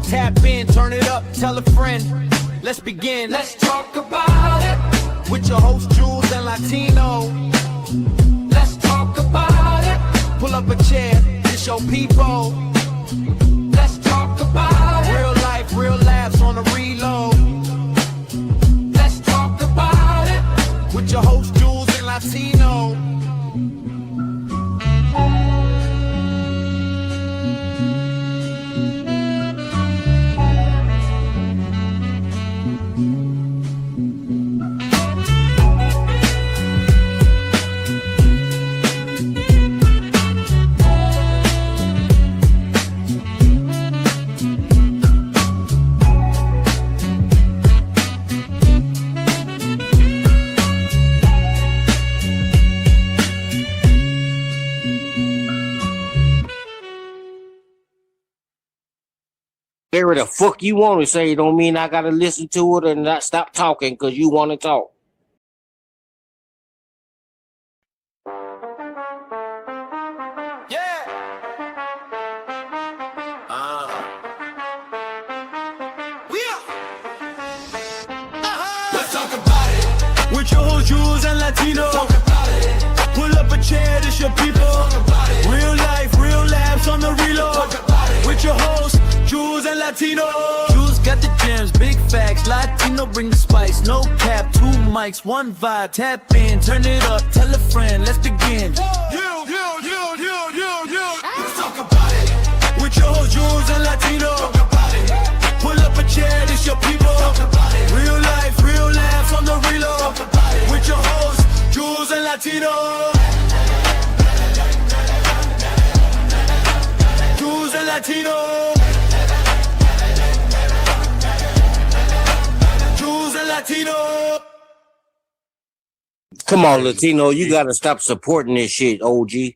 Tap in, turn it up, tell a friend. Let's begin. Let's talk about it. With your host, Jules and Latino. Let's talk about it. Pull up a chair, it's your people. Let's talk about it. Real life, real laughs on the reload. Let's talk about it. With your host, Jules and Latino. Whatever the fuck you want to say don't mean I gotta listen to it and not stop talking because you want to talk. Yeah. Let's talk about it. With your whole Jews and Latino. Talk about it. Pull up a chair, this your people. Talk about it. Real life, real laughs on the reload. Talk about it. With your host, Jews and Latino. Jews got the gems, big facts. Latino bring the spice. No cap, 2 mics, 1 vibe. Tap in, turn it up, tell a friend. Let's begin. Let's talk about it. With your host, Jews and Latino. Talk about it. Pull up a chair, this your people. Talk about it. Real life, real laughs on the reload. Talk about it. With your host, Jews and Latino. Jews and Latino. Jews and Latino. Come on, Latino, you gotta stop supporting this shit, OG.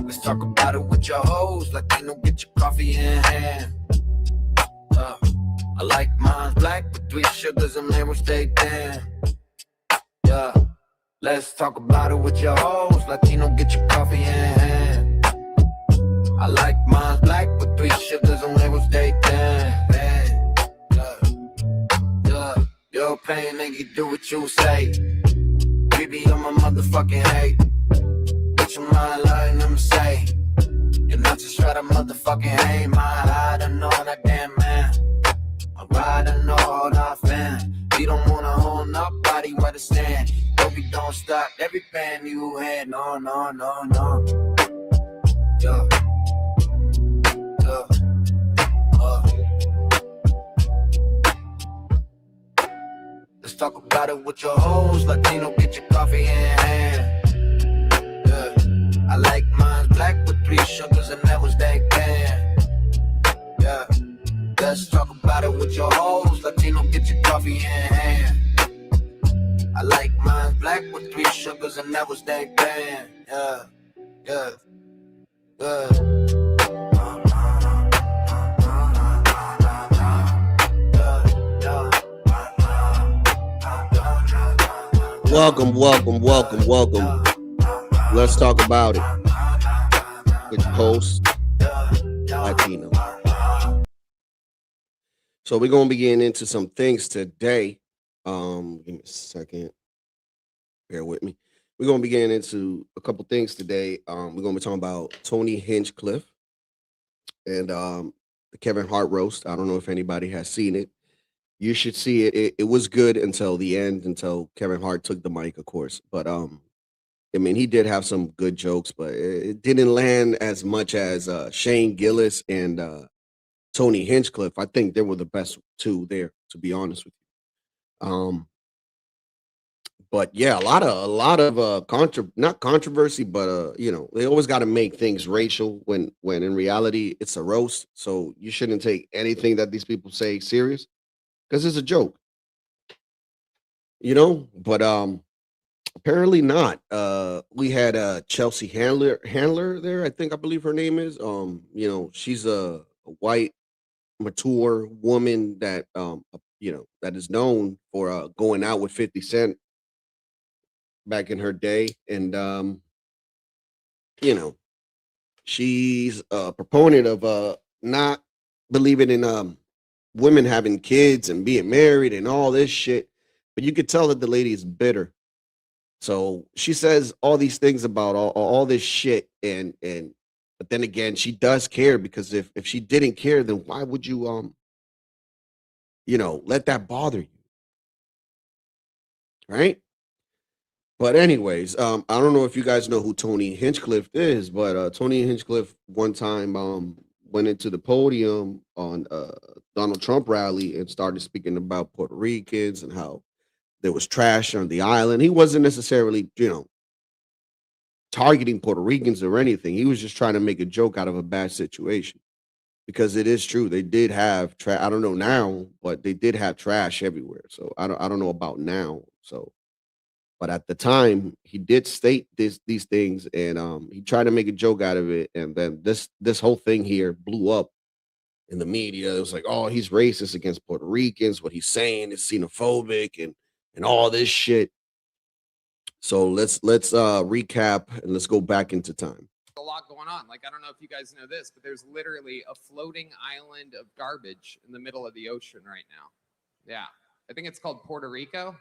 Let's talk about it with your hoes. Latino, get your coffee in hand. I like mine black with 3 sugars and lemon steak then. Yeah. Let's talk about it with your hoes. Latino, get your coffee in hand. I like mine black with 3 sugars and lemon steak then. Yeah. Your pain, nigga, do what you say. Baby, I'm a motherfucking hate. Bitch, I'm not lying, I'ma say. You're not just try to motherfucking hate. My I don't know that damn man. I'm riding all that fan. We don't wanna hold nobody where to stand. Baby, don't stop every band you had. No. Yo. Let's talk about it with your hoes. Latino, get your coffee in hand. Yeah. I like mine black with 3 sugars and that was that can. Yeah. Let's talk about it with your hoes. Latino, get your coffee in hand. I like mine black with 3 sugars and that was that can. Yeah. Welcome. Let's talk about it. With your host, Latino. So we're gonna be getting into some things today. Give me a second. Bear with me. We're gonna be getting into a couple things today. We're gonna be talking about Tony Hinchcliffe and the Kevin Hart roast. I don't know if anybody has seen it. You should see it. It was good until the end, until Kevin Hart took the mic, of course. But I mean, he did have some good jokes, but it didn't land as much as Shane Gillis and Tony Hinchcliffe. I think they were the best 2 there, to be honest with you. But yeah, a lot of not controversy, but they always got to make things racial when in reality it's a roast. So you shouldn't take anything that these people say serious because it's a joke, But apparently not. We had Chelsea Handler there. I believe her name is. She's a white mature woman that that is known for going out with 50 Cent back in her day. And you know, she's a proponent of not believing in women having kids and being married and all this shit. But you could tell that the lady is bitter. So she says all these things about all this shit, and but then again, she does care, because if she didn't care, then why would you let that bother you, right? But anyways, I don't know if you guys know who Tony Hinchcliffe is, but Tony Hinchcliffe one time went into the podium on Donald Trump rally and started speaking about Puerto Ricans and how there was trash on the island. He wasn't necessarily, targeting Puerto Ricans or anything. He was just trying to make a joke out of a bad situation, because it is true they did have trash. I don't know now, but they did have trash everywhere. So I don't know about now. So, but at the time, he did state these things, and he tried to make a joke out of it, and then this whole thing here blew up in the media. It was like, oh, he's racist against Puerto Ricans. What he's saying is xenophobic and all this shit. So let's recap and let's go back into time. A lot going on. Like, I don't know if you guys know this, but there's literally a floating island of garbage in the middle of the ocean right now. Yeah. I think it's called Puerto Rico.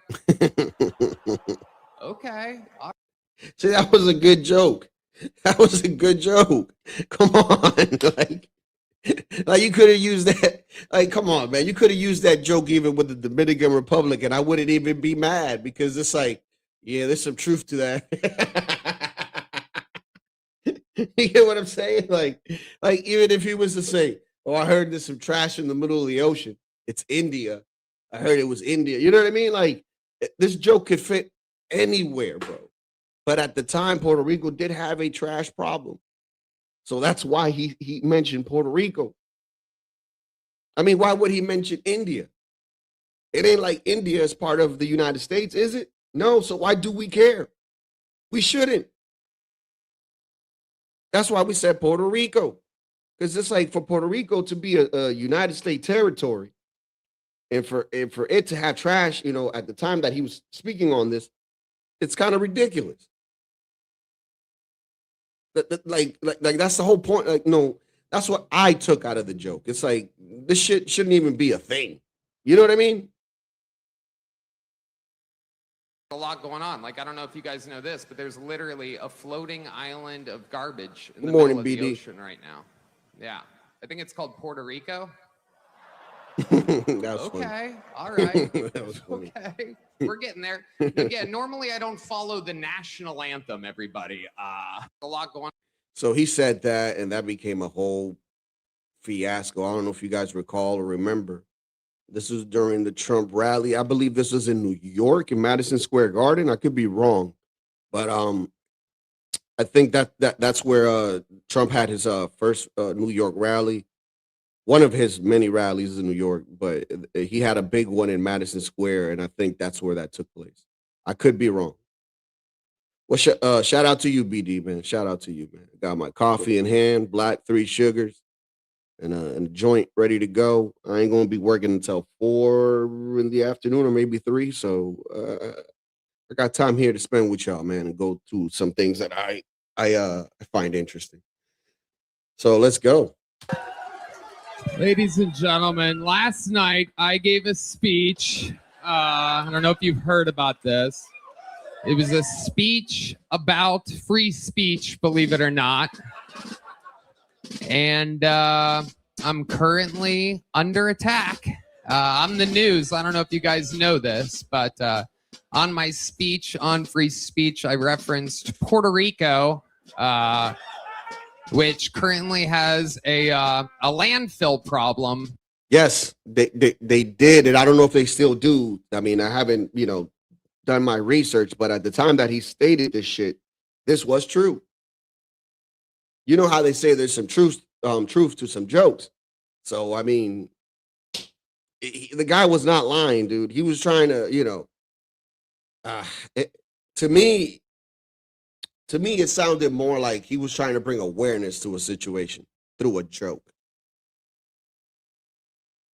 Okay. See, that was a good joke. That was a good joke. Come on. Like you could have used that. Like, come on, man. You could have used that joke even with the Dominican Republic, and I wouldn't even be mad, because it's like, yeah, there's some truth to that. You get what I'm saying? Like even if he was to say, "Oh, I heard there's some trash in the middle of the ocean. It's India. I heard it was India." You know what I mean? Like, this joke could fit anywhere, bro. But at the time, Puerto Rico did have a trash problem, so that's why he mentioned Puerto Rico. I mean, why would he mention India? It ain't like India is part of the United States, is it? No. So why do we care? We shouldn't. That's why we said Puerto Rico, because it's like, for Puerto Rico to be a United States territory, and for it to have trash, at the time that he was speaking on this, it's kind of ridiculous. Like that's the whole point. Like, no, that's what I took out of the joke. It's like, this shit shouldn't even be a thing. You know what I mean? A lot going on. Like, I don't know if you guys know this, but there's literally a floating island of garbage in the middle of the ocean right now. Yeah. I think it's called Puerto Rico. That was Okay. funny. All right. That was funny. Okay. We're getting there. Again, normally I don't follow the national anthem, everybody. A lot going on. So he said that, and that became a whole fiasco. I don't know if you guys recall or remember. This was during the Trump rally. I believe this was in New York, in Madison Square Garden. I could be wrong, but I think that's where Trump had his first New York rally. One of his many rallies in New York, but he had a big one in Madison Square, and I think that's where that took place. I could be wrong. Well, shout out to you, BD, man. Shout out to you, man. Got my coffee in hand, black, 3 sugars, and a joint ready to go. I ain't gonna be working until 4 in the afternoon, or maybe 3. So I got time here to spend with y'all, man, and go through some things that I find interesting. So let's go. Ladies and gentlemen, last night I gave a speech. I don't know if you've heard about this. It was a speech about free speech, believe it or not. And I'm currently under attack. I'm the news. I don't know if you guys know this, but on my speech on free speech, I referenced Puerto Rico, which currently has a landfill problem. Yes, they did, and I don't know if they still do. I mean, I haven't done my research, but at the time that he stated this shit, this was true. You know how they say there's some truth to some jokes. So I mean, the guy was not lying, dude. He was trying to, to me, it sounded more like he was trying to bring awareness to a situation through a joke.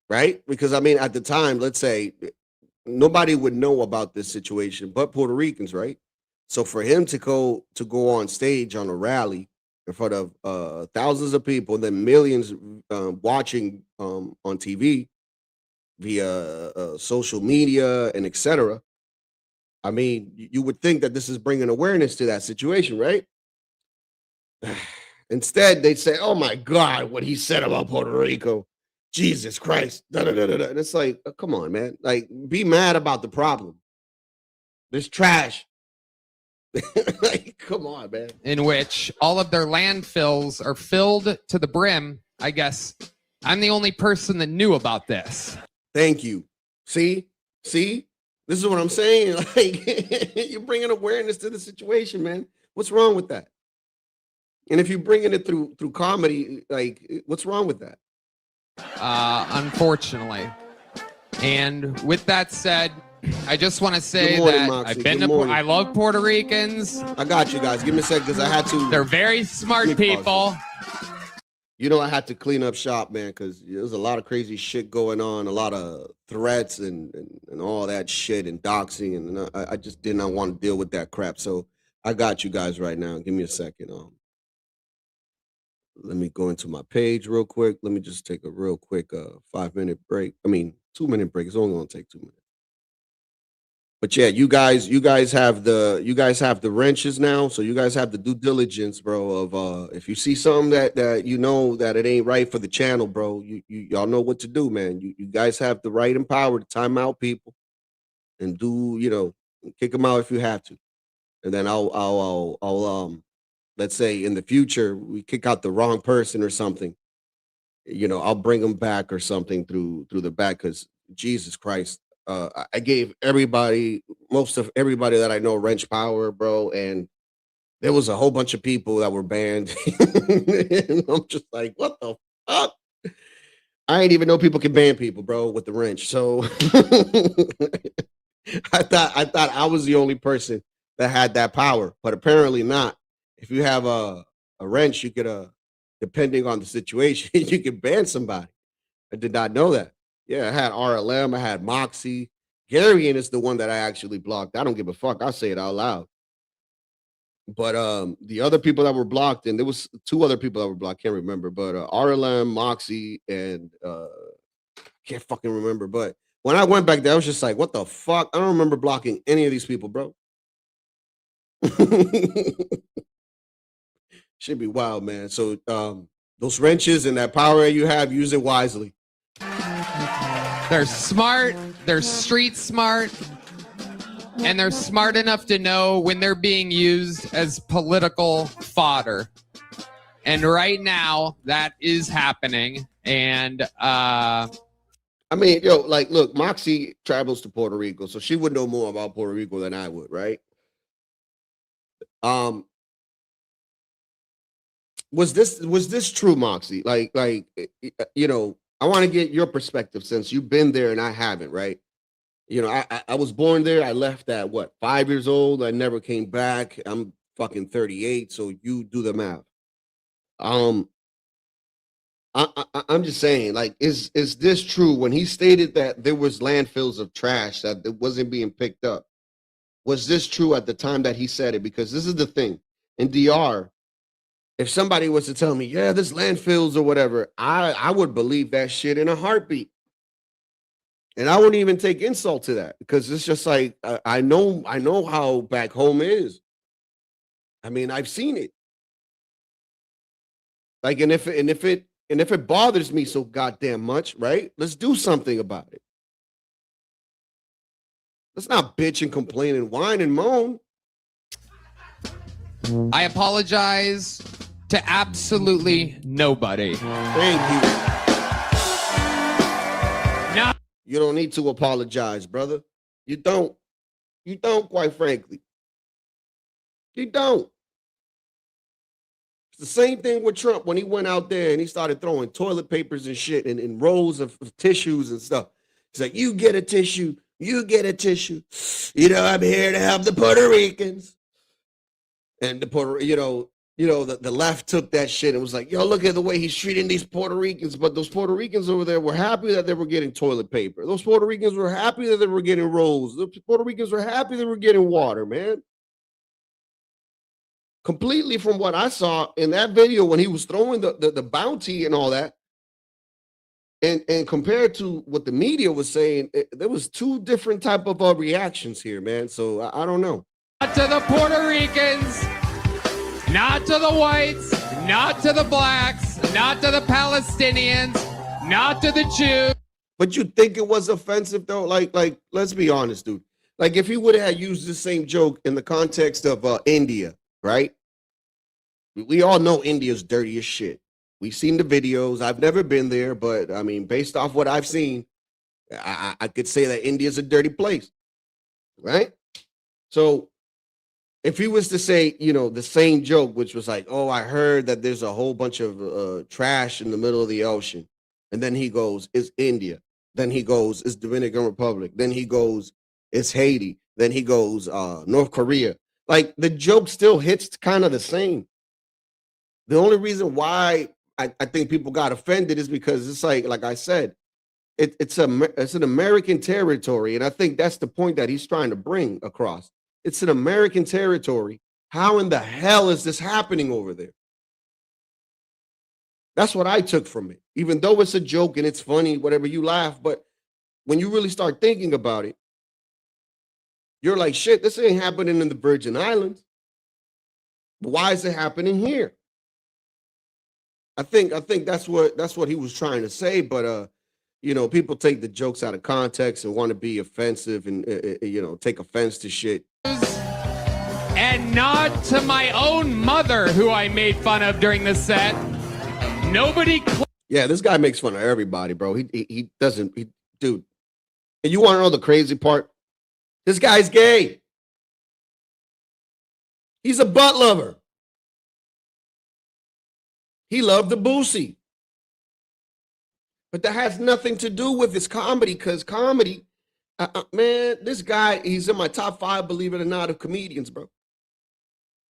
right? Because I mean, at the time, let's say nobody would know about this situation but Puerto Ricans, right? So for him to go on stage on a rally in front of thousands of people, then millions watching on TV via social media and etc. I mean, you would think that this is bringing awareness to that situation, right? Instead, they say, "Oh my God, what he said about Puerto Rico, Jesus Christ!" Da, da, da, da, da. And it's like, come on, man. Like, be mad about the problem. There's trash. Like, come on, man. In which all of their landfills are filled to the brim. I guess I'm the only person that knew about this. Thank you. See, this is what I'm saying. Like, you're bringing awareness to the situation, man. What's wrong with that? And if you're bringing it through comedy, like, what's wrong with that? Unfortunately. And with that said, I just want to say Good morning, that Moxie. I've been Good to. morning. I love Puerto Ricans. I got you guys. Give me a second because I had to. They're very smart Let me pause people. You know, I had to clean up shop, man, because there's a lot of crazy shit going on, a lot of threats and all that shit and doxing, and I just did not want to deal with that crap. So I got you guys right now. Give me a second. Let me go into my page real quick. Let me just take a real quick 5-minute break. I mean, 2-minute break. It's only gonna take 2 minutes. But yeah, you guys have the wrenches now, so you guys have the due diligence, bro. Of if you see something that you know that it ain't right for the channel, bro, y'all know what to do, man. You guys have the right and power to time out people and kick them out if you have to. And then I'll let's say in the future we kick out the wrong person or something, I'll bring them back or something through the back because Jesus Christ. I gave most of everybody that I know wrench power, bro, and there was a whole bunch of people that were banned. And I'm just like, what the fuck? I ain't even know people can ban people, bro, with the wrench. So I thought I was the only person that had that power, but apparently not. If you have a wrench, you could depending on the situation, you can ban somebody. I did not know that. Yeah, I had RLM, I had Moxie. Garion is the one that I actually blocked. I don't give a fuck. I'll say it out loud. But the other people that were blocked, and there was 2 other people that were blocked, can't remember, but RLM, Moxie, and can't fucking remember. But when I went back there, I was just like, what the fuck? I don't remember blocking any of these people, bro. Should be wild, man. So those wrenches and that power you have, use it wisely. They're smart. They're street smart. And they're smart enough to know when they're being used as political fodder. And right now, that is happening. And I mean, look, Moxie travels to Puerto Rico, so she would know more about Puerto Rico than I would, right? Was this true, Moxie? Like, I want to get your perspective since you've been there and I haven't, right? I was born there. I left at 5 years old. I never came back. I'm fucking 38, so you do the math. I'm just saying, like, is this true? When he stated that there was landfills of trash that it wasn't being picked up, was this true at the time that he said it? Because this is the thing. In DR, if somebody was to tell me, yeah, there's landfills or whatever, I would believe that shit in a heartbeat. And I wouldn't even take insult to that because it's just like I know how back home is. I mean, I've seen it. Like, and if it bothers me so goddamn much, right? Let's do something about it. Let's not bitch and complain and whine and moan. I apologize to absolutely nobody. Thank you. No. You don't need to apologize, brother. You don't. You don't, quite frankly. You don't. It's the same thing with Trump when he went out there and he started throwing toilet papers and shit and rolls of tissues and stuff. He's like, you get a tissue. You get a tissue. I'm here to help the Puerto Ricans. And you know, the left took that shit and was like, yo, look at the way he's treating these Puerto Ricans. But those Puerto Ricans over there were happy that they were getting toilet paper. Those Puerto Ricans were happy that they were getting rolls. The Puerto Ricans were happy they were getting water, man. Completely from what I saw in that video when he was throwing the bounty and all that. And compared to what the media was saying, there was two different type of reactions here, man. So I don't know. Not to the Puerto Ricans, not to the whites, not to the blacks, not to the Palestinians, not to the Jews. But you think it was offensive though? Like, let's be honest, dude. Like, if he would have used the same joke in the context of India, right? We all know India's dirty as shit. We've seen the videos. I've never been there, but I mean, based off what I've seen, I could say that India's a dirty place, right? So if he was to say, you know, the same joke, which was like, oh, I heard that there's a whole bunch of trash in the middle of the ocean. And then he goes, it's India. Then he goes, it's Dominican Republic. Then he goes, it's Haiti. Then he goes, North Korea. Like, the joke still hits kind of the same. The only reason why I think people got offended is because it's like I said, it's an American territory. And I think that's the point that he's trying to bring across. It's an American territory. How in the hell is this happening over there? That's what I took from it. Even though it's a joke and it's funny, whatever, you laugh. But when you really start thinking about it, you're like, shit, this ain't happening in the Virgin Islands. But why is it happening here? I think that's what he was trying to say, but you know, people take the jokes out of context and want to be offensive and you know, take offense to shit. And not to my own mother, who I made fun of during the set. Nobody. Yeah, this guy makes fun of everybody, bro. He doesn't, dude. And you want to know the crazy part? This guy's gay. He's a butt lover. He loved the boosie. But that has nothing to do with his comedy, because comedy, man, this guy, he's in my top 5, believe it or not, of comedians, bro.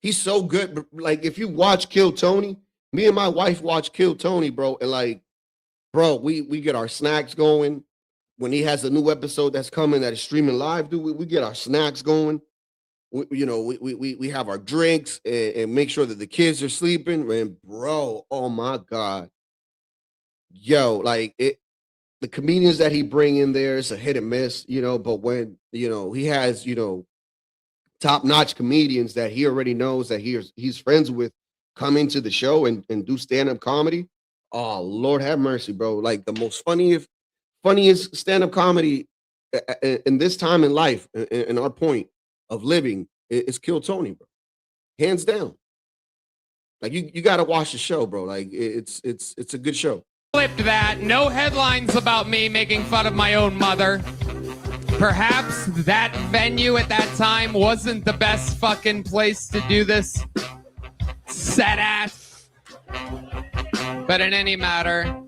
He's so good. Like, if you watch Kill Tony, me and my wife watch Kill Tony, bro, and like, bro, we get our snacks going. When he has a new episode that's coming that is streaming live, dude, we get our snacks going. We have our drinks and make sure that the kids are sleeping. And bro, oh my God. Yo, like the comedians that he bring in there is a hit and miss, you know, but when, you know, he has, you know, top-notch comedians that he already knows that he's friends with come into the show and do stand-up comedy. Oh, Lord have mercy, bro. Like, the most funniest stand-up comedy in this time in life, in our point of living, is Kill Tony, bro. Hands down. Like, you got to watch the show, bro. Like, it's a good show. Flipped that. No headlines about me making fun of my own mother. Perhaps that venue at that time wasn't the best fucking place to do this set at. But in any matter,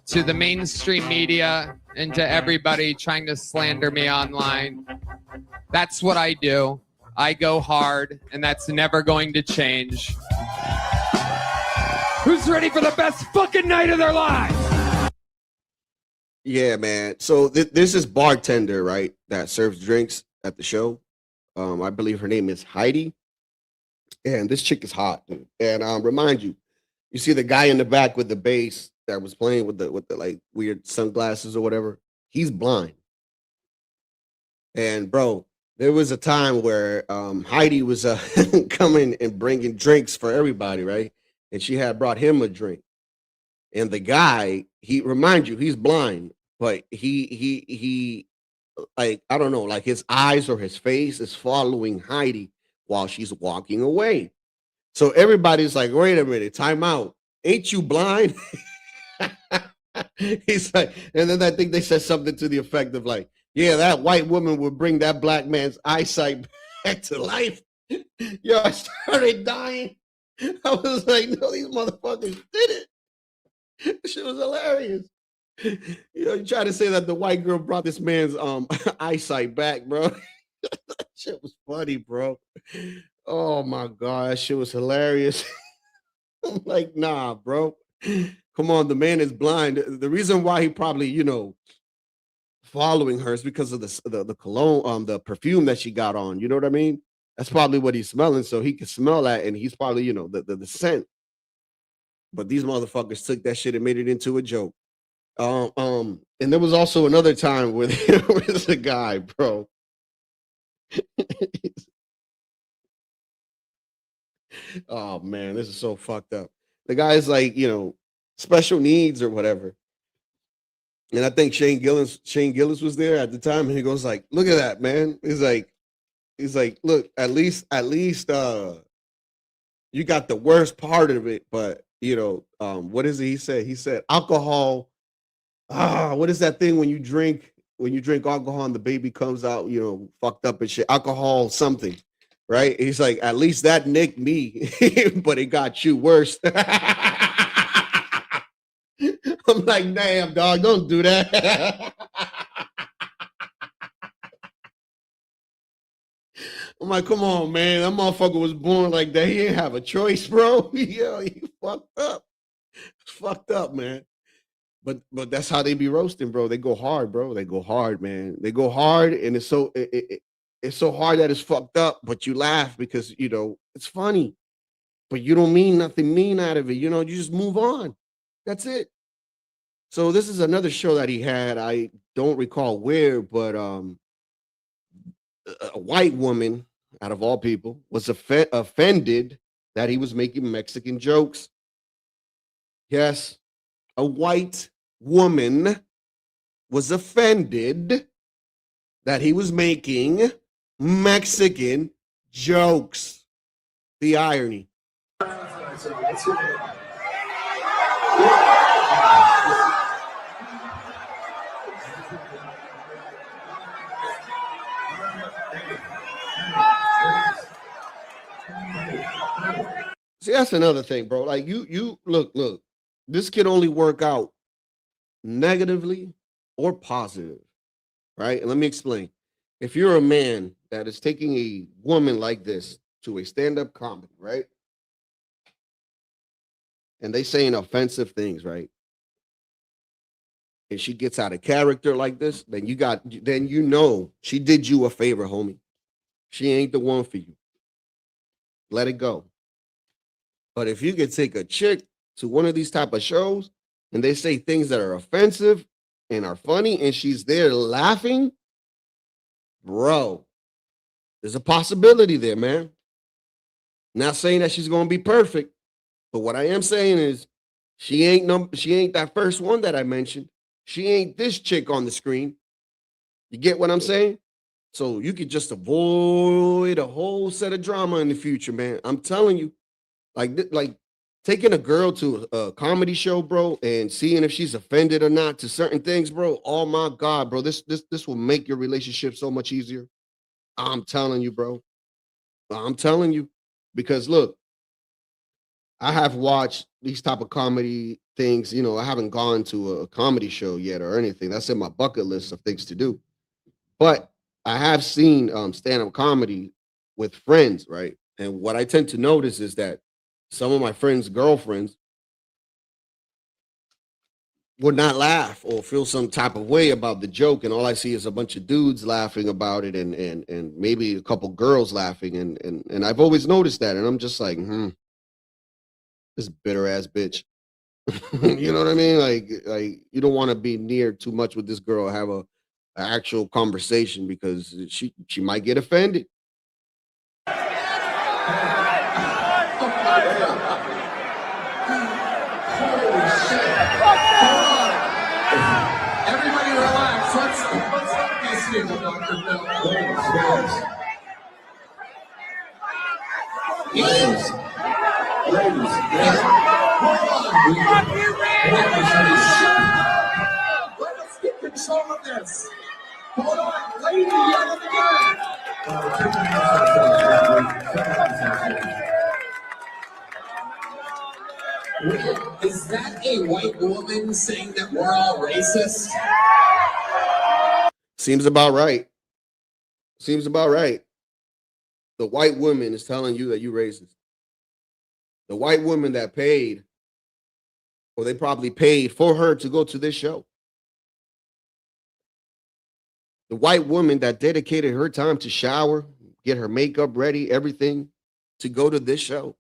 to the mainstream media and to everybody trying to slander me online, that's what I do. I go hard, and that's never going to change. Who's ready for the best fucking night of their lives? Yeah, man. So this is bartender, right, that serves drinks at the show. I believe her name is Heidi. And this chick is hot, dude. And remind you, you see the guy in the back with the bass that was playing with the like weird sunglasses or whatever. He's blind. And bro, there was a time where Heidi was coming and bringing drinks for everybody, right? And she had brought him a drink. And the guy, remind you, he's blind, but he like, I don't know, like his eyes or his face is following Heidi while she's walking away. So everybody's like, wait a minute, time out. Ain't you blind? He's like, and then I think they said something to the effect of like, yeah, that white woman would bring that black man's eyesight back to life. Yo, I started dying. I was like, no, these motherfuckers did it. Shit was hilarious. You know, you try to say that the white girl brought this man's eyesight back, bro. That shit was funny, bro. Oh my god, that shit was hilarious. I'm like, nah, bro. Come on, the man is blind. The reason why he probably, following her is because of the cologne, the perfume that she got on. You know what I mean? That's probably what he's smelling, so he can smell that, and he's probably, the scent. But these motherfuckers took that shit and made it into a joke. And there was also another time where there was a guy, bro. Oh man, this is so fucked up. The guy's like, special needs or whatever. And I think Shane Gillis was there at the time, and he goes like, "Look at that, man." He's like, "Look, at least you got the worst part of it, but what is it he said? He said alcohol. What is that thing when you drink alcohol and the baby comes out, fucked up and shit? Alcohol something, right?" He's like, "At least that nicked me, but it got you worse." I'm like, damn, dog, don't do that. I'm like, come on, man. That motherfucker was born like that. He didn't have a choice, bro. Yo, he fucked up. Fucked up, man. But that's how they be roasting, bro. They go hard, bro. They go hard, man. They go hard, and it's so hard that it's fucked up. But you laugh because it's funny. But you don't mean nothing mean out of it. You just move on. That's it. So this is another show that he had. I don't recall where, but a white woman, out of all people, was offended that he was making Mexican jokes. Yes, a white woman was offended that he was making Mexican jokes. The irony. See, that's another thing, bro. Like you look. This can only work out negatively or positive, right? And let me explain. If you're a man that is taking a woman like this to a stand-up comedy, right? And they saying offensive things, right? And she gets out of character like this, then she did you a favor, homie. She ain't the one for you. Let it go. But if you could take a chick to one of these type of shows and they say things that are offensive and are funny and she's there laughing, bro, there's a possibility there, man. Not saying that she's going to be perfect, but what I am saying is she ain't that first one that I mentioned. She ain't this chick on the screen. You get what I'm saying? So you could just avoid a whole set of drama in the future, man. I'm telling you. Like taking a girl to a comedy show, bro, and seeing if she's offended or not to certain things, bro. Oh my God, bro. This will make your relationship so much easier. I'm telling you, bro. I'm telling you. Because look, I have watched these type of comedy things. I haven't gone to a comedy show yet or anything. That's in my bucket list of things to do. But I have seen stand-up comedy with friends, right? And what I tend to notice is that some of my friends' girlfriends would not laugh or feel some type of way about the joke, and all I see is a bunch of dudes laughing about it, and maybe a couple girls laughing, and I've always noticed that, and I'm just like, this bitter ass bitch. You know what I mean? Like you don't want to be near too much with this girl, have an actual conversation because she might get offended. Everybody relax. Let's let these people, Dr. Phil. Ladies. Let us get control of this. Hold on. Ladies, yell at the guy. Is that a white woman saying that we're all racist? Seems about right. The white woman is telling you that you racist. The white woman that paid, or they probably paid for her to go to this show. The white woman that dedicated her time to shower, get her makeup ready, everything to go to this show.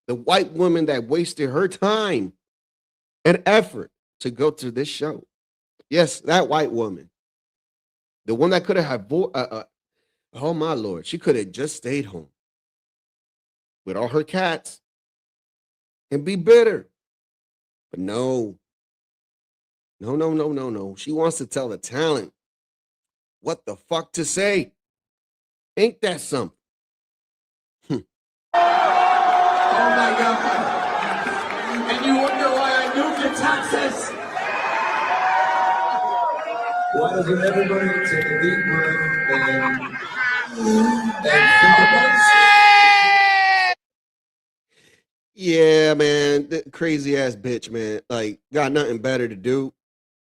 The white woman that wasted her time and effort to go to this show. Yes, that white woman. The one that could have oh my Lord, she could have just stayed home with all her cats and be bitter. But no. No. She wants to tell the talent what the fuck to say. Ain't that something? Oh my God. And you wonder why I moved to Texas? Why doesn't everybody take a deep breath and think about Yeah, man. Crazy ass bitch, man. Like, got nothing better to do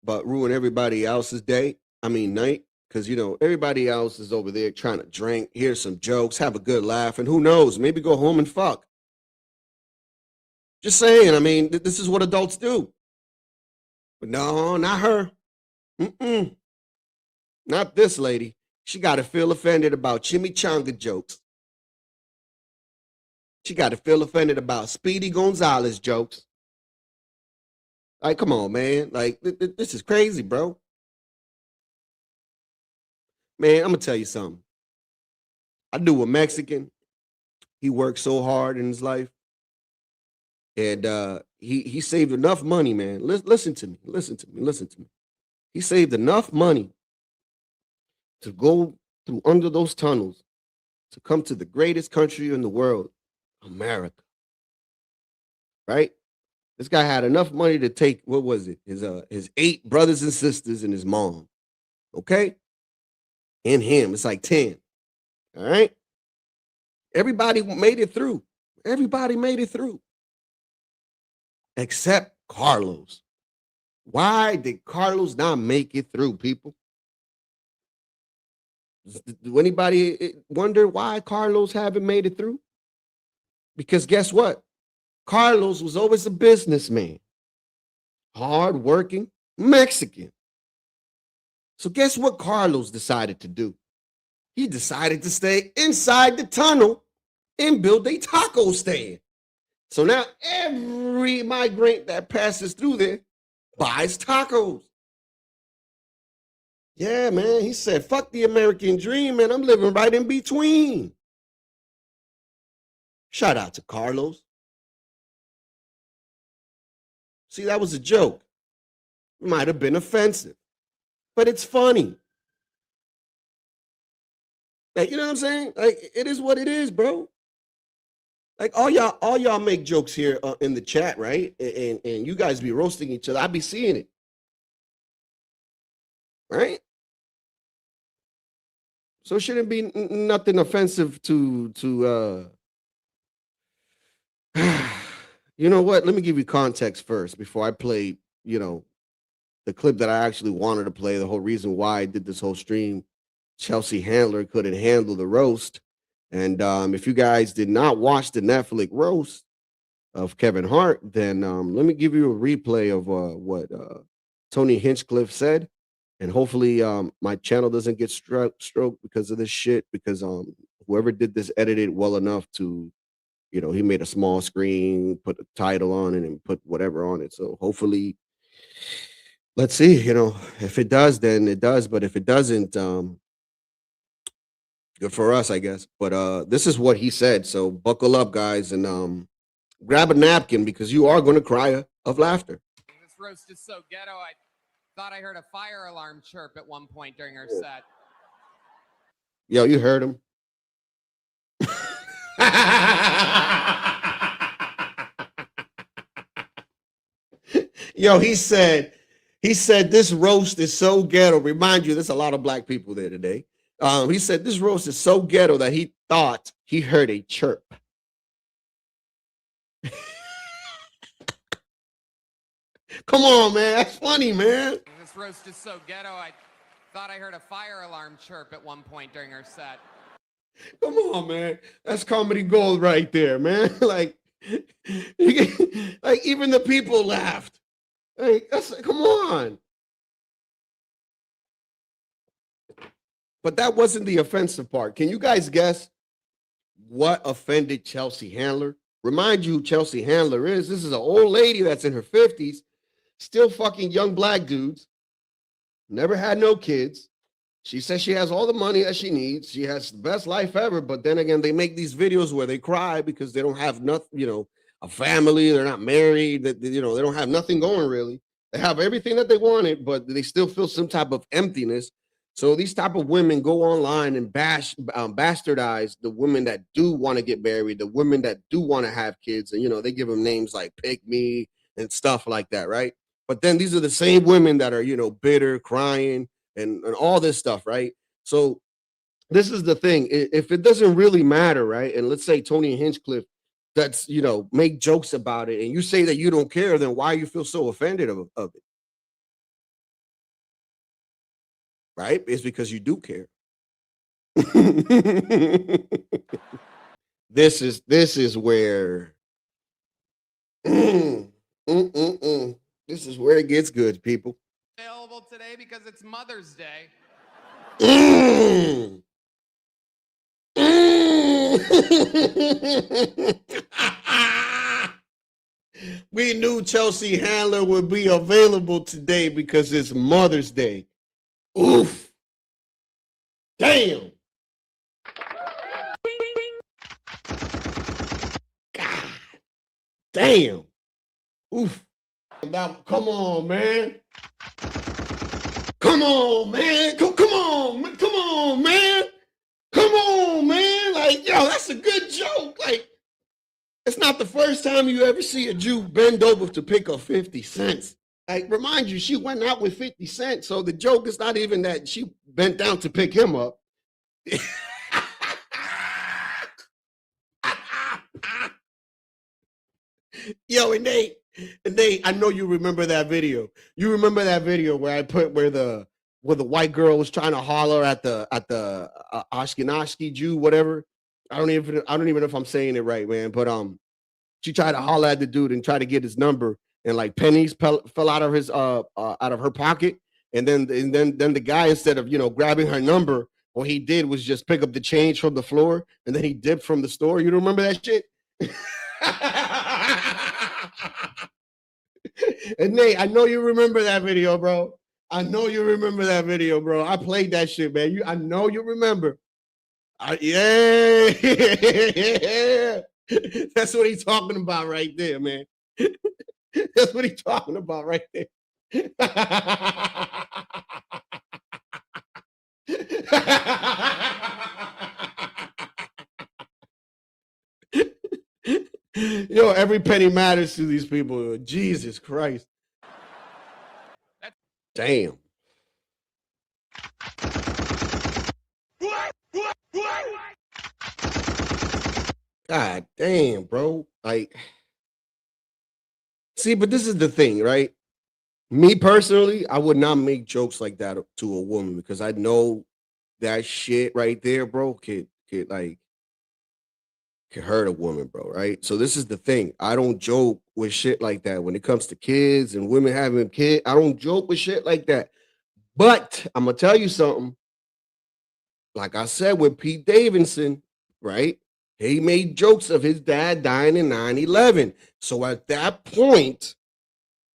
but ruin everybody else's day. I mean, night. Because, everybody else is over there trying to drink, hear some jokes, have a good laugh, and who knows, maybe go home and fuck. Just saying, I mean, this is what adults do. But no, not her. Mm-mm. Not this lady. She got to feel offended about chimichanga jokes. She got to feel offended about Speedy Gonzalez jokes. Like, come on, man. Like, this is crazy, bro. Man, I'm going to tell you something. I knew a Mexican. He worked so hard in his life. And he saved enough money, man. Listen to me. He saved enough money to go through under those tunnels to come to the greatest country in the world, America. Right? This guy had enough money to take, what was it? His 8 brothers and sisters and his mom. Okay? And him. It's like 10. All right? Everybody made it through. Everybody made it through. Except Carlos. Why did Carlos not make it through, people? Do anybody wonder why Carlos haven't made it through? Because guess what? Carlos was always a businessman, hardworking Mexican. So guess what Carlos decided to do? He decided to stay inside the tunnel and build a taco stand. So now every migrant that passes through there buys tacos. Yeah, man. He said, fuck the American dream, man. I'm living right in between. Shout out to Carlos. See, that was a joke. Might have been offensive, but it's funny. Like, you know what I'm saying? Like, it is what it is, bro. Like, all y'all make jokes here in the chat, right? And you guys be roasting each other. I be seeing it. Right? So it shouldn't be nothing offensive to you know what? Let me give you context first before I play, the clip that I actually wanted to play, the whole reason why I did this whole stream. Chelsea Handler couldn't handle the roast. And if you guys did not watch the Netflix roast of Kevin Hart, then let me give you a replay of what Tony Hinchcliffe said. And hopefully my channel doesn't get stroked because of this shit, because whoever did this edited well enough to, he made a small screen, put a title on it and put whatever on it. So hopefully, let's see, if it does, then it does. But if it doesn't, good for us, I guess. But this is what he said. So buckle up, guys, and grab a napkin because you are going to cry of laughter. This roast is so ghetto. I thought I heard a fire alarm chirp at one point during our set. Yo, you heard him. Yo, he said this roast is so ghetto. Remind you, there's a lot of black people there today. He said this roast is so ghetto that he thought he heard a chirp. Come on, man. That's funny, man. This roast is so ghetto. I thought I heard a fire alarm chirp at one point during our set. Come on, man. That's comedy gold right there, man. Like, like even the people laughed. Like, come on. But that wasn't the offensive part. Can you guys guess what offended Chelsea Handler? Remind you who Chelsea Handler is. This is an old lady that's in her 50s, still fucking young black dudes, never had no kids. She says she has all the money that she needs. She has the best life ever. But then again, they make these videos where they cry because they don't have nothing, a family. They're not married. That they don't have nothing going really. They have everything that they wanted, but they still feel some type of emptiness. So these type of women go online and bastardize the women that do want to get married, the women that do want to have kids, and they give them names like "pick me" and stuff like that, right? But then these are the same women that are bitter, crying and all this stuff, right? So this is the thing. If it doesn't really matter, right? And let's say Tony Hinchcliffe that's make jokes about it, and you say that you don't care, then why you feel so offended of it? Right? It's because you do care. This is where this is where it gets good, people. Available today because it's Mother's Day. We knew Chelsea Handler would be available today because it's Mother's Day. Oof. Damn. God. Damn. Oof. Now, come on, man. Come on, man. Come on. Come on, man. Come on, man. Like, yo, that's a good joke. Like, it's not the first time you ever see a Jew bend over to pick up 50 cents. Like, remind you, she went out with 50 cents. So the joke is not even that she bent down to pick him up. Yo, and they, I know you remember that video. You remember that video where I put where the white girl was trying to holler at the Ashkenazi Jew, whatever. I don't even know if I'm saying it right, man. But she tried to holler at the dude and try to get his number, and like pennies fell out of his out of her pocket, and then the guy, instead of grabbing her number, what he did was just pick up the change from the floor, and then he dipped from the store. You remember that shit? And Nate, I know you remember that video, bro. I know you remember that video, bro. I played that shit, man. I know you remember. Yeah. That's what he's talking about right there, man. That's what he's talking about right there. Yo, every penny matters to these people. Jesus Christ. Damn. God damn, bro. Like, see, but this is the thing, right? Me personally, I would not make jokes like that to a woman because I know that shit right there, bro, could hurt a woman, bro, right? So this is the thing. I don't joke with shit like that when it comes to kids and women having kids. I don't joke with shit like that. But I'm gonna tell you something. Like I said with Pete Davidson, right? He made jokes of his dad dying in 9/11. So at that point,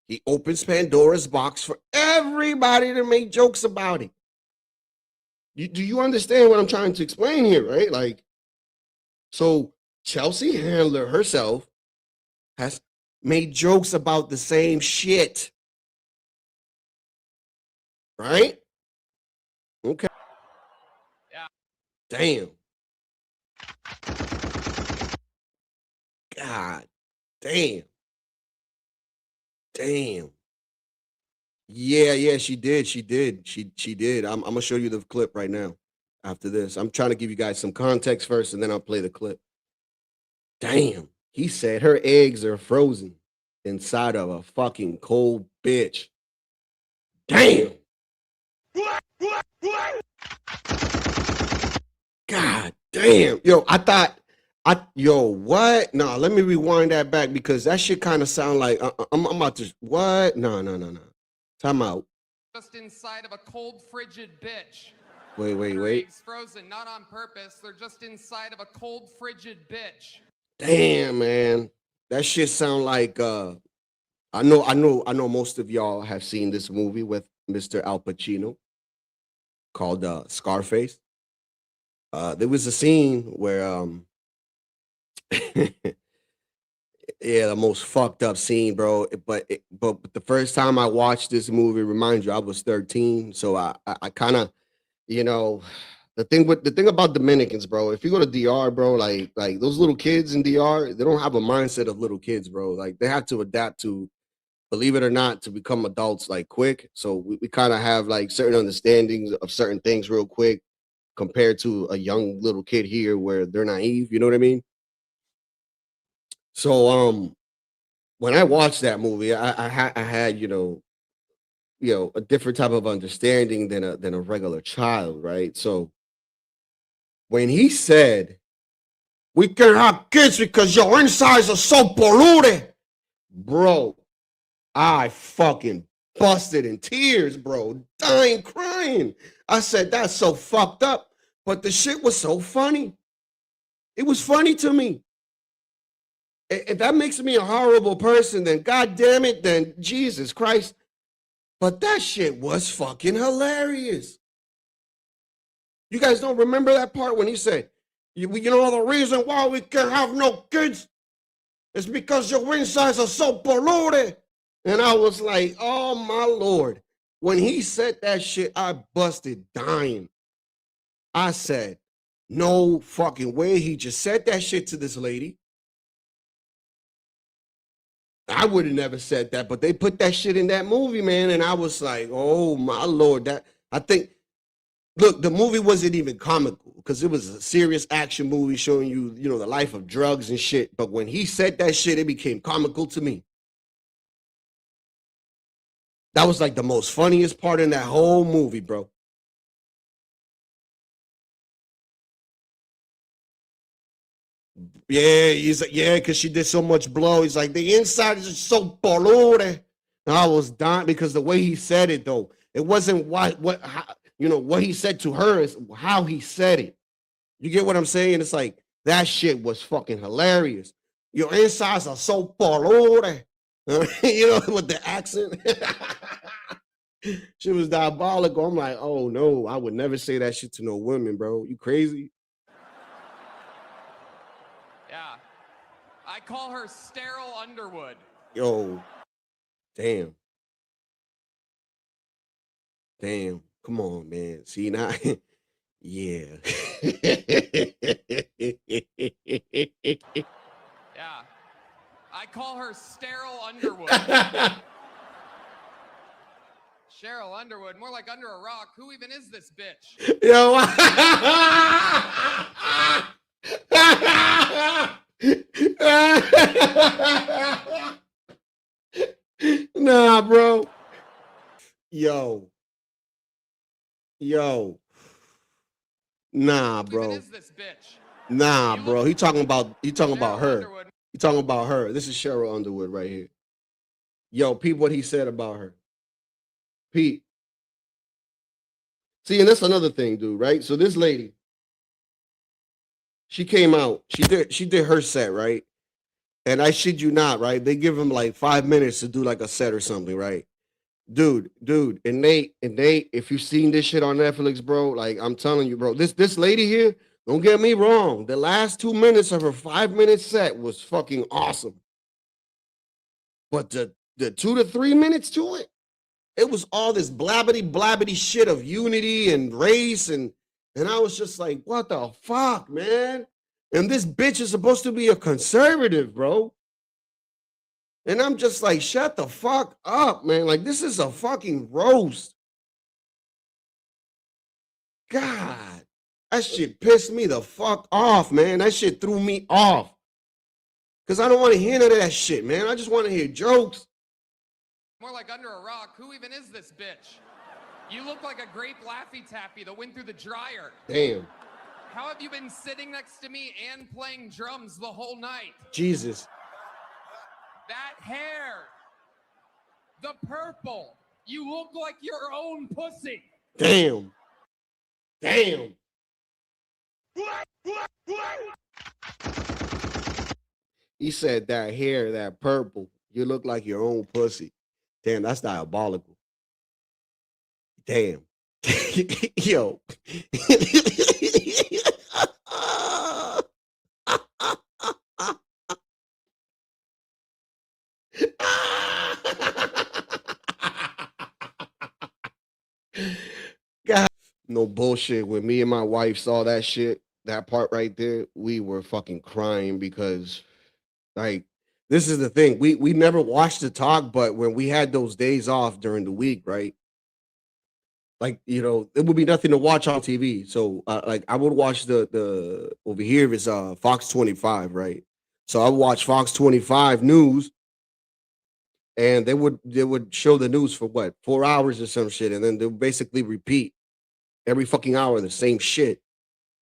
he opens Pandora's box for everybody to make jokes about it. Do you understand what I'm trying to explain here, right? Like, so Chelsea Handler herself has made jokes about the same shit. Right? Okay. Yeah. Damn. God damn. Damn. Yeah, she did. She did. I'm gonna show you the clip right now after this. I'm trying to give you guys some context first, and then I'll play the clip. Damn. He said her eggs are frozen inside of a fucking cold bitch. Damn. God Damn, yo, yo, what? No, let me rewind that back because that shit kind of sound like I'm about to what? No. Time out. Just inside of a cold, frigid bitch. Wait. Eggs frozen, not on purpose. They're just inside of a cold, frigid bitch. Damn, man, that shit sound like I know most of y'all have seen this movie with Mr. Al Pacino called Scarface. There was a scene where yeah, the most fucked up scene, bro. But the first time I watched this movie, remind you, I was 13, so I kind of, you know, the thing about Dominicans, bro. If you go to DR, bro, like those little kids in DR, they don't have a mindset of little kids, bro. Like they have to adapt to, believe it or not, to become adults like quick. So we kind of have like certain understandings of certain things real quick compared to a young little kid here where they're naive. You know what I mean? So when I watched that movie, I had a different type of understanding than a regular child, right? So when he said we can have kids because your insides are so polluted, bro, I fucking busted in tears, bro, dying, crying. I said that's so fucked up, but the shit was so funny. It was funny to me. If that makes me a horrible person, then God damn it, then Jesus Christ. But that shit was fucking hilarious. You guys don't remember that part when he said, you know the reason why we can't have no kids is because your insides are so polluted. And I was like, oh my Lord. When he said that shit, I busted dying. I said, no fucking way. He just said that shit to this lady. I would have never said that, but they put that shit in that movie, man. And I was like, oh my Lord. Look, the movie wasn't even comical because it was a serious action movie showing you, the life of drugs and shit. But when he said that shit, it became comical to me. That was like the most funniest part in that whole movie, bro. Yeah, he's like, yeah, because she did so much blow. He's like, the inside is so polluted. And I was dying because the way he said it, though, it wasn't what he said to her, is how he said it. You get what I'm saying? It's like that shit was fucking hilarious. Your insides are so polluted. With the accent. She was diabolical. I'm like, oh no, I would never say that shit to no women, bro. You crazy? Yeah. I call her Sterile Underwood. Yo, damn. Come on, man. See now, yeah. Yeah. I call her Sterile Underwood. Cheryl Underwood, more like under a rock. Who even is this bitch? Yo. Nah, bro. Yo. Nah, bro. Who even is this bitch? Nah, bro. He talking about her. Underwood. He talking about her. This is Cheryl Underwood right here. Yo, Pete, what he said about her. Pete. See, and that's another thing, dude, right? So this lady, she came out, she did her set, right? And I shit you not, right? They give him like 5 minutes to do like a set or something, right? Dude, and Nate, if you've seen this shit on Netflix, bro, like I'm telling you, bro, this lady here, don't get me wrong, the last 2 minutes of her 5-minute set was fucking awesome. But the 2 to 3 minutes to it was all this blabbity shit of unity and race, and I was just like, what the fuck, man? And this bitch is supposed to be a conservative, bro. And I'm just like, shut the fuck up, man. Like, this is a fucking roast. God, that shit pissed me the fuck off, man. That shit threw me off. Because I don't want to hear none of that shit, man. I just want to hear jokes. More like under a rock. Who even is this bitch? You look like a grape Laffy Taffy that went through the dryer. Damn. How have you been sitting next to me and playing drums the whole night? Jesus. That hair. The purple. You look like your own pussy. Damn. Damn. He said that hair, that purple, you look like your own pussy. Damn, that's diabolical. Damn. Yo. God. No bullshit. When me and my wife saw that shit, that part right there, we were fucking crying because, like, this is the thing. We never watched the talk, but when we had those days off during the week, right? Like, you know, there would be nothing to watch on TV. So like I would watch the over here is Fox 25, right? So I would watch Fox 25 news, and they would show the news for what, 4 hours or some shit, and then they would basically repeat every fucking hour the same shit.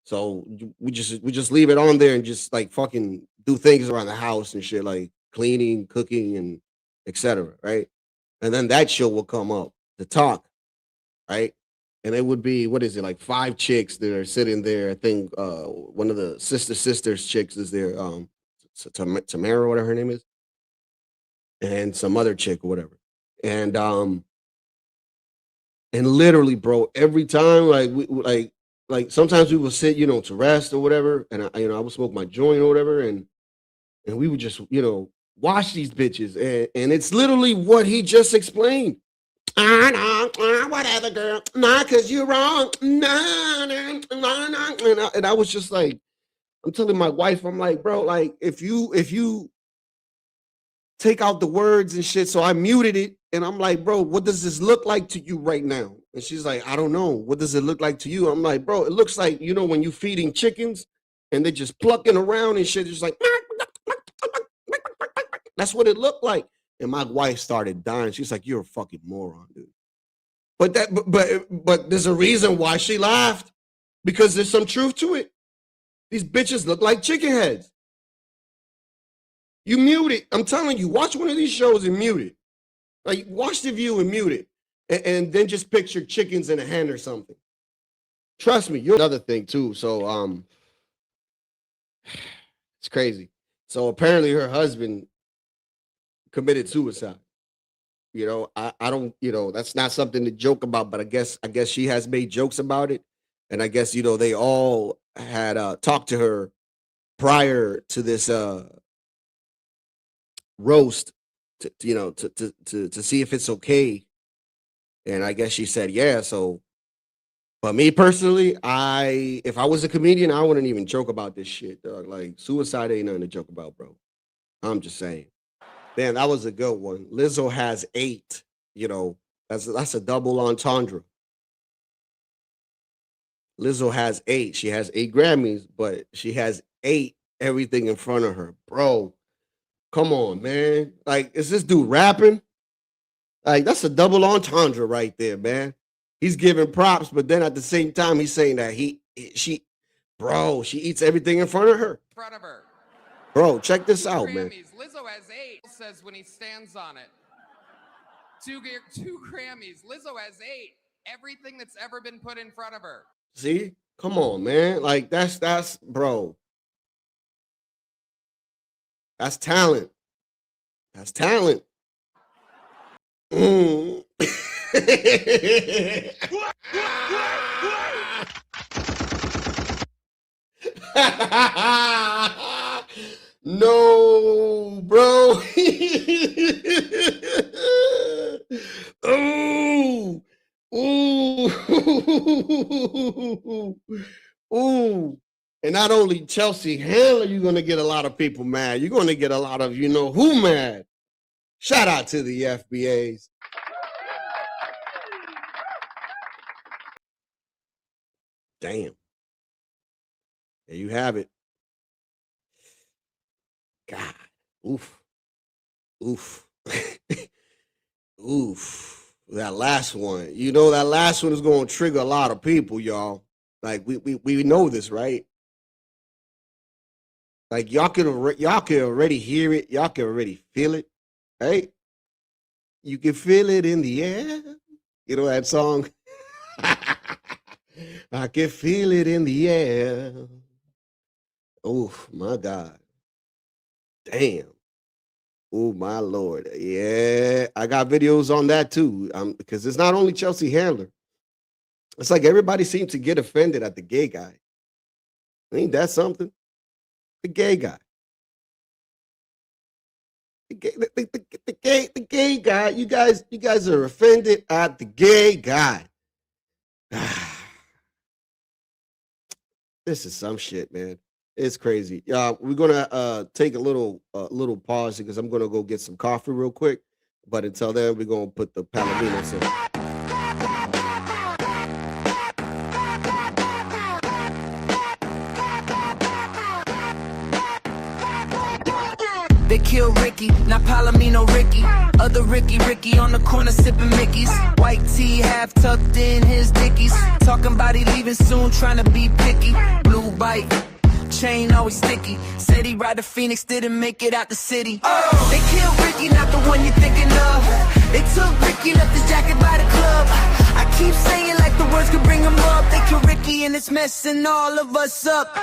So we just leave it on there and just like fucking do things around the house and shit, like cleaning, cooking, and etc. Right? And then that show will come up, the talk, right? And it would be, what is it, like five chicks that are sitting there. I think one of the sisters chicks is there, Tamara, whatever her name is, and some other chick or whatever. And literally, bro, every time, like like sometimes we would sit, to rest or whatever, and I would smoke my joint or whatever, and we would just, watch these bitches, and it's literally what he just explained. Whatever, girl. Nah, cause you're wrong. Nah, nah, nah, nah. And I was just like, I'm telling my wife, I'm like, bro, like if you take out the words and shit. So I muted it, and I'm like, bro, what does this look like to you right now? And she's like, I don't know. What does it look like to you? I'm like, bro, it looks like, when you feeding chickens and they're just plucking around and shit, just like, that's what it looked like. And my wife started dying. She's like, you're a fucking moron, dude. But there's a reason why she laughed, because there's some truth to it. These bitches look like chicken heads. You mute it. I'm telling you, watch one of these shows and mute it. Like, watch The View and mute it, and then just picture chickens in a hen or something. Trust me, you're another thing too. So it's crazy. So apparently her husband committed suicide. I don't, that's not something to joke about, but I guess she has made jokes about it. And I guess, they all had talked to her prior to this roast to see if it's okay. And I guess she said, yeah. So, but me personally, if I was a comedian, I wouldn't even joke about this shit, dog. Like, suicide ain't nothing to joke about, bro. I'm just saying. Man, that was a good one. Lizzo has 8. That's a double entendre. Lizzo has 8. She has 8 Grammys, but she has 8 everything in front of her, bro. Come on, man. Like, is this dude rapping? Like, that's a double entendre right there, man. He's giving props, but then at the same time, he's saying that she eats everything in front of her. Front of her. Bro, check this 2 out, Grammys. man. Lizzo has 8. Says when he stands on it. 2 Grammys. Lizzo has 8. Everything that's ever been put in front of her. See? Come on, man. Like, that's bro. That's talent. That's talent. Mm. No, bro. Ooh. Ooh. Ooh. And not only Chelsea Handler, you're going to get a lot of people mad. You're going to get a lot of who mad. Shout out to the FBAs. Damn. There you have it. God. Oof. Oof. Oof. That last one. That last one is going to trigger a lot of people, y'all. Like we know this, right? Like y'all can already hear it. Y'all can already feel it, right? You can feel it in the air. You know that song? I can feel it in the air. Oh my God. Damn. Oh my Lord. Yeah, I got videos on that too. Because it's not only Chelsea Handler. It's like everybody seems to get offended at the gay guy. Ain't that something? The gay guy. The gay guy. You guys are offended at the gay guy. This is some shit, man. It's crazy. We're gonna take a little pause because I'm gonna go get some coffee real quick. But until then, we're gonna put the Palominos in. They kill Ricky, not Palomino Ricky. Other Ricky on the corner sipping Mickeys. White tee half tucked in his dickies. Talking about he leaving soon, trying to be picky. Blue bite, chain always sticky. Said he ride the Phoenix, didn't make it out the city. They killed Ricky, not the one you're thinking of. They took Ricky, left his jacket by the club. I keep saying like the words could bring him up. They killed Ricky and it's messing all of us up.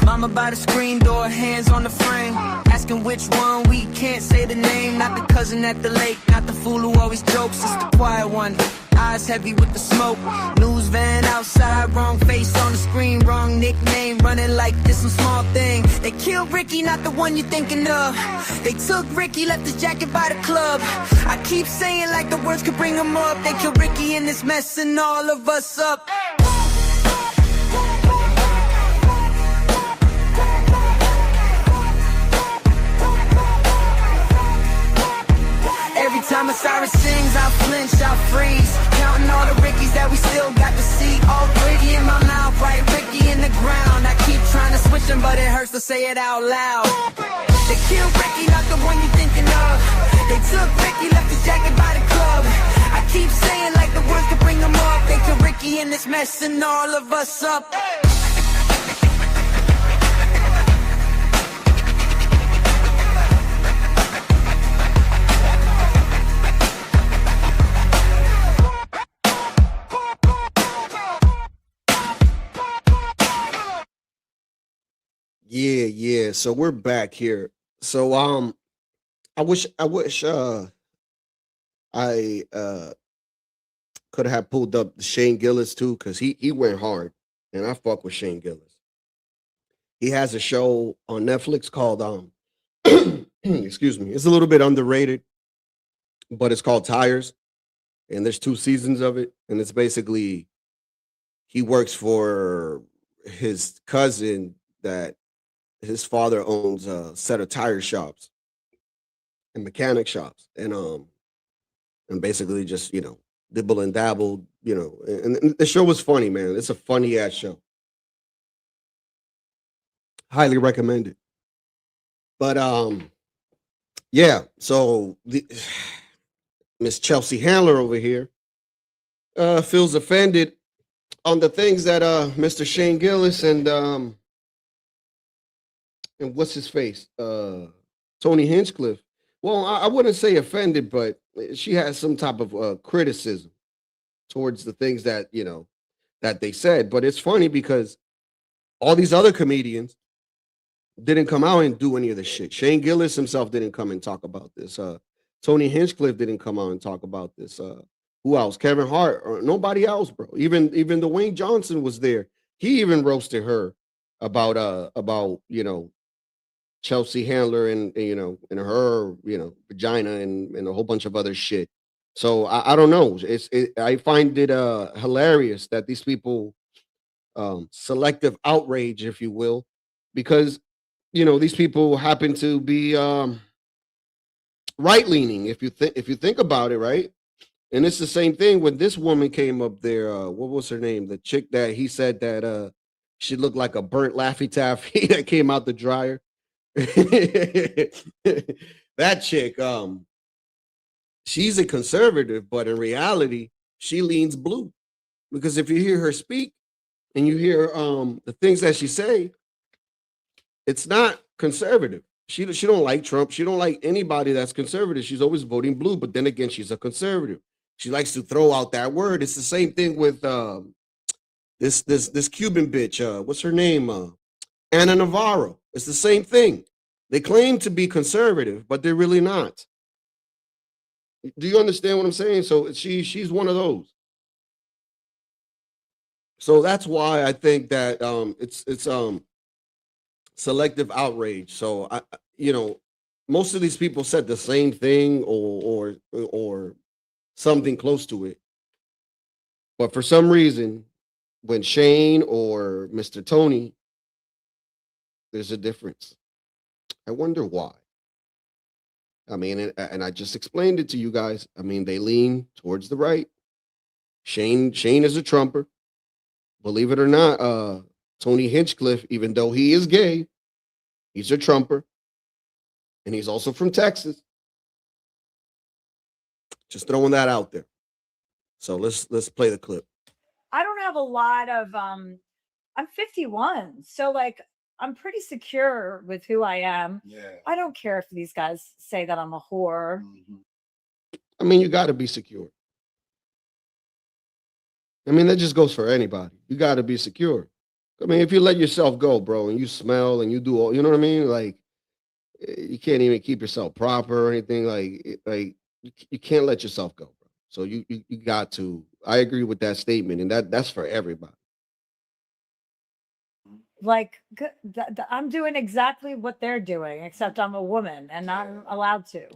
Mama by the screen door, hands on the frame. Asking which one, we can't say the name. Not the cousin at the lake, not the fool who always jokes. It's the quiet one, eyes heavy with the smoke. News van outside, wrong face on the screen. Wrong nickname, running like this some small thing. They killed Ricky, not the one you're thinking of. They took Ricky, left his jacket by the club. I keep saying like the words could bring him up. They killed Ricky and it's messing all of us up. Every time a siren sings, I flinch, I freeze. Counting all the Rickies that we still got to see. All Ricky in my mouth, right Ricky in the ground. I keep trying to switch them, but it hurts to say it out loud. They killed Ricky, not the one you're thinking of. They took Ricky, left his jacket by the club. I keep saying like the words could bring them up. They killed Ricky and it's messing all of us up. Yeah. So we're back here. So I wish I could have pulled up the Shane Gillis too, because he went hard, and I fuck with Shane Gillis. He has a show on Netflix called excuse me, it's a little bit underrated, but it's called Tires, and there's 2 seasons of it, and it's basically he works for his cousin that his father owns a set of tire shops and mechanic shops, and basically just dibble and dabble, and the show was funny, man. It's a funny ass show. Highly recommend it. But yeah, so the Miss Chelsea Handler over here feels offended on the things that Mr. Shane Gillis and what's his face? Tony Hinchcliffe. Well, I wouldn't say offended, but she has some type of criticism towards the things that that they said. But it's funny because all these other comedians didn't come out and do any of this shit. Shane Gillis himself didn't come and talk about this. Tony Hinchcliffe didn't come out and talk about this. Who else? Kevin Hart or nobody else, bro. Even Dwayne Johnson was there. He even roasted her about Chelsea Handler and and her vagina and a whole bunch of other shit. So I don't know. I find it hilarious that these people selective outrage, if you will, because these people happen to be right leaning. If you think about it, right? And it's the same thing when this woman came up there. What was her name? The chick that he said that she looked like a burnt Laffy Taffy that came out the dryer. That chick, she's a conservative, but in reality, she leans blue. Because if you hear her speak and you hear the things that she say, it's not conservative. She don't like Trump. She don't like anybody that's conservative. She's always voting blue, but then again, she's a conservative. She likes to throw out that word. It's the same thing with this Cuban bitch. What's her name? Anna Navarro. It's the same thing. They claim to be conservative, but they're really not. Do you understand what I'm saying? So she's one of those. So that's why I think that it's selective outrage. So most of these people said the same thing or something close to it. But for some reason, when Shane or Mr. Tony, there's a difference. I wonder why. I mean, and I just explained it to you guys. I mean, they lean towards the right. Shane is a Trumper. Believe it or not, Tony Hinchcliffe, even though he is gay, he's a Trumper. And he's also from Texas. Just throwing that out there. So let's play the clip. I don't have a lot of I'm 51, so like I'm pretty secure with who I am. Yeah. I don't care if these guys say that I'm a whore. Mm-hmm. I mean, you got to be secure. I mean, that just goes for anybody. You got to be secure. I mean, if you let yourself go, bro, and you smell and you do all, you know what I mean? Like, you can't even keep yourself proper or anything. Like you can't let yourself go, bro. So you got to. I agree with that statement, and that's for everybody. Like I'm doing exactly what they're doing, except I'm a woman and I'm allowed to.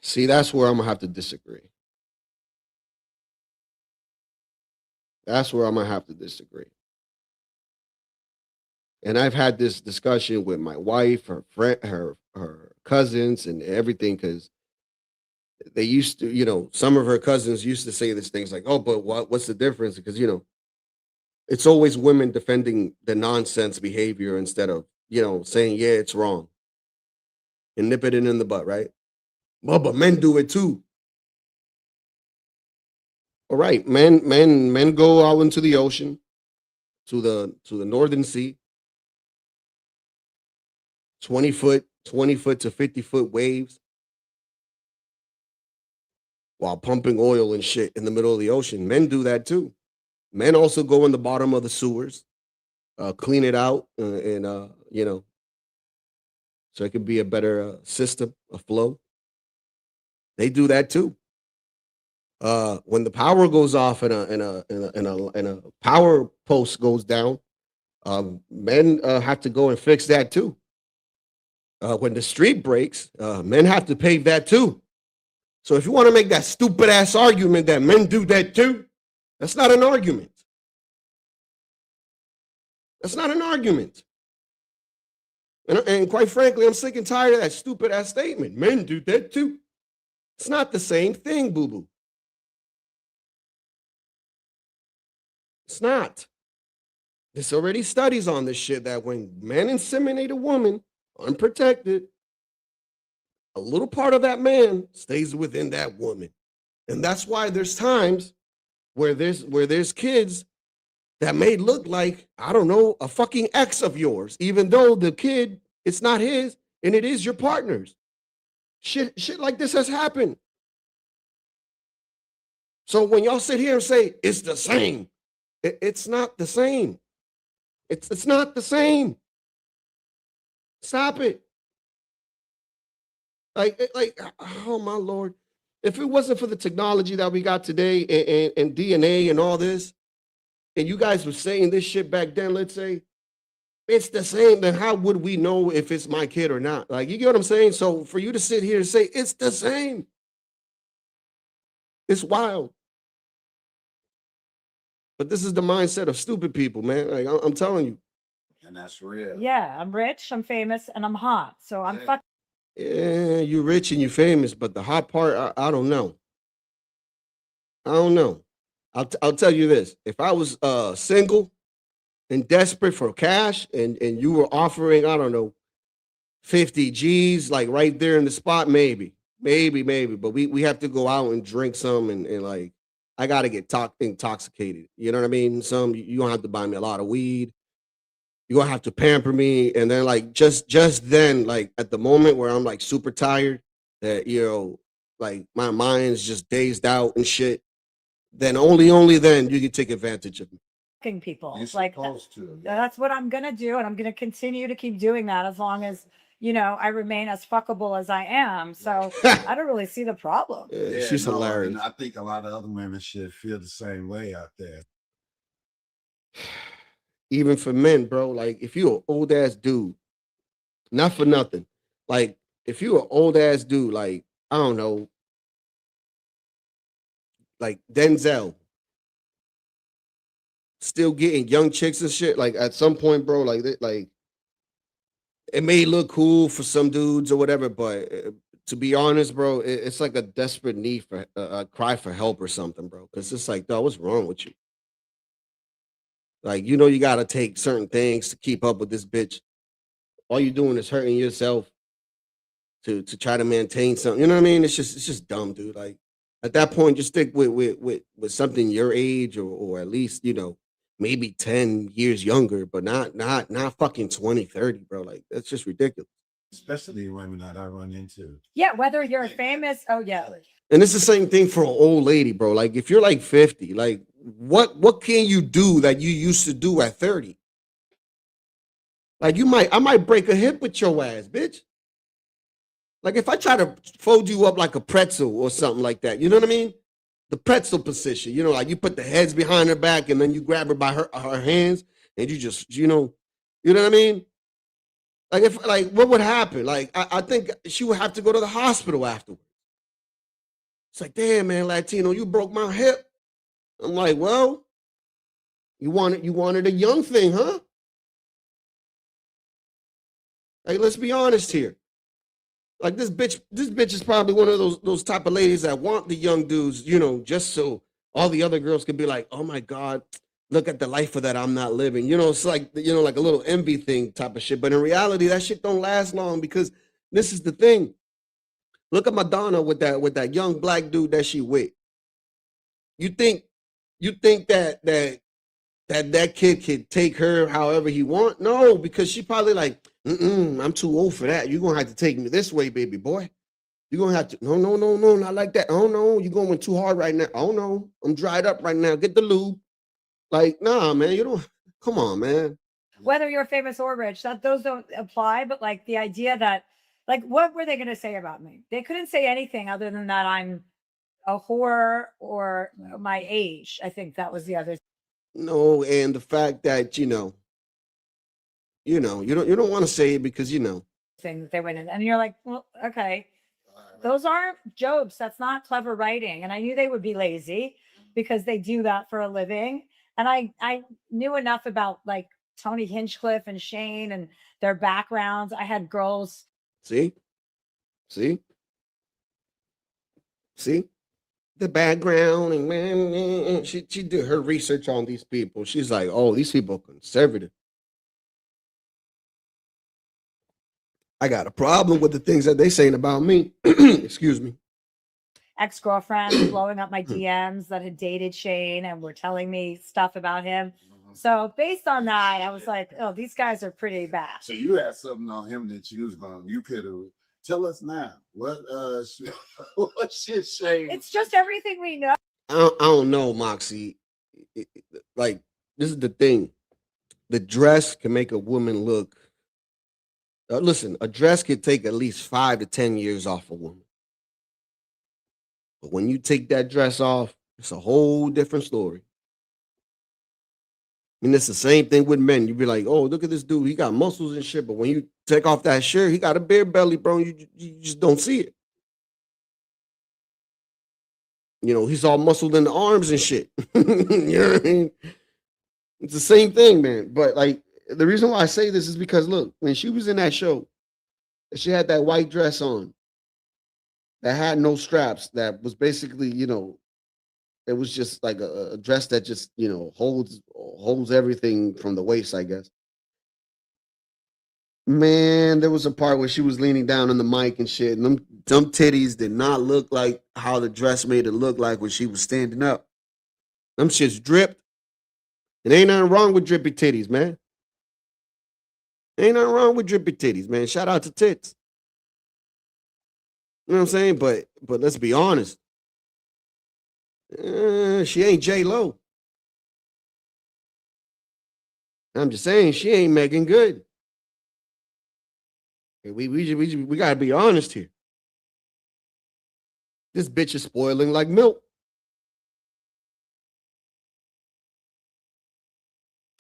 See, that's where I'm gonna have to disagree. That's where I'm gonna have to disagree. And I've had this discussion with my wife, her friend, her cousins, and everything, because they used to, some of her cousins used to say these things like, "Oh, but what's the difference?" Because it's always women defending the nonsense behavior instead of saying, "Yeah, it's wrong," and nip it in the butt, right? Well, but men do it too. All right, men go out into the ocean, to the northern sea, 20 foot to 50-foot waves, while pumping oil and shit in the middle of the ocean. Men do that too. Men also go in the bottom of the sewers, clean it out, and so it can be a better system, a flow. They do that too. When the power goes off and a power post goes down, men have to go and fix that too. When the street breaks, men have to pave that too. So if you want to make that stupid ass argument that men do that too, that's not an argument. That's not an argument. And quite frankly, I'm sick and tired of that stupid ass statement. Men do that too. It's not the same thing, boo-boo. It's not. There's already studies on this shit that when men inseminate a woman unprotected, a little part of that man stays within that woman. And that's why there's times where there's kids that may look like, I don't know, a fucking ex of yours, even though the kid, it's not his and it is your partner's. Shit like this has happened. So when y'all sit here and say it's the same, it's not the same. It's not the same. Stop it. Like, oh my Lord. If it wasn't for the technology that we got today and DNA and all this, and you guys were saying this shit back then, let's say, it's the same, then how would we know if it's my kid or not? Like, you get what I'm saying? So for you to sit here and say it's the same, it's wild. But this is the mindset of stupid people, man. Like, I'm telling you. And that's real. Yeah, I'm rich, I'm famous, and I'm hot. So I'm fucking. Yeah, you're rich and you're famous, but the hot part, I don't know. I don't know. I'll tell you this. If I was single and desperate for cash, and you were offering, I don't know, 50 G's, like right there in the spot, maybe. But we have to go out and drink some, and like I gotta get intoxicated. You know what I mean? You don't have to buy me a lot of weed. You're gonna have to pamper me. And then like just then, like at the moment where I'm like super tired, that like my mind's just dazed out and shit, then only then you can take advantage of me. fucking people. You're Like supposed to. that's what I'm gonna do, and I'm gonna continue to keep doing that as long as I remain as fuckable as I am. So I don't really see the problem. Yeah, she's hilarious. And I think a lot of other women should feel the same way out there. Even for men, bro. Like if you're an old ass dude, not for nothing. Like if you're an old ass dude, like I don't know, like Denzel, still getting young chicks and shit. Like at some point, bro, like it may look cool for some dudes or whatever, but to be honest, bro, it's like a desperate need for a cry for help or something, bro. Because it's like, dog, what's wrong with you? Like, you got to take certain things to keep up with this bitch. All you're doing is hurting yourself to try to maintain something. You know what I mean? It's just dumb, dude. Like at that point, just stick with something your age or at least, maybe 10 years younger, but not fucking 20, 30, bro. Like that's just ridiculous. Especially women that I run into. Yeah, whether you're famous, oh yeah. And it's the same thing for an old lady, bro. Like if you're like 50, like what can you do that you used to do at 30? Like I might break a hip with your ass, bitch. Like if I try to fold you up like a pretzel or something like that, you know what I mean? The pretzel position, like you put the heads behind her back and then you grab her by her hands and you just, you know what I mean? Like what would happen? Like I think she would have to go to the hospital afterwards. It's like, damn, man, Latino, you broke my hip. I'm like, well, you wanted a young thing, huh? Like, let's be honest here. Like this bitch is probably one of those type of ladies that want the young dudes, just so all the other girls can be like, oh my God, look at the life of that I'm not living. It's like, like a little envy thing type of shit. But in reality, that shit don't last long because this is the thing. Look at Madonna with that young black dude that she with. You think that kid could take her however he want? No, because she probably like, I'm too old for that. You're gonna have to take me this way, baby boy. You're gonna have to, no, not like that. Oh no, you're going too hard right now. Oh no, I'm dried up right now. Get the lube. Like, nah, man, you don't, come on, man. Whether you're famous or rich, those don't apply, but like the idea that, like, what were they gonna say about me? They couldn't say anything other than that I'm a whore or my age. I think that was the other. No, and the fact that you don't want to say it because thing that they went in, and you're like, well, okay, those aren't jokes. That's not clever writing. And I knew they would be lazy because they do that for a living. And I knew enough about like Tony Hinchcliffe and Shane and their backgrounds. I had girls. See, the background, and she did her research on these people. She's like, oh, these people are conservative. I got a problem with the things that they saying about me. Excuse me. Ex-girlfriends blowing up my DMs that had dated Shane and were telling me stuff about him. So based on that, I was like, oh, these guys are pretty bad. So you had something on him that you could have. Tell us now. What shit, Shane? It's just everything we know. I don't know, Moxie. Like, this is the thing. The dress can make a woman look. Listen, a dress could take at least 5 to 10 years off a woman. But when you take that dress off, it's a whole different story. I mean, it's the same thing with men. You'd be like, oh, look at this dude. He got muscles and shit. But when you take off that shirt, he got a beer belly, bro. You just don't see it. He's all muscled in the arms and shit. You know what I mean? It's the same thing, man. But like, the reason why I say this is because, look, when she was in that show, she had that white dress on that had no straps, that was basically, It was just like a dress that just, you know, holds everything from the waist, I guess. Man, there was a part where she was leaning down on the mic and shit, and them titties did not look like how the dress made it look like when she was standing up. Them shits dripped. And ain't nothing wrong with drippy titties, man. Ain't nothing wrong with drippy titties, man. Shout out to tits. You know what I'm saying? But let's be honest. She ain't J-Lo. I'm just saying she ain't Megan Good. We gotta be honest here. This bitch is spoiling like milk.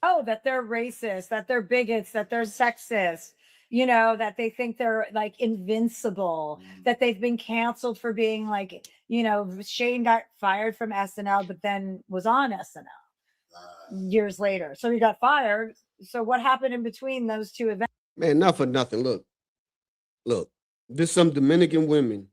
Oh, that they're racist, that they're bigots, that they're sexist, you know, that they think they're like invincible, that they've been canceled for being like, you know, Shane got fired from SNL, but then was on SNL years later. So he got fired. So what happened in between those two events? Man, not for nothing. Look, there's some Dominican women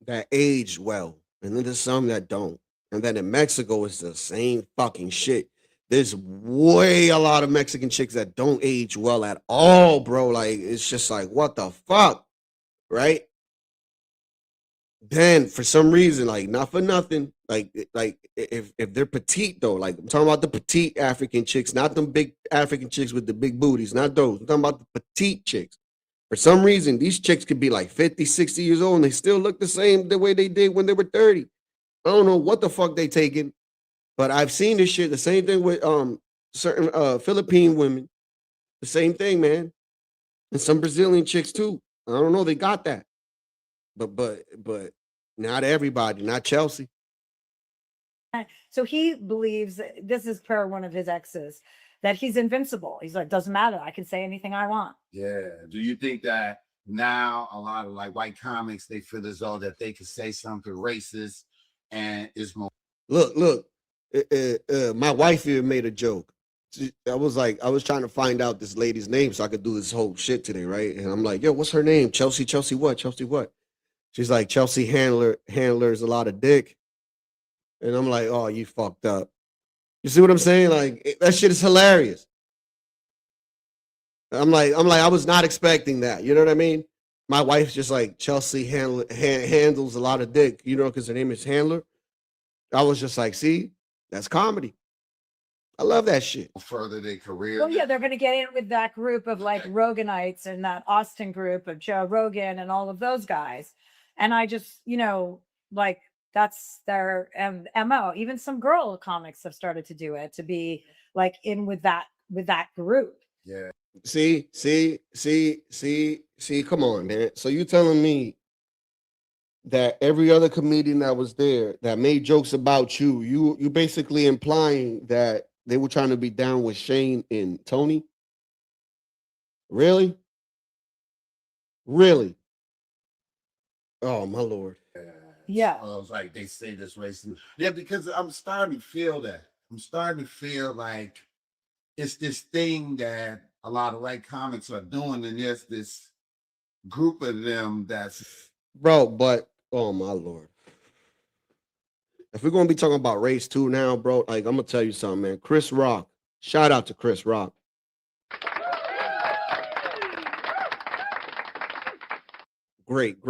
that age well, and then there's some that don't. And then in Mexico, it's the same fucking shit. There's way a lot of Mexican chicks that don't age well at all, bro. Like, it's just like, what the fuck, right? Then for some reason, like, not for nothing, like if they're petite though, like I'm talking about the petite African chicks, not them big African chicks with the big booties, not those. I'm talking about the petite chicks. For some reason, these chicks could be like 50, 60 years old and they still look the same the way they did when they were 30. I don't know what the fuck they taking, but I've seen this shit. The same thing with certain Philippine women. The same thing, man. And some Brazilian chicks too. I don't know, they got that. But not everybody, not Chelsea. So he believes, this is per one of his exes, that he's invincible. He's like, doesn't matter. I can say anything I want. Yeah. Do you think that now a lot of like white comics, they feel as though that they can say something racist and it's more? Look. My wife here made a joke. I was trying to find out this lady's name so I could do this whole shit today, right? And I'm like, yo, what's her name? Chelsea what? Chelsea what? She's like, Chelsea handlers a lot of dick. And I'm like, oh, you fucked up. You see what I'm saying? Like, that shit is hilarious. I'm like, I was not expecting that. You know what I mean? My wife's just like, Chelsea handles a lot of dick, you know, because her name is Handler. I was just like, see, that's comedy. I love that shit. Further their career. Well, yeah, they're going to get in with that group of like Roganites and that Austin group of Joe Rogan and all of those guys. And I just, you know, like that's their MO. Even some girl comics have started to do it, to be like in with that group. Yeah. See, come on, man. So you telling me that every other comedian that was there that made jokes about you basically implying that they were trying to be down with Shane and Tony? Really? Really? Oh, my Lord. Yeah. So it's like they say this racist. Yeah, because I'm starting to feel that. I'm starting to feel like it's this thing that a lot of white comics are doing, and there's this group of them that's... Bro, but, oh, my Lord. If we're going to be talking about race too now, bro, like, I'm going to tell you something, man. Chris Rock. Shout out to Chris Rock. Great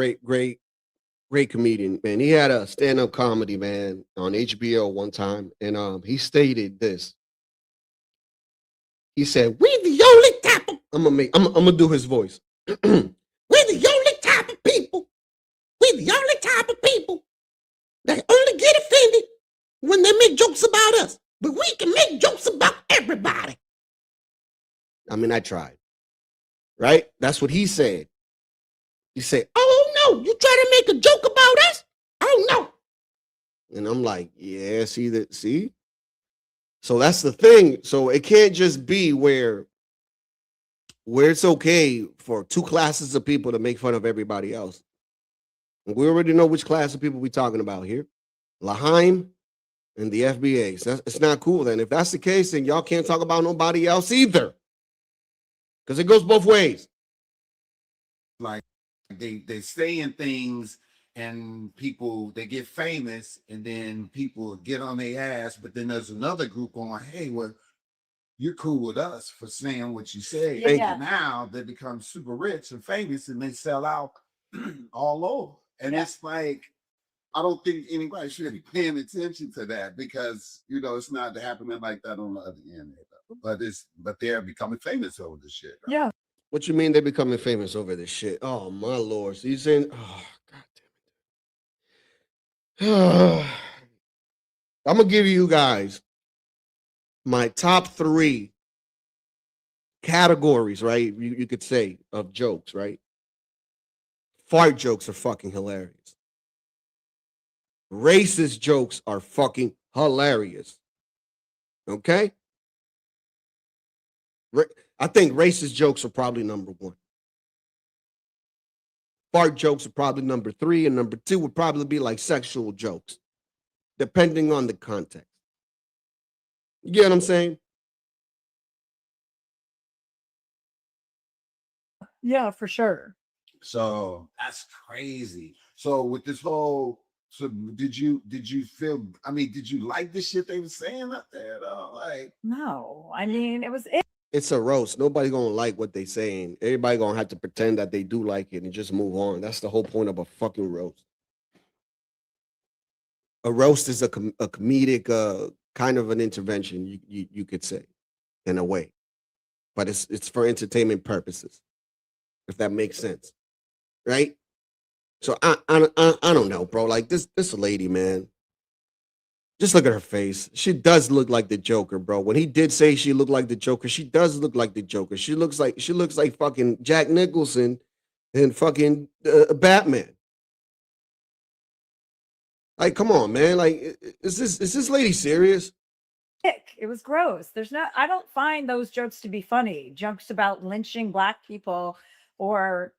comedian, man. He had a stand-up comedy, man, on HBO one time, and he stated this. He said, "We the only type of..." I'm gonna do his voice. "We the only type of people. We the only type of people that only get offended when they make jokes about us. But we can make jokes about everybody." I mean, I tried. Right? That's what he said. He said, "Oh no, you try to make a joke about us? Oh no." And I'm like, yeah, see? So that's the thing. So it can't just be where it's okay for two classes of people to make fun of everybody else. And we already know which class of people we're talking about here. Laheim and the FBA. So it's not cool then. If that's the case, then y'all can't talk about nobody else either. Because it goes both ways. Like they saying things and people they get famous, and then people get on their ass. But then there's another group going, "Hey, well, you're cool with us for saying what you say." Yeah, Thank yeah. And now they become super rich and famous, and they sell out all over. And Yeah. it's like, I don't think anybody should be paying attention to that, because it's not happening like that on the other end. But they're becoming famous over this shit. Right? Yeah. What you mean they becoming famous over this shit? Oh my lord! So you saying? Oh god damn it! I'm gonna give you guys my top 3 categories, right? You could say of jokes, right? Fart jokes are fucking hilarious. Racist jokes are fucking hilarious. Okay? I think racist jokes are probably number 1. Fart jokes are probably number 3, and number 2 would probably be like sexual jokes, depending on the context. You get what I'm saying? Yeah, for sure. So that's crazy. So with this whole, so did you feel? I mean, did you like the shit they were saying up there? Though? Like, No, I mean, It's a roast. Nobody gonna like what they saying. Everybody gonna have to pretend that they do like it and just move on. That's the whole point of a fucking roast. A roast is a comedic kind of an intervention, you could say, in a way, but it's for entertainment purposes, if that makes sense, right? So I don't know, bro. Like this lady, man. Just look at her face. She does look like the Joker, bro. When he did say she looked like the Joker, she does look like the Joker. She looks like fucking Jack Nicholson and fucking Batman. Like, come on, man. Like, is this lady serious? ick. It was gross. I don't find those jokes to be funny. Jokes about lynching black people or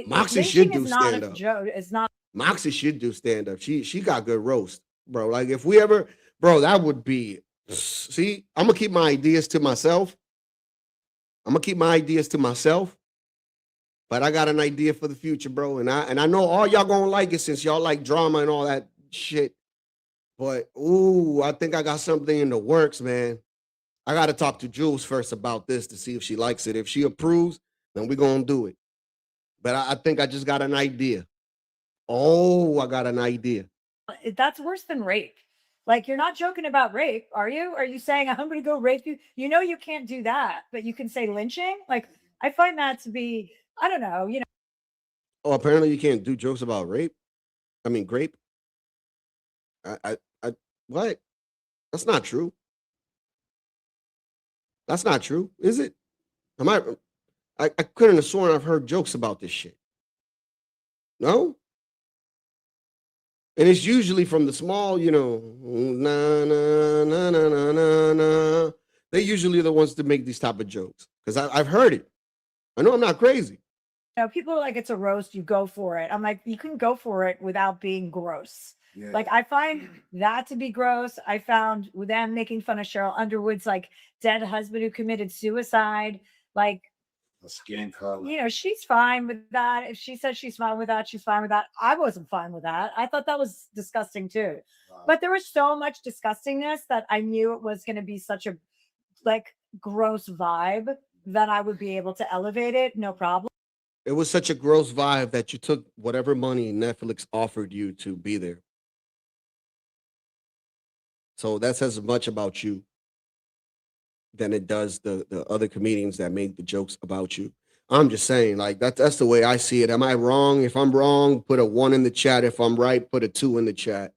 Moxie should lynching do is not stand a up. joke. It's not. Moxie should do stand up. She got good roast, bro. Like, if we ever, bro, that would be. See, I'm gonna keep my ideas to myself. But I got an idea for the future, bro. And I know all y'all gonna like it since y'all like drama and all that shit. But ooh, I think I got something in the works, man. I gotta talk to Jules first about this to see if she likes it. If she approves, then we're gonna do it. But I think I just got an idea. Oh, I got an idea. That's worse than rape. Like, you're not joking about rape, are you? Are you saying I'm going to go rape you? You know you can't do that, but you can say lynching. Like, I find that to be, I don't know. Oh, apparently you can't do jokes about rape. I mean grape. I what? That's not true. That's not true, is it? Am I couldn't have sworn I've heard jokes about this shit. No? And it's usually from the small, na na na na na na na. They usually are the ones to make these type of jokes because I've heard it. I know I'm not crazy. People are like, it's a roast, you go for it. I'm like, you can go for it without being gross. yeah. Like, I find that to be gross. I found with them making fun of Cheryl Underwood's like dead husband who committed suicide. Like, a skin color. she's fine with that. If she says she's fine with that, she's fine with that. I wasn't fine with that. I thought that was disgusting too. But there was so much disgustingness that I knew it was going to be such a like gross vibe that I would be able to elevate it, no problem. It was such a gross vibe that you took whatever money Netflix offered you to be there. So that says as much about you than it does the other comedians that made the jokes about you. I'm just saying, like that's the way I see it. Am I wrong? If I'm wrong, put a 1 in the chat. If I'm right, put a 2 in the chat.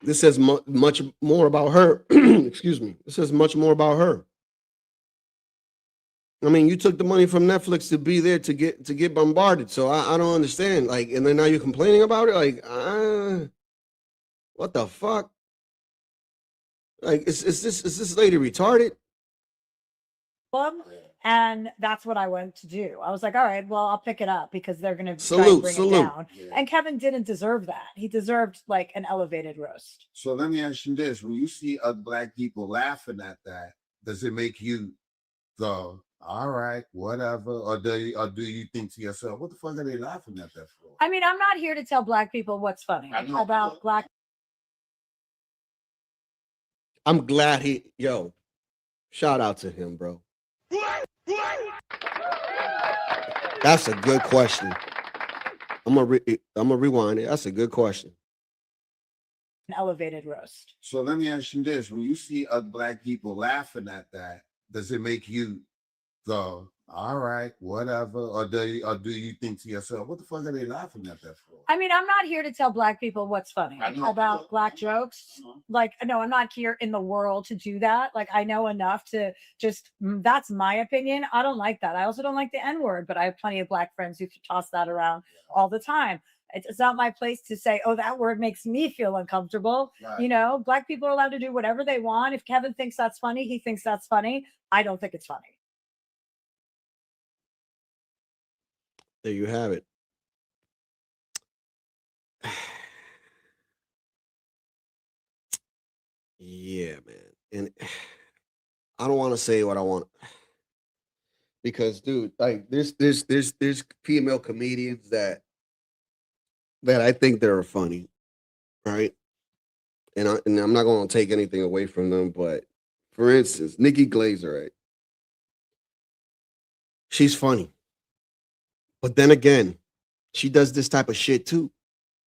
This says much more about her. Excuse me. This says much more about her. I mean, you took the money from Netflix to be there to get bombarded. So I don't understand. Like, and then now you're complaining about it. Like, what the fuck? Like, is this lady retarded? And that's what I went to do. I was like, all right, well, I'll pick it up because they're going to Salute, bring salute. it down. Yeah. And Kevin didn't deserve that. He deserved like an elevated roast. So let me ask you this: when you see other black people laughing at that, does it make you go, all right, whatever. Or do you think to yourself, what the fuck are they laughing at that for? I mean, I'm not here to tell black people what's funny I know. about black. I'm glad shout out to him, bro. That's a good question. I'm gonna rewind it. That's a good question. An elevated roast. So let me ask you this: when you see other black people laughing at that, does it make you go, all right, whatever? Or do you think to yourself, what the fuck are they laughing at that for? I mean, I'm not here to tell black people what's funny I know. about black jokes. Like, no, I'm not here in the world to do that. Like, I know enough to just, that's my opinion. I don't like that. I also don't like the N word, but I have plenty of black friends who toss that around all the time. It's not my place to say, oh, that word makes me feel uncomfortable. Right. You know, black people are allowed to do whatever they want. If Kevin thinks that's funny, he thinks that's funny. I don't think it's funny. There you have it. Yeah, man. And I don't want to say what I want because, dude, like there's female comedians that I think that are funny, right? And I'm not going to take anything away from them, but for instance, Nikki Glazer, right? She's funny, but then again, she does this type of shit too,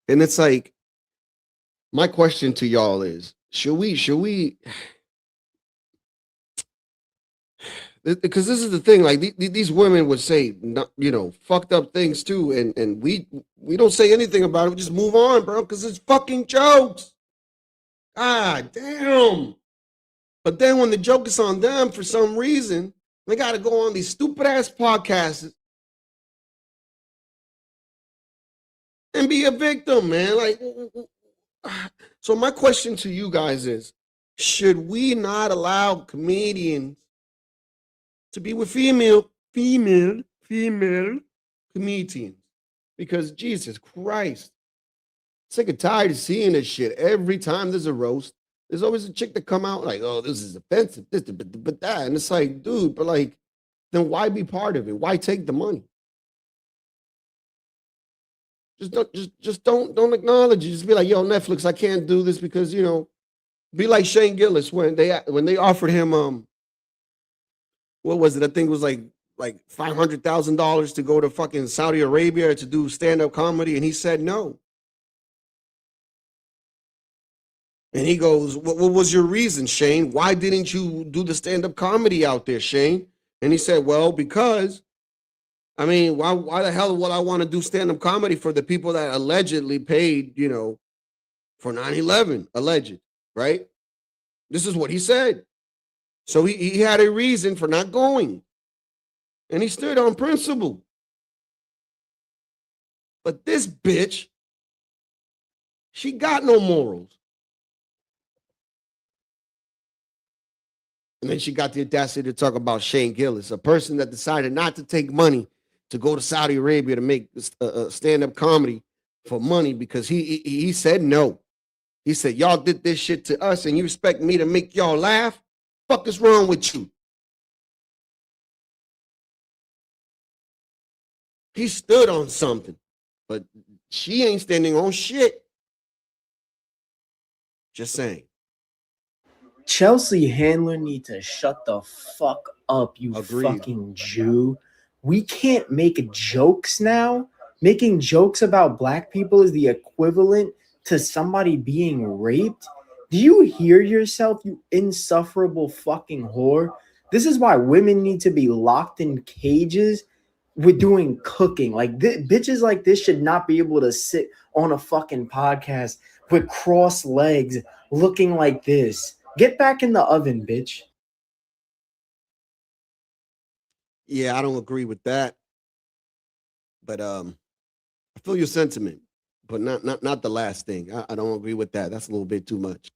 and it's like, my question to y'all is: should we? Because this is the thing, like these women would say, fucked up things too, and we don't say anything about it. We just move on, bro, because it's fucking jokes. God damn. But then when the joke is on them, for some reason, they got to go on these stupid ass podcasts and be a victim, man. Like, so my question to you guys is: should we not allow comedians to be with female comedians? Because Jesus Christ, sick and tired of seeing this shit. Every time there's a roast, there's always a chick that come out like, oh, this is offensive, this, but that. And it's like, dude, but like, then why be part of it? Why take the money? Just don't acknowledge it. Just be like, yo, Netflix, I can't do this because, be like Shane Gillis when they offered him what was it? I think it was like $500,000 to go to fucking Saudi Arabia to do stand-up comedy, and he said no. And he goes, what was your reason, Shane? Why didn't you do the stand-up comedy out there, Shane? And he said, well, because, I mean, why the hell would I want to do stand-up comedy for the people that allegedly paid, for 9/11, alleged, right? This is what he said. So he had a reason for not going. And he stood on principle. But this bitch, she got no morals. And then she got the audacity to talk about Shane Gillis, a person that decided not to take money to go to Saudi Arabia to make stand-up comedy for money because he said no. He said, y'all did this shit to us and you expect me to make y'all laugh? Fuck is wrong with you? He stood on something, but she ain't standing on shit. Just saying. Chelsea Handler need to shut the fuck up, you Agreed. fucking Jew. We can't make jokes now. Making jokes about black people is the equivalent to somebody being raped. Do you hear yourself, you insufferable fucking whore? This is why women need to be locked in cages with doing cooking. Like, bitches like this should not be able to sit on a fucking podcast with crossed legs looking like this. Get back in the oven, bitch. Yeah, I don't agree with that. But I feel your sentiment, but not the last thing. I don't agree with that. That's a little bit too much.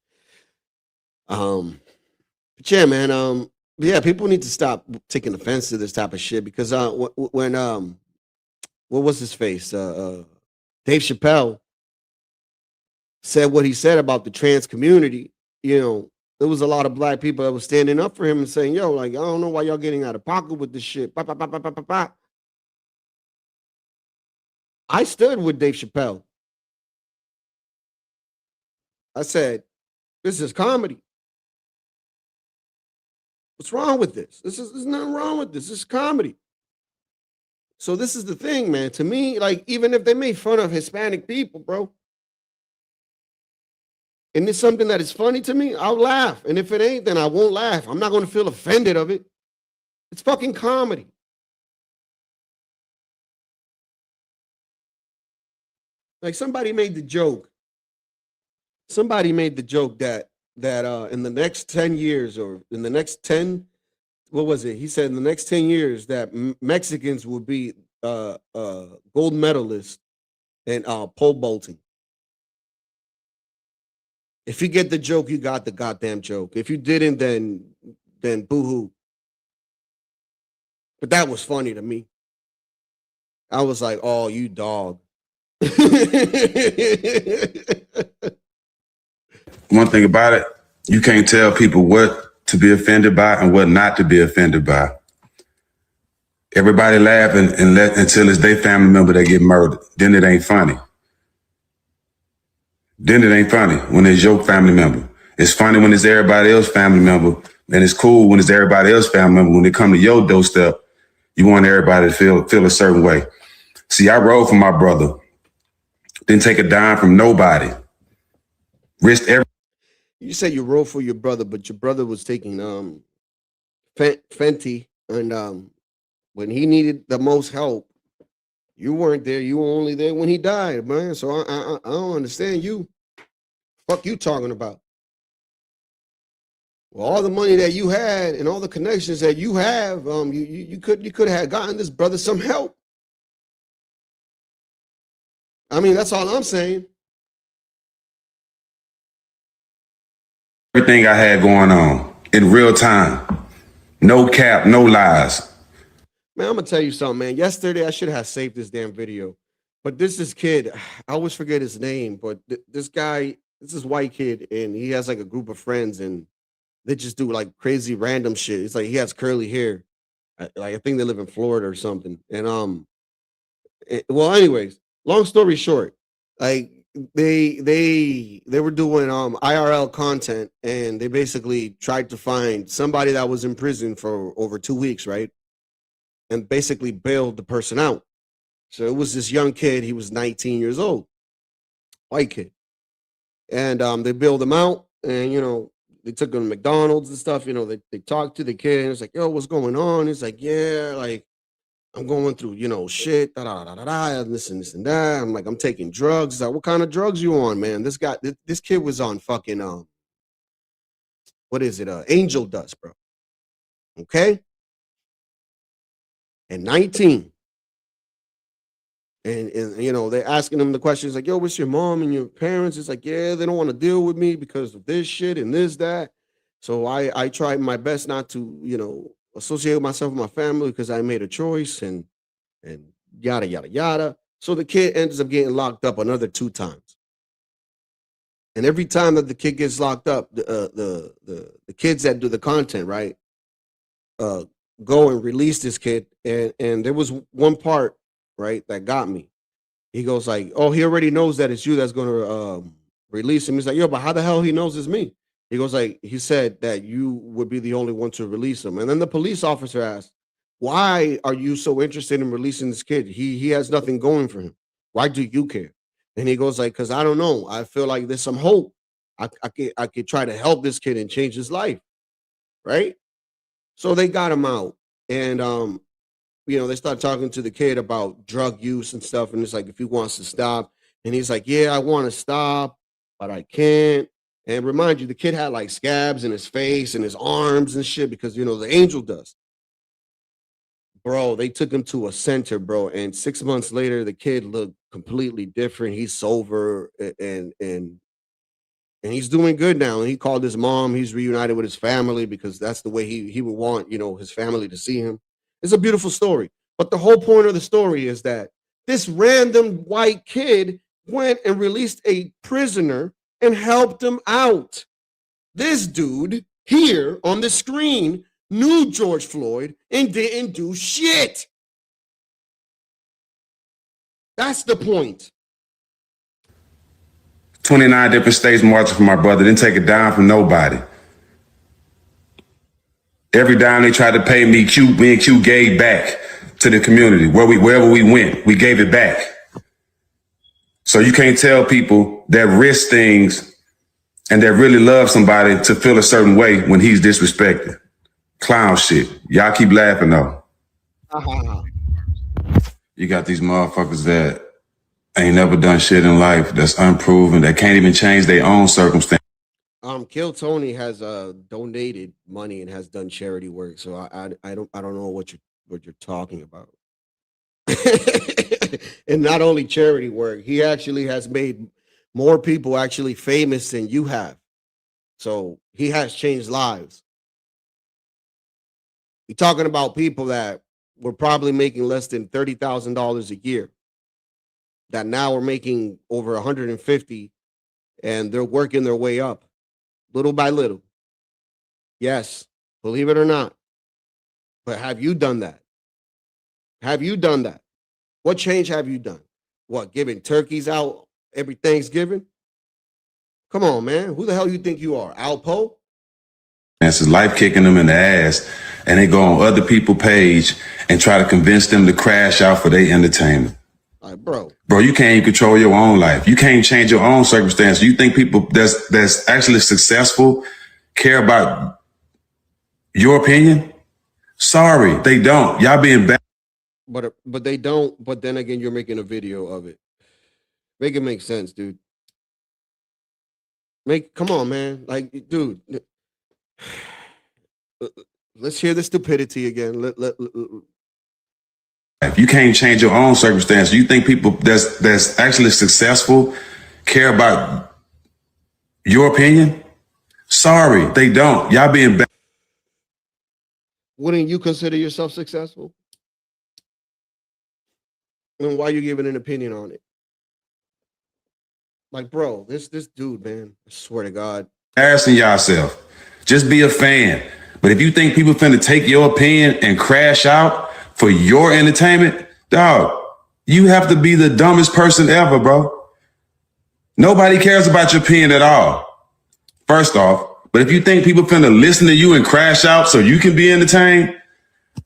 But yeah, man. Yeah, people need to stop taking offense to this type of shit because when what was his face? Dave Chappelle said what he said about the trans community, there was a lot of black people that was standing up for him and saying, yo, like, I don't know why y'all getting out of pocket with this shit. Bah, bah, bah, bah, bah, bah, bah. I stood with Dave Chappelle. I said, this is comedy. What's wrong with this? There's nothing wrong with this. This is comedy. So this is the thing, man. To me, like, even if they made fun of Hispanic people, bro, and it's something that is funny to me, I'll laugh. And if it ain't, then I won't laugh. I'm not going to feel offended of it. It's fucking comedy. Like somebody made the joke. Somebody made the joke that in the next 10 years or in the next 10, what was it? He said in the next 10 years that Mexicans will be gold medalists in pole vaulting. If you get the joke, you got the goddamn joke. If you didn't, then boo-hoo. But that was funny to me. I was like, oh, you dog. One thing about it, you can't tell people what to be offended by and what not to be offended by. Everybody laughing until it's their family member that get murdered. Then it ain't funny. Then it ain't funny when it's your family member. It's funny when it's everybody else's family member, and it's cool when it's everybody else's family member. When it come to your doorstep, you want everybody to feel a certain way. See, I rode for my brother. Didn't take a dime from nobody. Risked every. You said you rode for your brother, but your brother was taking Fenty, and when he needed the most help, you weren't there. You were only there when he died, man. So I don't understand you. Fuck you talking about? Well, all the money that you had and all the connections that you have, you could have gotten this brother some help. I mean, that's all I'm saying. Everything I had going on in real time. No cap, no lies. Man, I'm gonna tell you something, man. Yesterday I should have saved this damn video, but this kid, I always forget his name, but this guy, this white kid, and he has like a group of friends, and they just do like crazy random shit. It's like he has curly hair, I think they live in Florida or something. And well, anyways, long story short, like they were doing IRL content, and they basically tried to find somebody that was in prison for over 2 weeks, right? And basically bailed the person out. So it was this young kid. He was 19 years old, white kid. And they bailed him out, and they took him to McDonald's and stuff. They talked to the kid, and it's like, yo, what's going on? He's like, yeah, like I'm going through, shit, and this and that. I'm like, I'm taking drugs. He's like, what kind of drugs you on, man? This kid was on fucking what is it? Angel dust, bro. Okay. And 19. And they're asking him the questions like, yo, what's your mom and your parents? It's like, yeah, they don't want to deal with me because of this shit and this, that. So I tried my best not to, associate myself with my family because I made a choice and yada, yada, yada. So the kid ends up getting locked up another 2 times. And every time that the kid gets locked up, the kids that do the content, right, go and release this kid. And there was one part, right, that got me. He goes like, oh, he already knows that it's you that's going to release him. He's like, yo, but how the hell he knows it's me? He goes like, he said that you would be the only one to release him. And then the police officer asked, why are you so interested in releasing this kid? He has nothing going for him. Why do you care? And he goes like, because I don't know. I feel like there's some hope. I could try to help this kid and change his life. Right? So they got him out. And they start talking to the kid about drug use and stuff. And it's like, if he wants to stop. And he's like, yeah, I want to stop, but I can't. And remind you, the kid had like scabs in his face and his arms and shit because, the angel dust. Bro, they took him to a center, bro. And 6 months later, the kid looked completely different. He's sober and he's doing good now. And he called his mom. He's reunited with his family because that's the way he would want, his family to see him. It's a beautiful story. But the whole point of the story is that this random white kid went and released a prisoner and helped him out. This dude here on the screen knew George Floyd and didn't do shit. That's the point. 29 different states marching for my brother. Didn't take a dime from nobody. Every dime they tried to pay me, me and Q gave back to the community. Wherever we went, we gave it back. So you can't tell people that risk things and that really love somebody to feel a certain way when he's disrespected. Clown shit. Y'all keep laughing though. You got these motherfuckers that ain't never done shit in life, that's unproven, that can't even change their own circumstance. Kill Tony has donated money and has done charity work, so I don't know what you're talking about. And not only charity work, he actually has made more people actually famous than you have. So he has changed lives. You're talking about people that were probably making less than $30,000 a year, that now are making over 150, and they're working their way up little by little. Yes, believe it or not. But have you done that? Have you done that? What change have you done? What, giving turkeys out every Thanksgiving? Come on, man. Who the hell you think you are? Alpo? It's life kicking them in the ass, and they go on other people's page and try to convince them to crash out for their entertainment. Like, bro, you can't even control your own life. You can't change your own circumstance. You think people that's actually successful care about your opinion? Sorry, they don't. Y'all being bad. But they don't. But then again, you're making a video of it. Make it make sense, dude. Come on, man. Like, dude, let's hear the stupidity again. If you can't change your own circumstance, you think people that's actually successful care about your opinion? Sorry, they don't. Y'all being bad. Wouldn't you consider yourself successful? And why are you giving an opinion on it? Like, bro, this dude, man, I swear to God. Embarrassing yourself. Just be a fan. But if you think people finna take your opinion and crash out for your entertainment, dog, you have to be the dumbest person ever, bro. Nobody cares about your opinion at all. First off, but if you think people finna listen to you and crash out so you can be entertained,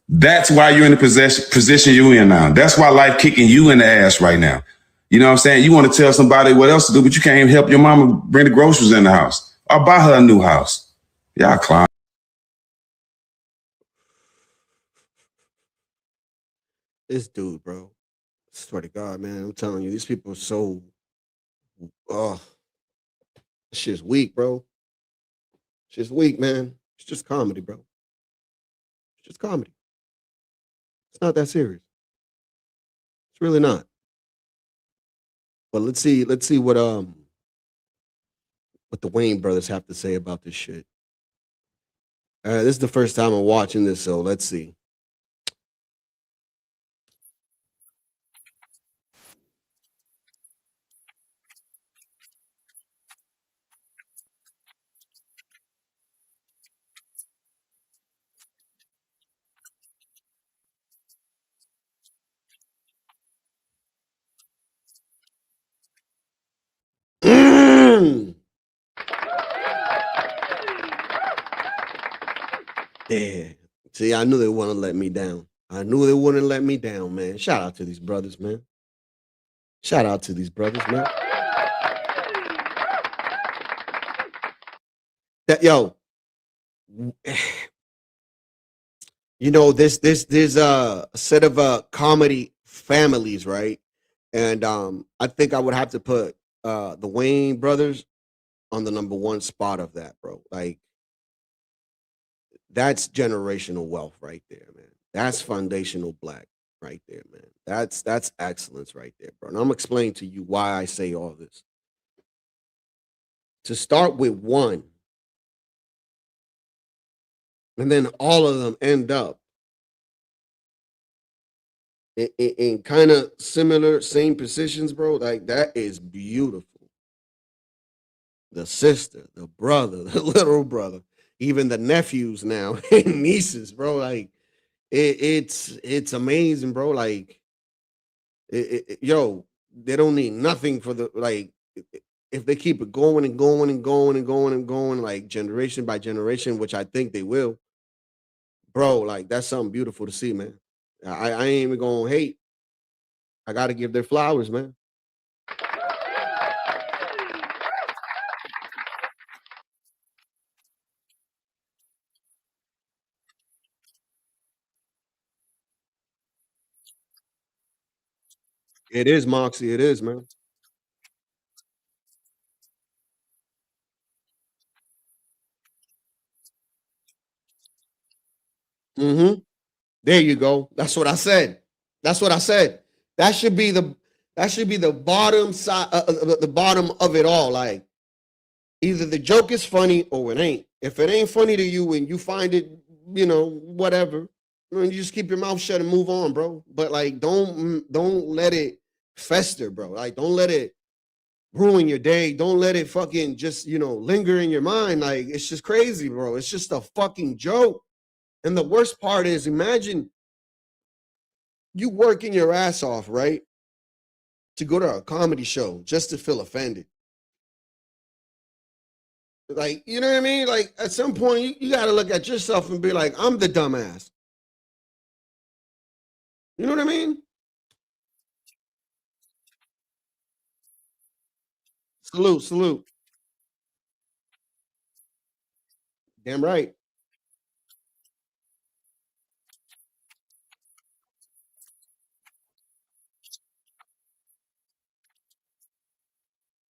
that's why you're in the position you're in now. That's why life kicking you in the ass right now. You know what I'm saying? You want to tell somebody what else to do, but you can't even help your mama bring the groceries in the house or buy her a new house. Y'all clown. This dude, bro. I swear to God, man. I'm telling you, these people are so. Oh, this shit's weak, bro. Shit's weak, man. It's just comedy, bro. It's just comedy. It's not that serious. It's really not. But let's see what the Wayne brothers have to say about this shit. This is the first time I'm watching this, so let's see. Yeah. See, I knew they wouldn't let me down. I knew they wouldn't let me down, man. Shout out to these brothers, man. Shout out to these brothers, man. That you know, there's a set of comedy families, right? And I think I would have to put the Wayne brothers on the number one spot of that, bro. Like, that's generational wealth right there, man. That's foundational black right there, man. That's excellence right there, bro. And I'm explaining to you why I say all this. To start with one, and then all of them end up in kind of similar, same positions, bro. Like, that is beautiful. the sister, the brother, the little brother, even the nephews now and nieces, bro. Like it's amazing, bro. Like yo, they don't need nothing for the like if they keep it going and going and going and going and going, like generation by generation, which I think they will, bro. Like that's something beautiful to see, man. I ain't even gonna hate. I gotta give their flowers, man. It is Moxie, it is, man. Mm-hmm. There you go. That's what I said. That's what I said. That should be the bottom side, the bottom of it all. Like either the joke is funny or it ain't. If it ain't funny to you and you find it, whatever, you just keep your mouth shut and move on, bro. But like, don't let it fester, bro. Like, don't let it ruin your day. Don't let it fucking just linger in your mind. Like, it's just crazy, bro. It's just a fucking joke. And the worst part is, imagine you working your ass off, right, to go to a comedy show just to feel offended. Like, you know what I mean? Like, at some point, you got to look at yourself and be like, I'm the dumbass. You know what I mean? Salute, salute. Damn right.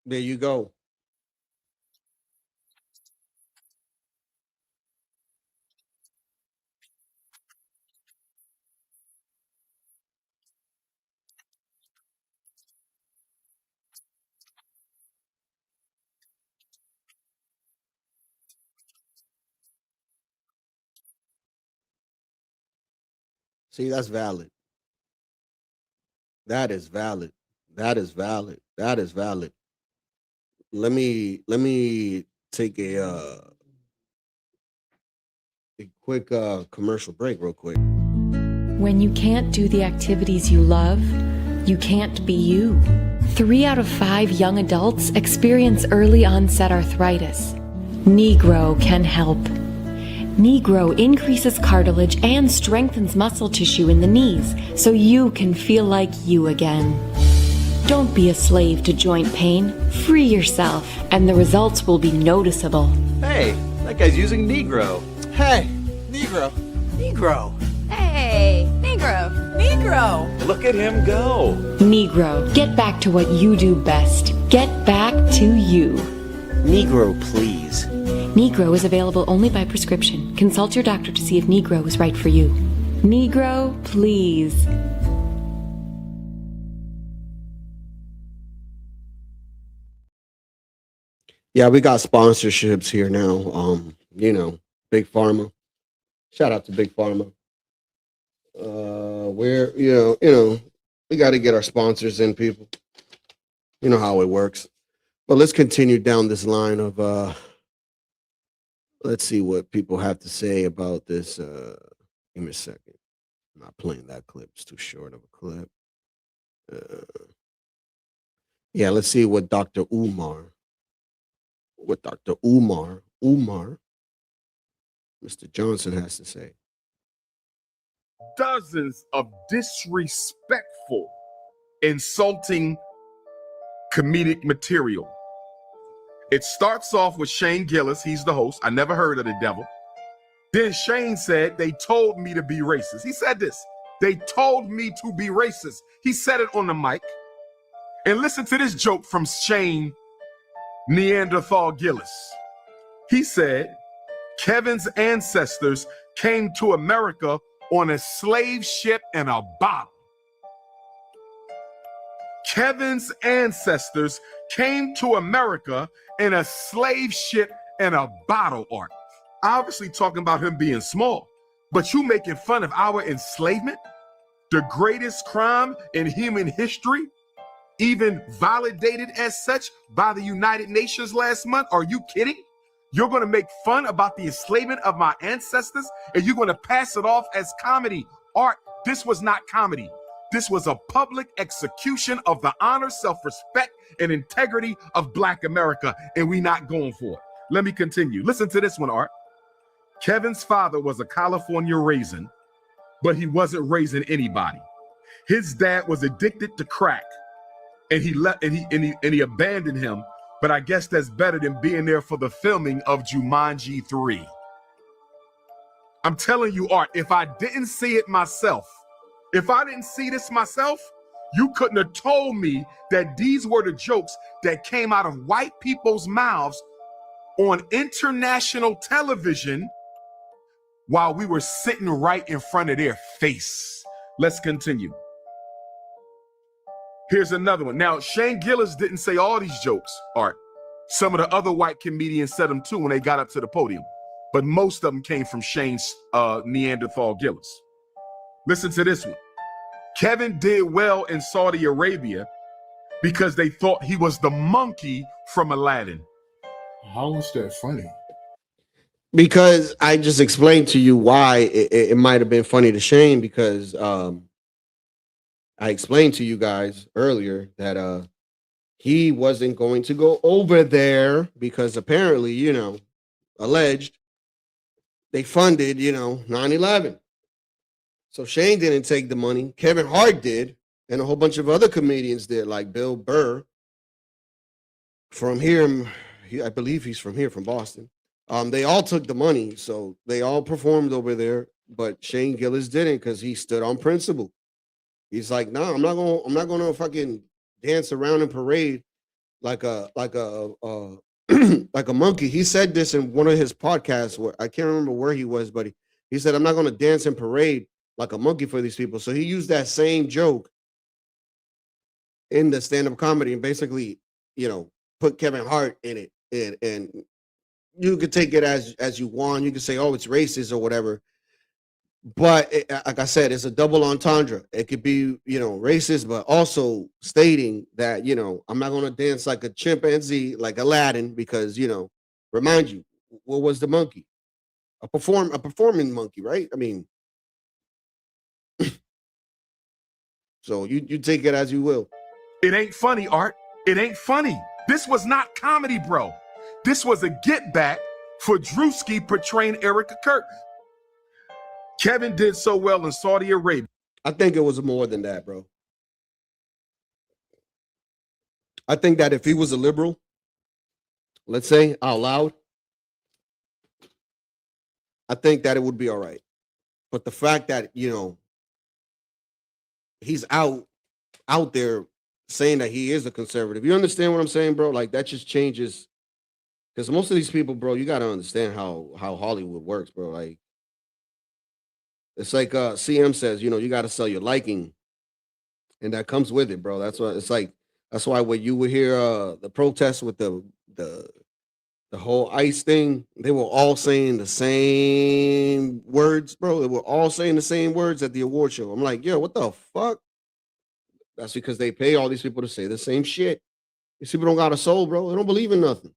There you go. See, that's valid. That is valid. That is valid. That is valid. Let me take a quick commercial break real quick. When you can't do the activities you love, you can't be you. 3 out of 5 young adults experience early onset arthritis. Negro can help. Negro increases cartilage and strengthens muscle tissue in the knees so you can feel like you again. Don't be a slave to joint pain. Free yourself, and the results will be noticeable. Hey, that guy's using Negro. Hey, Negro. Negro. Hey, Negro. Negro. Look at him go. Negro, get back to what you do best. Get back to you. Negro, please. Negro is available only by prescription. Consult your doctor to see if Negro is right for you. Negro, please. Yeah, we got sponsorships here now. Big Pharma. Shout out to Big Pharma. We're we got to get our sponsors in, people. You know how it works. But let's continue down this line of let's see what people have to say about this. Give me a second. I'm not playing that clip. It's too short of a clip. Yeah, let's see what Dr. Umar, Mr. Johnson has to say. Dozens of disrespectful, insulting comedic material. It starts off with Shane Gillis. He's the host. I never heard of the devil. Then Shane said, they told me to be racist. He said this. They told me to be racist. He said it on the mic. And listen to this joke from Shane Neanderthal Gillis. He said, Kevin's ancestors came to America on a slave ship and a bottle. Kevin's ancestors came to America in a slave ship and a bottle, Art. Obviously talking about him being small, but you making fun of our enslavement, the greatest crime in human history. even validated as such by the United Nations last month? Are you kidding? You're going to make fun about the enslavement of my ancestors, and you're going to pass it off as comedy. Art, this was not comedy. This was a public execution of the honor, self-respect, and integrity of Black America, and we not going for it. Let me continue. Listen to this one, Art. Kevin's father was a California raisin, but he wasn't raising anybody. His dad was addicted to crack, and he abandoned him. But I guess that's better than being there for the filming of Jumanji 3. I'm telling you, Art, if I didn't see it myself, if I didn't see this myself, you couldn't have told me that these were the jokes that came out of white people's mouths on international television while we were sitting right in front of their face. Let's continue. Here's another one. Now, Shane Gillis didn't say all these jokes, Art. Some of the other white comedians said them too when they got up to the podium. But most of them came from Shane's Neanderthal Gillis. Listen to this one. Kevin did well in Saudi Arabia because they thought he was the monkey from Aladdin. How is that funny? Because I just explained to you why it might have been funny to Shane, because I explained to you guys earlier that he wasn't going to go over there because apparently, you know, alleged they funded, you know, 9/11. So Shane didn't take the money. Kevin Hart did, and a whole bunch of other comedians did, like Bill Burr from here. I believe he's from here, from Boston. They all took the money, so they all performed over there. But Shane Gillis didn't because he stood on principle. He's like, no, I'm not gonna fucking dance around and parade like a like a monkey. He said this in one of his podcasts where I can't remember where he was, but he said, I'm not gonna dance and parade like a monkey for these people. So he used that same joke in the stand-up comedy and basically, you know, put Kevin Hart in it. And you could take it as you want. You could say, oh, it's racist or whatever. But like I said, it's a double entendre. It could be, you know, racist, but also stating that, you know, I'm not going to dance like a chimpanzee, like Aladdin, because, you know, remind you, what was the monkey? A performing monkey, right? I mean, so you take it as you will. It ain't funny, Art. It ain't funny. This was not comedy, bro. This was a get back for Drewski portraying Erica Kirk. Kevin did so well in Saudi Arabia. I think it was more than that, bro. I think that if he was a liberal, let's say out loud, I think that it would be all right. But the fact that, you know, he's out there saying that he is a conservative. You understand what I'm saying, bro? Like, that just changes. Because most of these people, bro, you got to understand how Hollywood works, bro. Like, it's like CM says, you know, you got to sell your liking. And that comes with it, bro. That's why it's like, that's why when you would hear the protests with the whole ICE thing, they were all saying the same words, bro. They were all saying the same words at the award show. I'm like, yo, what the fuck? That's because they pay all these people to say the same shit. These people don't got a soul, bro. They don't believe in nothing.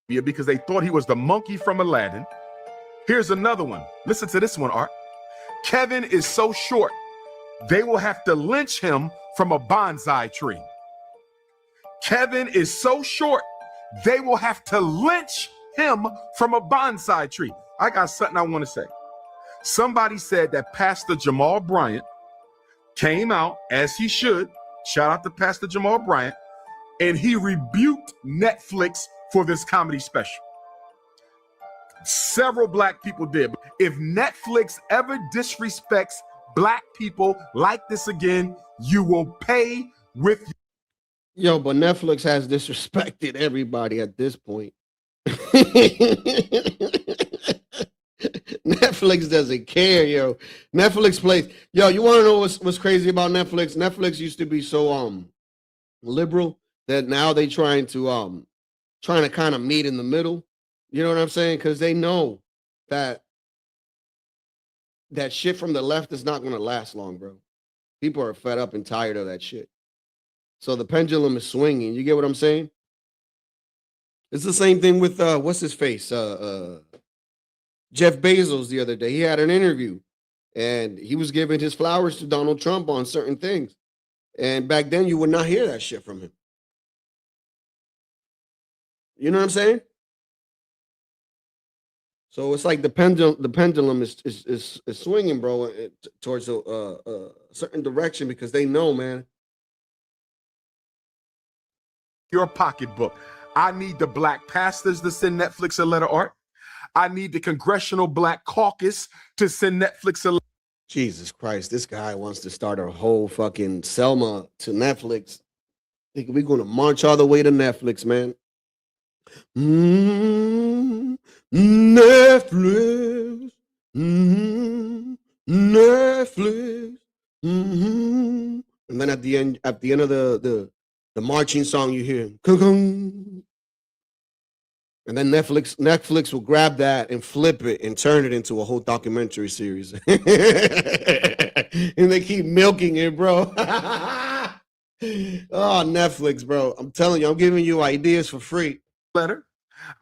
Yeah, because they thought he was the monkey from Aladdin. Here's another one. Listen to this one, Art. Kevin is so short, they will have to lynch him from a bonsai tree. Kevin is so short, they will have to lynch him from a bonsai tree. I got something I want to say. Somebody said that Pastor Jamal Bryant came out, as he should, shout out to Pastor Jamal Bryant, and he rebuked Netflix for this comedy special. Several black people did. If Netflix ever disrespects black people like this again, you will pay with. Yo, but Netflix has disrespected everybody at this point. Netflix doesn't care, yo. Netflix plays. Yo, you want to know what's crazy about Netflix? Netflix used to be so liberal that now they trying to kind of meet in the middle. You know what I'm saying? Because they know that shit from the left is not going to last long, bro. People are fed up and tired of that shit. So the pendulum is swinging. You get what I'm saying? It's the same thing with what's his face? Jeff Bezos the other day. He had an interview and he was giving his flowers to Donald Trump on certain things. And back then you would not hear that shit from him. You know what I'm saying? So it's like the pendulum is swinging, bro, towards a certain direction because they know, man. Your pocketbook. I need the black pastors to send Netflix a letter, Art. I need the Congressional Black Caucus to send Netflix a letter. Jesus Christ, this guy wants to start a whole fucking Selma to Netflix. Think we're gonna march all the way to Netflix, man. Netflix. Netflix. And then at the end of the marching song, you hear "Kung-kung." And then Netflix will grab that and flip it and turn it into a whole documentary series. And they keep milking it, bro. Oh, Netflix, bro. I'm telling you, I'm giving you ideas for free. Letter.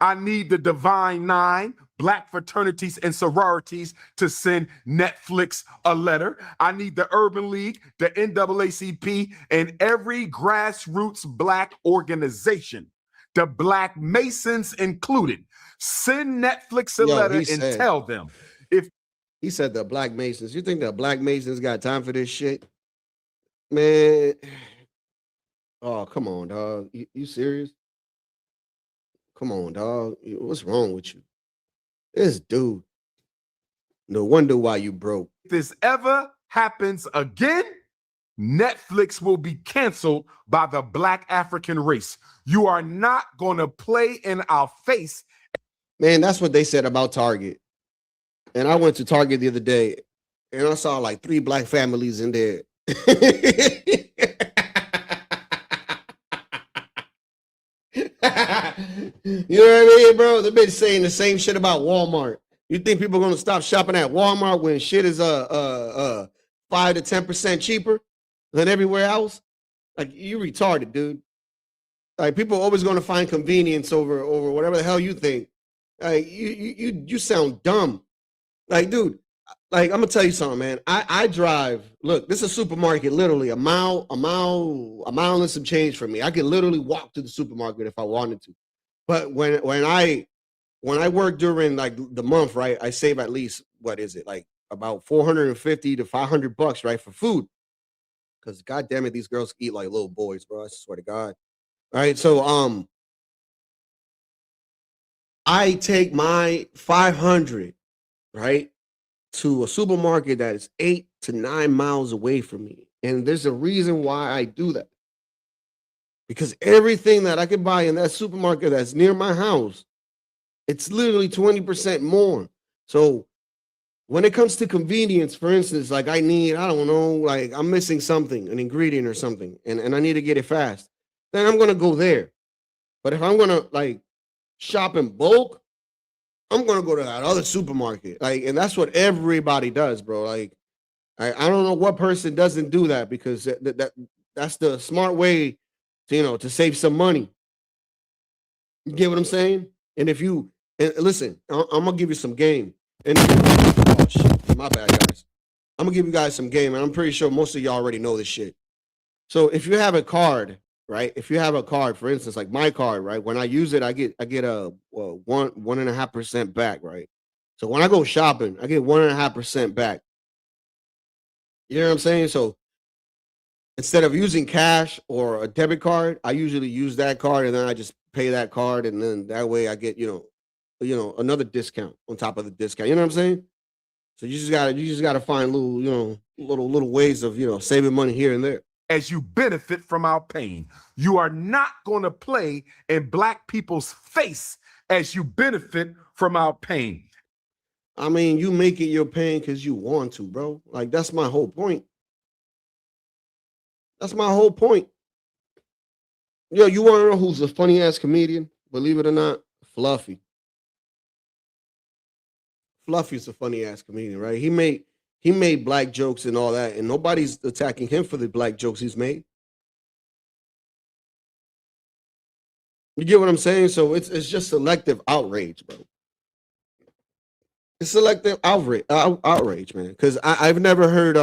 I need the Divine Nine, black fraternities and sororities to send Netflix a letter. I need the Urban League, the NAACP, and every grassroots black organization, the Black Masons included. Send Netflix a letter and tell them. If he said the Black Masons, you think the Black Masons got time for this shit? Man. Oh, come on, dog. You serious? Come on, dog. What's wrong with you? This dude. No wonder why you broke. If this ever happens again, Netflix will be canceled by the black African race. You are not going to play in our face. Man, that's what they said about Target. And I went to Target the other day and I saw like 3 black families in there. You know what I mean, bro? They've been saying the same shit about Walmart. You think people are gonna stop shopping at Walmart when shit is 5 to 10% cheaper than everywhere else? Like, you retarded, dude. Like, people are always gonna find convenience over whatever the hell you think. Like, you sound dumb. Like, dude, like, I'm gonna tell you something, man. I drive. Look, this is a supermarket, literally a mile and some change from me. I could literally walk to the supermarket if I wanted to. But when I work during like the month, right, I save at least, what is it, like about $450 to $500, right, for food. Because god damn it, these girls eat like little boys, bro. I swear to God. All right, so I take my 500, right, to a supermarket that is 8 to 9 miles away from me. And there's a reason why I do that. Because everything that I can buy in that supermarket that's near my house, it's literally 20% more. So when it comes to convenience, for instance, like I don't know, like I'm missing something, an ingredient or something, and I need to get it fast, then I'm going to go there. But if I'm going to like shop in bulk, I'm going to go to that other supermarket. Like, and that's what everybody does, bro. Like, I don't know what person doesn't do that, because that's the smart way to, to save some money. You get what I'm saying? And if you, and listen, I'm gonna give you some game. And oh shit, my bad, guys. I'm gonna give you guys some game, and I'm pretty sure most of y'all already know this shit. So if you have a card, right? If you have a card, for instance, like my card, right? When I use it, I get a 1.5% back, right? So when I go shopping, I get 1.5% back. You know what I'm saying? So instead of using cash or a debit card, I usually use that card, and then I just pay that card, and then that way I get another discount on top of the discount. You know what I'm saying? So you just gotta find little ways of saving money here and there. As you benefit from our pain, you are not going to play in black people's face as you benefit from our pain. I mean, you make it your pain because you want to, bro. Like, that's my whole point. That's my whole point. Yo, you want to know who's a funny ass comedian? Believe it or not, Fluffy. Fluffy's a funny ass comedian, right? He made black jokes and all that, and nobody's attacking him for the black jokes he's made. You get what I'm saying? So it's just selective outrage, bro. It's selective outrage, man. Because I've never heard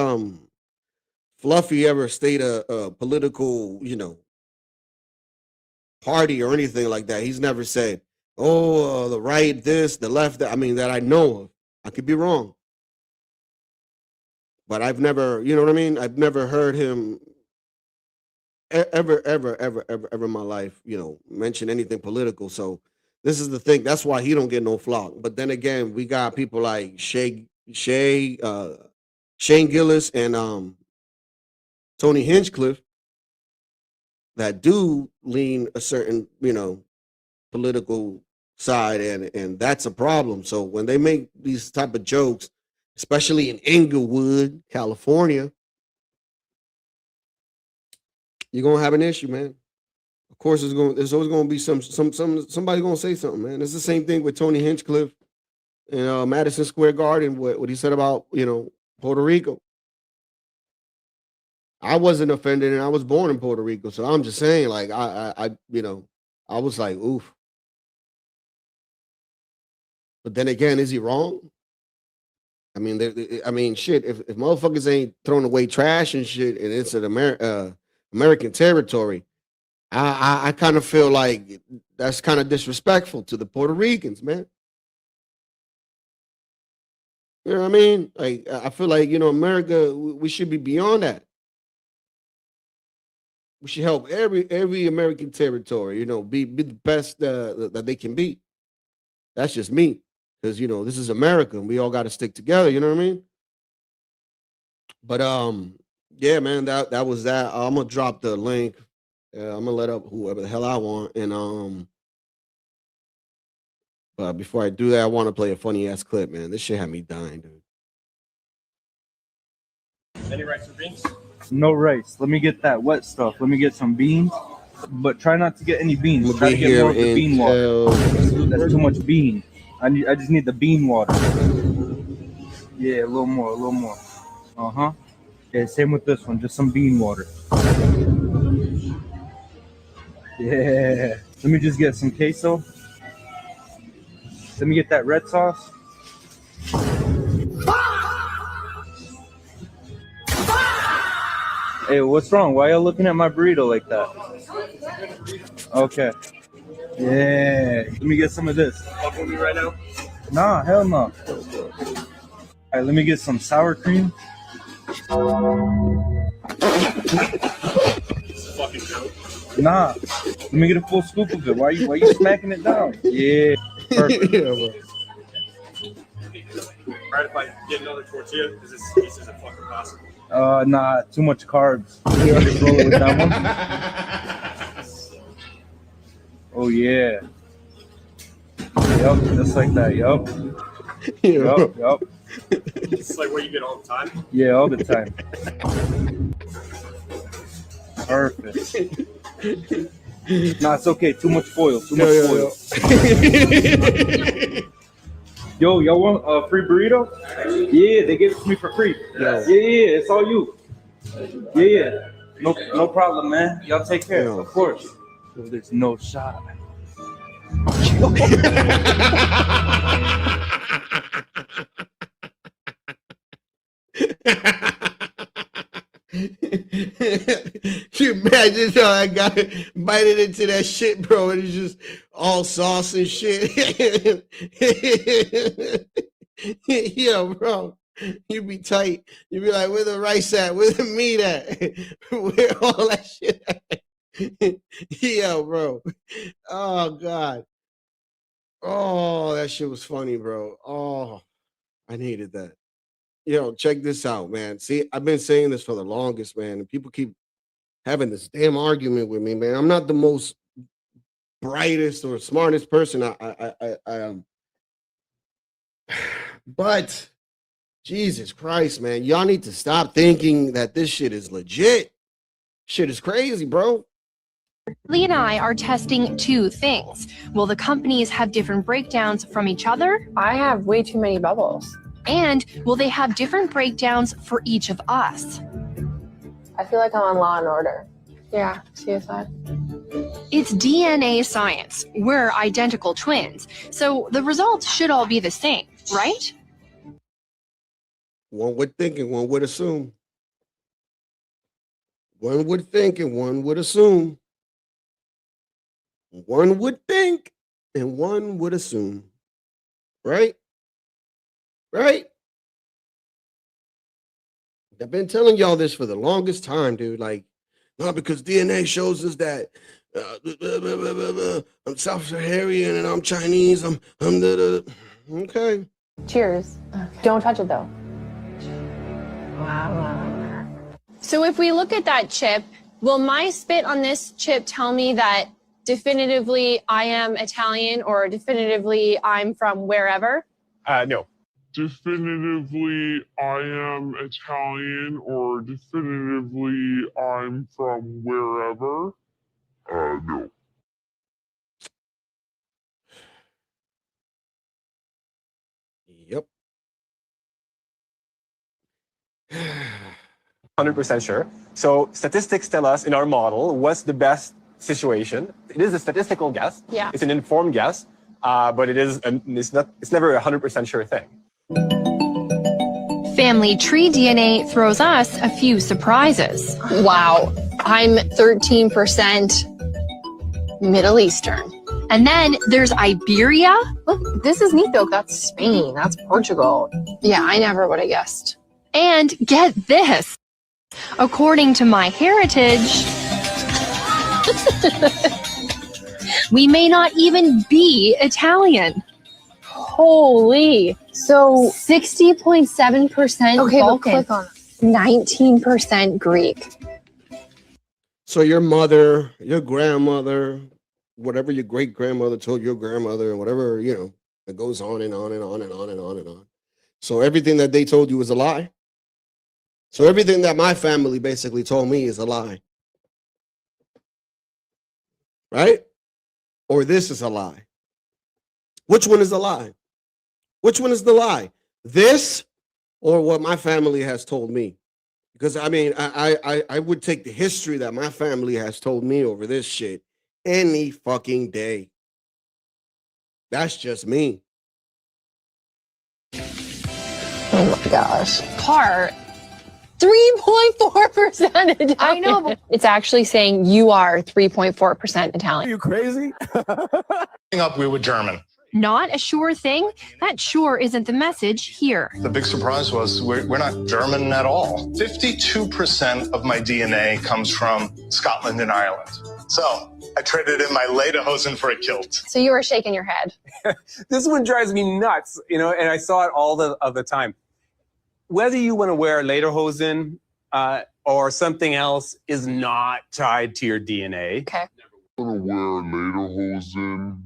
Fluffy ever state a political, party or anything like that. He's never said, "Oh, the right, this, the left." That. I mean, that I know of. I could be wrong, but I've never, you know what I mean. I've never heard him ever in my life, mention anything political. So this is the thing. That's why he don't get no flock. But then again, we got people like Shane Gillis and Tony Hinchcliffe that do lean a certain, political side, and that's a problem. So when they make these type of jokes, especially in Inglewood, California, you're gonna have an issue, man. Of course, there's always gonna be somebody gonna say something, man. It's the same thing with Tony Hinchcliffe in Madison Square Garden, what he said about Puerto Rico. I wasn't offended, and I was born in Puerto Rico, so I'm just saying, like I was like, oof. But then again, is he wrong? I mean, shit. If motherfuckers ain't throwing away trash and shit, and it's an American territory, I kind of feel like that's kind of disrespectful to the Puerto Ricans, man. You know what I mean? Like, I feel like America, we should be beyond that. We should help every American territory, be the best that they can be. That's just me, because this is America, and we all got to stick together. You know what I mean? But yeah, man, that was that. I'm gonna drop the link. I'm gonna let up whoever the hell I want, and but before I do that, I want to play a funny ass clip, man. This shit had me dying, dude. Any rice or beans? No rice. Let me get that wet stuff. Let me get some beans, but try not to get any beans. Try to get more of the bean water. That's too much bean. I just need the bean water. Yeah, a little more. Yeah, same with this one. Just some bean water. Yeah. Let me just get some queso. Let me get that red sauce. Hey, what's wrong? Why y'all looking at my burrito like that? Okay. Yeah. Let me get some of this. Fuck with me right now? Nah, hell no. All right, let me get some sour cream. This is a fucking joke. Nah. Let me get a full scoop of it. Why you smacking it down? Yeah. Perfect. Yeah, bro. Alright, if I get another tortilla, because this piece isn't fucking possible. Nah, too much carbs. You already roll it with that one? Oh yeah. Yup, just like that. Yup. Yup. This is like what you get all the time? Yeah, all the time. Perfect. Nah, it's okay. Too much foil. Too much foil. Yo, y'all want a free burrito? Yeah, they gave it to me for free. Yeah, it's all you. Yeah. No problem, man. Y'all take care, of course. Yo, there's no shot. You imagine that guy biting into that shit, bro, and it's just all sauce and shit. Yo, bro, you be tight. You be like, where the rice at? Where the meat at? Where all that shit at? Yo, bro. Oh, God. Oh, that shit was funny, bro. Oh, I needed that. Check this out, man. See, I've been saying this for the longest, man, and people keep having this damn argument with me, man. I'm not the most brightest or smartest person. I am. But Jesus Christ, man, y'all need to stop thinking that this shit is legit. Shit is crazy, bro. Lee and I are testing two things. Will the companies have different breakdowns from each other? I have way too many bubbles. And will they have different breakdowns for each of us? I feel like I'm on Law and Order. Yeah, CSI. It's DNA science. We're identical twins. So the results should all be the same, right? One would think and one would assume. One would think and one would assume. One would think and one would assume. Right? Right? I've been telling y'all this for the longest time, dude. Like, no, because DNA shows us that I'm South Saharian and I'm Chinese. Okay. Cheers. Don't touch it though. Wow. So if we look at that chip, will my spit on this chip tell me that definitively I am Italian or definitively I'm from wherever? No. Definitively I am Italian or definitively I'm from wherever? No. Yep. 100% sure. So statistics tell us in our model what's the best situation. It is a statistical guess. Yeah. It's an informed guess, but it's never a 100% sure thing. Family tree DNA throws us a few surprises. Wow, I'm 13% Middle Eastern. And then there's Iberia. Look, this is neat though. That's Spain. That's Portugal. Yeah, I never would have guessed. And get this. According to my heritage, we may not even be Italian. Holy. So 60.7% okay, but Balkan, click on it. 19% Greek. So your mother, your grandmother, whatever your great grandmother told your grandmother, and whatever, it goes on and on and on and on and on and on. So everything that they told you was a lie. So everything that my family basically told me is a lie. Right? Or this is a lie. Which one is a lie? Which one is the lie? This or what my family has told me? Because I mean, I would take the history that my family has told me over this shit any fucking day. That's just me. Oh my gosh. Part 3.4% Italian. I know, but it's actually saying you are 3.4% Italian. Are you crazy? Up, we were German. Not a sure thing? That sure isn't the message here. The big surprise was we're not German at all. 52% of my DNA comes from Scotland and Ireland. So I traded in my lederhosen for a kilt. So you were shaking your head. This one drives me nuts, and I saw it all of the time. Whether you want to wear lederhosen or something else is not tied to your DNA. Okay. I'm gonna wear lederhosen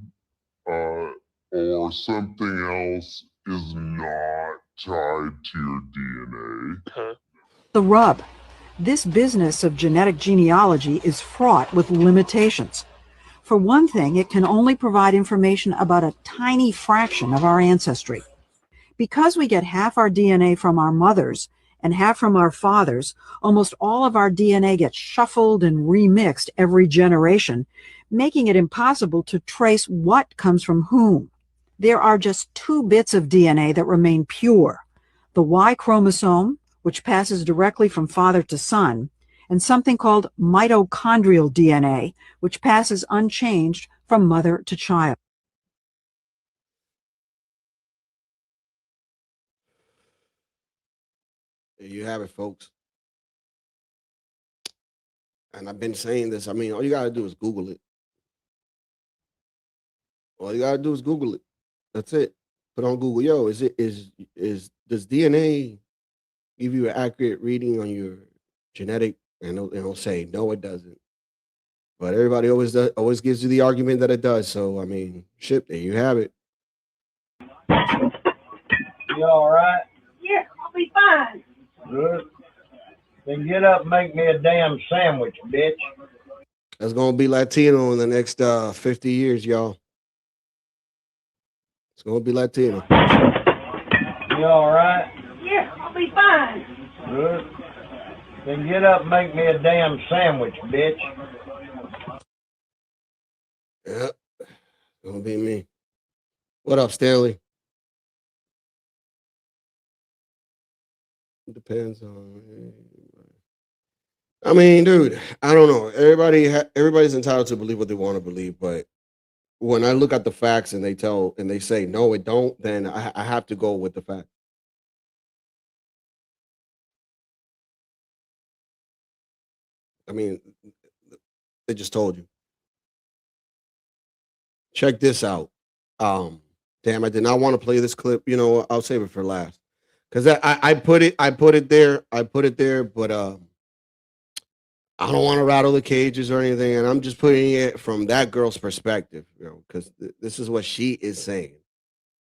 or something else is not tied to your DNA. The rub. This business of genetic genealogy is fraught with limitations. For one thing, it can only provide information about a tiny fraction of our ancestry. Because we get half our DNA from our mothers and half from our fathers, almost all of our DNA gets shuffled and remixed every generation, making it impossible to trace what comes from whom. There are just 2 bits of DNA that remain pure: the Y chromosome, which passes directly from father to son, and something called mitochondrial DNA, which passes unchanged from mother to child. There you have it, folks. And I've been saying this. I mean, all you got to do is Google it. All you got to do is Google it. That's it. Put on Google, yo, does DNA give you an accurate reading on your genetic? And it'll say, no, it doesn't. But everybody always gives you the argument that it does. So, I mean, shit, there you have it. You all right? Yeah, I'll be fine. Good. Then get up and make me a damn sandwich, bitch. That's going to be Latino in the next 50 years, y'all. It's going to be Latino. You all right? Yeah, I'll be fine. Good. Then get up and make me a damn sandwich, bitch. Yeah, gonna be me. What up, Stanley? Depends on. I mean, dude, I don't know. Everybody's entitled to believe what they want to believe, but when I look at the facts and they say no, it don't, then I have to go with the fact. I mean, they just told you. Check this out. Damn, I did not want to play this clip. You know what? I'll save it for last because I put it there, but I don't want to rattle the cages or anything, and I'm just putting it from that girl's perspective, because this is what she is saying,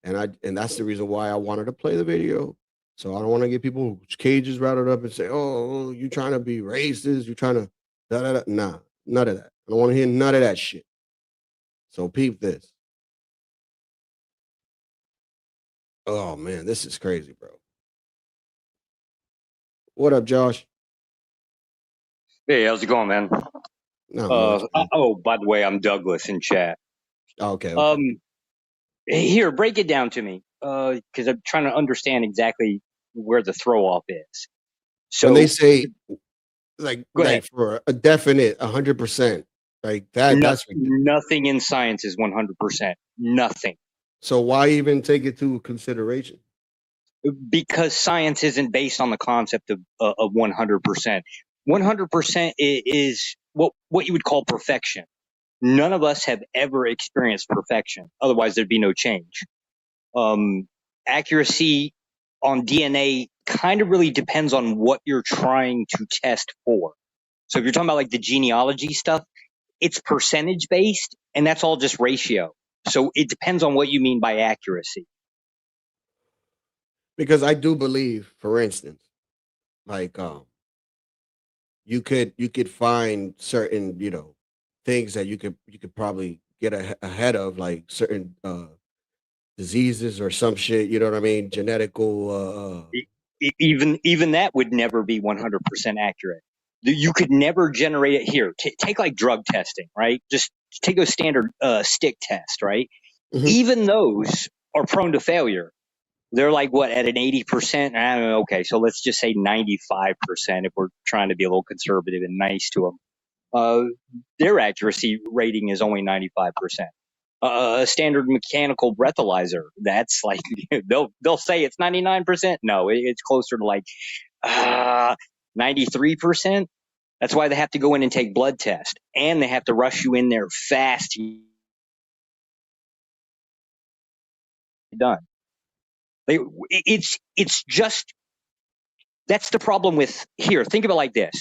and that's the reason why I wanted to play the video. So I don't want to get people cages rattled up and say, "Oh, you trying to be racist? You trying to da da da?" Nah, none of that. I don't want to hear none of that shit. So peep this. Oh man, this is crazy, bro. What up, Josh? Hey, how's it going, man? Not much. Oh, by the way, I'm Douglas in chat. Okay. Here, break it down to me, because I'm trying to understand exactly where the throw off is. So When they say like go ahead. for a definite 100%, like that, that's nothing in science is 100%. Nothing. So why even take it to consideration? Because science isn't based on the concept of 100%. 100% is what you would call perfection. None of us have ever experienced perfection. Otherwise, there'd be no change. Accuracy on DNA kind of really depends on what you're trying to test for. So if you're talking about like the genealogy stuff, it's percentage based, and that's all just ratio. So it depends on what you mean by accuracy. Because I do believe, for instance, like you could find certain things that you could probably get ahead of, like certain diseases or some shit. You know what I mean? Genetical. Even that would never be 100% accurate. You could never generate it here. Take like drug testing, right? Just take a standard stick test, right? Even those are prone to failure. They're like what, at an 80%? I don't know. Okay, so let's just say 95% if we're trying to be a little conservative and nice to them. Their accuracy rating is only 95%. A standard mechanical breathalyzer, that's like they'll say it's 99%. No, it's closer to like 93%. That's why they have to go in and take blood test, and they have to rush you in there fast. Done. It's just, that's the problem with here. Think of it like this.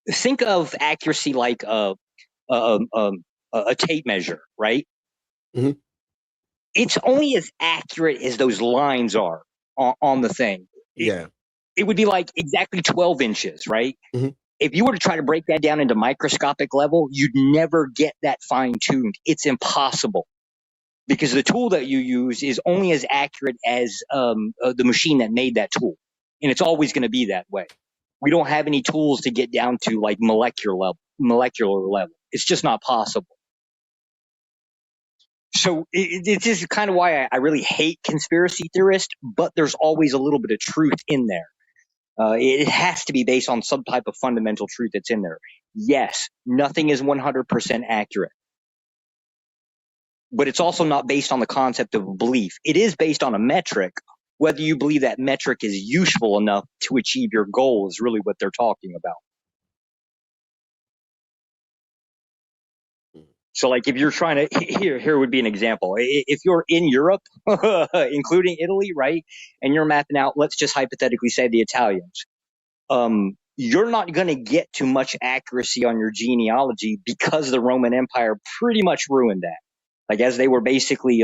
Think of accuracy like a tape measure, right? It's only as accurate as those lines are on the thing. It would be like exactly 12 inches, right? If you were to try to break that down into microscopic level, you'd never get that fine tuned. It's impossible, because the tool that you use is only as accurate as the machine that made that tool. And it's always going to be that way. We don't have any tools to get down to like molecular level. It's just not possible. So it's just kind of why I really hate conspiracy theorists, but there's always a little bit of truth in there. It has to be based on some type of fundamental truth that's in there. Yes, nothing is 100% accurate, but it's also not based on the concept of belief. It is based on a metric. Whether you believe that metric is useful enough to achieve your goal is really what they're talking about. So like if you're trying to, here would be an example. If you're in Europe, including Italy, right, and you're mapping out, let's just hypothetically say the Italians, you're not going to get to much accuracy on your genealogy because the Roman Empire pretty much ruined that. Like as they were basically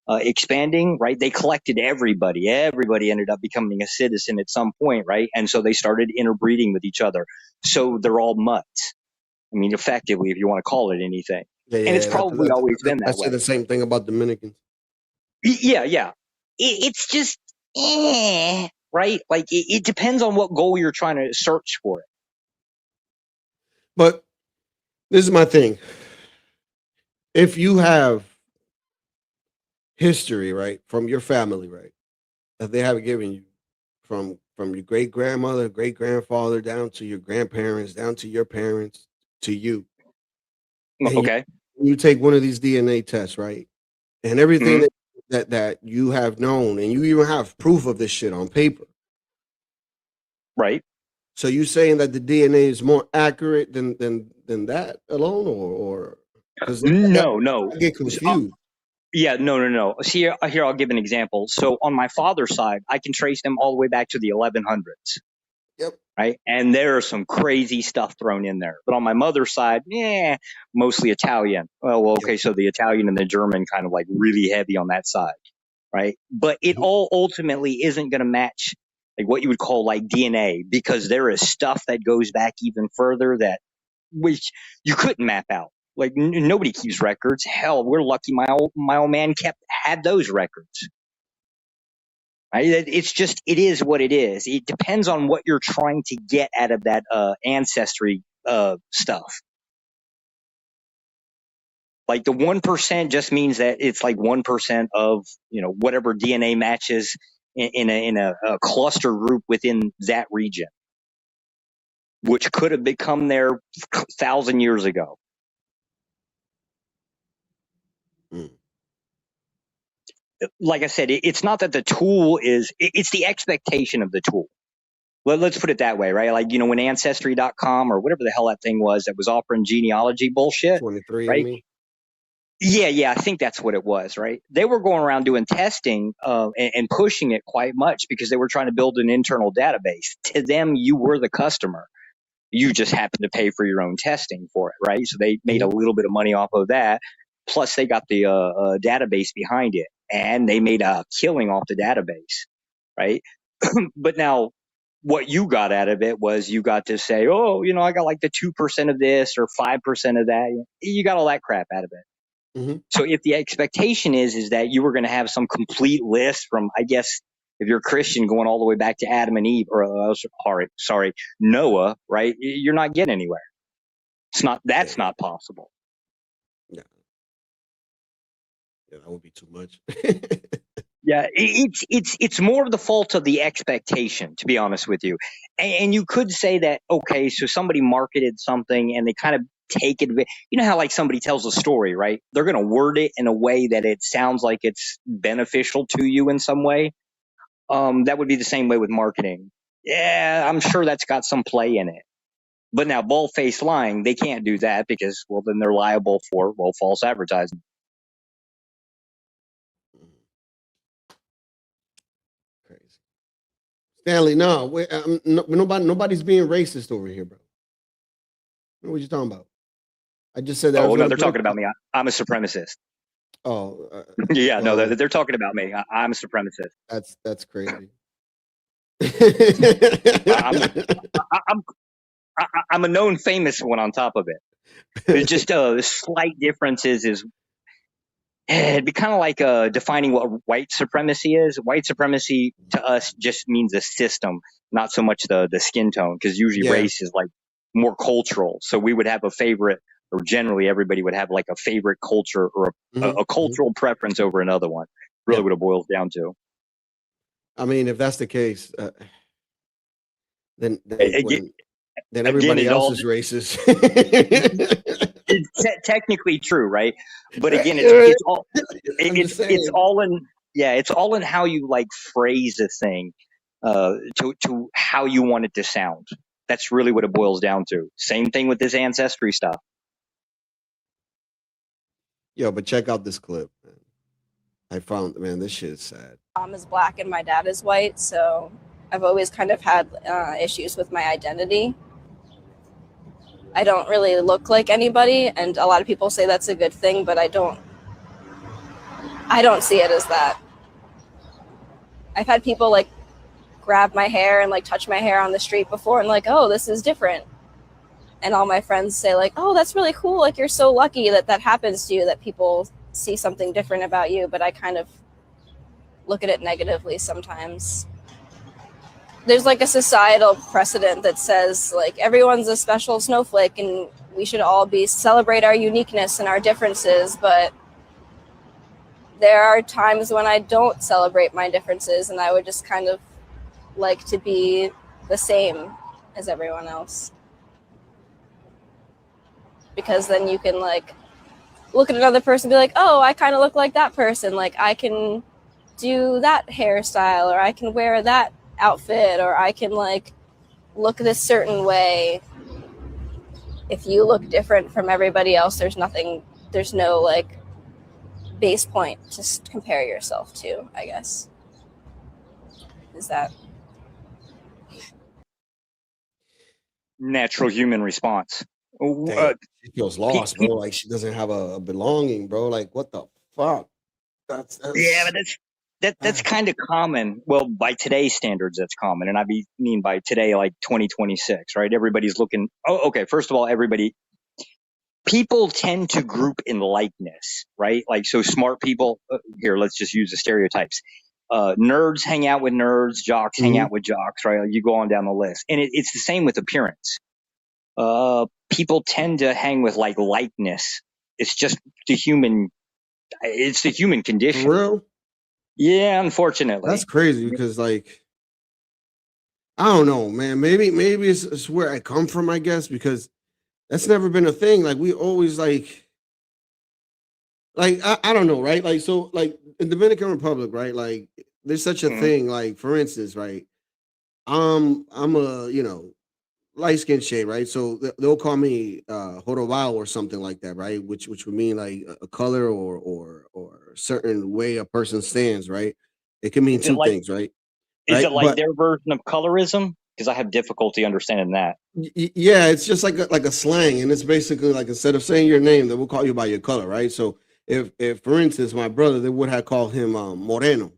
expanding, right, they collected everybody. Everybody ended up becoming a citizen at some point, right? And so they started interbreeding with each other. So they're all mutts. I mean, effectively, if you want to call it anything. And it's probably always been that way. I say the same thing about Dominicans. Yeah. It's just, right? Like it depends on what goal you're trying to search for it. But this is my thing. if you have history, right, from your family, right, that they have given you from your great grandmother, great grandfather, down to your grandparents, down to your parents, to you. And Okay. you take one of these DNA tests, right? And everything Mhm. that you have known, and you even have proof of this shit on paper. Right. So you saying that the DNA is more accurate than that alone, or because No. I get confused. Yeah, no. See, here I'll give an example. So on my father's side, I can trace them all the way back to the 1100s. Yep. Right. And there is some crazy stuff thrown in there. But on my mother's side, mostly Italian. Well, okay. So the Italian and the German kind of like really heavy on that side. Right. But it all ultimately isn't going to match like what you would call like DNA, because there is stuff that goes back even further that which you couldn't map out. Like nobody keeps records. Hell, we're lucky my old man had those records. Right? It is what it is. It depends on what you're trying to get out of that ancestry stuff. Like the 1% just means that it's like 1% of whatever DNA matches in a cluster group within that region, which could have become there 1,000 years ago. Like I said, it's not that the tool it's the expectation of the tool. Let's put it that way, right? Like, when Ancestry.com or whatever the hell that thing was that was offering genealogy bullshit, 23 right? on me. Yeah, I think that's what it was, right? They were going around doing testing and pushing it quite much because they were trying to build an internal database. To them, you were the customer. You just happened to pay for your own testing for it, right? So they made a little bit of money off of that. Plus, they got the database behind it, and they made a killing off the database, right? But now, what you got out of it was you got to say, oh, I got like the 2% of this or 5% of that. You got all that crap out of it. Mm-hmm. So if the expectation is that you were going to have some complete list from, I guess, if you're a Christian going all the way back to Adam and Eve, or Noah, right? You're not getting anywhere. That's not possible. Yeah, that would be too much. Yeah, it's more of the fault of the expectation, to be honest with you. And you could say that, okay, so somebody marketed something and they kind of take it. You know how like somebody tells a story, right? They're going to word it in a way that it sounds like it's beneficial to you in some way. That would be the same way with marketing. Yeah, I'm sure that's got some play in it. But now bald-faced lying, they can't do that because, well, then they're liable for, false advertising. Crazy. Stanley, no, nobody's being racist over here, bro. What you talking about? I just said that. Oh, no, they're talking about me. I'm a supremacist. Oh, yeah, no, they're talking about me. I'm a supremacist. That's crazy. I'm a known famous one on top of it. There's just the slight differences is it'd be kind of like defining what white supremacy is. White supremacy to us just means a system, not so much the skin tone, because usually race is like more cultural. So we would have a favorite, or generally everybody would have like a favorite culture or a cultural preference over another one. Really what it boils down to. I mean, if that's the case, then everybody else is racist. It's technically true, right? But again, it's all in how you like phrase a thing to how you want it to sound. That's really what it boils down to. Same thing with this ancestry stuff. Yo, but check out this clip. Man. I found, man, this shit is sad. Mom is black and my dad is white, so I've always kind of had issues with my identity. I don't really look like anybody, and a lot of people say that's a good thing, but I don't see it as that. I've had people like grab my hair and like touch my hair on the street before and like, oh, this is different. And all my friends say like, oh, that's really cool. Like, you're so lucky that happens to you, that people see something different about you. But I kind of look at it negatively sometimes. There's like a societal precedent that says like everyone's a special snowflake and we should all celebrate our uniqueness and our differences, but there are times when I don't celebrate my differences, and I would just kind of like to be the same as everyone else. Because then you can like look at another person and be like, oh, I kind of look like that person. Like I can do that hairstyle, or I can wear that outfit, or I can like look this certain way. If you look different from everybody else, there's no like base point to compare yourself to, I guess. Is that natural human response? Damn, she feels lost, bro. Like she doesn't have a belonging, bro. Like what the fuck? That's yeah, but that's kind of common. Well, by today's standards, that's common, and mean by today, like 2026, right? Everybody's looking. Oh, okay. First of all, people tend to group in likeness, right? Like so, smart people. Here, let's just use the stereotypes. Nerds hang out with nerds, jocks hang out with jocks, right? Like you go on down the list, and it's the same with appearance. People tend to hang with like likeness. It's just it's the human condition. For real? Yeah, unfortunately. That's crazy because like I don't know, man. Maybe it's where I come from, I guess, because that's never been a thing. Like we always like I don't know, right? Like so like in Dominican Republic, right? Like there's such a thing, like for instance, right? I'm a, light skin shade, right? So they'll call me Jorobado or something like that, right? Which would mean like a color or a certain way a person stands, right? It can mean two things, right? Is Right? it like But their version of colorism? Because I have difficulty understanding that. yeah, it's just like a slang, and it's basically like instead of saying your name, they will call you by your color, right? So if for instance my brother, they would have called him Moreno.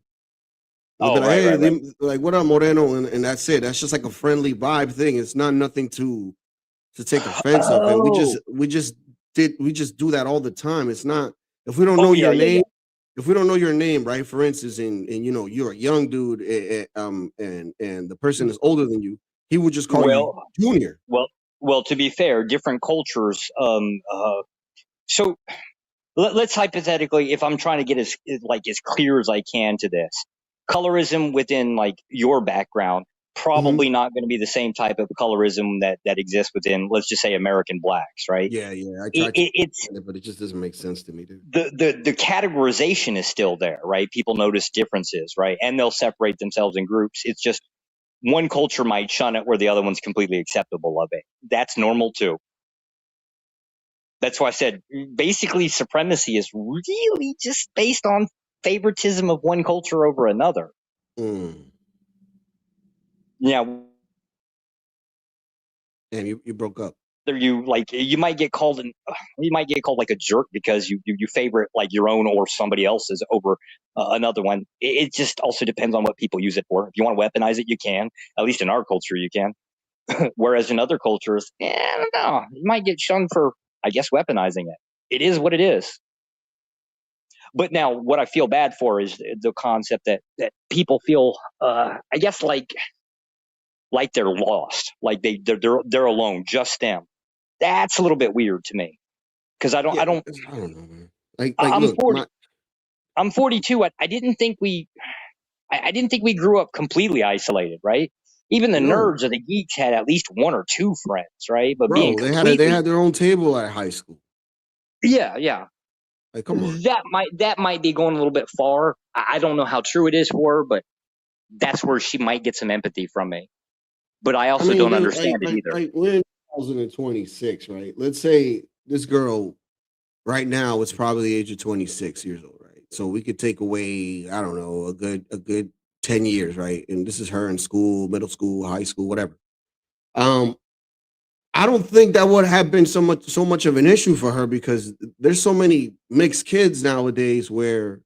They'll be like, hey, like what up, Moreno, and that's it. That's just like a friendly vibe thing. It's not nothing to take offense of, and we just do that all the time. It's not if we don't know your name. If we don't know your name, right? For instance, and you're a young dude, and the person is older than you, he would just call you Junior. Well, to be fair, different cultures. So let's hypothetically, if I'm trying to get as clear as I can to this, colorism within like your background, probably not going to be the same type of colorism that exists within, let's just say, American blacks, right? Yeah. I try to, but it just doesn't make sense to me, dude. The categorization is still there, right? People notice differences, right? And they'll separate themselves in groups. It's just one culture might shun it where the other one's completely acceptable of it. That's normal too. That's why I said basically supremacy is really just based on favoritism of one culture over another. Yeah. Damn, you broke up. You might get called like a jerk because you favorite like your own or somebody else's over another one. It just also depends on what people use it for. If you want to weaponize it, you can. At least in our culture, you can. Whereas in other cultures, I don't know. You might get shunned for, I guess, weaponizing it. It is what it is. But now, what I feel bad for is the concept that people feel, I guess, like they're lost, like they're alone, just them. That's a little bit weird to me because I don't know, man. I'm 42. I didn't think we grew up completely isolated, right? Even the nerds or the geeks had at least one or two friends, right? But bro, they had their own table at high school. Yeah. Like, come on. That might be going a little bit far. I don't know how true it is for her, but that's where she might get some empathy from me. But I also don't understand it either. Like we're in 2026, right? Let's say this girl right now is probably the age of 26 years old, right? So we could take away, I don't know, a good 10 years, right? And this is her in school, middle school, high school, whatever. I don't think that would have been so much of an issue for her because there's so many mixed kids nowadays where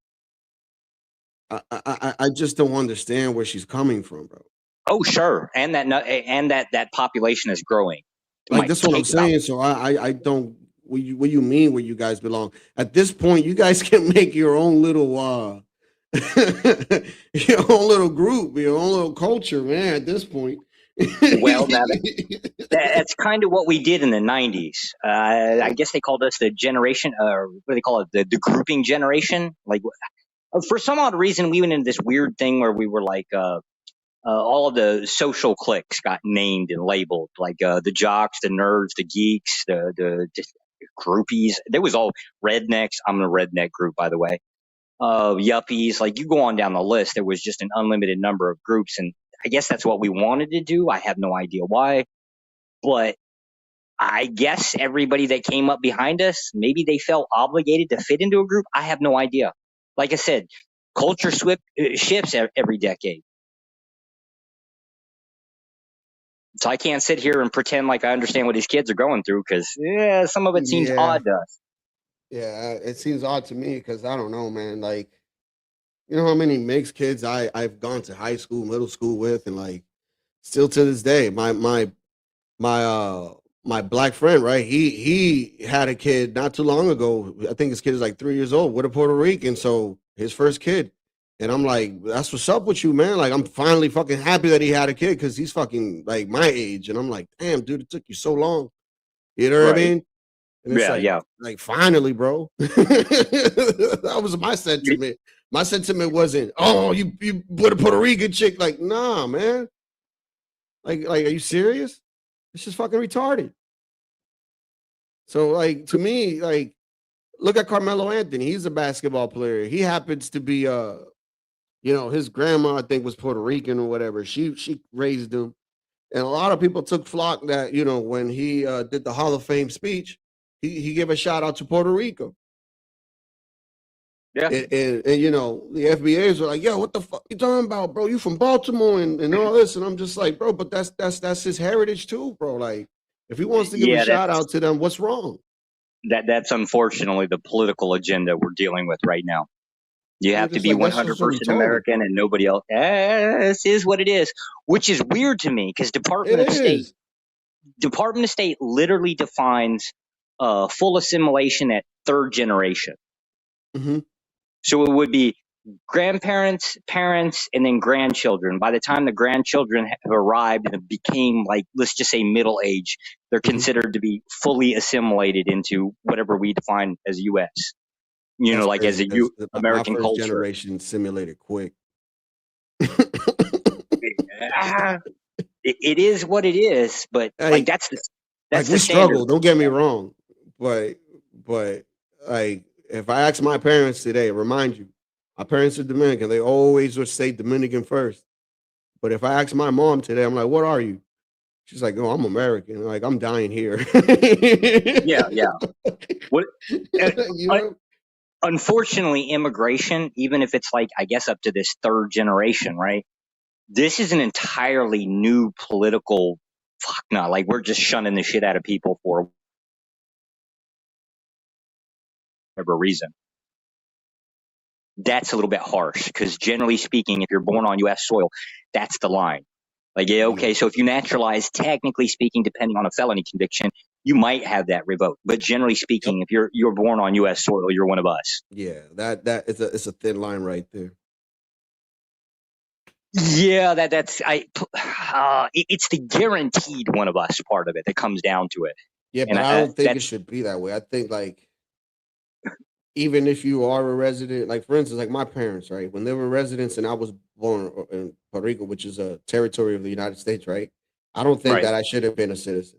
I just don't understand where she's coming from, bro. Oh, sure, and that population is growing. Like that's what I'm saying. So I don't. What you mean where you guys belong? At this point, you guys can make your own little your own little group, your own little culture, man. At this point, Well, now that's kind of what we did in the 90s. I guess they called us the generation, what do they call it? The grouping generation. Like, for some odd reason, we went into this weird thing where we were like, all of the social cliques got named and labeled, like the jocks, the nerds, the geeks, the groupies. There was all rednecks. I'm in a redneck group, by the way. Yuppies. Like, you go on down the list, there was just an unlimited number of groups, and I guess that's what we wanted to do. I have no idea why, but I guess everybody that came up behind us, maybe they felt obligated to fit into a group. I have no idea. Like I said, culture shifts every decade. So I can't sit here and pretend like I understand what these kids are going through, because some of it seems odd to us. Yeah, it seems odd to me because I don't know, man. Like, you know how many mixed kids I've gone to high school, middle school with, and like still to this day, my black friend, right? He had a kid not too long ago. I think his kid is like 3 years old with a Puerto Rican, so his first kid. And I'm like, that's what's up with you, man. Like, I'm finally fucking happy that he had a kid because he's fucking like my age. And I'm like, damn, dude, it took you so long. You know what I mean? And it's like finally, bro. That was my sentiment. My sentiment wasn't, oh, you put a Puerto Rican chick. Like, nah, man. Like, are you serious? It's just fucking retarded. So, like, to me, like, look at Carmelo Anthony. He's a basketball player. He happens to be you know, his grandma, I think, was Puerto Rican or whatever. She raised him. And a lot of people took flock that, you know, when he did the Hall of Fame speech, he gave a shout out to Puerto Rico. Yeah. And you know, the FBAs were like, yo, what the fuck you talking about, bro? You from Baltimore and all this. And I'm just like, bro, but that's his heritage too, bro. Like, if he wants to give a shout out to them, what's wrong? That's unfortunately the political agenda we're dealing with right now. You have to be 100% American and nobody else. This is what it is, which is weird to me because Department of State literally defines full assimilation at third generation. Mm-hmm. So it would be grandparents, parents, and then grandchildren. By the time the grandchildren have arrived and became, like, let's just say middle age, they're considered to be fully assimilated into whatever we define as U.S. You know, like as a American my first culture. generation simulated quick. It is what it is, but like that's like we struggle. Don't get me wrong, but like if I ask my parents today, remind you, my parents are Dominican. They always would say Dominican first. But if I ask my mom today, I'm like, "What are you?" She's like, "Oh, I'm American. Like I'm dying here." Yeah. What? You know? Unfortunately, immigration, even if it's like, I guess, up to this third generation, right? This is an entirely new political like we're just shunning the shit out of people for whatever reason. That's a little bit harsh because generally speaking, if you're born on U.S. soil, that's the line. Like, yeah, okay, so if you naturalize, technically speaking, depending on a felony conviction, you might have that revoked. But generally speaking, if you're born on U.S. soil, you're one of us. Yeah, that is it's a thin line right there. Yeah, it's the guaranteed one of us part of it that comes down to it. Yeah, but I don't think it should be that way. I think like even if you are a resident, like for instance, like my parents, right? When they were residents and I was born in Puerto Rico, which is a territory of the United States, right? I don't think that I should have been a citizen.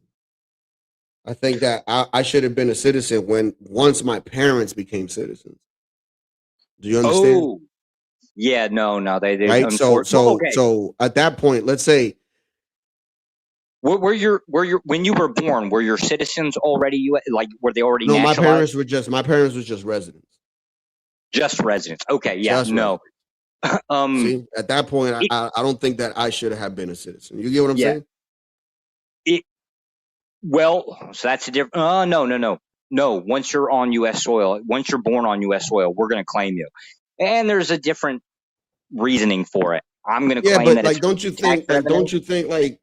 I think that I should have been a citizen once my parents became citizens. Do you understand? Oh, yeah, no, they right. So at that point, let's say when you were born, were your citizens already were they already? No, naturalized? my parents were just residents. Just residents. Okay, yeah, no. See, at that point, I don't think that I should have been a citizen. You get what I'm saying? Well, so that's a different. No. Once you're on U.S. soil, once you're born on U.S. soil, we're going to claim you. And there's a different reasoning for it. I'm going to claim that. Like, don't you think like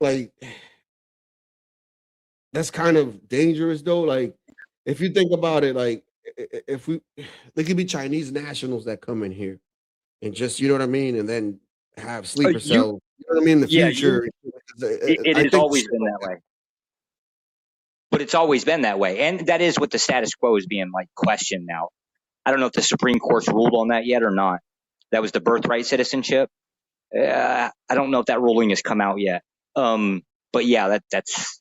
that's kind of dangerous though? Like, if you think about it, like there could be Chinese nationals that come in here and just, you know what I mean, and then have sleeper cells. You know what I mean? In the future, It I has think always shit been like that way. But it's always been that way. And that is what the status quo is being like questioned now. I don't know if the Supreme Court's ruled on that yet or not. That was the birthright citizenship. I don't know if that ruling has come out yet. But yeah, this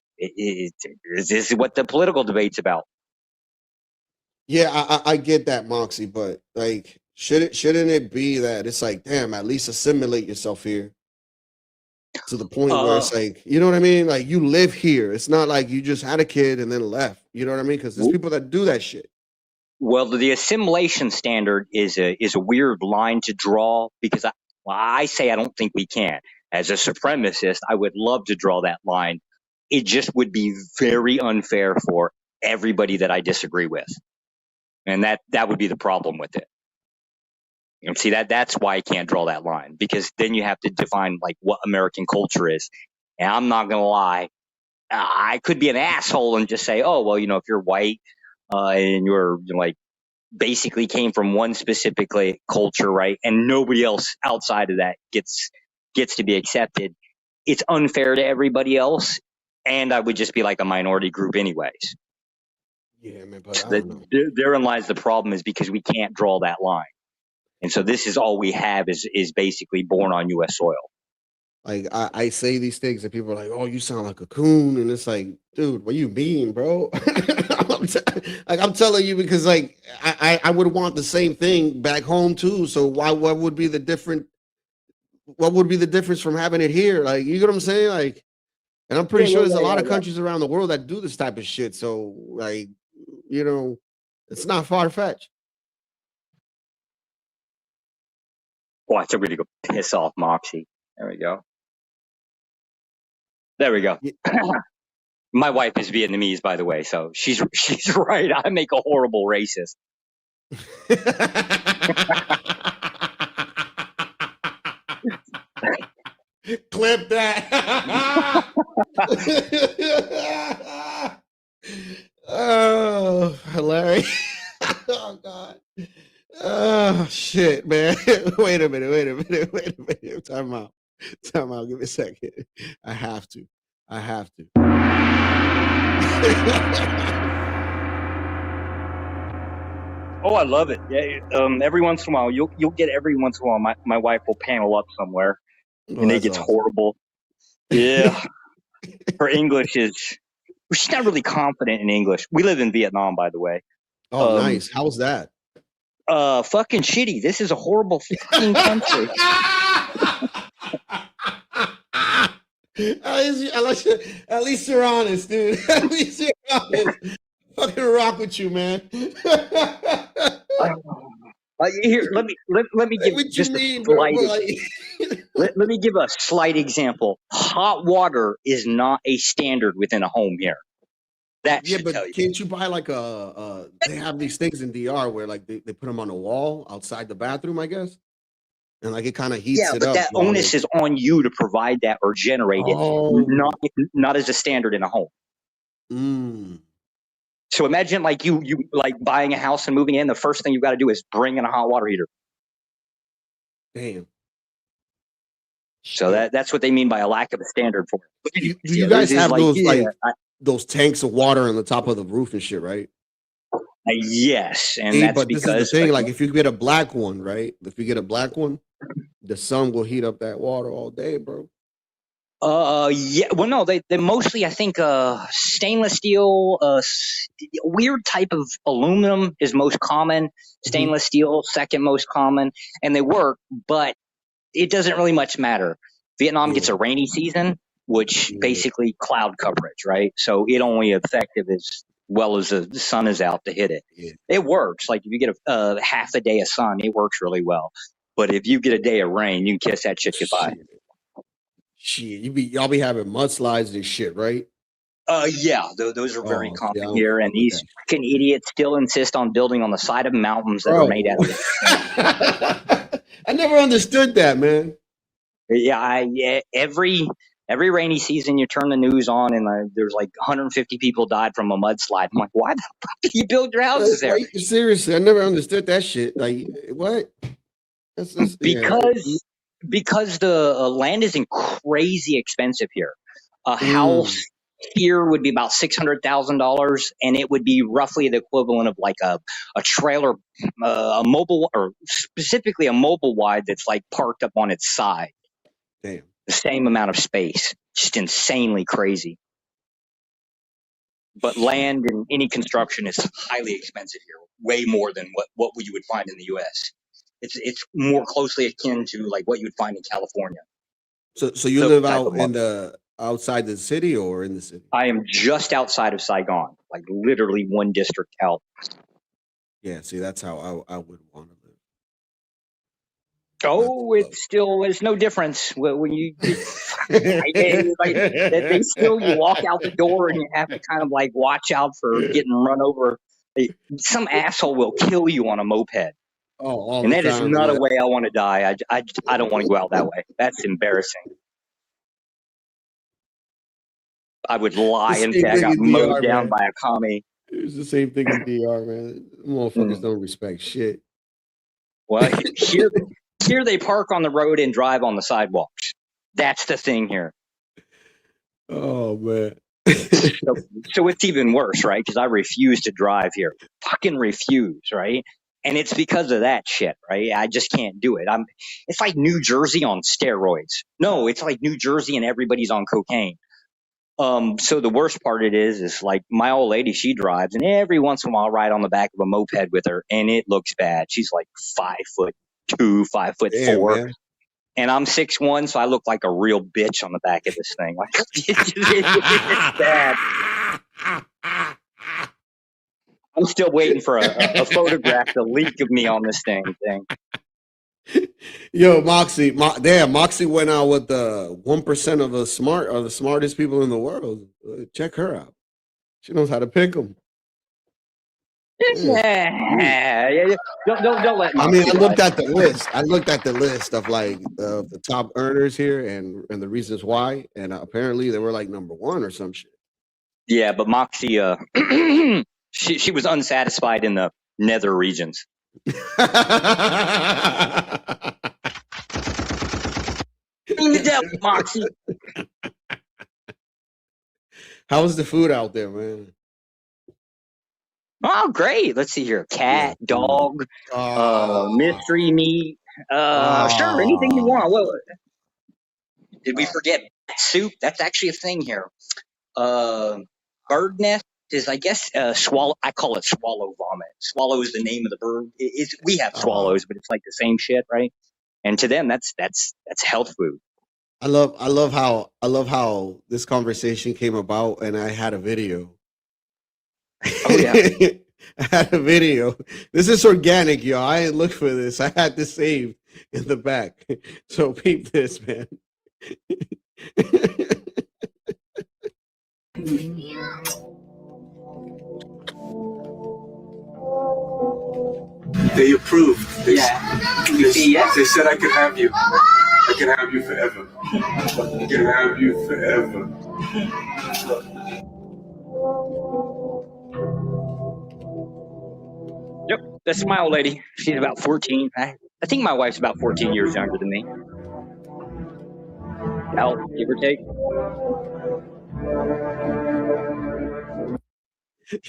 is what the political debate's about. Yeah, I get that, Moxie, but like, shouldn't it be that it's like, damn, at least assimilate yourself here to the point where it's like, you know what I mean? Like, you live here. It's not like you just had a kid and then left. You know what I mean? Because there's people that do that shit. Well, the assimilation standard is a weird line to draw because I say I don't think we can. As a supremacist, I would love to draw that line. It just would be very unfair for everybody that I disagree with. And that would be the problem with it. And see, that's why I can't draw that line, because then you have to define like what American culture is. And I'm not going to lie. I could be an asshole and just say, oh, well, if you're white and you're like basically came from one specific culture, right? And nobody else outside of that gets to be accepted. It's unfair to everybody else. And I would just be like a minority group anyways. Yeah, man, but I don't know. Therein lies the problem, is because we can't draw that line. And so this is all we have is basically born on U.S. soil. Like, I say these things and people are like, oh, you sound like a coon. And it's like, dude, what you mean, bro? I'm telling you, because like I would want the same thing back home too. So what would be the difference from having it here? Like, you know what I'm saying? Like, and I'm pretty sure there's a lot of countries around the world that do this type of shit. So like, it's not far-fetched. Watch, I'm gonna go piss off Moxie. There we go. There we go. My wife is Vietnamese, by the way, so she's right. I make a horrible racist. Clip that. Oh, hilarious. Oh, God. Oh, shit, man. Wait a minute. Time out. Give me a second. I have to. Oh, I love it. Yeah. Every once in a while, you'll get every once in a while. My wife will panel up somewhere, and it gets horrible. Yeah. Her English she's not really confident in English. We live in Vietnam, by the way. Oh, nice. How's that? Fucking shitty. This is a horrible fucking country. At least you're honest, dude. At least you're honest. Fucking rock with you, man. Here, let me give just a slight. Let me give a slight example. Hot water is not a standard within a home here. Yeah, but can't you buy like they have these things in DR where like they put them on a wall outside the bathroom, I guess, and like it kind of heats it up. Yeah, but that onus is on you to provide that or generate it, not as a standard in a home. So imagine like you like buying a house and moving in. The first thing you got to do is bring in a hot water heater. Damn. So that's what they mean by a lack of a standard for it. Do you guys have those those tanks of water on the top of the roof and shit, right? Yes, and that's but because this is the thing. Like, if you get a black one, right? If you get a black one, the sun will heat up that water all day, bro. Yeah. Well, no, they mostly, I think, stainless steel, weird type of aluminum is most common. Stainless steel, second most common, and they work, but it doesn't really much matter. Vietnam gets a rainy season, which basically cloud coverage, right? So it only effective as well as the sun is out to hit it. It works. Like if you get a half a day of sun, it works really well. But if you get a day of rain, you can kiss that shit goodbye. Shit, y'all be having mudslides and shit, right? Yeah, those are very common here, and these fucking idiots still insist on building on the side of mountains that are made out of it. I never understood that, man. Yeah, every rainy season you turn the news on and there's like 150 people died from a mudslide. I'm like, why the fuck did you build your houses there? Seriously, I never understood that shit. Like, what? because the land isn't crazy expensive here. A house here would be about $600,000, and it would be roughly the equivalent of like a trailer, a mobile, or specifically a mobile wide that's like parked up on its side. Damn. The same amount of space, just insanely crazy. But land and any construction is highly expensive here, way more than what you would find in the U.S. It's more closely akin to like what you would find in California. So you live out in the outside the city or in the city? I am just outside of Saigon, like literally one district out. Yeah, see, that's how I would want to live. Oh, it's no difference when you they still, you walk out the door and you have to kind of like watch out for getting run over. Some asshole will kill you on a moped. Oh, and that is not a way I want to die. I don't want to go out that way. That's embarrassing. I would lie and say I got mowed down by a commie. It's the same thing in DR, man. Motherfuckers don't respect shit. Well, here they park on the road and drive on the sidewalks. That's the thing here. Oh, man. So it's even worse, right? Because I refuse to drive here. Fucking refuse, right? And it's because of that shit, right? I just can't do it. It's like New Jersey on steroids. No, it's like New Jersey and everybody's on cocaine. So the worst part it is like my old lady, she drives, and every once in a while I ride on the back of a moped with her, and it looks bad. She's like 5'2", 5'4", man. and I'm 6'1", so I look like a real bitch on the back of this thing. Like it's bad. I'm still waiting for a photograph to leak of me on this thing. Yo, Moxie, Moxie went out with the 1% of the smartest people in the world. Check her out. She knows how to pick them. Yeah. Don't let me. I mean, I looked at the list. I looked at the list of like the top earners here and the reasons why, and apparently they were like number 1 or some shit. Yeah, but Moxie, she was unsatisfied in the nether regions. The devil, Moxie. How's the food out there, man? Oh, great. Let's see here. Cat, dog, mystery meat. Sure, anything you want. What, did we forget soup? That's actually a thing here. Bird nest is, I guess, swallow. I call it swallow vomit. Swallow is the name of the bird. We have swallows, but it's like the same shit, right? And to them, that's health food. I love how this conversation came about, and I had a video. Oh yeah, I had a video. This is organic, yo. I didn't look for this. I had this saved in the back. So peep this, man. They approved. They said I could have you. I can have you forever. I can have you forever. Yep, that's my old lady. She's about 14. I think my wife's about 14 years younger than me. Now, give or take.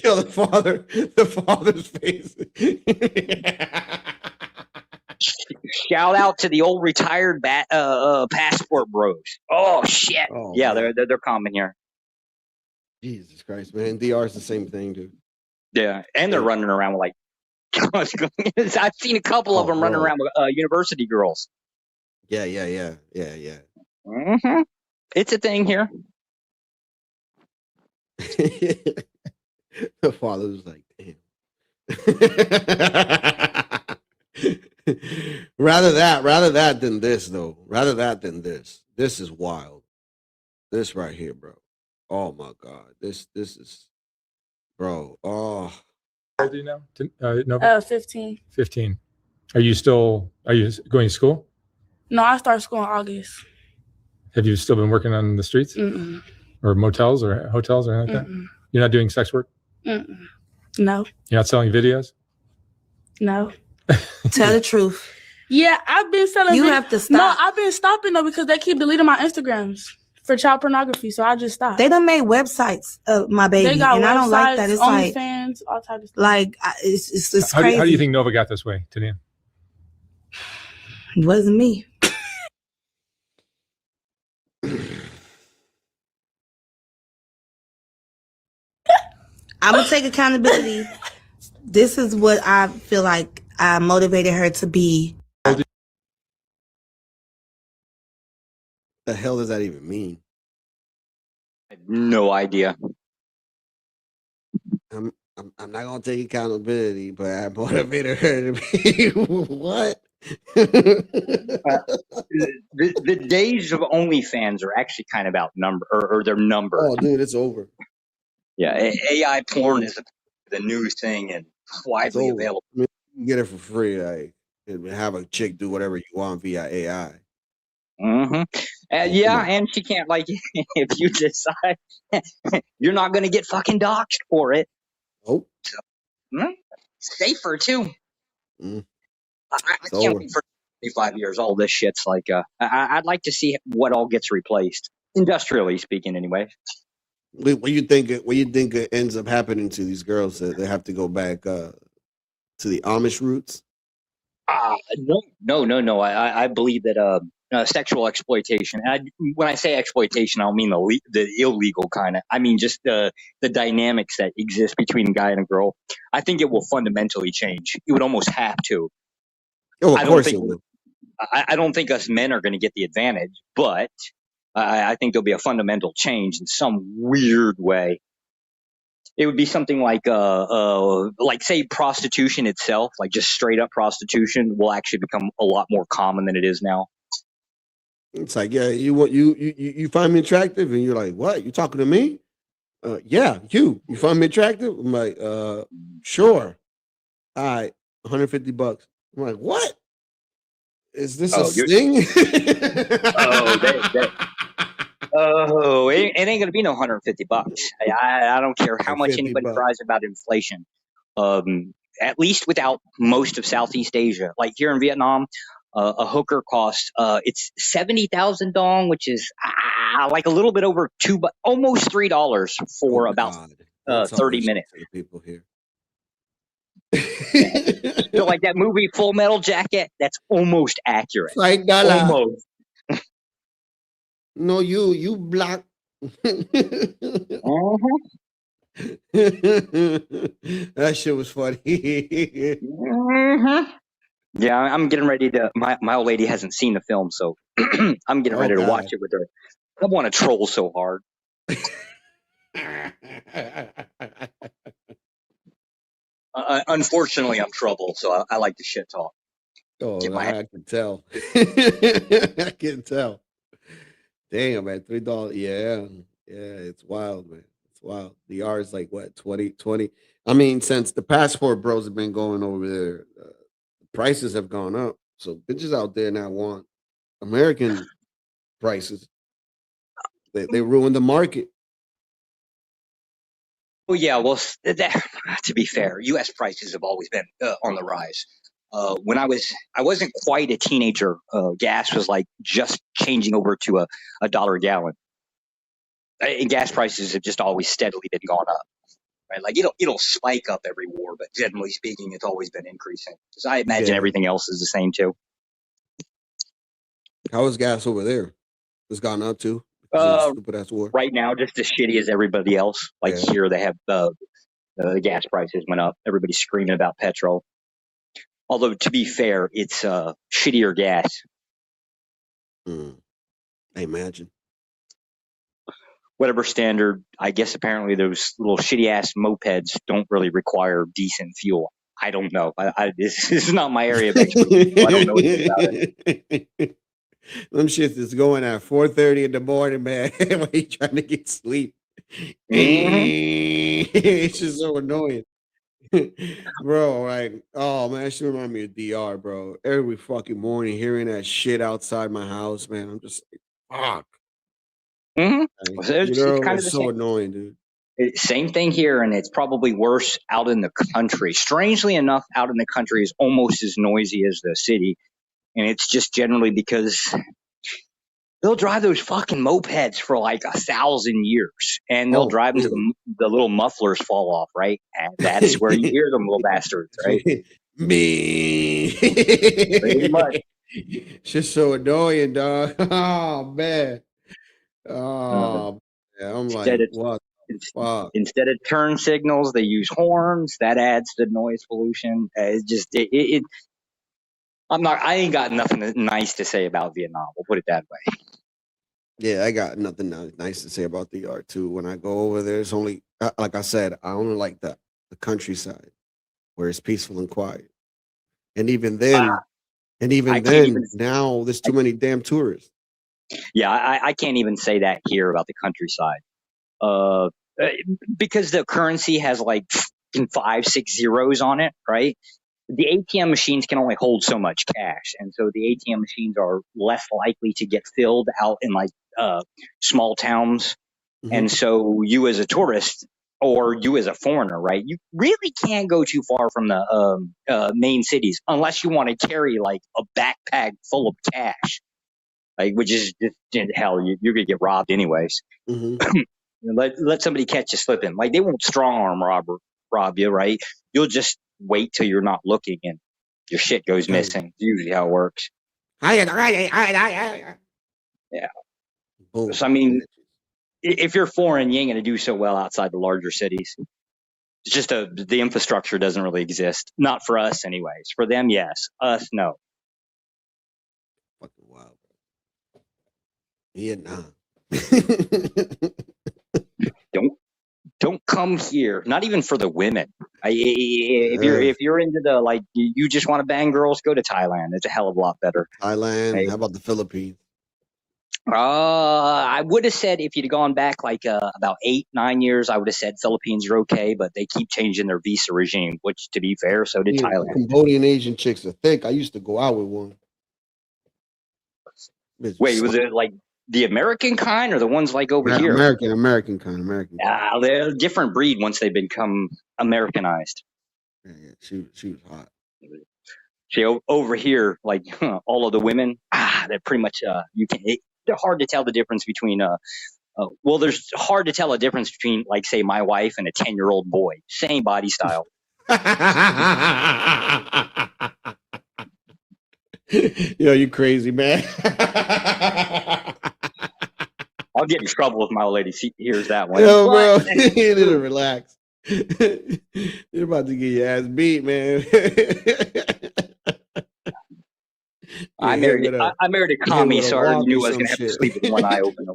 Yo, the father's face. Shout out to the old retired passport bros. Oh shit! Oh, yeah, man. they're common here. Jesus Christ, man. DR is the same thing, dude. Yeah, and they're running around with like. I've seen a couple of them running around with university girls. Yeah. Mm-hmm. It's a thing here. The father was like, damn. Rather that than this, though. Rather that than this. This is wild. This right here, bro. Oh my God. This is, bro. Oh. How old are you now? No. 15. 15. Are you going to school? No, I started school in August. Have you still been working on the streets? Mm-mm. Or motels or hotels or anything like that? You're not doing sex work? No. You're not selling videos? No. Tell the truth. Yeah, I've been selling. You have to stop. No, I've been stopping though because they keep deleting my Instagrams for child pornography. So I just stopped. They done made websites of my baby, They got and websites, I don't like that. It's like OnlyFans, all types of stuff. Like it's How crazy. do you think Nova got this way, Tania? It wasn't me. I'm gonna take accountability. This is what I feel like I motivated her to be. The hell does that even mean? No idea. I'm not gonna take accountability, but I motivated her to be what? The days of OnlyFans are actually kind of outnumbered, or they're numbered. Oh, dude, it's over. Yeah, AI porn is the new thing and widely available. I mean, you get it for free. Like, and have a chick do whatever you want via AI. Mm-hmm. Yeah, and she can't, like, if you decide you're not going to get fucking doxxed for it. Oh. So, safer, too. I can't wait for 25 years old. This shit's like, I'd like to see what all gets replaced, industrially speaking, anyway. What do you think it ends up happening to these girls that they have to go back to the Amish roots? No. I believe that sexual exploitation. And when I say exploitation, I don't mean the illegal kind of. I mean just the dynamics that exist between a guy and a girl. I think it will fundamentally change. It would almost have to. Oh, of course it will. I don't think us men are going to get the advantage, but I think there'll be a fundamental change in some weird way. It would be something like say prostitution itself, like just straight up prostitution, will actually become a lot more common than it is now. It's like, yeah, you find me attractive, and you're like, what? You talking to me? Yeah, you find me attractive? I'm like, sure. All right, $150. I'm like, what? Is this a thing? It ain't gonna be no $150. I don't care how much anybody cries about inflation. At least without most of Southeast Asia, like here in Vietnam, a hooker costs it's 70,000 dong, which is like a little bit over almost $3 for about 30 minutes. To the people here. So like that movie Full Metal Jacket, that's almost accurate. $5. Almost. No, you black. That shit was funny. Yeah, I'm getting ready to. My old lady hasn't seen the film, so I'm getting ready to watch it with her. I want to troll so hard. Unfortunately, I'm trouble, so I like to shit talk. Oh, I can tell. I can tell. Damn, man, $3. Yeah, it's wild, man. It's wild. The R is like what, 20. I mean, since the passport bros have been going over there, prices have gone up. So bitches out there now want American prices. They ruined the market. Oh yeah, well, to be fair, U.S. prices have always been on the rise. When I wasn't quite a teenager. Gas was like just changing over to a dollar a gallon. And gas prices have just always steadily been gone up. Right, like it'll spike up every war, but generally speaking, it's always been increasing. Because I imagine everything else is the same too. How is gas over there? It's gone up too. Stupid ass war. Right now, just as shitty as everybody else. Like here, they have the gas prices went up. Everybody's screaming about petrol. Although to be fair, it's shittier gas. I imagine. Whatever standard, I guess apparently those little shitty ass mopeds don't really require decent fuel. I don't know. This is not my area of expertise. So I don't know anything about it. Them shits is going at 4:30 in the morning, man. When you trying to get sleep. It's just so annoying. Bro, like, oh man, that should remind me of DR, bro. Every fucking morning hearing that shit outside my house, man. I'm just like, fuck. Like, it's so annoying, dude. Same thing here, and it's probably worse out in the country. Strangely enough, out in the country is almost as noisy as the city. And it's just generally because they'll drive those fucking mopeds for like 1,000 years, and they'll drive them to the little mufflers fall off, right? And that's where you hear them little bastards, right? Me. Pretty much. Shit's so annoying, dog. Oh man. Oh, yeah, I'm like, what the fuck? Instead of turn signals, they use horns. That adds to noise pollution. It's just I ain't got nothing nice to say about Vietnam. We'll put it that way. Yeah, I got nothing nice to say about the art too. When I go over there, it's only like I said, I only like the countryside where it's peaceful and quiet. And even then, now there's too many damn tourists. Yeah, I can't even say that here about the countryside. Because the currency has like 5-6 zeros on it, right? The ATM machines can only hold so much cash, and so the ATM machines are less likely to get filled out in like small towns. And so you as a tourist or you as a foreigner, right? You really can't go too far from the main cities unless you want to carry like a backpack full of cash, like which is just hell. You're gonna get robbed anyways. Let somebody catch you slipping. Like they won't strong arm rob you, right? You'll just wait till you're not looking and your shit goes missing. It's usually how it works. Yeah. So I mean, if you're foreign, you ain't gonna do so well outside the larger cities. It's just the infrastructure doesn't really exist. Not for us, anyways. For them, yes. Us, no. Fucking wild, bro. Vietnam. Don't come here. Not even for the women. If you're into the like, you just want to bang girls, go to Thailand. It's a hell of a lot better. Thailand. Right? How about the Philippines? I would have said if you'd gone back like about 8-9 years, I would have said Philippines are okay, but they keep changing their visa regime. Which, to be fair, so did Thailand. Cambodian Asian chicks are thick. I used to go out with one. Wait, was it like the American kind or the ones like over here? American kind. They're a different breed once they become Americanized. Yeah, she was hot. See, over here, like all of the women, they're pretty much they're hard to tell the difference between there's hard to tell a difference between like say my wife and a 10-year-old boy, same body style. Yo, you crazy, man. I'll get in trouble if my old lady hears that one. Yo, bro, you need to relax. You're about to get your ass beat, man. I married a commie, so I already knew I was going to have to sleep with one eye open.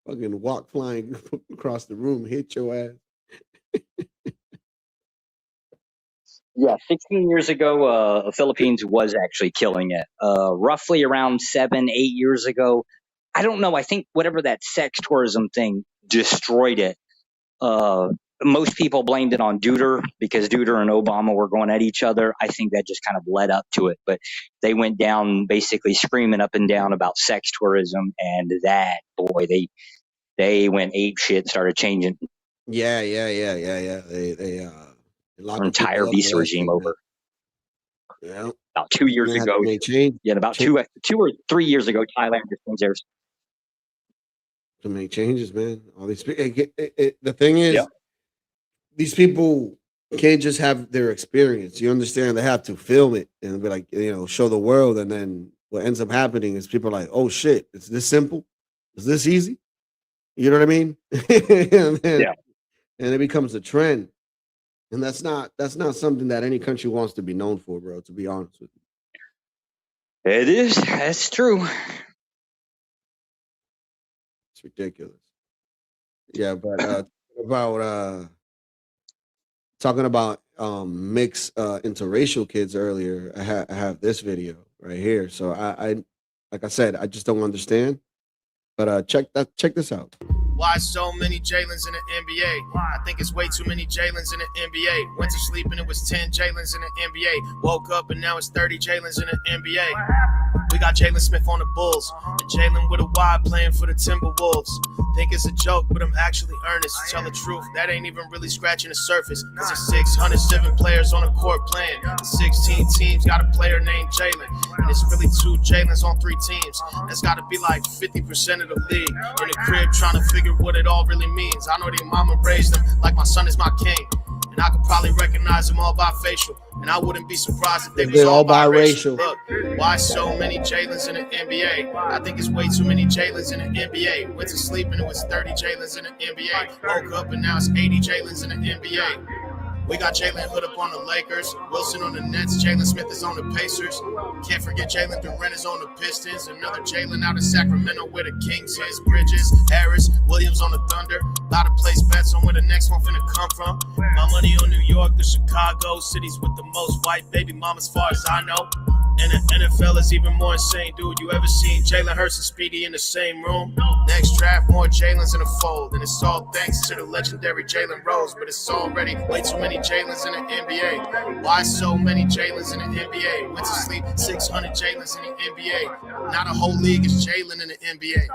Fucking walk flying across the room, hit your ass. Yeah, 16 years ago, the Philippines was actually killing it. Roughly around 7-8 years ago, I don't know. I think whatever that sex tourism thing destroyed it. Most people blamed it on Duterte because Duterte and Obama were going at each other. I think that just kind of led up to it. But they went down basically screaming up and down about sex tourism, and that boy, they went ape shit, started changing. Yeah. They our entire visa regime over. Yeah. About 2 years ago. About 2 or 3 years ago, Thailand just changed theirs. To make changes, man. All these the thing is, these people can't just have their experience. You understand? They have to film it and be like, show the world. And then what ends up happening is people are like, oh shit, it's this simple? Is this easy? You know what I mean? And it becomes a trend. And that's not something that any country wants to be known for, bro, to be honest with you. It is. That's true. It's ridiculous. Yeah, but talking about mixed interracial kids earlier, I have this video right here. So I like I said, I just don't understand. But check this out. Why so many Jalen's in the NBA? I think it's way too many Jalen's in the NBA. Went to sleep and it was 10 Jalen's in the NBA. Woke up and now it's 30 Jalen's in the NBA. We got Jalen Smith on the Bulls, and Jalen with a Y playing for the Timberwolves. Think it's a joke, but I'm actually earnest. Tell the truth, that ain't even really scratching the surface. Cause there's 607 players on the court playing. The 16 teams got a player named Jalen. And it's really 2 Jalens on 3 teams. That's gotta be like 50% of the league. In the crib trying to figure what it all really means. I know their mama raised them like my son is my king. And I could probably recognize them all by facial. And I wouldn't be surprised if they was all biracial. Look, why so many Jalens in the NBA? I think it's way too many Jalens in the NBA. Went to sleep and it was 30 Jalens in the NBA. Woke up and now it's 80 Jalens in the NBA. We got Jalen Hood up on the Lakers, Wilson on the Nets, Jalen Smith is on the Pacers. Can't forget Jalen Duren is on the Pistons. Another Jalen out of Sacramento where the Kings is. Bridges, Harris, Williams on the Thunder. Lot of place bets on where the next one finna come from. My money on New York, the Chicago, cities with the most white baby mamas, far as I know. And the NFL is even more insane, dude. You ever seen Jalen Hurts and Speedy in the same room? Next draft, more Jalen's in the fold. And it's all thanks to the legendary Jalen Rose. But it's already way too many Jalen's in the NBA. Why so many Jalen's in the NBA? Went to sleep, 600 Jalen's in the NBA. Not a whole league is Jalen in the NBA.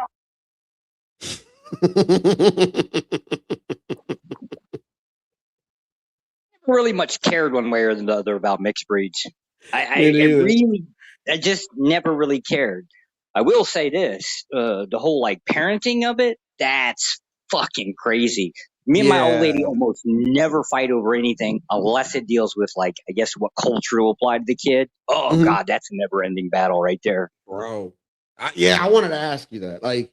Really much cared one way or the other about mixed breeds. I just never really cared. I will say this, the whole like parenting of it, that's fucking crazy. Me and my old lady almost never fight over anything unless it deals with like, I guess what culture will apply to the kid. Oh God, that's a never ending battle right there. Bro. I wanted to ask you that. Like,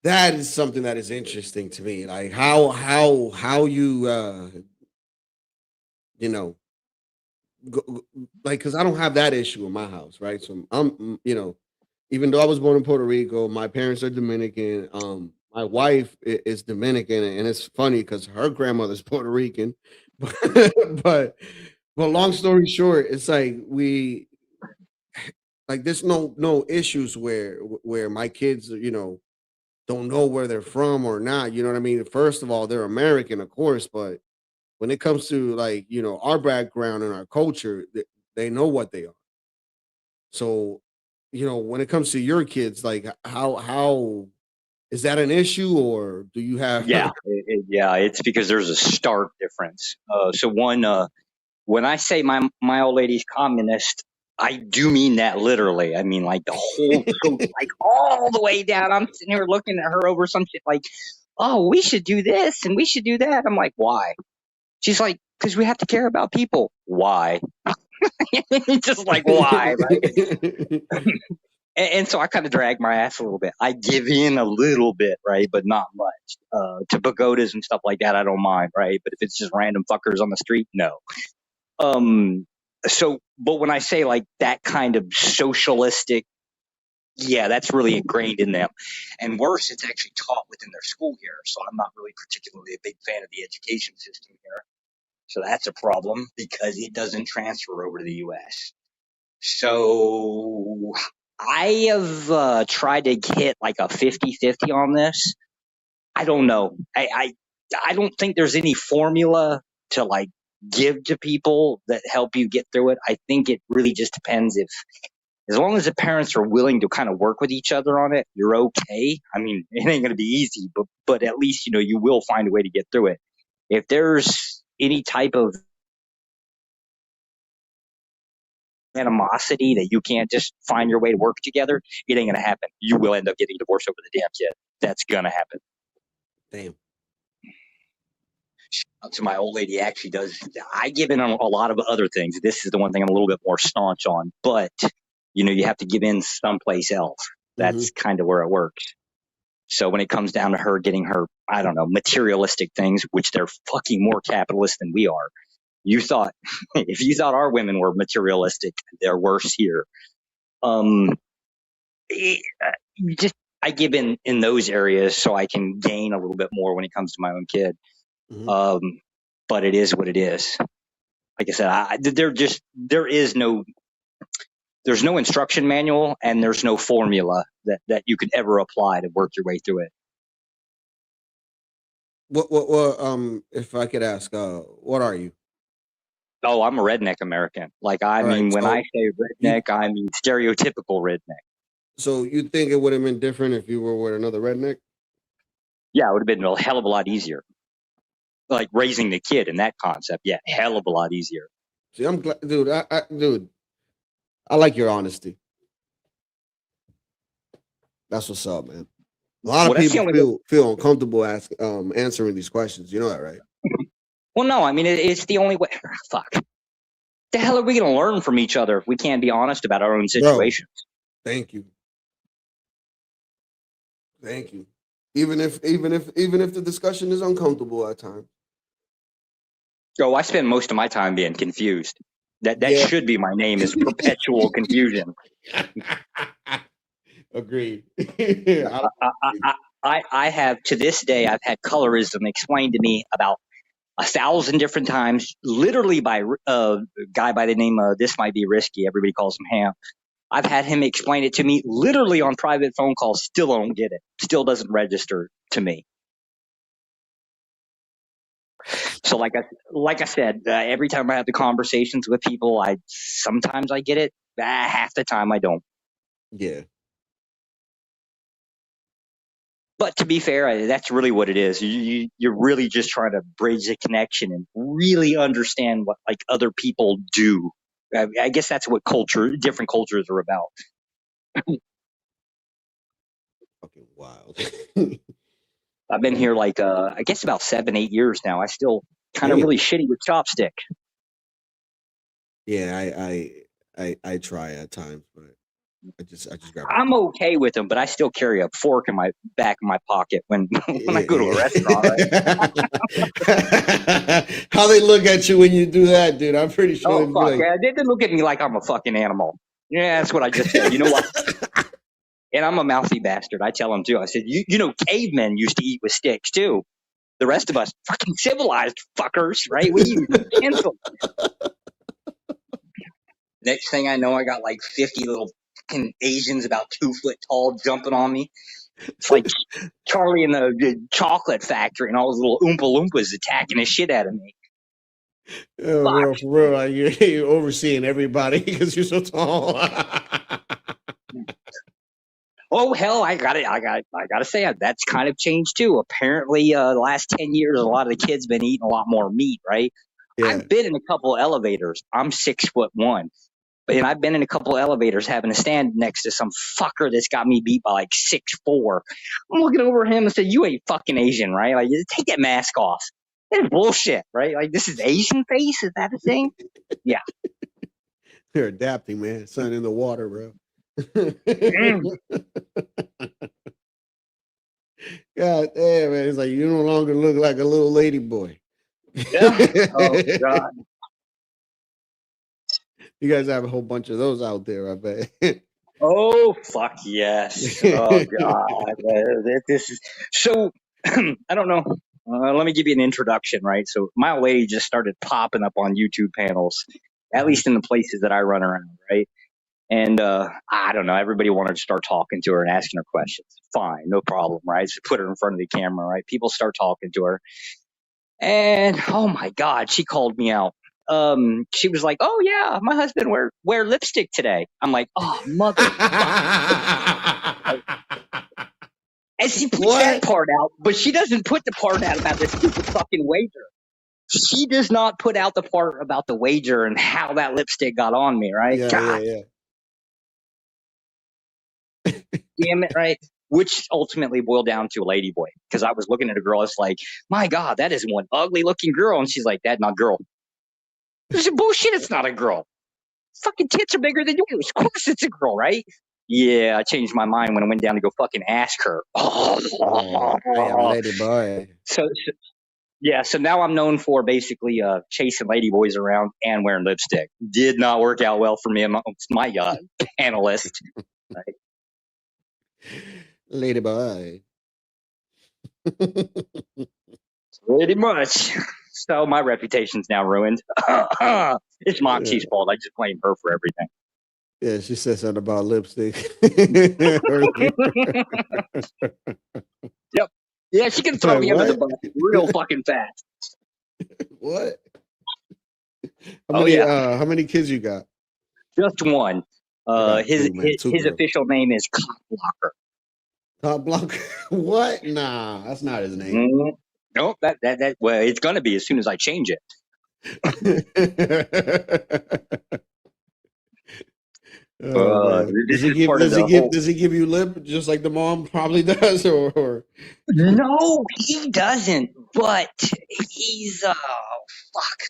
that is something that is interesting to me. Like how you, you know, like, because I don't have that issue in my house, right? So I'm, you know, even though I was born in Puerto Rico, my parents are Dominican. My wife is Dominican, and it's funny because her grandmother's Puerto Rican. but long story short, it's like there's no issues where my kids, you know, don't know where they're from or not. You know what I mean? First of all, they're American, of course, but when it comes to like, you know, our background and our culture, they know what they are. So, you know, when it comes to your kids, like how is that an issue, or do you have? Yeah, it's because there's a stark difference. So one, when I say my old lady's communist, I do mean that literally. I mean like the whole, like all the way down. I'm sitting here looking at her over some shit like, oh, we should do this and we should do that. I'm like, why? She's like, because we have to care about people. Why? Just like, why? Right? And so I kind of drag my ass a little bit. I give in a little bit, right? But not much. To pagodas and stuff like that, I don't mind, right? But if it's just random fuckers on the street, no. But when I say like that kind of socialistic, yeah, that's really ingrained in them. And worse, it's actually taught within their school here. So I'm not really particularly a big fan of the education system here. So that's a problem because it doesn't transfer over to the U.S. So I have tried to hit like a 50-50 on this. I don't know. I don't think there's any formula to like give to people that help you get through it. I think it really just depends as long as the parents are willing to kind of work with each other on it, you're okay. I mean, it ain't going to be easy, but at least, you know, you will find a way to get through it. If there's any type of animosity that you can't just find your way to work together, it ain't gonna happen. You will end up getting divorced over the damn kid. That's gonna happen. Damn. So my old lady actually does. I give in on a lot of other things. This is the one thing I'm a little bit more staunch on. But you know, you have to give in someplace else. That's kind of where it works. So when it comes down to her getting her, I don't know, materialistic things, which they're fucking more capitalist than we are. You thought, if you thought our women were materialistic, they're worse here. I give in those areas so I can gain a little bit more when it comes to my own kid. But it is what it is. Like I said, there's no instruction manual and there's no formula that you could ever apply to work your way through it. What if I could ask, what are you? Oh, I'm a redneck American. Like, I All mean, right, when so I say redneck, I mean stereotypical redneck. so you think it would have been different if you were with another redneck? Yeah, it would have been a hell of a lot easier. Like raising the kid in that concept, yeah, hell of a lot easier. See, I'm glad, dude. Dude, I like your honesty. That's what's up, man. A lot Well, of that's the people only way. feel uncomfortable answering these questions. You know that, right? Well, no, I mean, it's the only way. Fuck. The hell are we going to learn from each other if we can't be honest about our own Bro, situations? thank you. Thank you. Even if the discussion is uncomfortable at times. Oh, I spend most of my time being confused. That Yeah. should be my name, is perpetual confusion. Agreed. I have, to this day, I've had colorism explained to me about 1,000 different times, literally by a guy by the name of, this might be risky, everybody calls him Ham. I've had him explain it to me literally on private phone calls. Still don't get it. Still doesn't register to me. So like I said, every time I have the conversations with people, sometimes I get it. Half the time I don't. Yeah. But to be fair, that's really what it is. You're really just trying to bridge the connection and really understand what like other people do. I guess that's what different cultures are about. Fucking wild. I've been here like I guess about 7-8 years now. I still kind of really shitty with chopstick. Yeah, I try at times, but I just grab it. I'm okay with them, but I still carry a fork in my back of my pocket when I go to a restaurant. Right? How they look at you when you do that, dude? I'm pretty sure. Oh they'd be fuck! like, Yeah, they look at me like I'm a fucking animal. Yeah, that's what I just said. You know what? And I'm a mouthy bastard. I tell them too. I said, you know, cavemen used to eat with sticks too. The rest of us, fucking civilized fuckers, right? We use utensils. Next thing I know, I got like 50 little fucking Asians about 2 foot tall jumping on me. It's like Charlie in the chocolate factory and all those little Oompa Loompas attacking the shit out of me. oh, bro, for real, like you're overseeing everybody because you're so tall. Oh hell, I gotta say that's kind of changed too. Apparently, the last 10 years, a lot of the kids been eating a lot more meat, right? Yeah. I've been in a couple of elevators. I'm 6'1", and I've been in a couple of elevators having to stand next to some fucker that's got me beat by like 6'4". I'm looking over at him and said, "You ain't fucking Asian, right? Like, take that mask off. That's bullshit, right? Like, this is Asian face. Is that a thing?" Yeah. They're adapting, man. Sun in the water, bro. God damn, man. It's like you no longer look like a little lady boy. Yeah. Oh God. You guys have a whole bunch of those out there, I bet. Oh fuck yes! Oh God, this is so. I don't know. Let me give you an introduction, right? So my old lady just started popping up on YouTube panels, at least in the places that I run around, right? And I don't know. Everybody wanted to start talking to her and asking her questions. Fine, no problem, right? So put her in front of the camera, right? People start talking to her, and oh my God, she called me out. She was like, "Oh yeah, my husband wear lipstick today." I'm like, "Oh mother." And she puts that part out, but she doesn't put the part out about this stupid fucking wager. She does not put out the part about the wager and how that lipstick got on me, right? Yeah. Damn it, right? Which ultimately boiled down to a ladyboy, because I was looking at a girl. It's like, my God, that is one ugly looking girl, and she's like, "That's not a girl." This is bullshit. It's not a girl. Fucking tits are bigger than yours. Of course it's a girl, right? Yeah, I changed my mind when I went down to go fucking ask her. Lady boy. So now I'm known for basically chasing ladyboys around and wearing lipstick. Did not work out well for me and my analyst. Right? Lady boy. Pretty much. So my reputation's now ruined. It's Moxie's fault. I just blame her for everything. Yeah, she said something about lipstick. Yep. Yeah, she can throw me under the bus real fucking fast. What? How many kids you got? Just one. I got His two, man. Two his girls. official name is Cock Blocker. Top block. What? Nah, that's not his name. Nope. That. Well, it's gonna be as soon as I change it. Oh man. This is part of the whole. Does he give you lip just like the mom probably does, or? No, he doesn't. But he's fuck.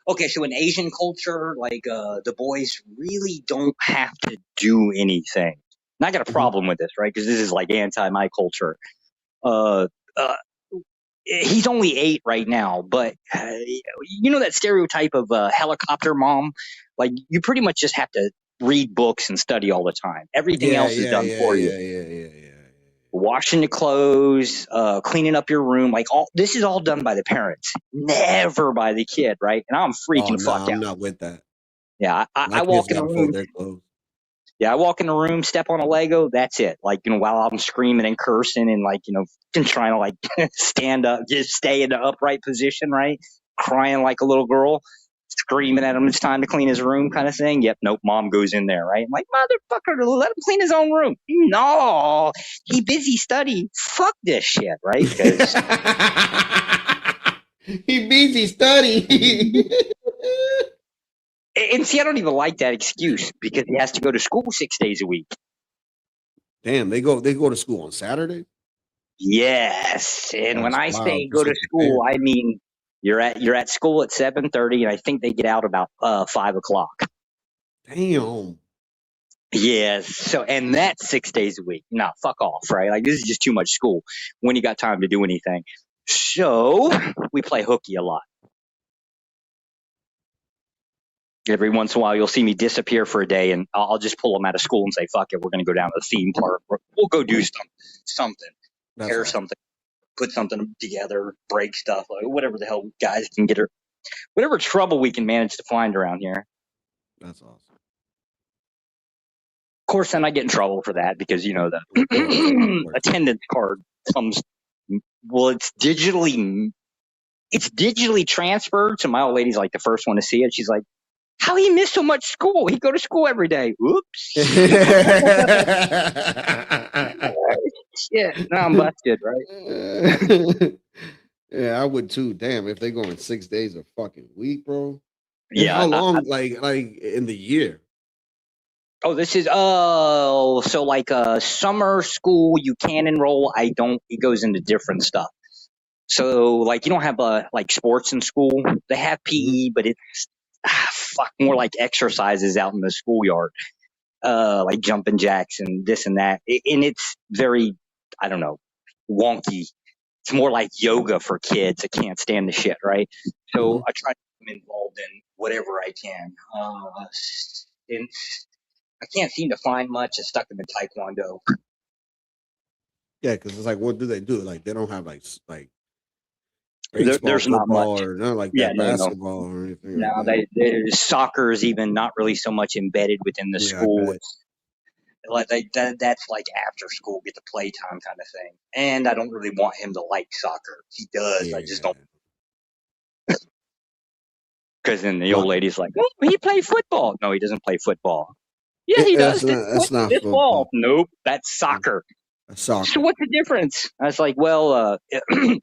Okay, so in Asian culture, like the boys really don't have to do anything. And I got a problem with this, right? Because this is like anti my culture. Uh, he's only 8 right now, but you know that stereotype of helicopter mom? Like you pretty much just have to read books and study all the time. Everything else is done for you. Yeah. Washing the clothes, cleaning up your room, like this is all done by the parents, never by the kid, right? And I'm freaking fucked out. I'm not with that. Yeah, I walk in the room. Fold their clothes. Yeah, I walk in the room, step on a Lego, that's it. Like, while I'm screaming and cursing and like, and trying to like stand up, just stay in the upright position, right? Crying like a little girl, screaming at him it's time to clean his room kind of thing. Yep, nope, mom goes in there, right? I'm like, motherfucker, let him clean his own room. No, he busy studying. Fuck this shit, right? Because he busy studying. And see, I don't even like that excuse because he has to go to school 6 days a week. Damn, they go to school on Saturday? Yes. And when I say wild. go to school, I mean you're at school at 7:30 and I think they get out about 5 o'clock. Damn. Yes. So and that's 6 days a week. Nah, fuck off, right? Like this is just too much school when you got time to do anything. So we play hooky a lot. Every once in a while, you'll see me disappear for a day, and I'll just pull them out of school and say, "Fuck it, we're going to go down to the theme park. We'll go do something, tear something, put something together, break stuff, like whatever the hell guys can get her, whatever trouble we can manage to find around here." That's awesome. Of course, then I get in trouble for that because the attendance card comes. Well, it's digitally transferred, so my old lady's like the first one to see it. She's like, how he missed so much school? He go to school every day. Oops. Shit. Now I'm busted, right? Yeah, I would too. Damn, if they go in 6 days a fucking week, bro. And Yeah. how long? Like in the year? Oh, this is so like summer school you can enroll. I don't. It goes into different stuff. So like you don't have like sports in school. They have PE, but it's more like exercises out in the schoolyard, like jumping jacks and this and that. And it's very, I don't know, wonky. It's more like yoga for kids that can't stand the shit, right? So I try to get involved in whatever I can. And I can't seem to find much. I stuck them in Taekwondo. Yeah, because it's like, what do they do? Like they don't have like baseball, there's not football, much. or nothing like Yeah, that, no. basketball or anything. No, like that. soccer is even not really so much embedded within the school. It's like that's like after school, get the playtime kind of thing. And I don't really want him to like soccer. He does. I just don't. Because then the old lady's like, "Oh, he plays football." No, he doesn't play football. Yeah, he does. That's not this football. ball. Nope, that's soccer. Soccer. So what's the difference? I was like, well,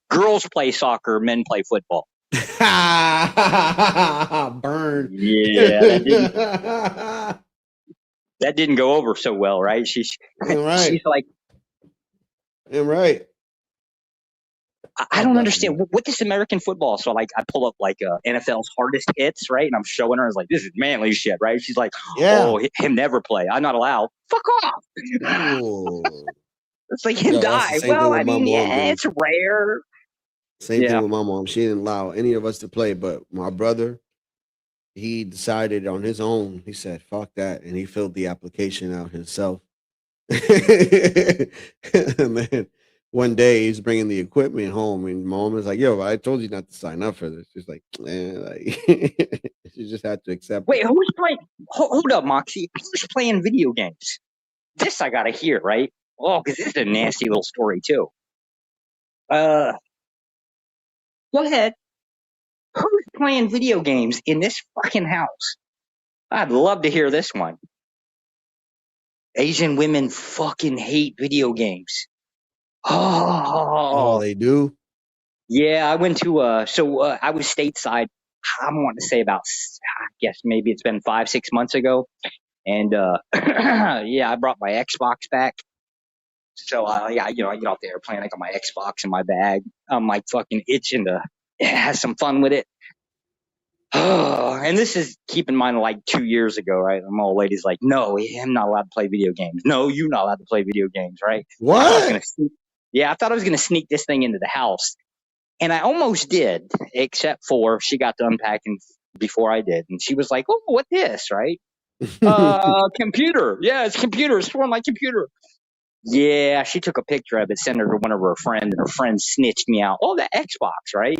girls play soccer, men play football. Burn. Yeah, that didn't go over so well, right? She's like, right. I don't understand what this American football. So like, I pull up like NFL's hardest hits, right? And I'm showing her. I was like, this is manly shit, right? She's like, oh, him never play. I'm not allowed. Fuck off. It's like him die. Well, I mean, it's rare. Same thing with my mom. She didn't allow any of us to play, but my brother, he decided on his own. He said, fuck that. And he filled the application out himself. Man, one day he's bringing the equipment home and mom was like, yo, I told you not to sign up for this. She's like, man, like, she just had to accept. Wait, who's playing? Hold up, Moxie. Who's playing video games? This I got to hear, right? Oh, because this is a nasty little story, too. Go ahead. Who's playing video games in this fucking house? I'd love to hear this one. Asian women fucking hate video games. Oh, they do? Yeah, I went to I was stateside. I'm wanting to say about, I guess maybe it's been 5-6 months ago, and yeah, I brought my Xbox back. So yeah, I get off the airplane, I got my Xbox in my bag. I'm like fucking itching to have some fun with it. And this is, keep in mind, like 2 years ago, right? And my old lady's like, no, I'm not allowed to play video games. No, you're not allowed to play video games, right? What? I thought I was gonna sneak this thing into the house. And I almost did, except for she got to unpacking before I did. And she was like, oh, what this, right? Computer. Yeah, it's computer. It's for my computer. Yeah, she took a picture of it, sent it to one of her friends, and her friend snitched me out. Oh, that Xbox, right?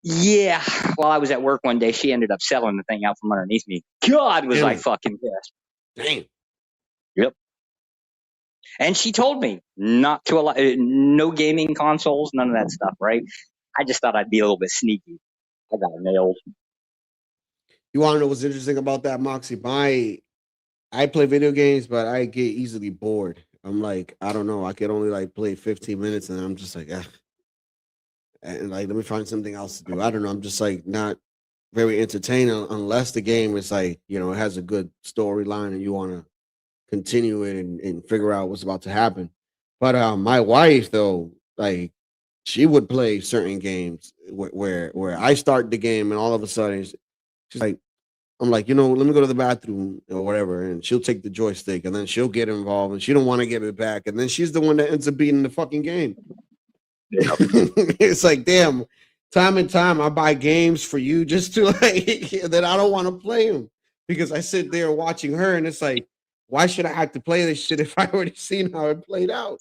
Yeah. While I was at work one day, she ended up selling the thing out from underneath me. God, was I fucking pissed. Damn. Yep. And she told me not to allow, no gaming consoles, none of that stuff, right? I just thought I'd be a little bit sneaky. I got nailed. You want to know what's interesting about that, Moxie? I play video games, but I get easily bored. I'm like, I don't know. I could only like play 15 minutes, and I'm just like, and like, let me find something else to do. I don't know. I'm just like not very entertaining unless the game is like, it has a good storyline and you want to continue it and figure out what's about to happen. But my wife, though, like, she would play certain games where I start the game and all of a sudden she's like, I'm like, let me go to the bathroom or whatever, and she'll take the joystick and then she'll get involved and she don't want to give it back, and then she's the one that ends up beating the fucking game. Yeah. It's like, damn, time and time I buy games for you just to like that I don't want to play them because I sit there watching her, and it's like, why should I have to play this shit if I already seen how it played out?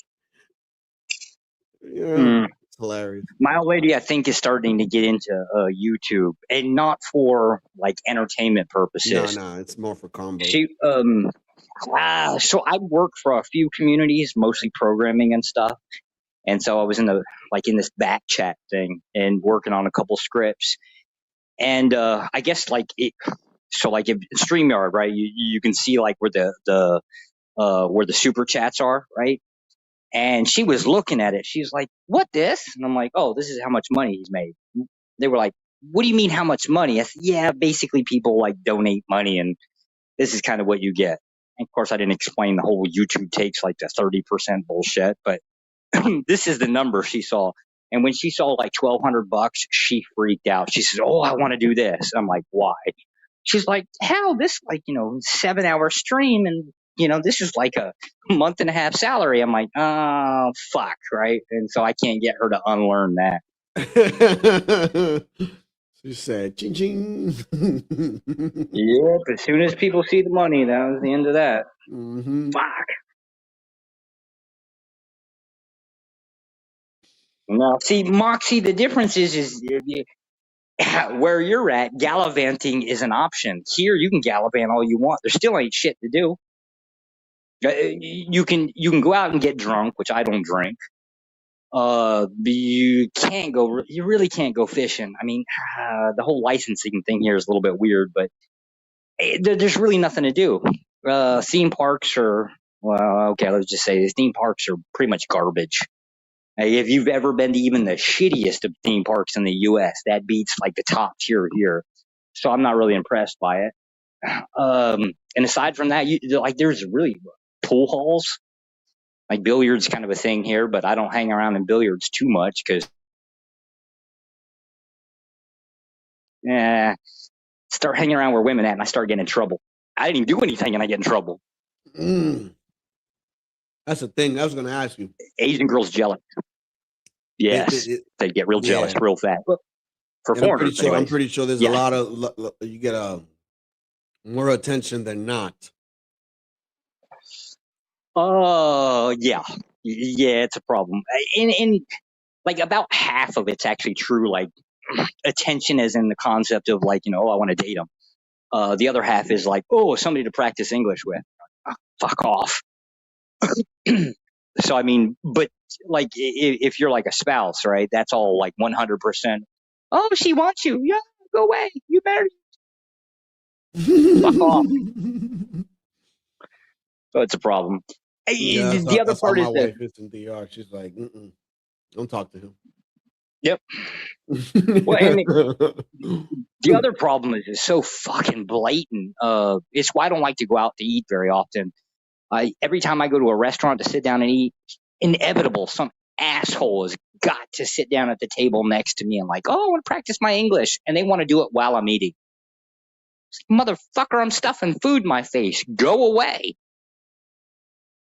It's hilarious. My old lady, I think, is starting to get into YouTube, and not for like entertainment purposes. No, it's more for combo. She, so I work for a few communities, mostly programming and stuff, and so I was in this back chat thing and working on a couple scripts, and I guess like if StreamYard, right? You can see like where the super chats are, right? And she was looking at it. She's like, what this? And I'm like, oh, this is how much money he's made. They were like, what do you mean how much money? I said, yeah, basically people like donate money and this is kind of what you get. And of course, I didn't explain the whole YouTube takes like the 30% bullshit, but this is the number she saw. And when she saw like $1,200, she freaked out. She says, oh, I want to do this. I'm like, why? She's like, hell, this 7-hour stream and this is like a month and a half salary. I'm like, oh, fuck, right? And so I can't get her to unlearn that. She said, ching, ching. Yep, as soon as people see the money, that was the end of that. Mm-hmm. Fuck. No, see, Moxie, the difference is where you're at, gallivanting is an option. Here, you can gallivant all you want. There still ain't shit to do. You can go out and get drunk, which I don't drink. You really can't go fishing. I mean, the whole licensing thing here is a little bit weird, but there's really nothing to do. Theme parks let's just say theme parks are pretty much garbage. If you've ever been to even the shittiest of theme parks in the U.S., that beats like the top tier here. So I'm not really impressed by it. And aside from that, there's really pool halls. Like billiards kind of a thing here, but I don't hang around in billiards too much because start hanging around where women at and I start getting in trouble. I didn't even do anything and I get in trouble. That's the thing I was going to ask you. Asian girls jealous. Yes, they get real jealous real fast. For foreigners, I'm pretty sure there's a lot of, you get more attention than not. Yeah, it's a problem. And like about half of it's actually true. Like attention is in the concept of like, I want to date them. The other half is like, oh, somebody to practice English with. Oh, fuck off. So, I mean, but like if you're like a spouse, right, that's all like 100% Oh, she wants you. Yeah, go away. You married. Fuck off. So it's a problem. Yeah, The other that's how part my is that. wife is in DR. She's like, don't talk to him. Yep. Well, and the other problem is it's so fucking blatant. It's why I don't like to go out to eat very often. Every time I go to a restaurant to sit down and eat, inevitable, some asshole has got to sit down at the table next to me and like, oh, I want to practice my English. And they want to do it while I'm eating. Motherfucker, I'm stuffing food in my face. Go away.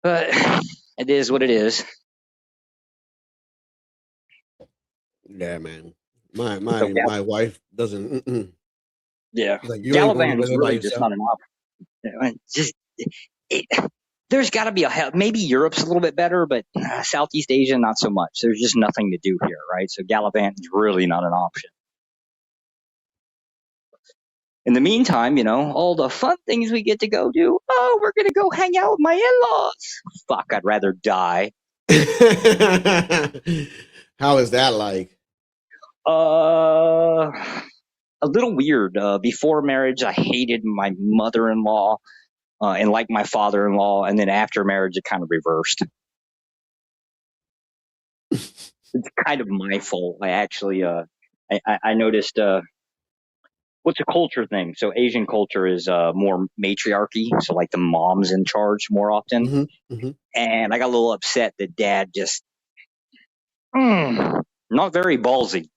But it is what it is. Yeah, man. My wife doesn't. Yeah. She's like, you ain't going Galavan over is there by really just yourself. not an option. There's got to be maybe Europe's a little bit better, but Southeast Asia, not so much. There's just nothing to do here, right? So Galavan is really not an option. In the meantime, all the fun things we get to go do. Oh, we're going to go hang out with my in-laws. Fuck, I'd rather die. How is that like? A little weird. Before marriage, I hated my mother-in-law and liked my father-in-law. And then after marriage, it kind of reversed. It's kind of my fault. I actually, I noticed, what's a culture thing? So Asian culture is more matriarchy. So like the mom's in charge more often. And I got a little upset that dad just, not very ballsy.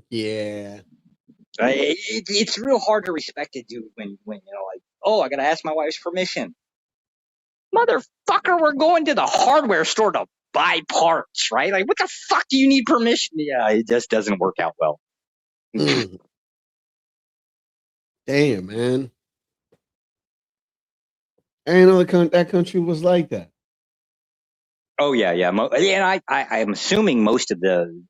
Yeah. It's real hard to respect a dude when like, oh, I got to ask my wife's permission. Motherfucker, we're going to the hardware store to buy parts, right? Like, what the fuck do you need permission? Yeah, it just doesn't work out well. Damn, man. I didn't know that country was like that. Oh yeah. And I'm assuming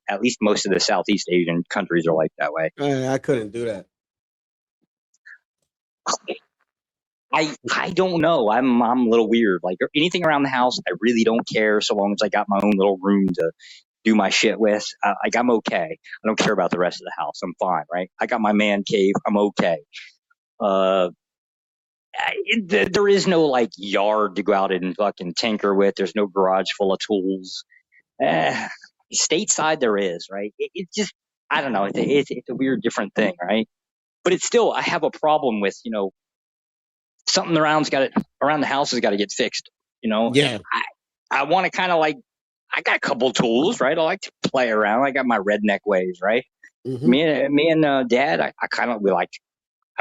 at least most of the Southeast Asian countries are like that way. I couldn't do that. I don't know. I'm a little weird. Like anything around the house, I really don't care so long as I got my own little room to do my shit with. Like I'm okay. I don't care about the rest of the house. I'm fine, right? I got my man cave. I'm okay. There is no like yard to go out and fucking tinker with. There's no garage full of tools. Stateside there is, right? It just, I don't know. It's a weird, different thing, right? But it's still, I have a problem with, something around the house has got to get fixed. Yeah. I want to kind of like, I got a couple tools, right? I like to play around. I got my redneck ways, right? Me and Dad, I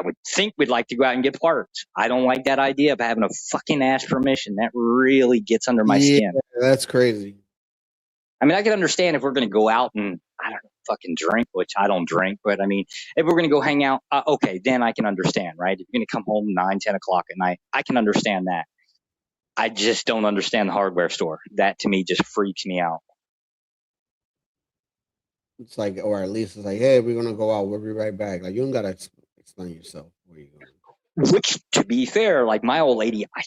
would think we'd like to go out and get parts. I don't like that idea of having a fucking ask permission. That really gets under my skin. That's crazy. I mean, I can understand if we're going to go out and, I don't know, fucking drink, which I don't drink. But I mean, if we're going to go hang out, okay, then I can understand, right? If you're going to come home 9, 10 o'clock at night, I can understand that. I just don't understand the hardware store. That to me just freaks me out. It's like, or at least it's like, hey, we're gonna go out. We'll be right back. Like you don't gotta explain yourself. Where you going? Which, to be fair, like my old lady, I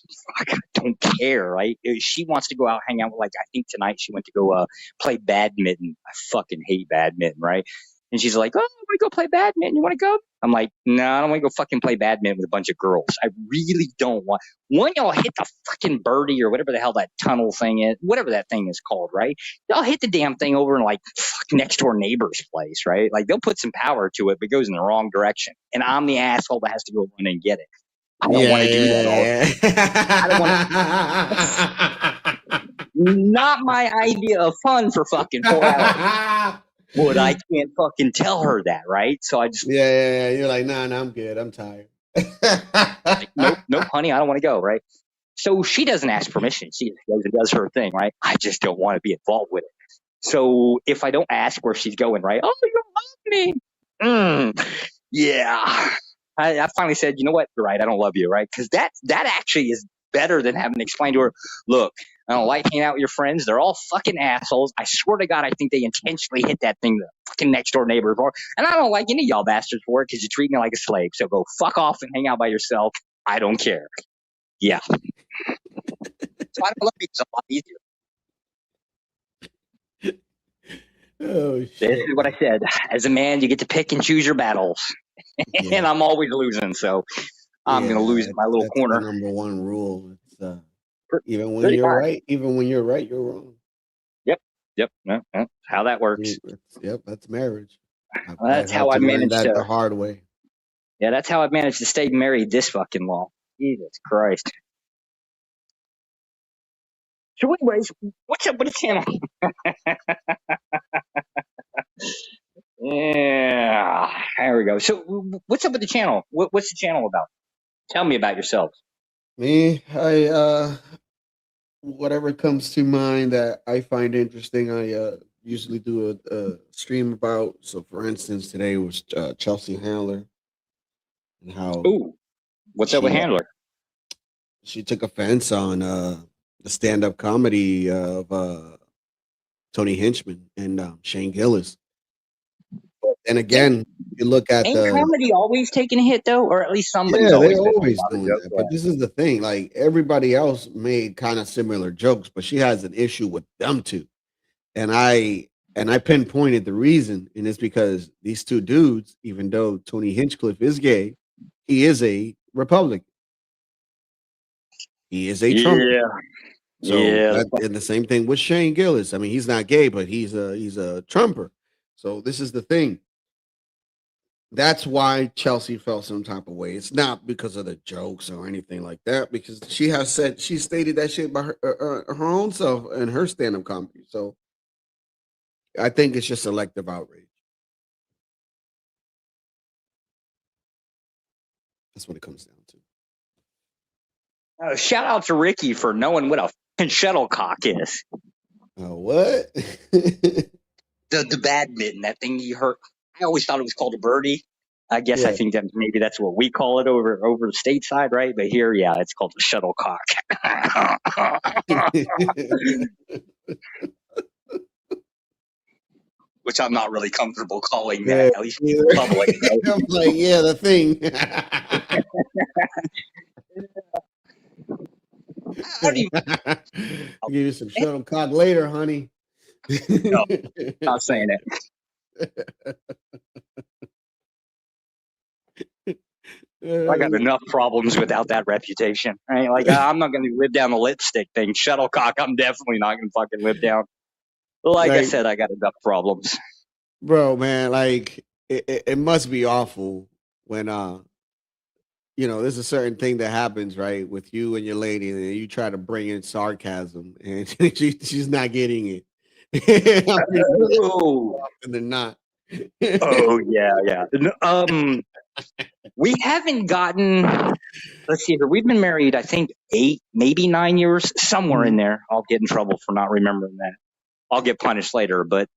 don't care, right? If she wants to go out, hang out. Like I think tonight she went to go play badminton. I fucking hate badminton, right? And she's like, oh, I want to go play badminton. You want to go? I'm like, no, I don't want to go fucking play badminton with a bunch of girls. I really don't want. One, y'all hit the fucking birdie or whatever the hell that tunnel thing is, whatever that thing is called, right? Y'all hit the damn thing over in like next door neighbor's place, right? Like they'll put some power to it, but it goes in the wrong direction. And I'm the asshole that has to go run and get it. I don't want to do that all. Not my idea of fun for fucking 4 hours. But I can't fucking tell her that, right? So I just yeah. You're like, nah, I'm good. I'm tired. like, nope, honey, I don't want to go, right? So she doesn't ask permission. She just goes and does her thing, right? I just don't want to be involved with it. So if I don't ask where she's going, right? Oh, you love me. Yeah. I finally said, you know what? You're right. I don't love you, right? Because that actually is better than having to explain to her, look, I don't like hanging out with your friends. They're all fucking assholes. I swear to God, I think they intentionally hit that thing the fucking next door neighbor for. And I don't like any of y'all bastards for it because you treat me like a slave. So go fuck off and hang out by yourself. I don't care. Yeah. So I don't love you. It's a lot easier. Oh This shit! is what I said. As a man, you get to pick and choose your battles, and I'm always losing. So I'm gonna lose in my little That's the corner. number one rule. It's even when Pretty you're much. right, you're wrong. Yep. How that works. Yep, that's marriage. I That's had how I to learn managed that to. the hard way. Yeah, that's how I've managed to stay married this fucking long. Jesus Christ. So, anyways, what's up with the channel? Yeah, there we go. So, what's up with the channel? What's the channel about? Tell me about yourself. Me, I whatever comes to mind that I find interesting, I usually do a stream about. So, for instance, today was Chelsea Handler and how Ooh, what's up with Handler? She took offense on the stand-up comedy of Tony Hinchman and Shane Gillis. And again, you look at Ain't comedy always taking a hit though, or at least somebody's they're always been always about a doing joke. that. But this is the thing: like everybody else made kind of similar jokes, but she has an issue with them two. And I pinpointed the reason, and it's because these two dudes, even though Tony Hinchcliffe is gay, he is a Republican. He is a Trump. So and the same thing with Shane Gillis. I mean, he's not gay, but he's a Trumper. So this is the thing. That's why Chelsea felt some type of way. It's not because of the jokes or anything like that, because she stated that shit by her own self in her stand-up comedy. So I think it's just selective outrage. That's what it comes down to. Shout out to Ricky for knowing what a fucking shuttlecock is. What? the badminton, that thing you heard. I always thought it was called a birdie. I guess I think that maybe that's what we call it over the stateside, right? But here, yeah, it's called a shuttlecock. Which I'm not really comfortable calling that, at least in public. Right? I'm like, yeah, the thing. I'll give you some shuttlecock later, honey. No, not saying it. I got enough problems without that reputation. Right? Like I'm not going to live down the lipstick thing. Shuttlecock, I'm definitely not going to fucking live down. Like I said, I got enough problems. Bro, man, like it must be awful when there's a certain thing that happens, right, with you and your lady, and you try to bring in sarcasm, and she's not getting it. Often than not. Oh yeah. We haven't gotten. Let's see here. We've been married, I think 8, maybe 9 years, somewhere in there. I'll get in trouble for not remembering that. I'll get punished later, but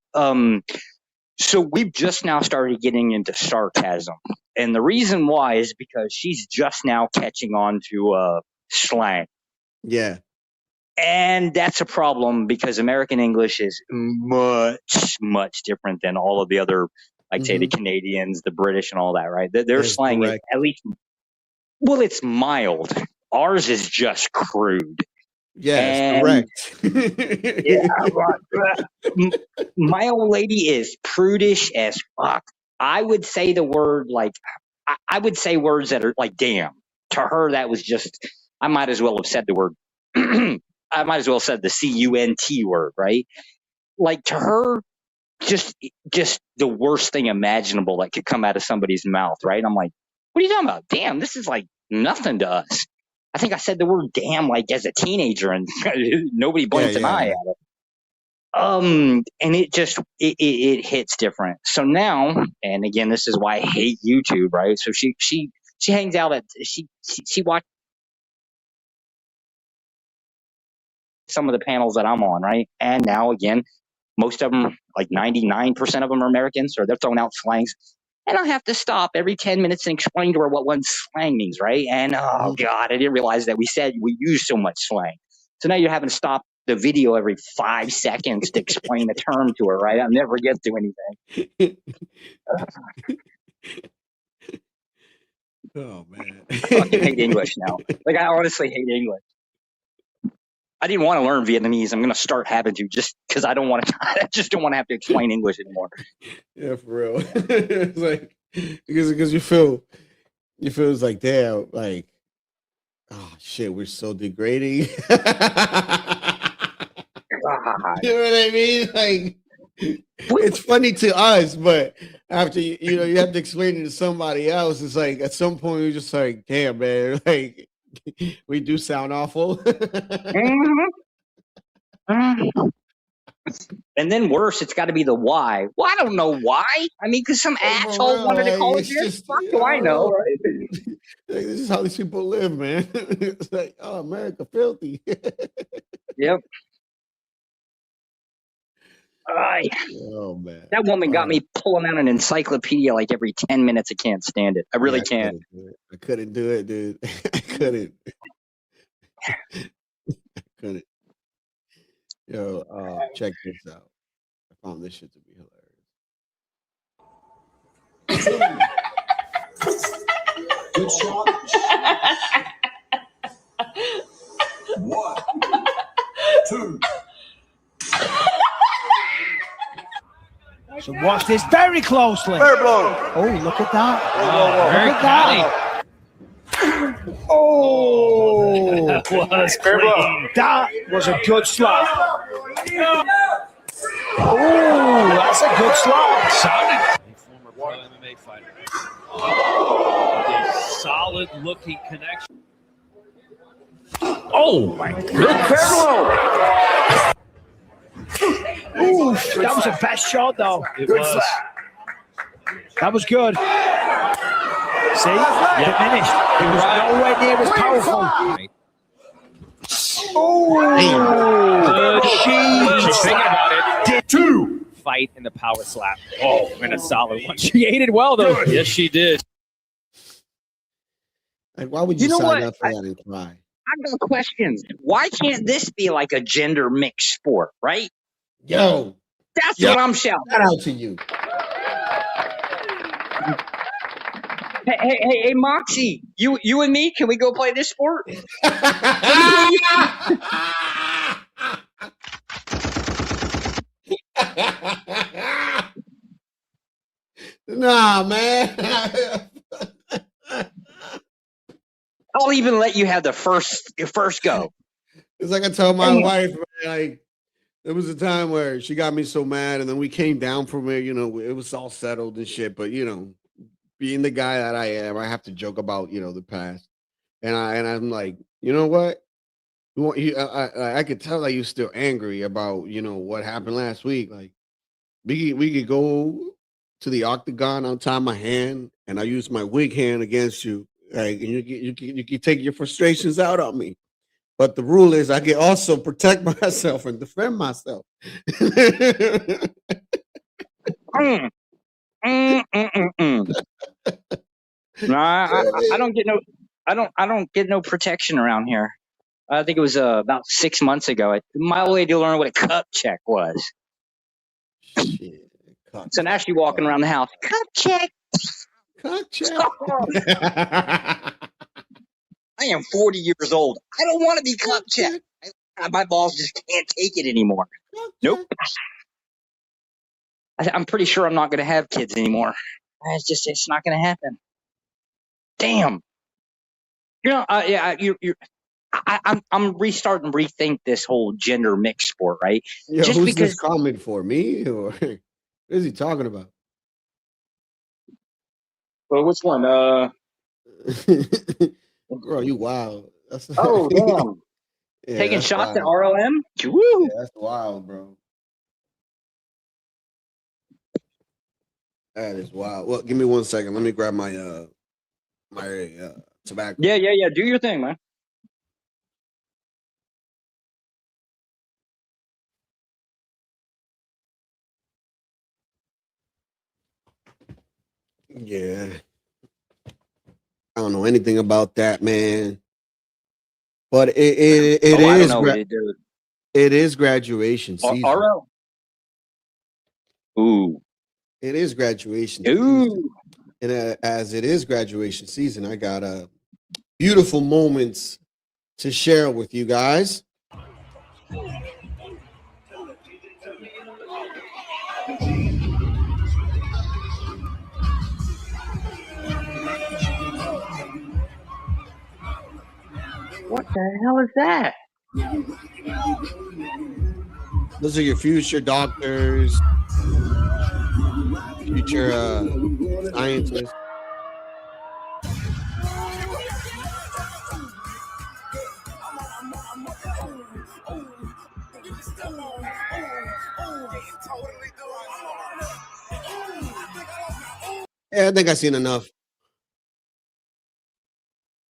so we've just now started getting into sarcasm, and the reason why is because she's just now catching on to slang. Yeah. And that's a problem because American English is much, much different than all of the other, like say the Canadians, the British, and all that, right? Their slang is at least, well, it's mild. Ours is just crude. Yes, correct. Yeah, my old lady is prudish as fuck. I would say the word like, I would say words that are like damn. To her, that was just, I might as well have said the word, I might as well have said the CUNT word, right? Like to her, just the worst thing imaginable that could come out of somebody's mouth, right? I'm like, what are you talking about? Damn, this is like nothing to us. I think I said the word damn like as a teenager and nobody blinked an eye at it. And it hits different. So now, and again, this is why I hate YouTube, right? So she hangs out at, she watches some of the panels that I'm on, right? And now again, most of them, like 99% of them are Americans, or they're throwing out slangs. And I have to stop every 10 minutes and explain to her what one slang means, right? And oh God, I didn't realize that we use so much slang. So now you're having to stop the video every 5 seconds to explain the term to her, right? I'll never get to anything. Oh man. I fucking hate English now. Like I honestly hate English. I didn't want to learn Vietnamese. I'm going to start having to just because I don't want to. I just don't want to have to explain English anymore. Yeah, for real. It's like because you feel it's like damn, like oh shit, we're so degrading. You know what I mean? Like it's funny to us, but after you know you have to explain it to somebody else. It's like at some point you're just like, damn, man, like we do sound awful. And then worse, it's got to be the why. Well, I don't know why. I mean, because some asshole wanted to call it this. Fuck do I know, right? Like, this is how these people live, man. It's like, oh, America, filthy. Yep. Oh man, that woman got me pulling out an encyclopedia like every 10 minutes. I can't stand it. I really can't. I couldn't do it, dude. I couldn't. Couldn't. Yo, check this out. I found this shit to be hilarious. Good shot. 1, 2. So watch this very closely. Fair blow. Oh, look at that. Very Look at that. Oh, That was fair blow. That was a good slap. Oh, that's a good slap. Solid. Former pro MMA fighter. A solid looking connection. Oh my goodness. Ooh, that was a best shot though. It Good was. slap. That was good. See? Diminished. It was nowhere near as powerful. Oh, Good. She's thinking about it. Did 2. Fight in the power slap. Oh, and a solid one. She ate it well though. Yes, she did. Like, why would you sign up for that and cry? I've got questions. Why can't this be like a gender mixed sport, right? Yo, that's what I'm shouting. Shout out to you. Hey, Moxie, you and me, can we go play this sport? Nah, man. I'll even let you have the first go. It's like I told my wife, man, like there was a time where she got me so mad, and then we came down from it. You know, it was all settled and shit. But you know, being the guy that I am, I have to joke about the past, and I'm like, you know what? I could tell that you're still angry about what happened last week. Like we could go to the octagon, I'll tie my hand, and I use my weak hand against you. Like, and you can take your frustrations out on me. But the rule is I can also protect myself and defend myself. No, I don't get no protection around here. I think it was about 6 months ago. My old lady learned what a cup check was. Shit, so now she's walking around the house. Cup check. Cup check. I am 40 years old. I don't want to be cup checked. My balls just can't take it anymore. Nope. I'm pretty sure I'm not going to have kids anymore. It's not going to happen. Damn. I'm restarting to rethink this whole gender mixed sport, right? Yo, just who's because this comment for me, or what is he talking about? Well, which one? Bro, you wild. That's Oh, damn. Yeah, Taking that's shots at wild. RLM? Woo! Yeah, that's wild, bro. That is wild. Well, give me 1 second. Let me grab my tobacco. Yeah. Do your thing, man. Yeah. I don't know anything about that, man. But it I don't is know what it do. it is graduation season. RL. Ooh. It is graduation Ooh. season. And as it is graduation season, I got beautiful moments to share with you guys. What the hell is that? Those are your future doctors, future scientists. Yeah, I think I've seen enough.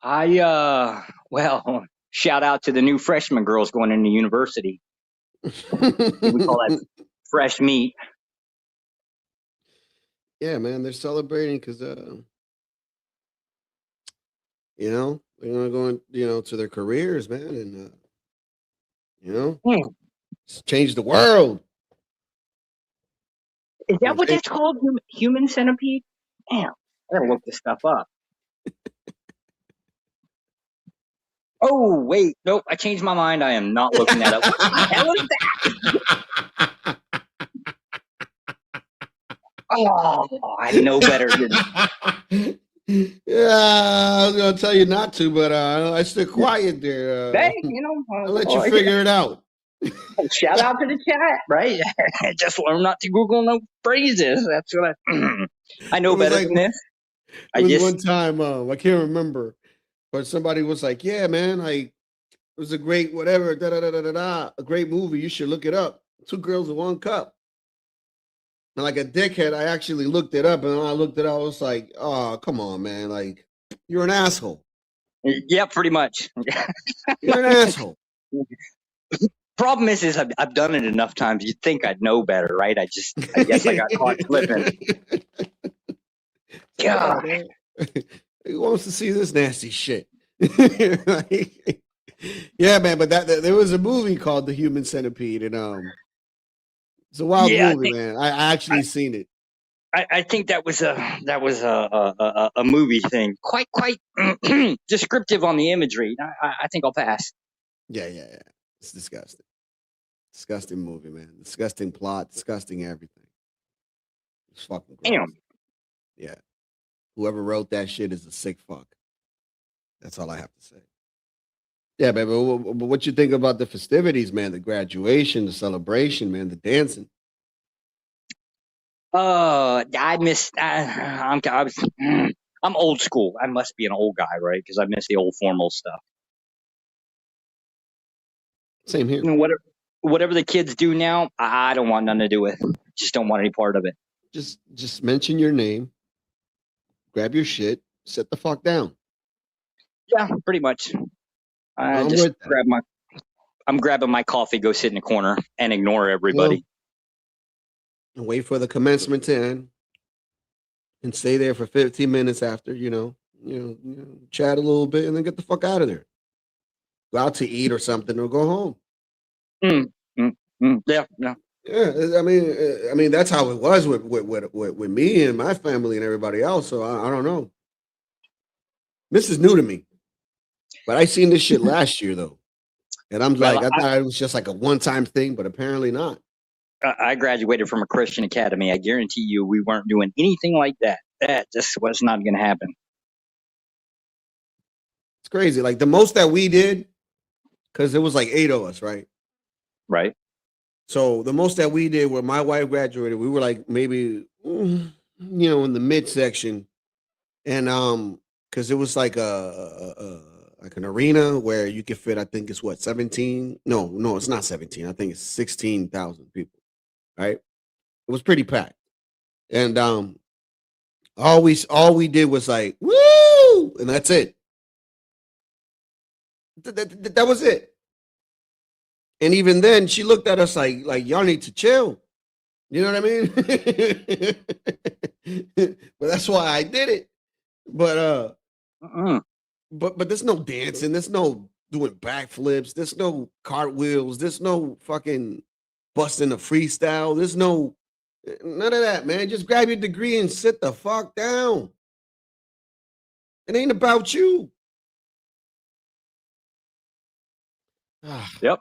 Well, shout out to the new freshman girls going into university. We call that fresh meat. Yeah, man, they're celebrating because you know, they're gonna go in, you know, to their careers, man, and you know, change the world. Is that what that's called? Human centipede? Damn, I gotta look this stuff up. Oh, wait. Nope, I changed my mind. I am not looking that up. What the hell is that? Oh, I know better than Yeah, I was gonna tell you not to, but I stood quiet there. Hey, you know, I'll let you figure it out. Shout out to the chat, right? Just learn not to Google no phrases. That's what I know better than this. One time, I can't remember, but somebody was like, "Yeah, man, it was a great whatever, da da da da da da, a great movie. You should look it up. 2 Girls in 1 Cup." And like a dickhead, I actually looked it up, and when I looked it up, I was like, "Oh, come on, man! Like, you're an asshole." Yeah, pretty much. You're an asshole. Problem is I've done it enough times. You'd think I'd know better, right? I guess I got caught slipping. God. Who wants to see this nasty shit? Yeah, man. But there was a movie called The Human Centipede, and it's a wild movie, man. I actually seen it. I think that was a movie thing. Quite descriptive on the imagery. I think I'll pass. Yeah. It's disgusting. Disgusting movie, man. Disgusting plot. Disgusting everything. It's fucking gross. Damn. Yeah. Whoever wrote that shit is a sick fuck. That's all I have to say. Yeah, baby. But what you think about the festivities, man? The graduation, the celebration, man. The dancing. I missed. I'm old school. I must be an old guy, right? Because I miss the old formal stuff. Same here. Whatever the kids do now, I don't want nothing to do with. Just don't want any part of it. Just mention your name, grab your shit, sit the fuck down. Yeah, pretty much. I'm grabbing my coffee, go sit in the corner, and ignore everybody. And wait for the commencement to end, and stay there for 15 minutes after. You know, chat a little bit, and then get the fuck out of there. Go out to eat or something, or go home. Yeah. Yeah, I mean that's how it was with me and my family and everybody else. So I don't know. This is new to me, but I seen this shit last year though, and I'm like, I thought it was just like a one-time thing, but apparently not. I graduated from a Christian academy. I guarantee you, we weren't doing anything like that. That just was not going to happen. It's crazy. Like the most that we did, because it was like 8 of us, right? Right. So the most that we did when my wife graduated, we were like maybe, in the midsection, and because it was like like an arena where you could fit, I think it's what 17. No, it's not 17. I think it's 16,000 people. Right. It was pretty packed, and all we did was like woo, and that's it. That was it. And even then, she looked at us like y'all need to chill. You know what I mean? But that's why I did it. But but there's no dancing. There's no doing backflips. There's no cartwheels. There's no fucking busting a freestyle. There's none of that, man. Just grab your degree and sit the fuck down. It ain't about you. Yep.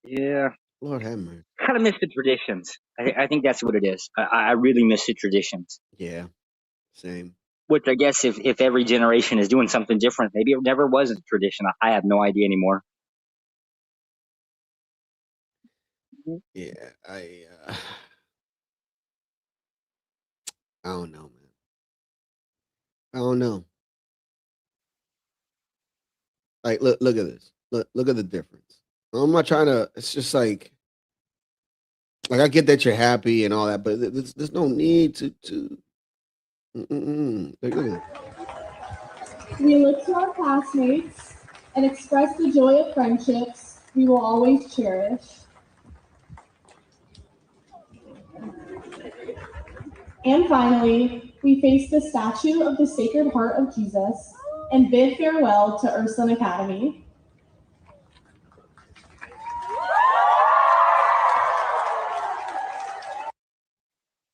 Yeah. Lord have mercy. Kind of miss the traditions. I think that's what it is. I really miss the traditions. Yeah, same. Which I guess if every generation is doing something different, maybe it never was a tradition. I have no idea anymore. Yeah, I don't know, man. I don't know. Like, look at this. Look at the difference. I'm not trying to. It's just like I get that you're happy and all that, but there's no need to. Look at it. We look to our classmates and express the joy of friendships we will always cherish. And finally, we face the statue of the Sacred Heart of Jesus and bid farewell to Ursuline Academy.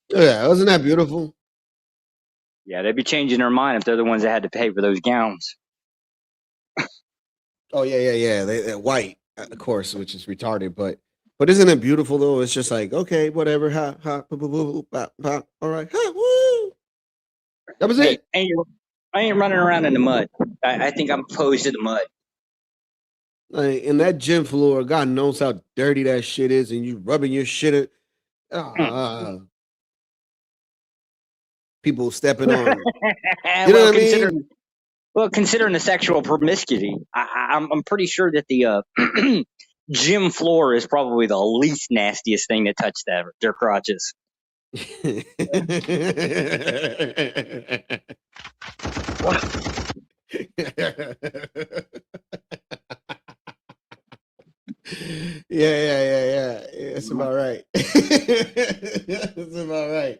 Yeah, wasn't that beautiful? Yeah, they'd be changing their mind if they're the ones that had to pay for those gowns. Oh yeah. They're white, of course, which is retarded. But isn't it beautiful though? It's just like okay, whatever. All right. Woo. That was it. I ain't running around in the mud. I think I'm opposed to the mud. Like in that gym floor, God knows how dirty that shit is, and you rubbing your shit. People stepping on. You know what I mean? Well, considering the sexual promiscuity, I'm pretty sure that the gym floor is probably the least nastiest thing to touch their crotches. Yeah. That's about right. That's about right.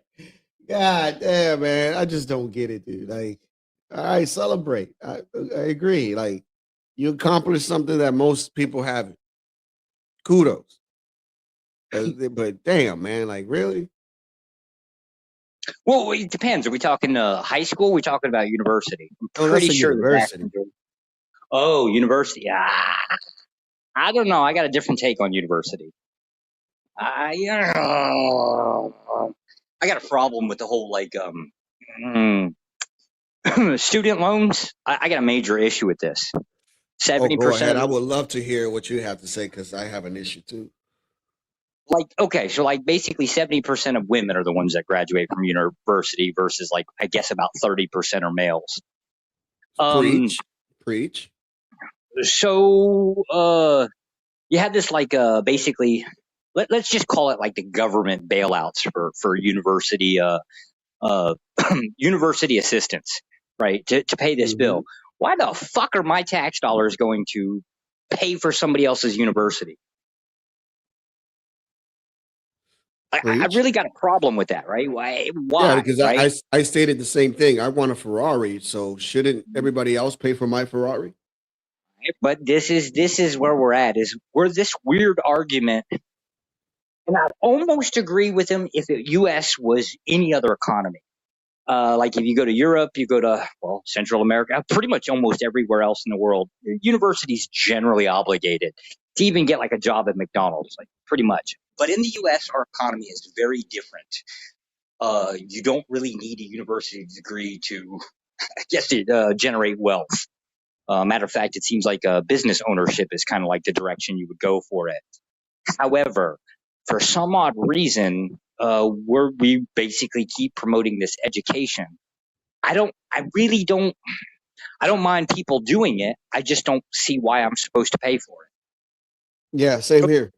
God damn, man. I just don't get it, dude. Like, all right, celebrate. I agree. Like, you accomplished something that most people haven't. Kudos. But damn, man, like, really? Well, it depends. Are we talking high school? Are we talking about university? I'm Oh, pretty that's a sure university. Oh, university. I don't know. I got a different take on university. I got a problem with the whole student loans. I got a major issue with this. Oh, 70%. go ahead. I would love to hear what you have to say because I have an issue too. So basically 70% of women are the ones that graduate from university versus I guess about 30% are males. Preach. So you have this basically let's just call it the government bailouts for university university assistants, right? To pay this bill. Why the fuck are my tax dollars going to pay for somebody else's university? I really got a problem with that, right? Why? Yeah, because right? I stated the same thing. I want a Ferrari, so shouldn't everybody else pay for my Ferrari? But this is where we're at. We're this weird argument, and I almost agree with him if the U.S. was any other economy. If you go to Europe, you go to Central America, pretty much almost everywhere else in the world, universities generally obligated to even get a job at McDonald's, pretty much. But in the U.S., our economy is very different. You don't really need a university degree to, generate wealth. Matter of fact, it seems like business ownership is kind of the direction you would go for it. However, for some odd reason, we basically keep promoting this education. I don't mind people doing it. I just don't see why I'm supposed to pay for it. Yeah, same here.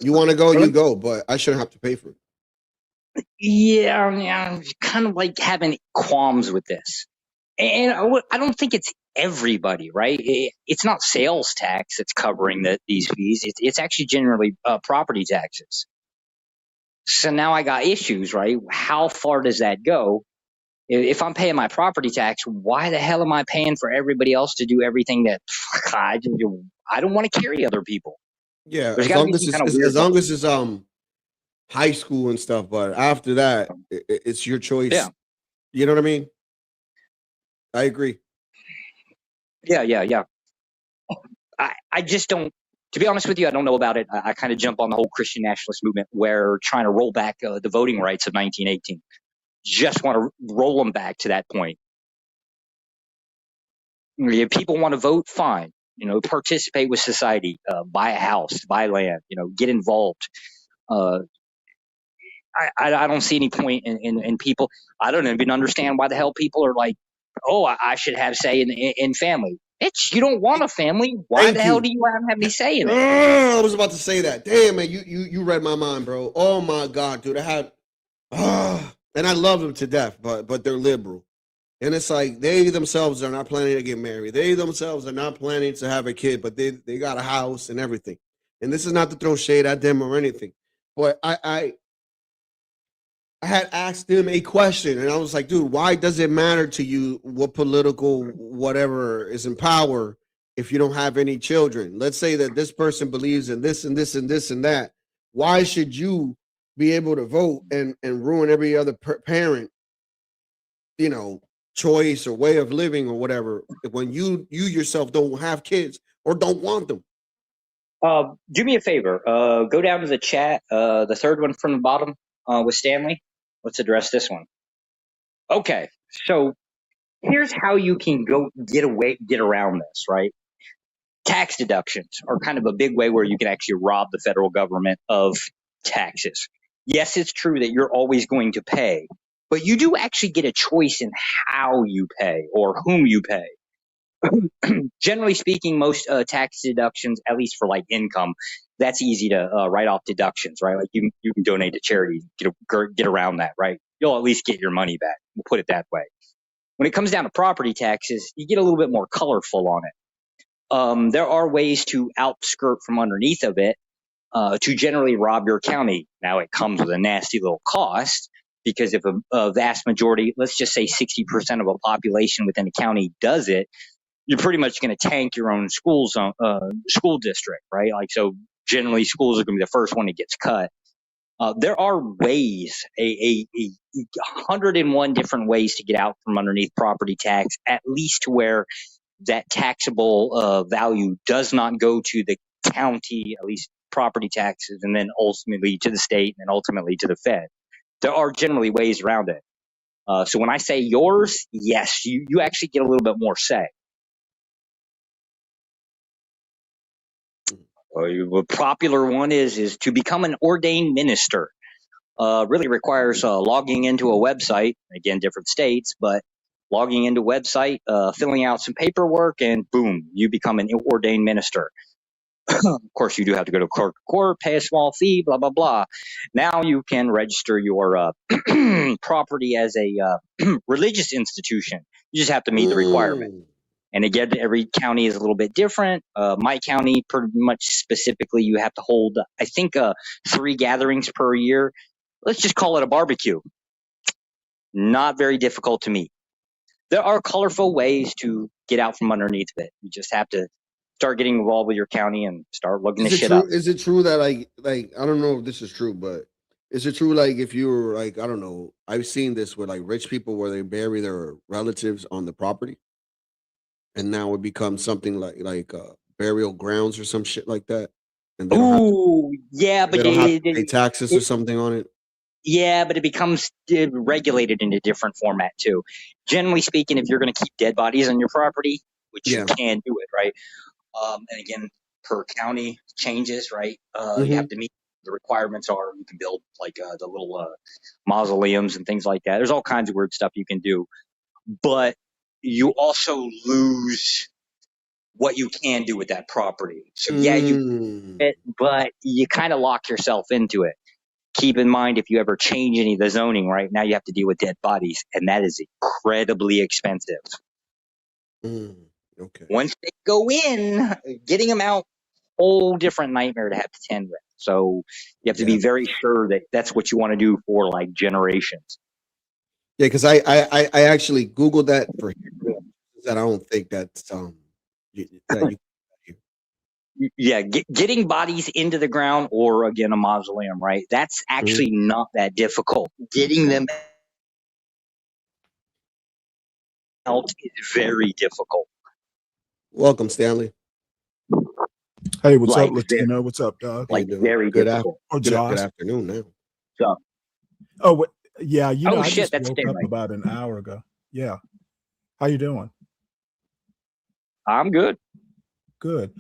You want to go, you go, but I shouldn't have to pay for it. Yeah, I'm kind of having qualms with this. And I don't think it's everybody, right? It's not sales tax that's covering these fees. It's actually generally property taxes. So now I got issues, right? How far does that go? If I'm paying my property tax, why the hell am I paying for everybody else to do everything that I don't want to carry other people? Yeah, as long as it's high school and stuff, but after that, it's your choice. Yeah. You know what I mean? I agree. Yeah. I just don't. To be honest with you, I don't know about it. I kind of jump on the whole Christian nationalist movement where trying to roll back the voting rights of 1918. Just want to roll them back to that point. If people want to vote, fine. Participate with society, buy a house, buy land, get involved. I don't see any point in people. I don't even understand why the hell people are like, oh, I should have say in family. Bitch, you don't want a family. Why the hell do you have any say in it? I was about to say that. Damn, man, you read my mind, bro. Oh my God, dude. And I love them to death, but they're liberal. And it's like they themselves are not planning to get married. They themselves are not planning to have a kid, but they got a house and everything. And this is not to throw shade at them or anything. But I had asked them a question, and I was like, dude, why does it matter to you what political whatever is in power if you don't have any children? Let's say that this person believes in this and this and this and that. Why should you be able to vote and ruin every other parent, choice or way of living or whatever when you yourself don't have kids or don't want them? Do me a favor. Go down to the chat, the third one from the bottom with Stanley. Let's address this one. Okay, so here's how you can get around this, right? Tax deductions are kind of a big way where you can actually rob the federal government of taxes. Yes, it's true that you're always going to pay, but you do actually get a choice in how you pay or whom you pay. Generally speaking, most tax deductions, at least for like income, that's easy to write off deductions, right? Like you can donate to charity, get around that, right? You'll at least get your money back. We'll put it that way. When it comes down to property taxes, you get a little bit more colorful on it. There are ways to outskirt from underneath of it to generally rob your county. Now it comes with a nasty little cost because if a vast majority, let's just say 60% of a population within a county does it, you're pretty much going to tank your own school district, right? Like, so generally schools are going to be the first one that gets cut. There are ways, a 101 different ways to get out from underneath property tax, at least to where that taxable value does not go to the county, at least property taxes, and then ultimately to the state and ultimately to the Fed. There are generally ways around it. So when I say yours, yes, you actually get a little bit more say. A popular one is to become an ordained minister. Really requires logging into a website, again, different states, but logging into a website, filling out some paperwork, and boom, you become an ordained minister. Of course, you do have to go to court, pay a small fee, blah, blah, blah. Now you can register your property as a religious institution. You just have to meet the requirement. And again, every county is a little bit different. My county, pretty much specifically, you have to hold, I think, 3 gatherings per year. Let's just call it a barbecue. Not very difficult to meet. There are colorful ways to get out from underneath it. You just have to start getting involved with your county and start looking this shit up. Is it true that like I don't know if this is true, but is it true like if you're like, I don't know, I've seen this with like rich people where they bury their relatives on the property, and now it becomes something like burial grounds or some shit like that. And they don't have to pay taxes or something on it. Yeah, but it becomes regulated in a different format too. Generally speaking, if you're going to keep dead bodies on your property, which you can do it, right? And again, per county changes, right? You have to meet the requirements are you can build like the little mausoleums and things like that. There's all kinds of weird stuff you can do, but you also lose what you can do with that property. So yeah, but you kind of lock yourself into it. Keep in mind, if you ever change any of the zoning, right now you have to deal with dead bodies, and that is incredibly expensive. Okay. Once they go in, getting them out, whole different nightmare to have to tend with. So you have to be very sure that that's what you want to do for like generations. Yeah, because I actually Googled that for that. I don't think that's getting bodies into the ground or again a mausoleum, right? That's actually not that difficult. Getting them out is very difficult. Welcome, Stanley. Hey, what's Like up, Latino? What's up, dog? like very Good difficult. Or good Josh? afternoon now. So, Oh, yeah. You know, oh I shit, just that's woke up daylight. about an hour ago. Yeah. How you doing? I'm good. Good.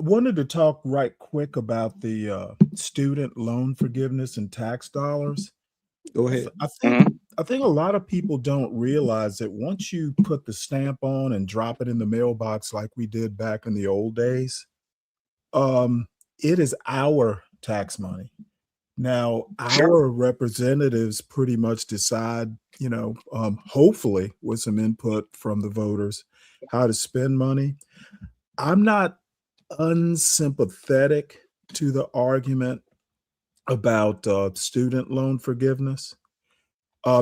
Wanted to talk right quick about the student loan forgiveness and tax dollars. Go ahead. I think a lot of people don't realize that once you put the stamp on and drop it in the mailbox like we did back in the old days, it is our tax money. Now, our representatives pretty much decide, hopefully with some input from the voters, how to spend money. I'm not unsympathetic to the argument about student loan forgiveness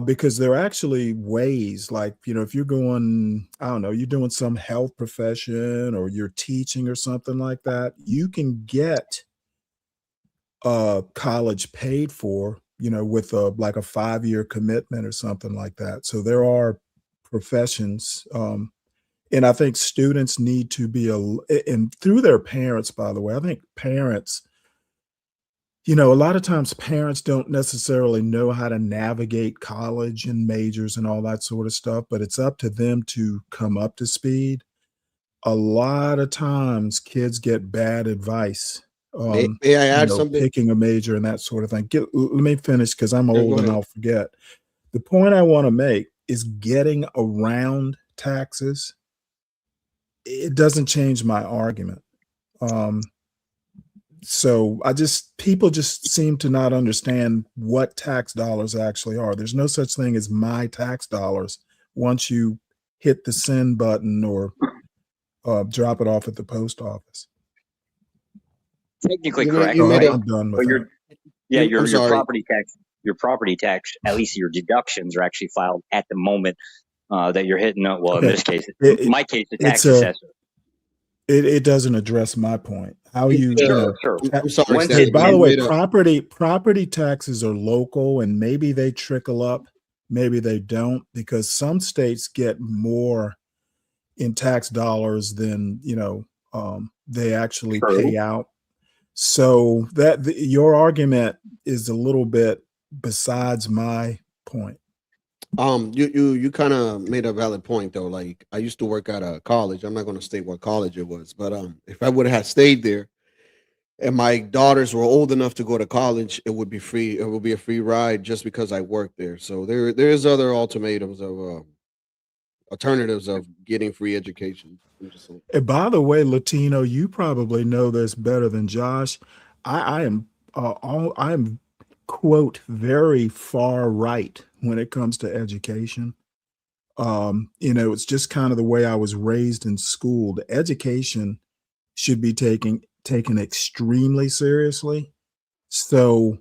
because there are actually ways, like, if you're going, I don't know, you're doing some health profession or you're teaching or something like that, you can get college paid for, with like a 5-year commitment or something like that. So there are professions, and I think students need to be and through their parents, by the way. I think parents, a lot of times parents don't necessarily know how to navigate college and majors and all that sort of stuff, but it's up to them to come up to speed. A lot of times kids get bad advice, May I add something? picking a major and that sort of thing. Let me finish because I'm Yeah, go old and ahead. I'll forget. The point I want to make is getting around taxes. It doesn't change my argument. So people just seem to not understand what tax dollars actually are. There's no such thing as my tax dollars once you hit the send button or drop it off at the post office. Technically You correct, made right? a- I'm done But with your that. your I'm sorry. property tax, at least your deductions are actually filed at the moment that you're hitting. Well, in Okay. this case, in my case, the tax assessor. It doesn't address my point. How you Sure. I'm sorry, Once Hey, it- by the you way, made a- property taxes are local and maybe they trickle up, maybe they don't, because some states get more in tax dollars than they actually pay out. So your argument is a little bit besides my point. You kind of made a valid point though. Like I used to work at a college. I'm not going to state what college it was, but if I would have stayed there and my daughters were old enough to go to college, it would be free. It would be a free ride just because I worked there. So there's other alternatives of getting free education. I'm just saying. And by the way, Latino, you probably know this better than Josh. I am quote very far right when it comes to education. It's just kind of the way I was raised in school. The education should be taken extremely seriously. So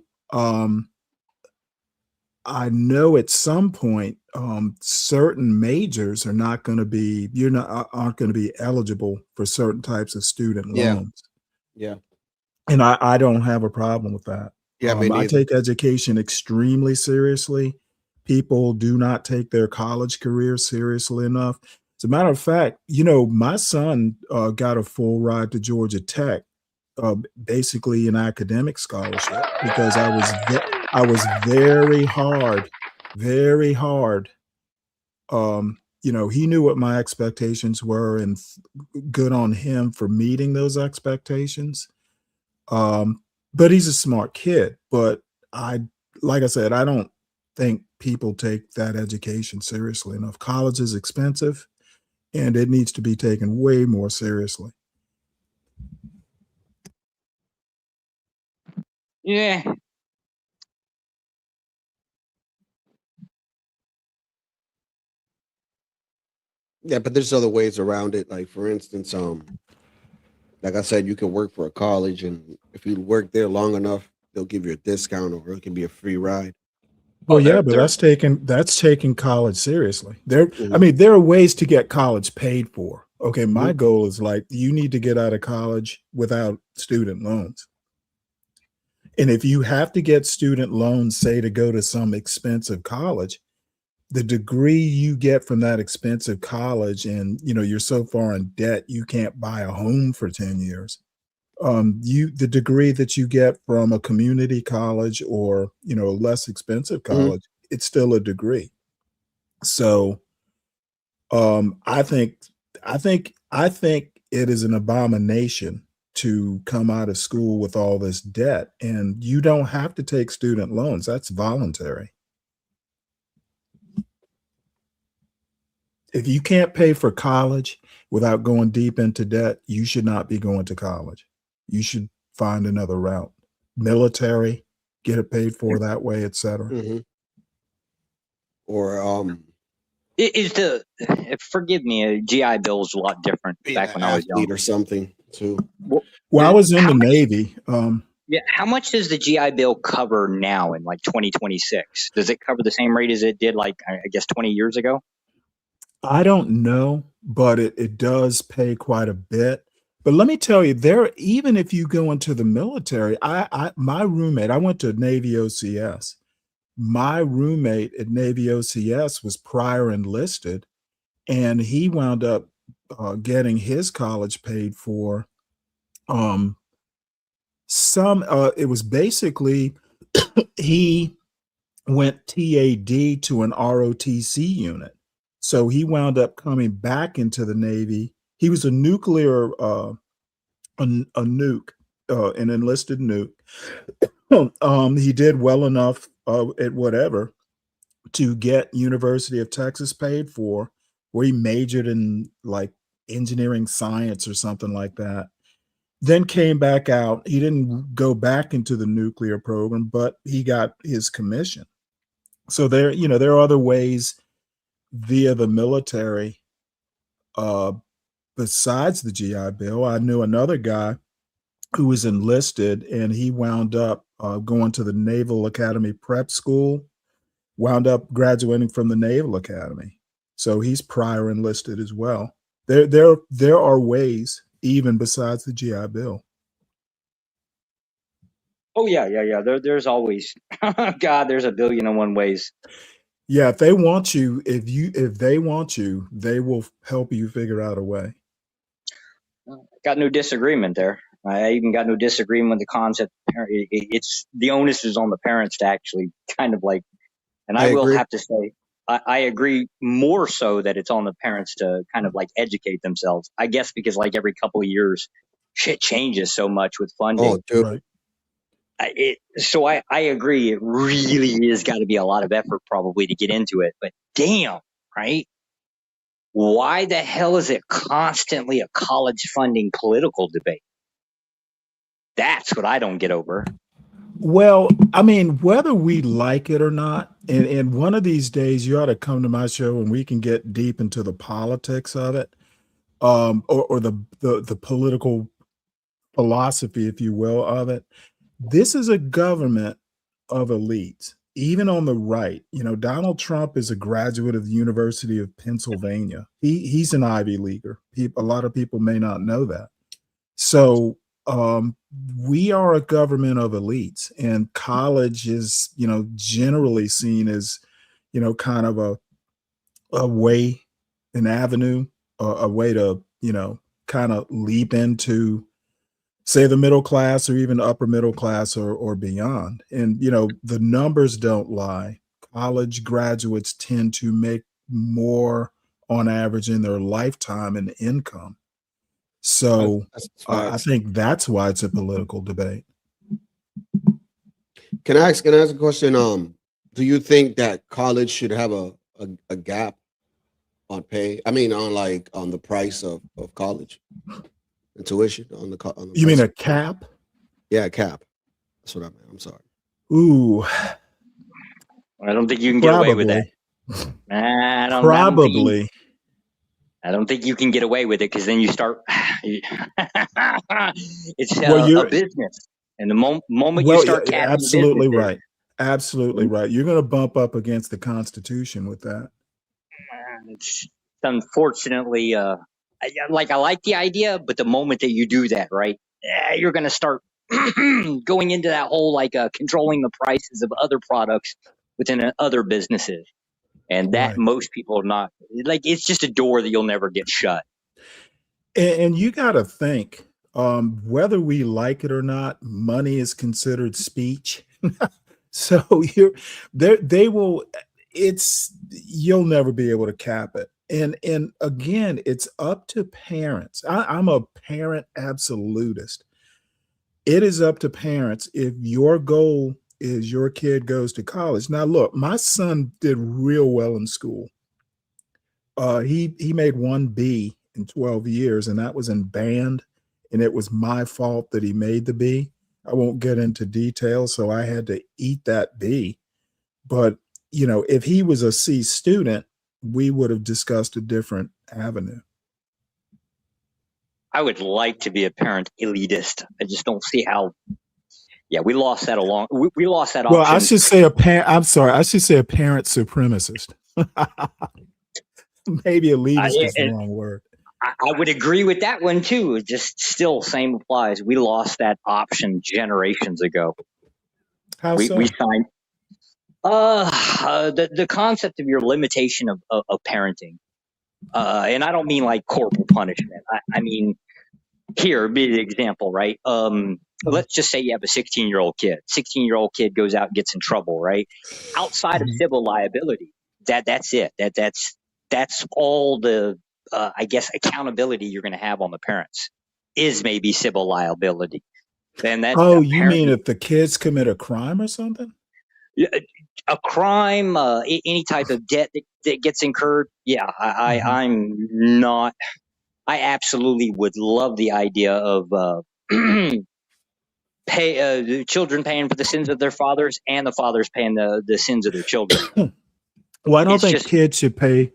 I know at some point certain majors are not going to be aren't going to be eligible for certain types of student Yeah. loans. Yeah. And I don't have a problem with that. Yeah, me I neither. take education extremely seriously. People do not take their college career seriously enough. As a matter of fact, my son got a full ride to Georgia Tech, basically an academic scholarship, because I was very hard. He knew what my expectations were, and good on him for meeting those expectations. But he's a smart kid. But like I said, I don't think people take that education seriously enough. College is expensive, and it needs to be taken way more seriously. Yeah. Yeah, but there's other ways around it. Like for instance, like I said, you can work for a college, and if you work there long enough, they'll give you a discount, or it can be a free ride. Well, yeah, but that's taking college seriously. There are ways to get college paid for. Okay, my goal is like you need to get out of college without student loans. And if you have to get student loans, say to go to some expensive college, the degree you get from that expensive college, and you're so far in debt you can't buy a home for 10 years. The degree that you get from a community college or, a less expensive college, it's still a degree. So I think it is an abomination to come out of school with all this debt, and you don't have to take student loans. That's voluntary. If you can't pay for college without going deep into debt, you should not be going to college. You should find another route. Military, get it paid for that way, etc. Or forgive me, a GI Bill is a lot different back when I was young. Or something too. Well, I was in the Navy. Yeah, how much does the GI Bill cover now in like 2026? Does it cover the same rate as it did like I guess 20 years ago? I don't know, but it does pay quite a bit. But let me tell you, even if you go into the military, my roommate, I went to Navy OCS. My roommate at Navy OCS was prior enlisted, and he wound up getting his college paid for. It was basically he went TAD to an ROTC unit. So he wound up coming back into the Navy. He was a nuclear, a nuke, an enlisted nuke. He did well enough at whatever to get University of Texas paid for, where he majored in like engineering science or something like that. Then came back out. He didn't go back into the nuclear program, but he got his commission. So there are other ways via the military besides the GI Bill. I knew another guy who was enlisted, and he wound up going to the Naval Academy Prep School, wound up graduating from the Naval Academy. So he's prior enlisted as well. There are ways even besides the GI Bill. Oh yeah. There's always God. There's a billion and one ways. Yeah, if they want you, they will help you figure out a way. Got no disagreement there. I even got no disagreement with the concept. It's the onus is on the parents to actually kind of like, and I will have to say, I agree more so that it's on the parents to kind of like educate themselves. I guess because like every couple of years, shit changes so much with funding. Oh, dude. Right. So I agree. It really has got to be a lot of effort probably to get into it. But damn, right? Why the hell is it constantly a college funding political debate? That's what I don't get over. Well, I mean, whether we like it or not, and one of these days you ought to come to my show and we can get deep into the politics of it, or the political philosophy, if you will, of it. This is a government of elites, even on the right. Donald Trump is a graduate of the University of Pennsylvania. He's an Ivy Leaguer. A lot of people may not know that. So we are a government of elites, and college is, generally seen as, kind of a way, an avenue, a way to, kind of leap into, say, the middle class or even upper middle class or beyond. And, the numbers don't lie. College graduates tend to make more on average in their lifetime in income. So I think that's why it's a political debate. Can I ask a question? Do you think that college should have a gap on pay? I mean, on the price of college and tuition on the You mean a cap? Yeah, a cap. That's what I meant. I'm sorry. Ooh. I don't think you can get away with that. Probably. I don't think you can get away with it because then you start. It's a business, and the moment you start capping absolutely right, absolutely right. You're going to bump up against the Constitution with that. It's unfortunately, I like the idea, but the moment that you do that, right, you're going to start going into that whole controlling the prices of other products within other businesses. And that most people are not it's just a door that you'll never get shut. And you got to think, Whether we like it or not, money is considered speech. So they will, you'll never be able to cap it. And again, it's up to parents. I'm a parent absolutist. It is up to parents if your goal is your kid goes to college. Now, look, my son did real well in school. He made 1B in 12 years, and that was in band, and it was my fault that he made the B. I won't get into details, so I had to eat that B. But, you know, if he was a C student, we would have discussed a different avenue. I would like to be a parent elitist. I just don't see how. Yeah, we lost that we lost that option. Well, I should say I should say a parent supremacist. Maybe elitist is the wrong word. I would agree with that one too. It just still same applies. We lost that option generations ago. How so? We signed the concept of your limitation of parenting. And I don't mean like corporal punishment. I mean, here, be an example, right? Let's just say you have a 16-year-old kid. 16-year-old kid goes out and gets in trouble, right? Outside of civil liability, that's it. That's all the I guess accountability you're going to have on the parents is maybe civil liability. Then that. Oh, you mean if the kids commit a crime or something? A crime, any type of debt that gets incurred. Yeah, I'm not. I absolutely would love the idea of children paying for the sins of their fathers and the fathers paying the sins of their children. Well, I don't think kids should pay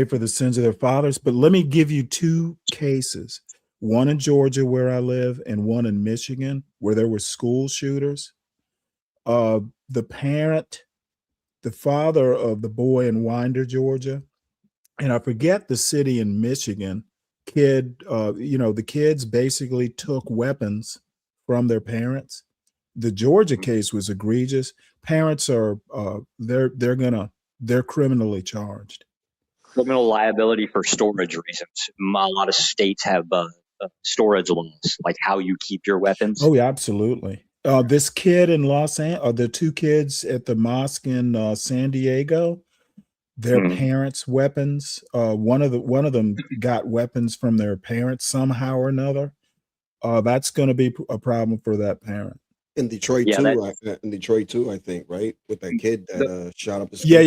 for the sins of their fathers, but let me give you two cases. One in Georgia where I live and one in Michigan where there were school shooters. The father of the boy in Winder, Georgia, and I forget the city in Michigan, the kids basically took weapons from their parents. The Georgia case was egregious. Parents are they're criminally charged. Criminal liability for storage reasons. A lot of states have storage laws, like how you keep your weapons. Oh, yeah, absolutely. This kid in Los Angeles, the two kids at the mosque in San Diego, their parents' weapons. One of them got weapons from their parents somehow or another. That's going to be a problem for that parent. In Detroit too, I think, right? With that kid that shot up his. Yeah.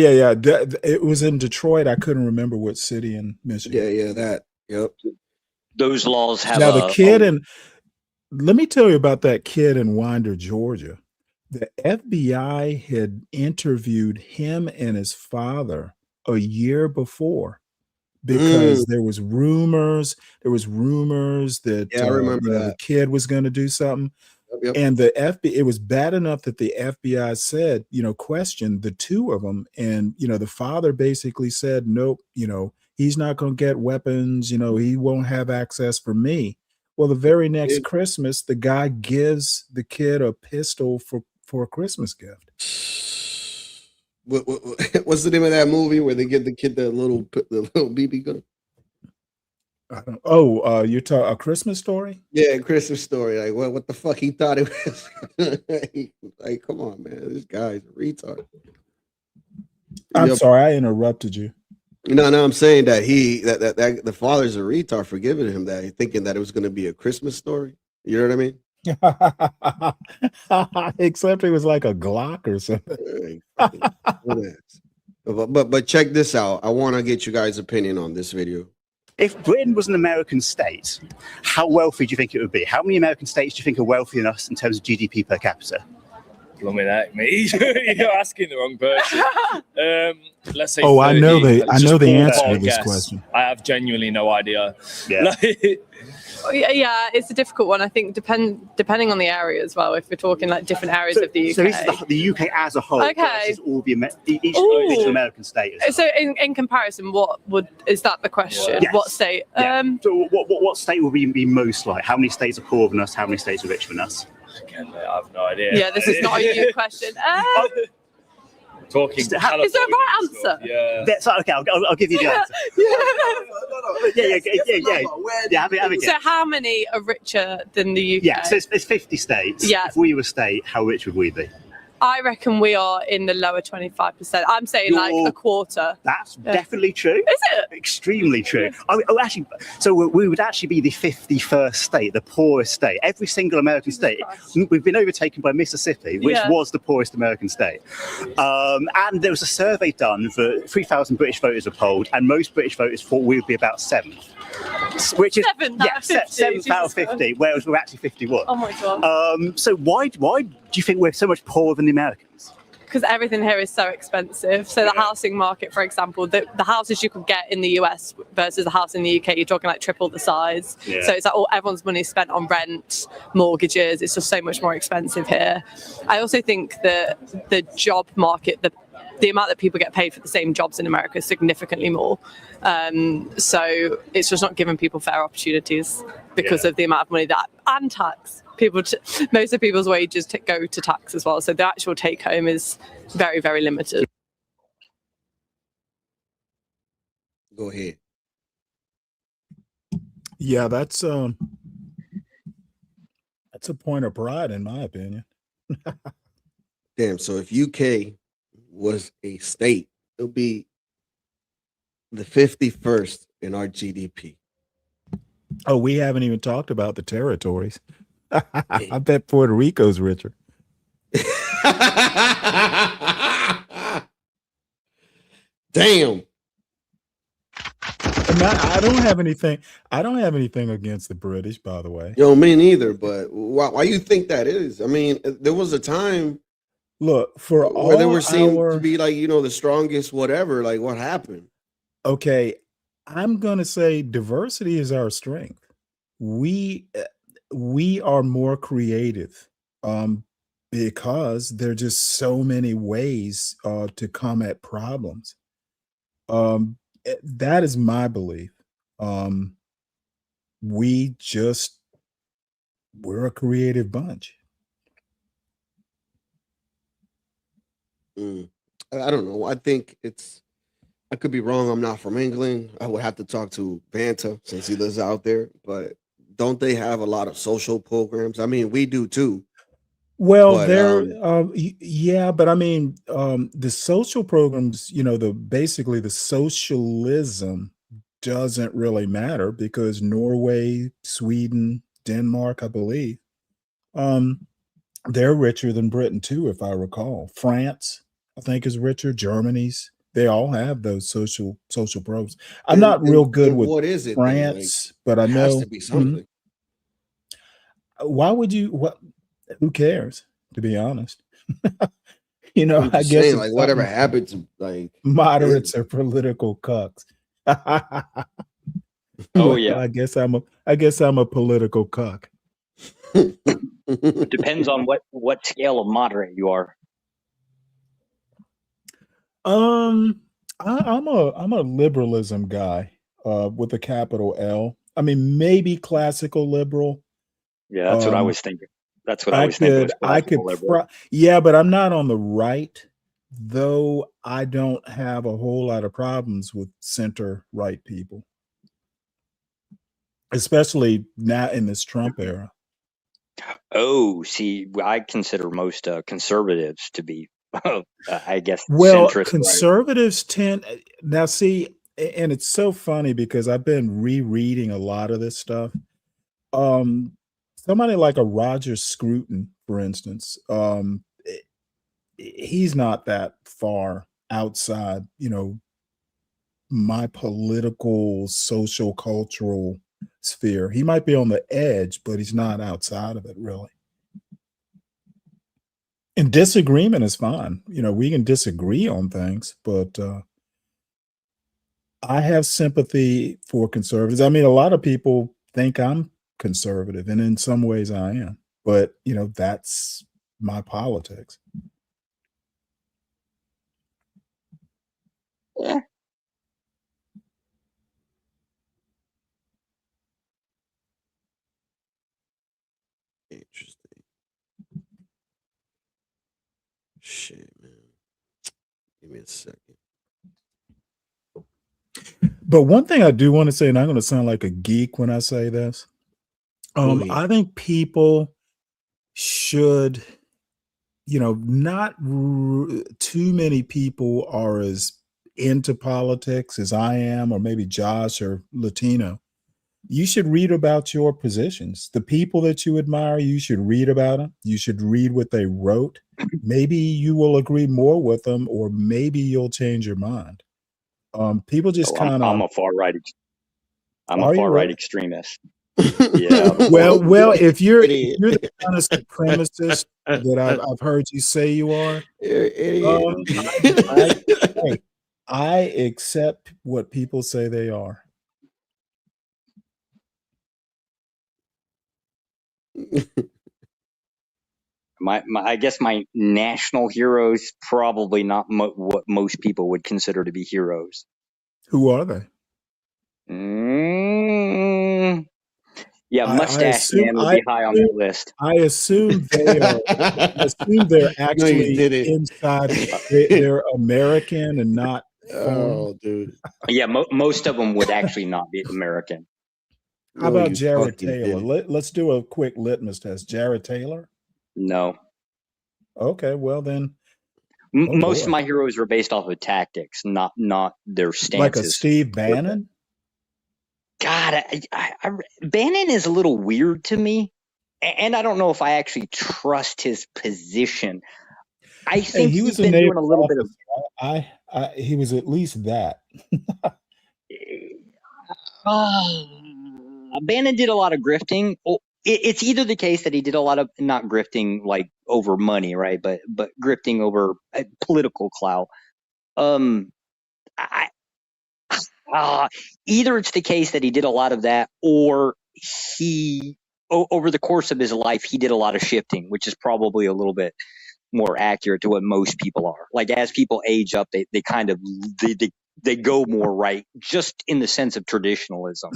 It was in Detroit. I couldn't remember what city in Michigan. Yeah, that. Yep. Those laws have now the kid and. Let me tell you about that kid in Winder, Georgia. The FBI had interviewed him and his father a year before because there was rumors that, I remember that the kid was going to do something. Yep. And it was bad enough that the FBI said, questioned the two of them. And, the father basically said, nope, he's not going to get weapons. He won't have access for me. Well, the very next Christmas, the guy gives the kid a pistol for a Christmas gift. What's the name of that movie where they give the kid the little BB gun? I don't. Oh, you're talking A Christmas Story? Yeah, Christmas Story. Like, what the fuck he thought it was? Like, come on, man, this guy's a retard. I'm sorry, I interrupted you. No, I'm saying that that the father's a retard for giving him that, thinking that it was going to be a Christmas story. You know what I mean? Except it was like a Glock or something. But check this out. I want to get you guys' opinion on this video. If Britain was an American state, how wealthy do you think it would be? How many American states do you think are wealthier than us in terms of GDP per capita? Blimey, that me. You're asking the wrong person. Let's say. Oh, 30. I know the answer to this question. I have genuinely no idea. Yeah. Yeah, it's a difficult one. I think depending on the area as well. If we're talking like different areas of the UK. So this is the UK as a whole. Okay. Versus all the each individual American state. So in comparison, is that the question? Yes. What state? Yeah. So what state will we be most like? How many states are poorer than us? How many states are richer than us? Again, I have no idea. Yeah, this is not a you question. Talking. Is there a right answer? Yeah. So, okay, I'll give you the answer. Yeah. Have it. So how many are richer than the UK? Yeah, so it's 50 states. Yeah. If we were a state, how rich would we be? I reckon we are in the lower 25%. I'm saying like a quarter. That's definitely true. Is it? Extremely true. Actually, so we would actually be the 51st state, the poorest state. Every single American state, we've been overtaken by Mississippi, which was the poorest American state. And there was a survey done for 3,000 British voters were polled, and most British voters thought we would be about 7th. Which is 7th out of 50, whereas we're actually 51. Oh my god. So why do you think we're so much poorer than the Americans? Because everything here is so expensive. So the housing market, for example, the houses you could get in the US versus the house in the UK, you're talking like triple the size. Yeah. So it's like everyone's money is spent on rent, mortgages. It's just so much more expensive here. I also think that the job market, the amount that people get paid for the same jobs in America is significantly more. So it's just not giving people fair opportunities because of the amount of money and tax. Most of people's wages go to tax as well. So the actual take home is very, very limited. Go ahead. Yeah, that's a point of pride in my opinion. Damn. So if UK was a state, it'll be the 51st in our GDP. Oh, we haven't even talked about the territories. I bet Puerto Rico's richer. Damn. I don't have anything. I don't have anything against the British, by the way. Yo, me neither. But why you think that is? I mean, there was a time. Look, for all where they were seen our, to be like, the strongest, whatever. Like, what happened? Okay, I'm gonna say diversity is our strength. We are more creative because there are just so many ways to come at problems. That is my belief. We're a creative bunch. I don't know. I think I could be wrong. I'm not from England. I would have to talk to Banta since he lives out there. But don't they have a lot of social programs? I mean, we do too. Well, But, yeah, but I mean, the social programs, basically the socialism doesn't really matter because Norway, Sweden, Denmark, I believe, they're richer than Britain too, if I recall. France, I think, is richer. Germany's, they all have those social programs. I'm not real good with what is it? France, but I it know has to be something. Why would you? What? Who cares? To be honest, I'm I just guess saying, it's like, whatever something- happened to like moderates are political cucks. Oh, yeah. I guess I'm a political cuck. Depends on what scale of moderate you are. I'm a liberalism guy with a capital L. I mean, maybe classical liberal. Yeah, that's what I was thinking. That's what I was thinking. Was I could, classical liberal. yeah, but I'm not on the right, though. I don't have a whole lot of problems with center right people, especially now in this Trump era. Oh, see, I consider most conservatives to be, I guess, Well, centrist. conservatives tend now see, and it's so funny because I've been rereading a lot of this stuff. Somebody like a Roger Scruton, for instance, he's not that far outside, my political, social, cultural sphere. He might be on the edge, but he's not outside of it, really. And disagreement is fine. We can disagree on things, but I have sympathy for conservatives. I mean, a lot of people think I'm conservative, and in some ways I am, but that's my politics. Yeah. Interesting. Shit, man. Give me a second. But one thing I do want to say, and I'm going to sound like a geek when I say this, I think people should, not too many people are as into politics as I am, or maybe Josh or Latino. You should read about your positions. The people that you admire, you should read about them. You should read what they wrote. Maybe you will agree more with them, or maybe you'll change your mind. People just kind of. I'm a far right. I'm Are a you far really? right extremist. Yeah. Well, if you're the kind of supremacist that I've heard you say you are, I accept what people say they are. I guess my national heroes probably not what most people would consider to be heroes. Who are they? Yeah, Mustache Man would be high on that list. I assume they are. I assume they're actually inside. They're American and not foreign. Oh, dude. Yeah, most of them would actually not be American. How about Jared Taylor? Let's do a quick litmus test. Jared Taylor? No. Okay, well then. Most of my heroes are based off of tactics, not their stances. Like a Steve Bannon? God, Bannon is a little weird to me, and I don't know if I actually trust his position. I think he was he's been doing a little bit of. He was at least that. Bannon did a lot of grifting. It's either the case that he did a lot of not grifting like over money, right? But grifting over political clout. Either it's the case that he did a lot of that, or he over the course of his life he did a lot of shifting, which is probably a little bit more accurate to what most people are. Like as people age up, they kind of they go more right, just in the sense of traditionalism.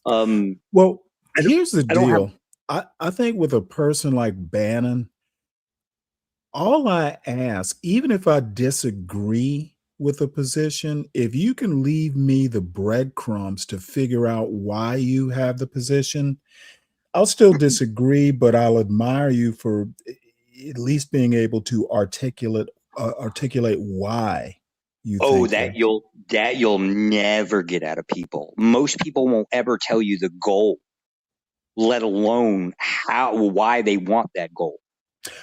Well, here's the deal. I think with a person like Bannon, all I ask, even if I disagree with a position, if you can leave me the breadcrumbs to figure out why you have the position, I'll still disagree, but I'll admire you for at least being able to articulate why you think that you'll never get out of people. Most people won't ever tell you the goal, let alone why they want that goal.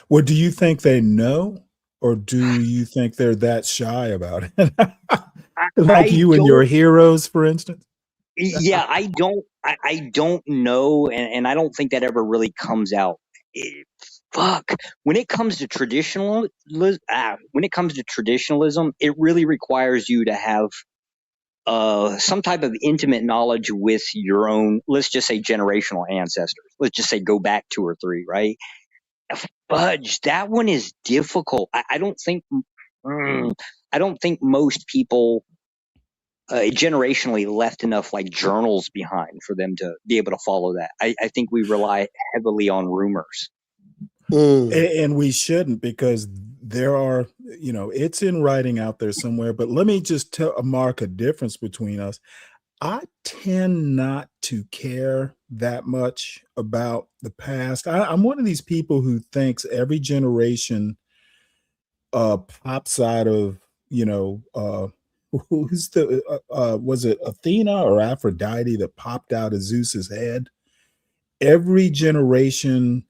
Well, do you think they know, or do you think they're that shy about it? Like you and your heroes, for instance? Yeah, I don't know, and I don't think that ever really comes out. When it comes to traditionalism, it really requires you to have some type of intimate knowledge with your own, let's just say, generational ancestors. Let's just say go back 2 or 3, right? Fudge, that one is difficult. I don't think most people generationally left enough like journals behind for them to be able to follow that. I think we rely heavily on rumors. And we shouldn't, because there are, it's in writing out there somewhere. But let me just mark a difference between us. I tend not to care that much about the past. I'm one of these people who thinks every generation pops out of, who's was it Athena or Aphrodite that popped out of Zeus's head? Every generation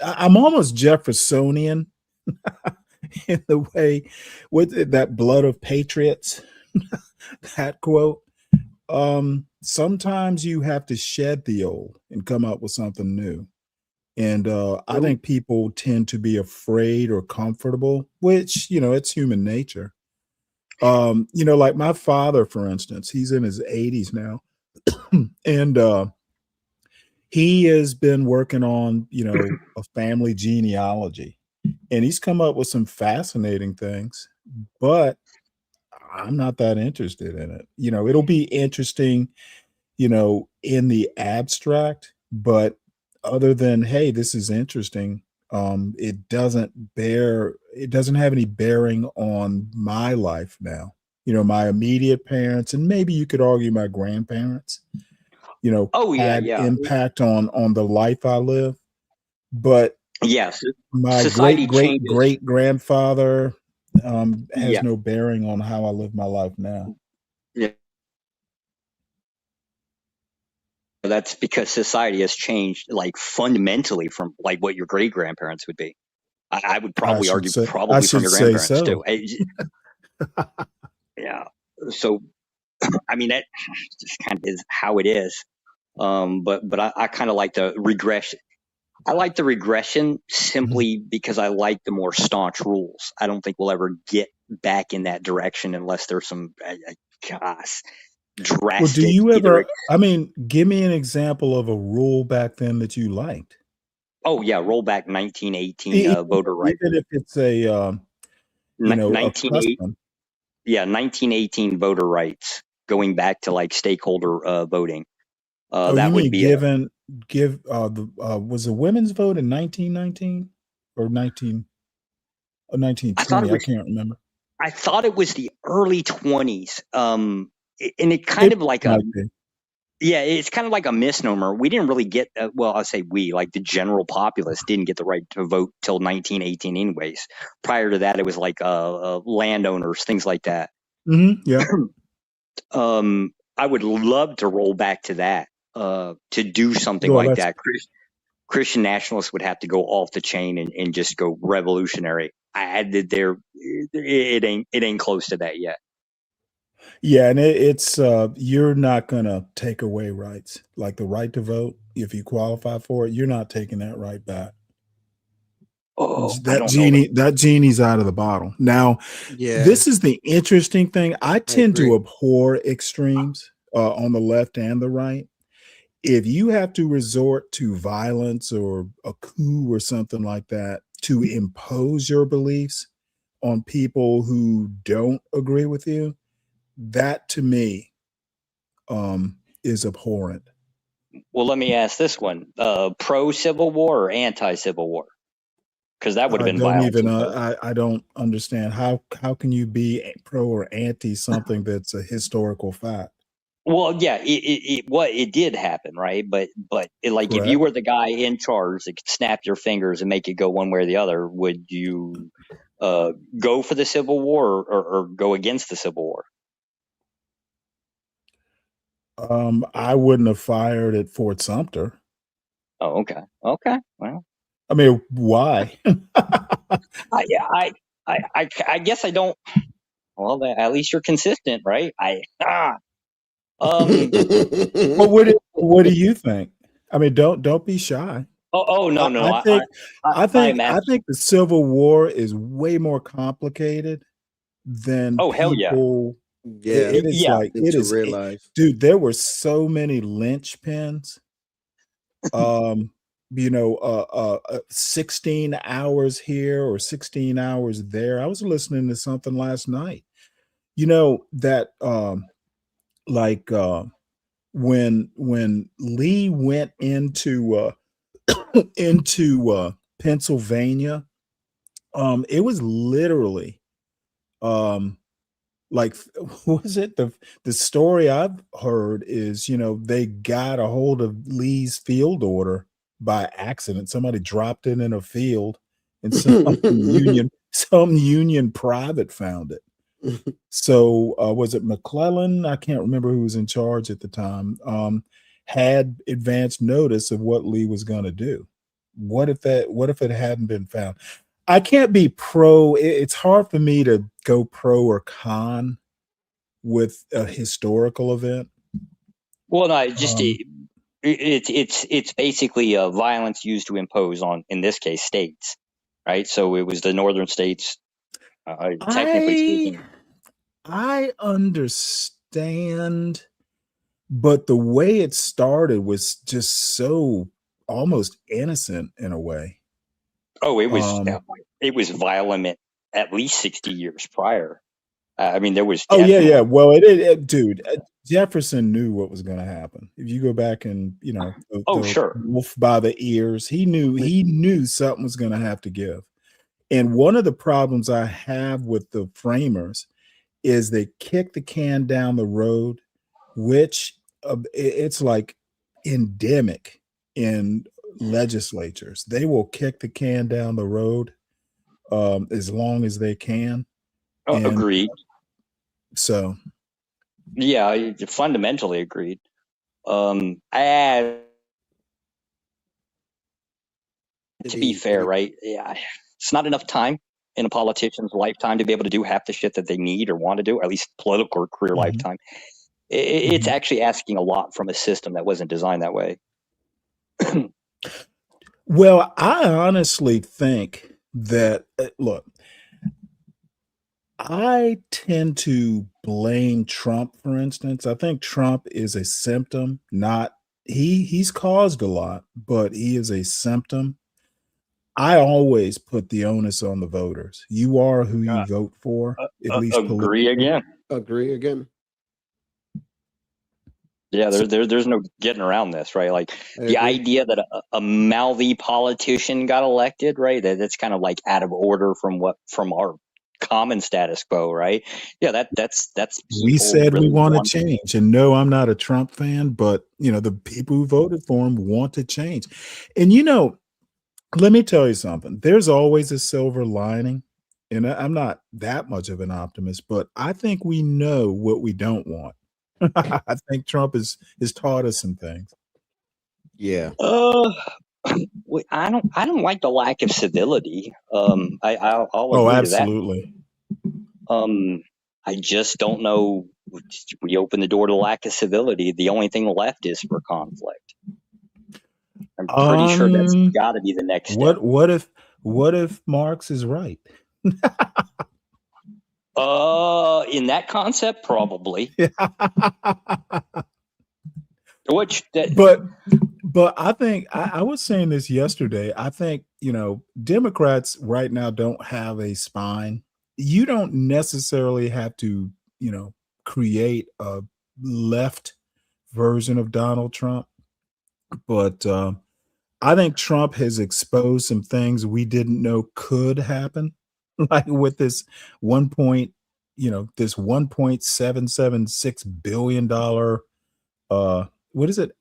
I'm almost Jeffersonian in the way with that blood of patriots, that quote. Sometimes you have to shed the old and come up with something new. And I think people tend to be afraid or comfortable, which, it's human nature. Like my father, for instance, he's in his 80s now. And he has been working on, a family genealogy, and he's come up with some fascinating things, but I'm not that interested in it. It'll be interesting, in the abstract, but other than, hey, this is interesting, It doesn't have any bearing on my life now. My immediate parents, and maybe you could argue my grandparents, had impact on the life I live. But yes, my society great changes. grandfather has Yeah. no bearing on how I live my life now. Yeah. That's because society has changed like fundamentally from like what your great grandparents would be. I would probably argue I probably from should your say grandparents so. too. Yeah. So I mean that just kind of is how it is. But I kind of like the regression. I like the regression simply because I like the more staunch rules. I don't think we'll ever get back in that direction unless there's some gosh, drastic. Well, do you ever? I mean, give me an example of a rule back then that you liked. Oh yeah, roll back 1918 voter rights. Even if it's a a 1918. custom. Yeah, 1918 voter rights, going back to like stakeholder voting. That you would mean be was the women's vote in 1919 or 1920? I can't remember. I thought it was the early 20s. And it kind of like it's kind of like a misnomer. We didn't really get I'll say we, like the general populace didn't get the right to vote till 1918 anyways. Prior to that, it was like landowners, things like that. Yeah. I would love to roll back to that, to do something like that. Christian nationalists would have to go off the chain and just go revolutionary. It ain't close to that yet. Yeah, and it's you're not gonna take away rights, like the right to vote. If you qualify for it, you're not taking that right back. That genie's out of the bottle. Now, this is the interesting thing. I tend to abhor extremes on the left and the right. If you have to resort to violence or a coup or something like that to impose your beliefs on people who don't agree with you, that to me is abhorrent. Well, let me ask this one: pro Civil War or anti Civil War? Because that would have been violence. I don't understand how can you be pro or anti something that's a historical fact. Well, yeah, it did happen, right? But like if you were the guy in charge that could snap your fingers and make it go one way or the other, would you go for the Civil War or go against the Civil War? I wouldn't have fired at Fort Sumter. Oh, okay. Okay. Well, I mean, why? I guess I don't. Well, at least you're consistent, right? But what do you think? I mean, don't be shy. Oh no. I think the Civil War is way more complicated than hell yeah. people. Yeah, It is real life. Dude, there were so many linchpins. 16 hours here or 16 hours there. I was listening to something last night. That when Lee went into Pennsylvania, it was literally what was it? The story I've heard is, they got a hold of Lee's field order by accident. Somebody dropped it in a field and some Union private found it. So was it McClellan? I can't remember who was in charge at the time. Had advanced notice of what Lee was going to do. What if it hadn't been found? I can't be pro. It's hard for me to go pro or con with a historical event. Well, no, it's basically violence used to impose on, in this case, states, right? So it was the northern states, technically speaking. I understand, but the way it started was just so almost innocent in a way. Oh, it was violent at least 60 years prior. I mean, there was Oh yeah, definitely. yeah. Well, dude, Jefferson knew what was going to happen. If you go back and Oh, the sure. wolf by the ears, he knew something was going to have to give. And one of the problems I have with the framers is they kick the can down the road, which it's like endemic in legislatures. They will kick the can down the road as long as they can. And Agreed. so, Yeah, I fundamentally agreed. To be fair, right? Yeah, it's not enough time in a politician's lifetime to be able to do half the shit that they need or want to do, or at least political career lifetime. It's actually asking a lot from a system that wasn't designed that way. well, I honestly think that look, I tend to blame Trump, for instance. I think Trump is a symptom, not he's caused a lot, but he is a symptom. I always put the onus on the voters. You are who you vote for, at least Agree politically. again. Agree again. Yeah, there's no getting around this, right? Like the idea that a mouthy politician got elected, right? That's kind of like out of order from our common status quo, right? Yeah, that's We people said we really want want. to change. And no, I'm not a Trump fan, but the people who voted for him want to change. And let me tell you something. There's always a silver lining. And I'm not that much of an optimist, but I think we know what we don't want. I think Trump has taught us some things. Yeah. I don't like the lack of civility. I'll agree absolutely. to that. I just don't know. We open the door to lack of civility. The only thing left is for conflict. I'm pretty sure that's got to be the next step. What if Marx is right? In that concept, probably. But I think I was saying this yesterday. I think Democrats right now don't have a spine. You don't necessarily have to create a left version of Donald Trump, but I think Trump has exposed some things we didn't know could happen, like with this $1.776 billion what is it?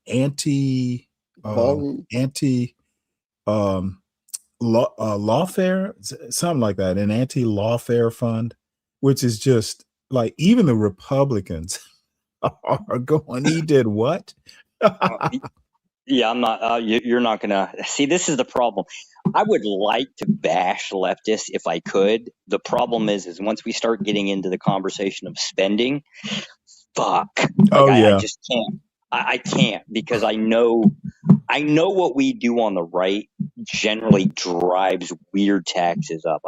Lawfare, something like that, an anti-lawfare fund, which is just like even the Republicans are going, he did what? Yeah, I'm not. You're not gonna see. This is the problem. I would like to bash leftists if I could. The problem is once we start getting into the conversation of spending, fuck. I just can't. I can't, because I know what we do on the right generally drives weird taxes up.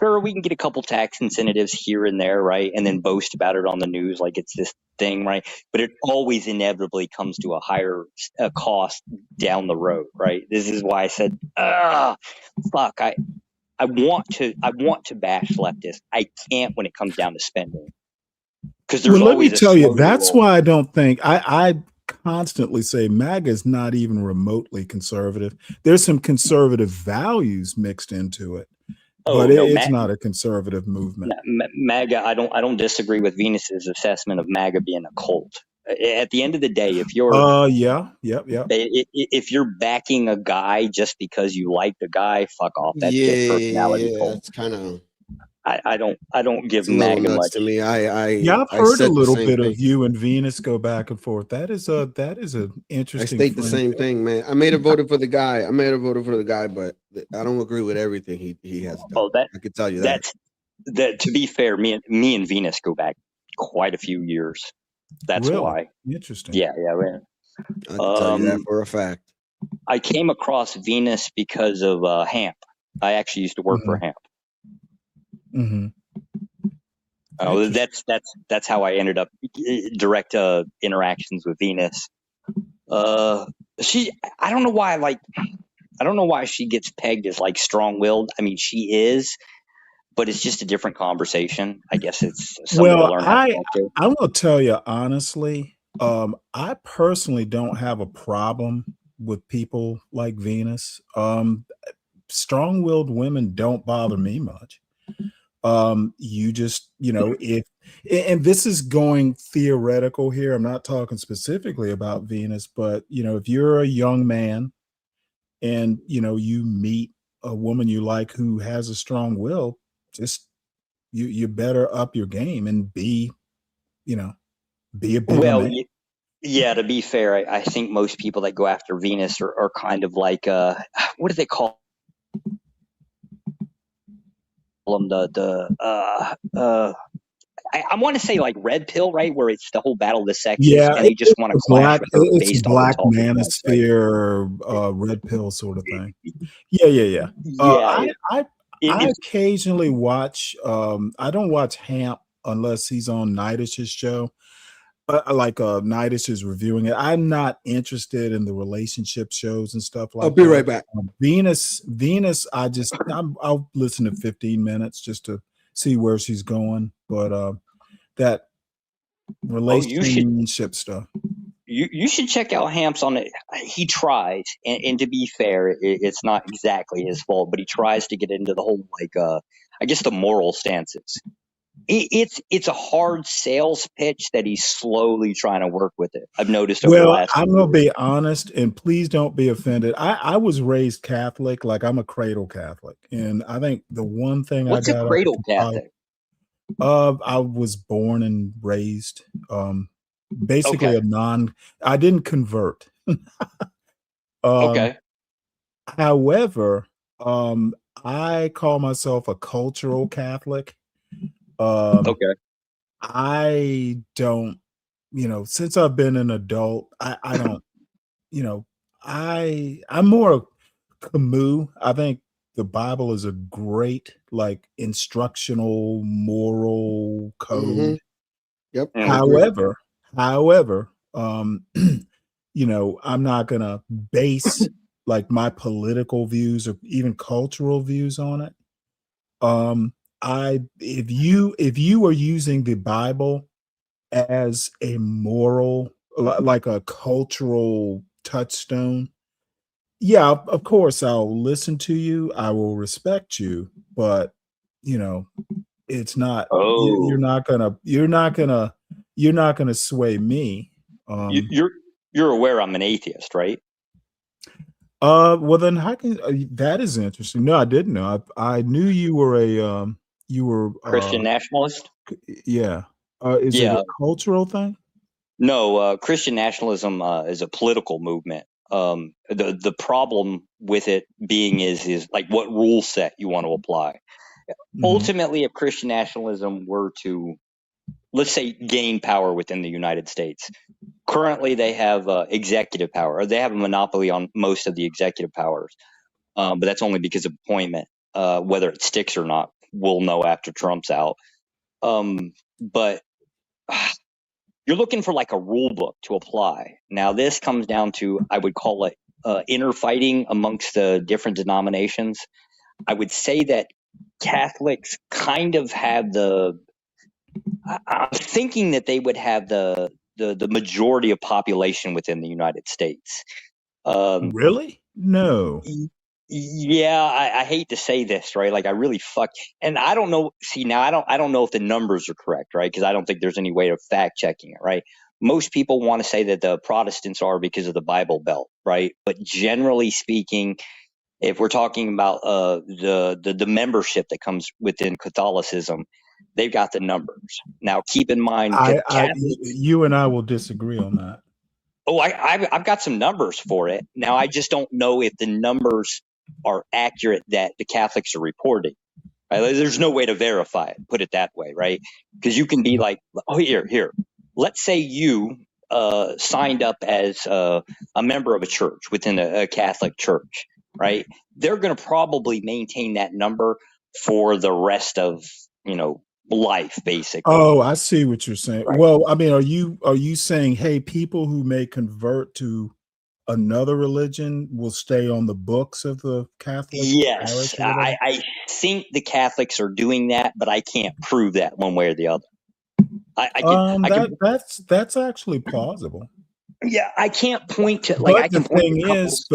Sure, we can get a couple tax incentives here and there, right? And then boast about it on the news like it's this thing, right? But it always inevitably comes to a higher cost down the road, right? This is why I said, fuck, I want to bash leftists. I can't when it comes down to spending. Because there's let me always tell you, that's why I don't think I constantly say MAGA is not even remotely conservative. There's some conservative values mixed into it. But it's not a conservative movement. MAGA, I don't disagree with Venus's assessment of MAGA being a cult. At the end of the day, if you're if you're backing a guy just because you like the guy, fuck off. That's just personality cult. It's kind of. I don't give MAGA MAGA nuts much. to me. I've heard a little bit of you and Venus go back and forth. That is an interesting. I state the same thing, man. I may have voted for the guy. But I don't agree with everything he has done. I can tell you that. To be fair, me and Venus go back quite a few years. That's really? Why. Interesting. Yeah, man. I can tell you that for a fact. I came across Venus because of Hamp. I actually used to work for Hamp. Mm-hmm. That's how I ended up direct interactions with Venus. I don't know why she gets pegged as like strong-willed. I mean, she is, but it's just a different conversation. I guess it's something to Well, learn how to talk to. I'm gonna tell you honestly, I personally don't have a problem with people like Venus. Strong-willed women don't bother me much. You just, if and this is going theoretical here. I'm not talking specifically about Venus, but if you're a young man and you meet a woman you like who has a strong will, just you better up your game and be a bigger Well, man. yeah, to be fair, I think most people that go after Venus are kind of like, what do they call them? I want to say like red pill, right? Where it's the whole battle of the sexes, Yeah, and they just want to clash with her it's based on the black talking points, right? manosphere, red pill sort of thing. Yeah. Yeah, I it's occasionally watch. I don't watch Hamp unless he's on Nightish's show. Like Nightish is reviewing it. I'm not interested in the relationship shows and stuff like I'll be that. right back. Venus. I'll listen to 15 minutes just to see where she's going. But that relationship stuff. You should check out Hamps on it. He tries, and to be fair, it's not exactly his fault, but he tries to get into the whole I guess the moral stances. It's a hard sales pitch that he's slowly trying to work with it. I've noticed over the Well, last. I'm gonna be honest, and please don't be offended. I was raised Catholic, like I'm a cradle Catholic, and I think the one thing What's I a got cradle Catholic? I was born and raised basically Okay. I didn't convert. Okay. However, I call myself a cultural Catholic. Okay. I don't, since I've been an adult, I don't, I'm more Camus. I think the Bible is a great like instructional moral code. Yep. However, I'm not gonna base like my political views or even cultural views on it. If you are using the Bible as a moral, like a cultural touchstone, yeah, of course I'll listen to you. I will respect you, but it's not. You're not gonna sway me. You're aware I'm an atheist, right? Well then how can that is interesting. No, I didn't know. I knew you were Christian nationalist. Yeah. Is it Yeah. a cultural thing? No, Christian nationalism is a political movement. The problem with it being is like what rule set you want to apply. Ultimately, if Christian nationalism were to, let's say, gain power within the United States, currently they have executive power, or they have a monopoly on most of the executive powers. But that's only because of appointment. Whether it sticks or not, we'll know after Trump's out. But you're looking for like a rule book to apply. Now, this comes down to, I would call it inner fighting amongst the different denominations. I would say that Catholics kind of have I'm thinking that they would have the majority of population within the United States. Really? No. Yeah, I hate to say this, right? Like I really and I don't know. See, now I don't know if the numbers are correct, right? Because I don't think there's any way of fact checking it, right? Most people want to say that the Protestants are because of the Bible Belt, right? But generally speaking, if we're talking about the membership that comes within Catholicism, they've got the numbers. Now, keep in mind, you and I will disagree on that. Oh, I've got some numbers for it. Now, I just don't know if the numbers are accurate that the Catholics are reporting. Right? There's no way to verify it, put it that way, right? Because you can be like, oh, here. Let's say you signed up as a member of a church within a Catholic church, right? They're going to probably maintain that number for the rest of, life, basically. Oh, I see what you're saying. Right. Well, I mean, are you saying, hey, people who may convert to another religion will stay on the books of the Catholic Yes, parish or whatever? I think the Catholics are doing that, but I can't prove that one way or the other. I can, That's actually plausible. yeah, I can't point to like I But the can point thing to couples.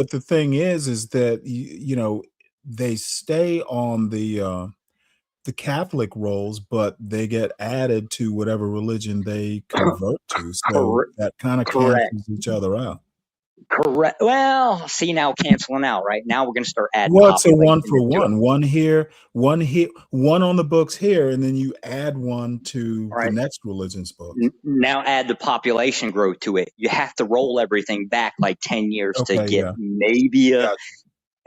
is that you know they stay on the Catholic rolls, but they get added to whatever religion they convert to. So that kind of Correct. cancels each other out. Correct. Well, see now canceling out. Right now we're going to start adding. Well, it's a one population for into it. one. One here, one on the books here, and then you add one to the next religion's books. Now add the population growth to it. You have to roll everything back like 10 years to Okay, get yeah. maybe a. Gotcha.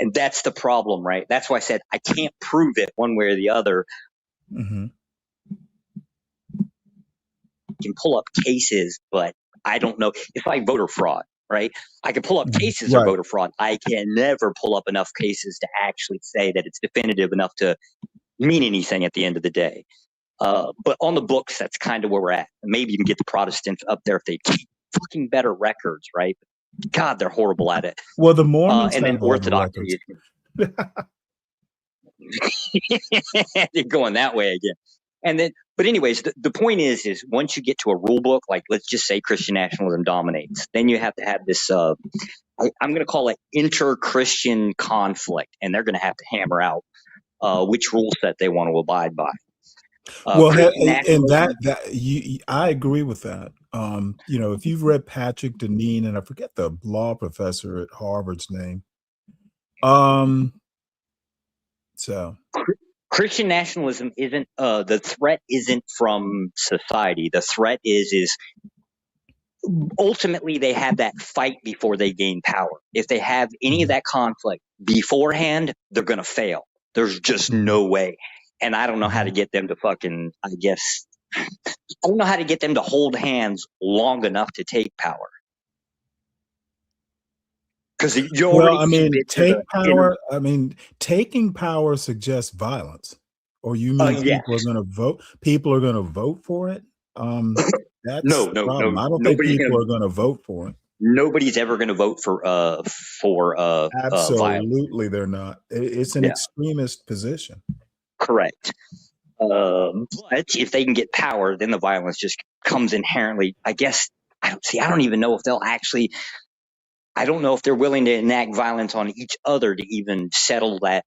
And that's the problem, right? That's why I said I can't prove it one way or the other. Mm-hmm. I can pull up cases, but I don't know. It's like voter fraud, right? I can pull up cases of voter fraud. I can never pull up enough cases to actually say that it's definitive enough to mean anything at the end of the day. But on the books, that's kind of where we're at. Maybe you can get the Protestants up there if they keep fucking better records, right? God, they're horrible at it. Well, the Mormons and then have all the Orthodoxy is they're going that way again. And then, but anyways, the point is once you get to a rule book, like let's just say Christian nationalism dominates, then you have to have this, I'm going to call it inter-Christian conflict, and they're going to have to hammer out which rule set they want to abide by. Well, and I agree with that. You know, if you've read Patrick Deneen, and I forget the law professor at Harvard's name, so Christian nationalism isn't the threat isn't from society. The threat is ultimately they have that fight before they gain power. If they have any of that conflict beforehand, they're going to fail. There's just no way. And I don't know how to get them to fucking, I don't know how to get them to hold hands long enough to take power. Because taking power suggests violence. Or you mean people are going to vote? People are going to vote for it? That's no. I don't think people are going to vote for it. Nobody's ever going to vote for absolutely they're not. It's an extremist position. Correct. But if they can get power, then the violence just comes inherently. I guess I don't even know if they'll actually. I don't know if they're willing to enact violence on each other to even settle that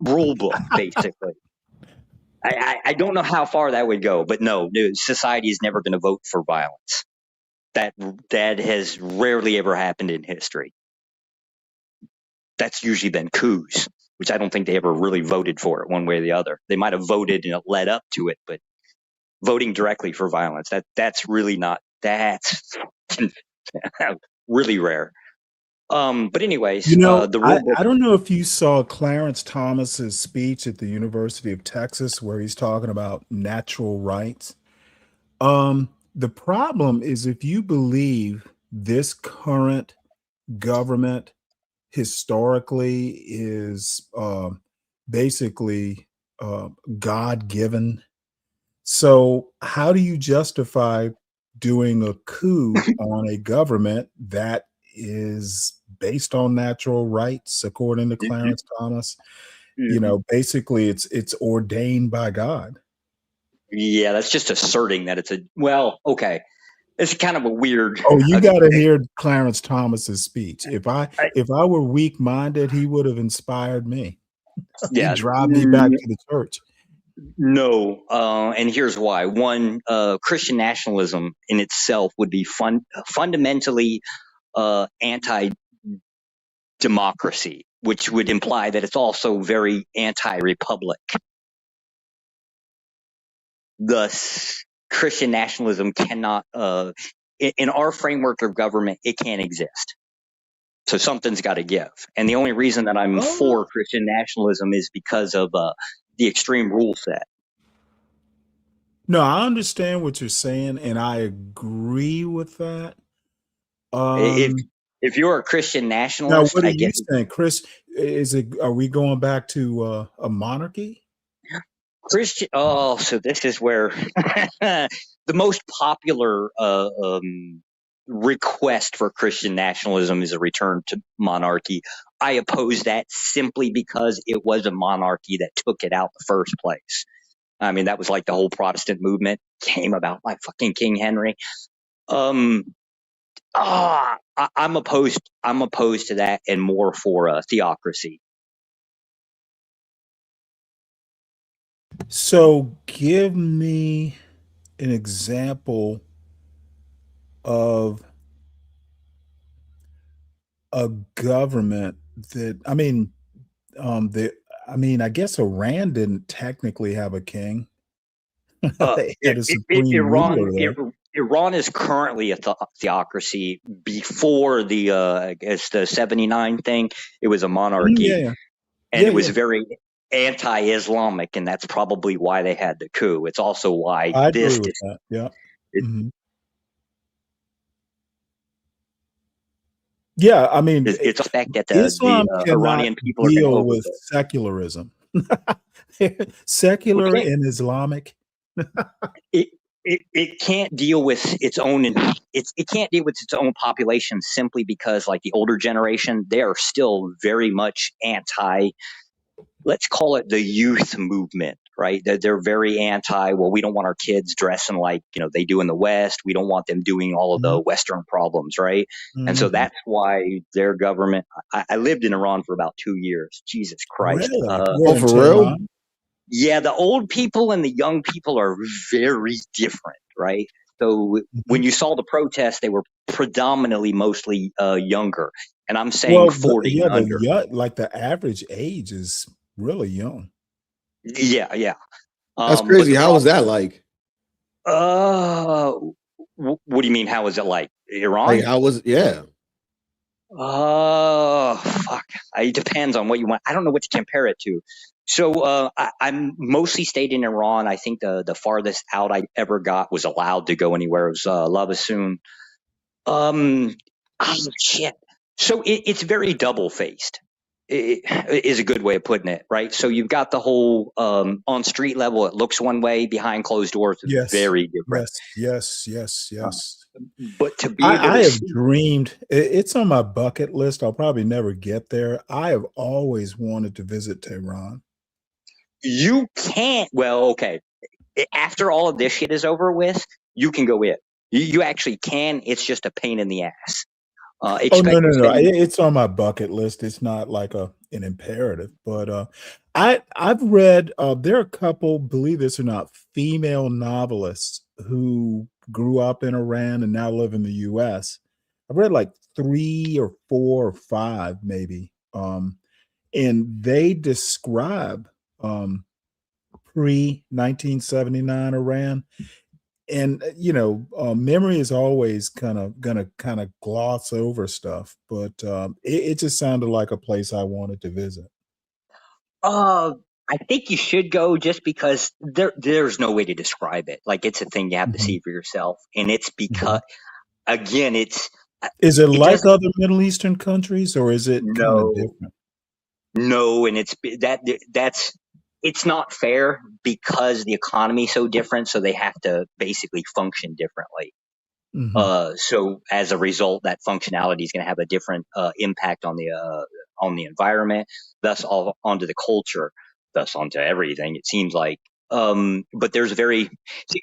rule book. Basically, I don't know how far that would go, but no, society is never going to vote for violence. That has rarely ever happened in history. That's usually been coups, which I don't think they ever really voted for it one way or the other. They might have voted and it led up to it, but voting directly for violence, that's really not, that's really rare. But anyways, you know, the rule book, I don't know if you saw Clarence Thomas's speech at the University of Texas where he's talking about natural rights. The problem is if you believe this current government historically is basically God-given. So how do you justify doing a coup on a government that is based on natural rights, according to Clarence Thomas? You know, basically it's ordained by God. Yeah, that's just asserting that it's okay. It's kind of a weird. Oh, you got to hear Clarence Thomas's speech. If I were weak-minded, he would have inspired me. Yeah, he'd drive me back to the church. No, and here's why. One, Christian nationalism in itself would be fundamentally anti-democracy, which would imply that it's also very anti-republic. Thus, Christian nationalism cannot, in our framework of government, it can't exist. So something's got to give. And the only reason that I'm for Christian nationalism is because of the extreme rule set. No, I understand what you're saying, and I agree with that. If you're a Christian nationalist, now what are you saying, Chris? Are we going back to a monarchy? Christian. Oh, so this is where the most popular request for Christian nationalism is a return to monarchy. I oppose that simply because it was a monarchy that took it out in the first place. I mean, that was like the whole Protestant movement came about by fucking King Henry. I'm opposed to that and more for theocracy. So give me an example of a government that, I guess Iran didn't technically have a king. They had a supreme ruler there. Iran is currently a theocracy. Before the I guess the 79 thing, it was a monarchy, and it was very anti-Islamic, and that's probably why they had the coup. It's also why I agree with that. Yeah. Yeah, I mean, it's a fact that Islam the Iranian people are deal with secularism. Secular and Islamic. It can't deal with its own. It can't deal with its own population simply because, like the older generation, they are still very much anti. Let's call it the youth movement, right? They're very anti. Well, we don't want our kids dressing like they do in the West. We don't want them doing all of the Western problems, right? And so that's why their government. I lived in Iran for about 2 years. Jesus Christ! Oh, for real? Yeah, the old people and the young people are very different, right? So when you saw the protests, they were predominantly mostly younger, and I'm saying 40 and under. Like the average age is really young. Yeah. That's crazy. How was that like? What do you mean? How was it like? Iran? Like, how was yeah? Fuck. It depends on what you want. I don't know what to compare it to. So I'm mostly stayed in Iran. I think the farthest out I ever got was allowed to go anywhere. It was Labasoon. Shit. So it's very double-faced. It is a good way of putting it, right? So you've got the whole on street level, it looks one way. Behind closed doors, it's very different. Yes. But to be I have dreamed. It's on my bucket list. I'll probably never get there. I have always wanted to visit Tehran. You can't. Well, okay. After all of this shit is over with, you can go in. You actually can. It's just a pain in the ass. No. It's on my bucket list. It's not like an imperative. But I've read there are a couple, believe this or not, female novelists who grew up in Iran and now live in the U.S. I've read like 3 or 4 or 5 maybe, and they describe pre-1979 Iran. And memory is always gonna gloss over stuff, but it just sounded like a place I wanted to visit. I think you should go just because there's no way to describe it. Like, it's a thing you have to see for yourself, and it's because again, is it like other Middle Eastern countries, or is it kind of different? No, and it's not fair because the economy is so different, so they have to basically function differently. So as a result, that functionality is going to have a different impact on the environment, thus onto the culture, thus onto everything. It seems like, but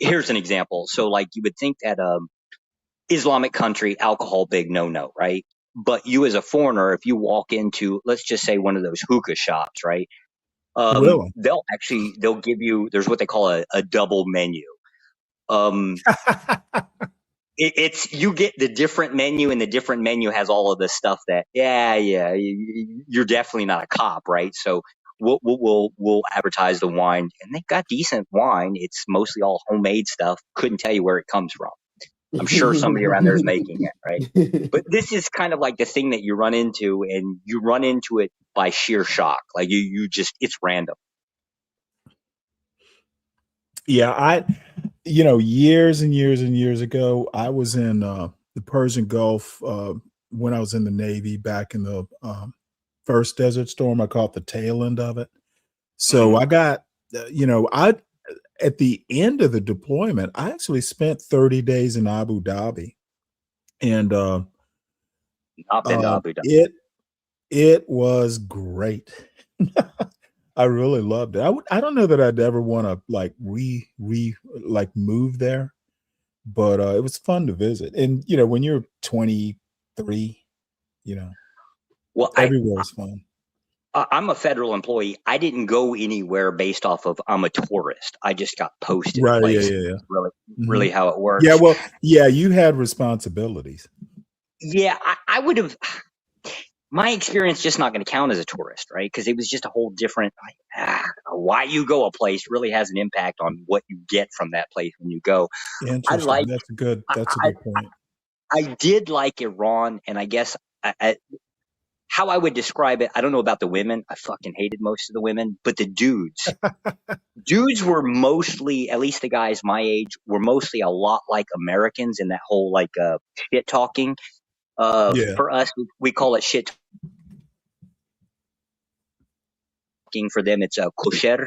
here's an example. So like you would think that Islamic country, alcohol, big no, right? But you as a foreigner, if you walk into, let's just say one of those hookah shops, right? Really? They'll give you, there's what they call a double menu. It's you get the different menu, and the different menu has all of the stuff that you're definitely not a cop, right? So we'll advertise the wine, and they've got decent wine. It's mostly all homemade stuff. Couldn't tell you where it comes from. I'm sure somebody around there is making it, right? But this is kind of like the thing that you run into, and you run into it by sheer shock. Like you just, it's random. Yeah, years and years and years ago, I was in the Persian Gulf when I was in the Navy back in the first Desert Storm. I caught the tail end of it. So I got, at the end of the deployment, I actually spent 30 days in Abu Dhabi. And Not been to Abu Dhabi. it was great. I really loved it. I don't know that I'd ever want to like move there, but it was fun to visit. And when you're 23, Well, everywhere is fun. I'm a federal employee. I didn't go anywhere based off of I'm a tourist. I just got posted Right? places. Yeah. Really how it works. Yeah. Well, yeah. You had responsibilities. Yeah, I would have. My experience just not going to count as a tourist, right? Because it was just a whole different. Why you go a place really has an impact on what you get from that place when you go. Interesting. That's a good point. I did like Iran, and I guess how I would describe it, I don't know about the women. I fucking hated most of the women, but the dudes. Dudes were mostly, at least the guys my age, were mostly a lot like Americans in that whole like shit talking. For us, we call it shit talking. For them, it's kosher.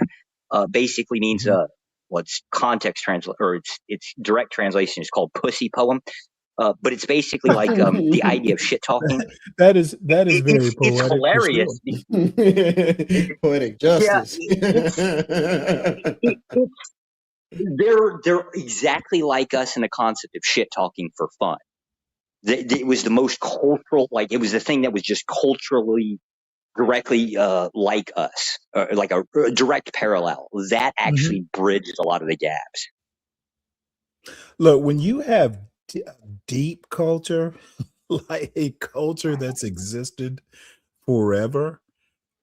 Basically means it's context translation, or its direct translation is called pussy poem. But it's basically like the idea of shit talking. That is very poetic. It's hilarious. Sure. Poetic justice. They're exactly like us in the concept of shit talking for fun. It was the most cultural, like it was the thing that was just culturally directly like us, like a direct parallel. That actually bridges a lot of the gaps. Look, when you have deep culture, like a culture that's existed forever,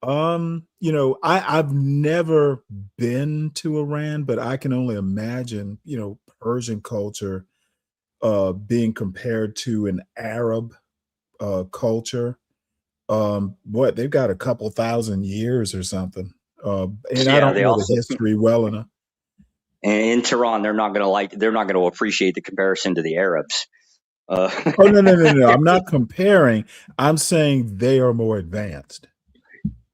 I've never been to Iran, but I can only imagine, Persian culture being compared to an Arab culture. Boy, they've got a couple thousand years or something. And I don't know the history well enough. And in Tehran, they're not going to appreciate the comparison to the Arabs. Oh, no. I'm not comparing. I'm saying they are more advanced.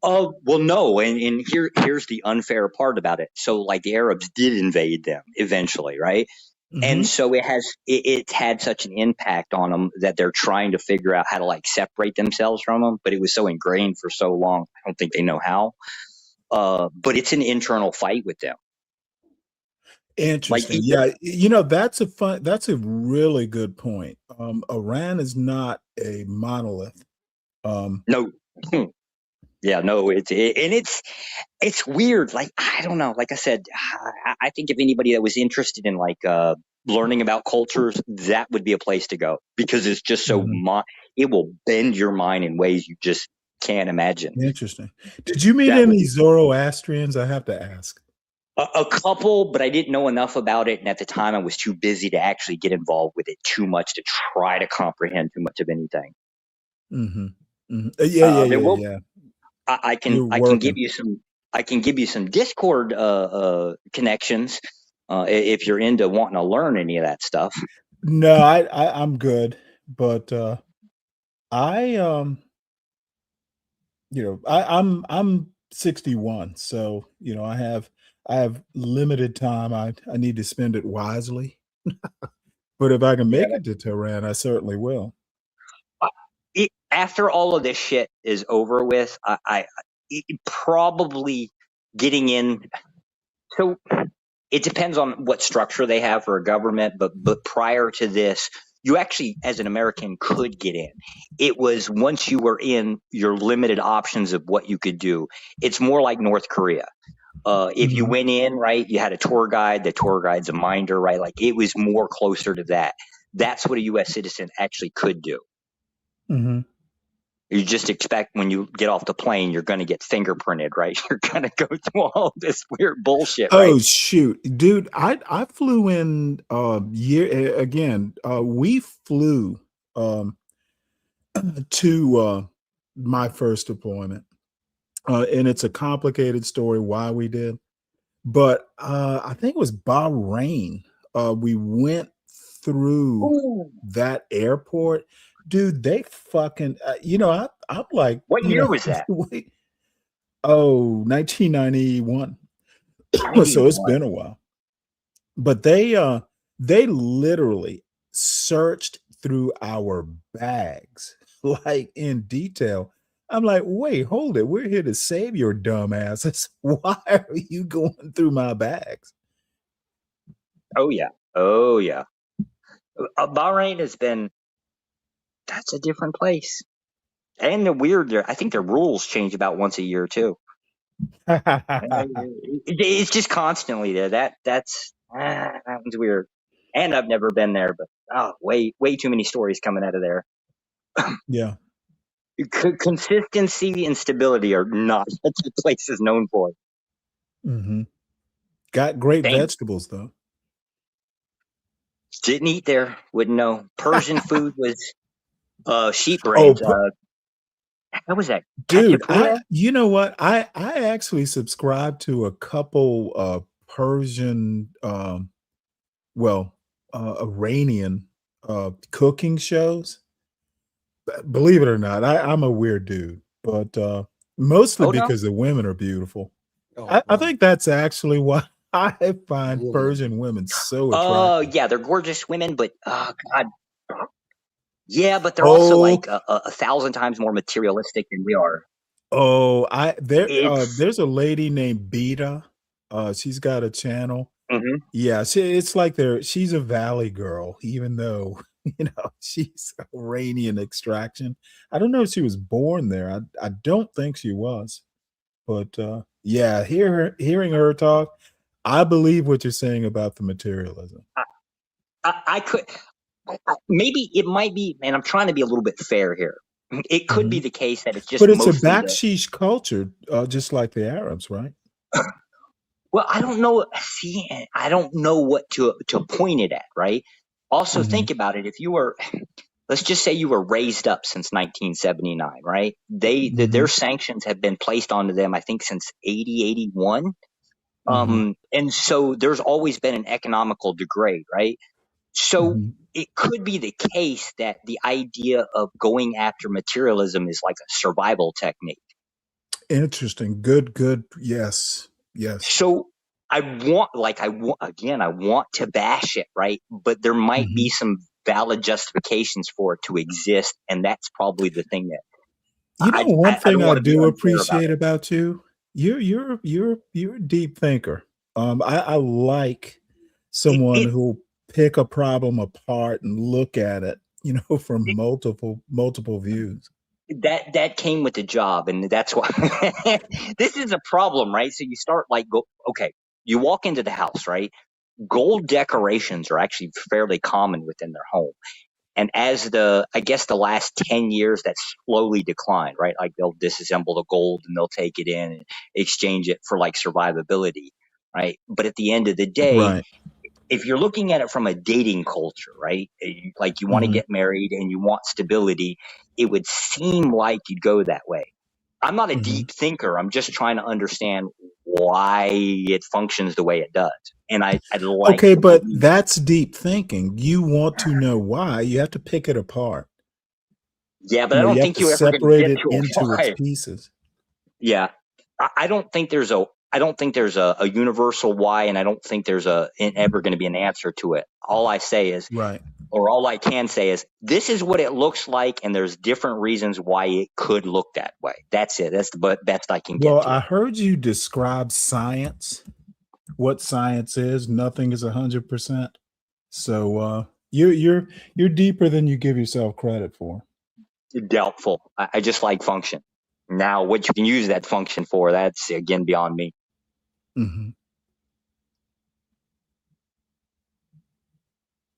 Oh, well, no. And here's the unfair part about it. So like the Arabs did invade them eventually, right? And so it had such an impact on them that they're trying to figure out how to like separate themselves from them. But it was so ingrained for so long, I don't think they know how. But it's an internal fight with them. Interesting. That's a really good point. Iran is not a monolith. No. Yeah, no, it's weird. Like, I don't know. Like I said, I think if anybody that was interested in like learning about cultures, that would be a place to go, because it's just so it will bend your mind in ways you just can't imagine. Interesting. Did you meet any Zoroastrians? I have to ask. A couple, but I didn't know enough about it, and at the time I was too busy to actually get involved with it too much to try to comprehend too much of anything. Yeah. I can give you some Discord connections if you're into wanting to learn any of that stuff. No, I'm good, but I'm 61, so I have limited time. I need to spend it wisely. But if I can make it to Tehran, I certainly will. After all of this shit is over with, I probably getting in. So it depends on what structure they have for a government, but prior to this, you actually, as an American, could get in. It was once you were in, your limited options of what you could do. It's more like North Korea. If you went in, right, you had a tour guide. The tour guide's a minder, right? Like it was more closer to that. That's what a U.S. citizen actually could do. You just expect when you get off the plane, you're going to get fingerprinted, right? You're going to go through all this weird bullshit, right? Oh, shoot. Dude, I flew in we flew to my first deployment. And it's a complicated story why we did. But I think it was Bahrain. We went through that airport. Dude, they fucking, I'm like. What year was that? 1991. So it's been a while. But they literally searched through our bags, like in detail. I'm like, wait, hold it. We're here to save your dumb asses. Why are you going through my bags? Oh yeah. Oh yeah. Bahrain has been, that's a different place. And they're weird. I think their rules change about once a year too. It's just constantly there. That one's weird. And I've never been there, but way too many stories coming out of there. Yeah. Consistency and stability are not what the place is known for. Mm-hmm. Got great Damn. vegetables though. Didn't eat there. Wouldn't know. Persian food was sheep brains. What was that? Dude, Khachapura? you know what? I actually subscribe to a couple Persian Iranian cooking shows. Believe it or not, I'm a weird dude, but mostly because the women are beautiful. I think that's actually why I find Persian women so attractive. Yeah, they're gorgeous women, but oh god. Yeah, but they're also like 1,000 times more materialistic than we are. Oh, there's a lady named Beta. She's got a channel. Mm-hmm. Yeah, it's like she's a valley girl, even though she's Iranian extraction. I don't know if she was born there. I don't think she was, but yeah, hearing her talk, I believe what you're saying about the materialism. I could. Maybe it might be, and I'm trying to be a little bit fair here. It could be the case that it's just. But it's a mostly backsheesh culture, just like the Arabs, right? Well, I don't know. See, I don't know what to point it at, right? Also, think about it. If you were, let's just say you were raised up since 1979, right? Their sanctions have been placed onto them, I think, since 80, 81. And so there's always been an economical degrade, right? So it could be the case that the idea of going after materialism is like a survival technique. Interesting. Good. Yes. So I want to bash it, right? But there might be some valid justifications for it to exist, and that's probably the thing that one thing I do appreciate about you. You're a deep thinker. I like someone who'll pick a problem apart and look at it, from multiple views. That came with the job, and that's why this is a problem, right? So you start you walk into the house, right? Gold decorations are actually fairly common within their home. And as the last 10 years, that's slowly declined, right? Like they'll disassemble the gold and they'll take it in and exchange it for like survivability, right? But at the end of the day, if you're looking at it from a dating culture, right? Like you want to get married and you want stability, it would seem like you'd go that way. I'm not a deep thinker. I'm just trying to understand why it functions the way it does. And I'd like. Okay, but that's deep thinking. You want to know why. You have to pick it apart. Yeah, but I don't think you ever separate it get into its pieces. Yeah, I don't think there's a universal why, and I don't think there's ever going to be an answer to it. All I say is, or all I can say is, this is what it looks like, and there's different reasons why it could look that way. That's it. That's the best I can get. Well, to I heard you describe science. What science is, nothing is 100%. So you're deeper than you give yourself credit for. Doubtful. I just like function. Now, what you can use that function for, that's again beyond me.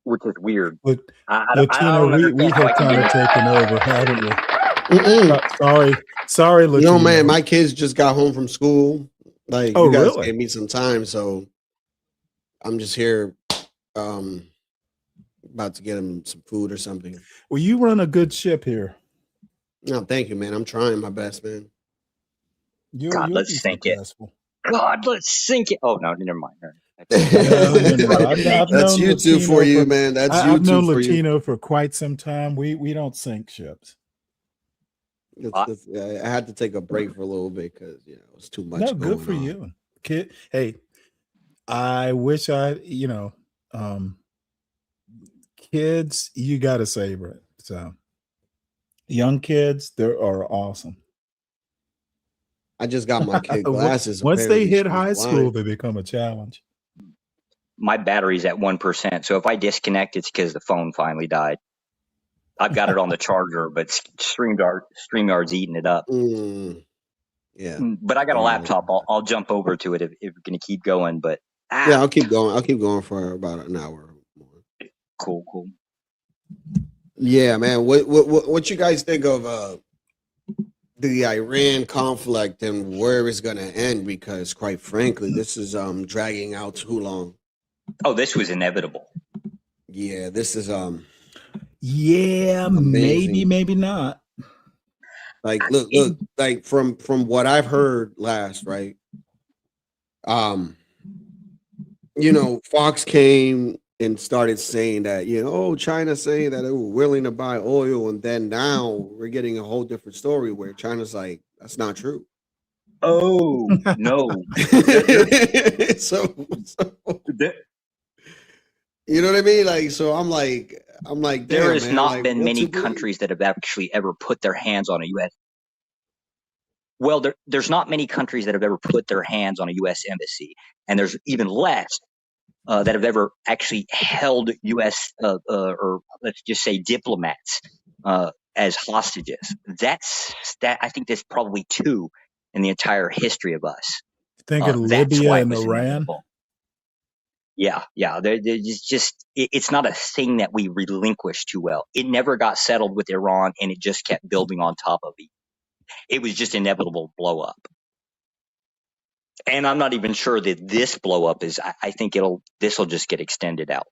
Which is weird. But Latino, we have kind of taken over, haven't we? Sorry, Latino. Man, my kids just got home from school. Like, you guys gave me some time, so I'm just here about to get them some food or something. Well, you run a good ship here. No, thank you, man. I'm trying my best, man. God, let's sink it. God, let's sink it. Oh, no, never mind. That's you two for you, man. That's you two for you. I've known Latino for quite some time. We don't sink ships. I had to take a break for a little bit because it was too much. No, good for you, kid. Hey, I wish kids, you got to savor it. So young kids, they are awesome. I just got my kid glasses. Once they Apparently hit she's high school, blind. they become a challenge. My battery's at 1%. So if I disconnect, it's because the phone finally died. I've got it on the charger, but StreamYard's eating it up. Yeah. But I got a laptop. I'll jump over to it if we're going to keep going. But Yeah, I'll keep going. I'll keep going for about an hour. Cool. Yeah, man. What you guys think of the Iran conflict and where it's gonna end? Because quite frankly, this is dragging out too long. Oh, this was inevitable. Yeah, this is Yeah, amazing. maybe not. Like look, like from what I've heard last, right? You know, Fox came and started saying that, China's saying that they were willing to buy oil, and then now we're getting a whole different story where China's like, that's not true. Oh no. so you know what I mean? Like, so I'm like, there has man, not like, been what many to believe? countries that have actually ever put their hands on a U.S. Well, there's not many countries that have ever put their hands on a U.S. embassy, and there's even less that have ever actually held U.S. Or let's just say diplomats as hostages. I think there's probably 2 in the entire history of us. Thinking That's Libya why it and was Iran. inevitable. Yeah. It's not a thing that we relinquished too well. It never got settled with Iran, and it just kept building on top of it. It was just inevitable blow up. And I'm not even sure that this blow up is. I think this will just get extended out.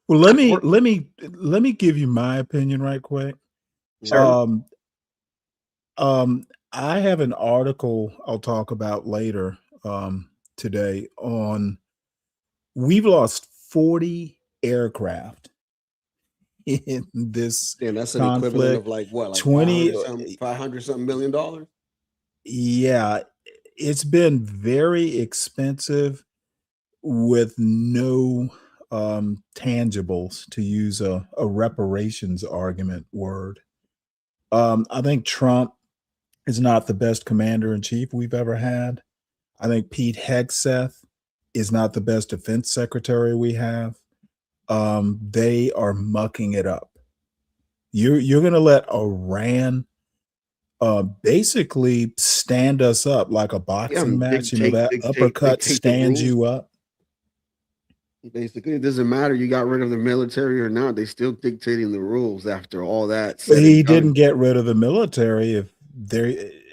Well, let me give you my opinion right quick. Sure. I have an article I'll talk about later today on we've lost 40 aircraft in this that's an conflict. equivalent of like what, like 20 $500 something million? Yeah, it's been very expensive with no tangibles, to use a reparations argument word. I think Trump is not the best commander in chief we've ever had. I think Pete Hegseth is not the best defense secretary we have. They are mucking it up. You're going to let Iran basically stand us up like a boxing match. That uppercut stands you up. Basically, it doesn't matter. You got rid of the military or not. They still dictating the rules after all that. But he didn't get rid of the military.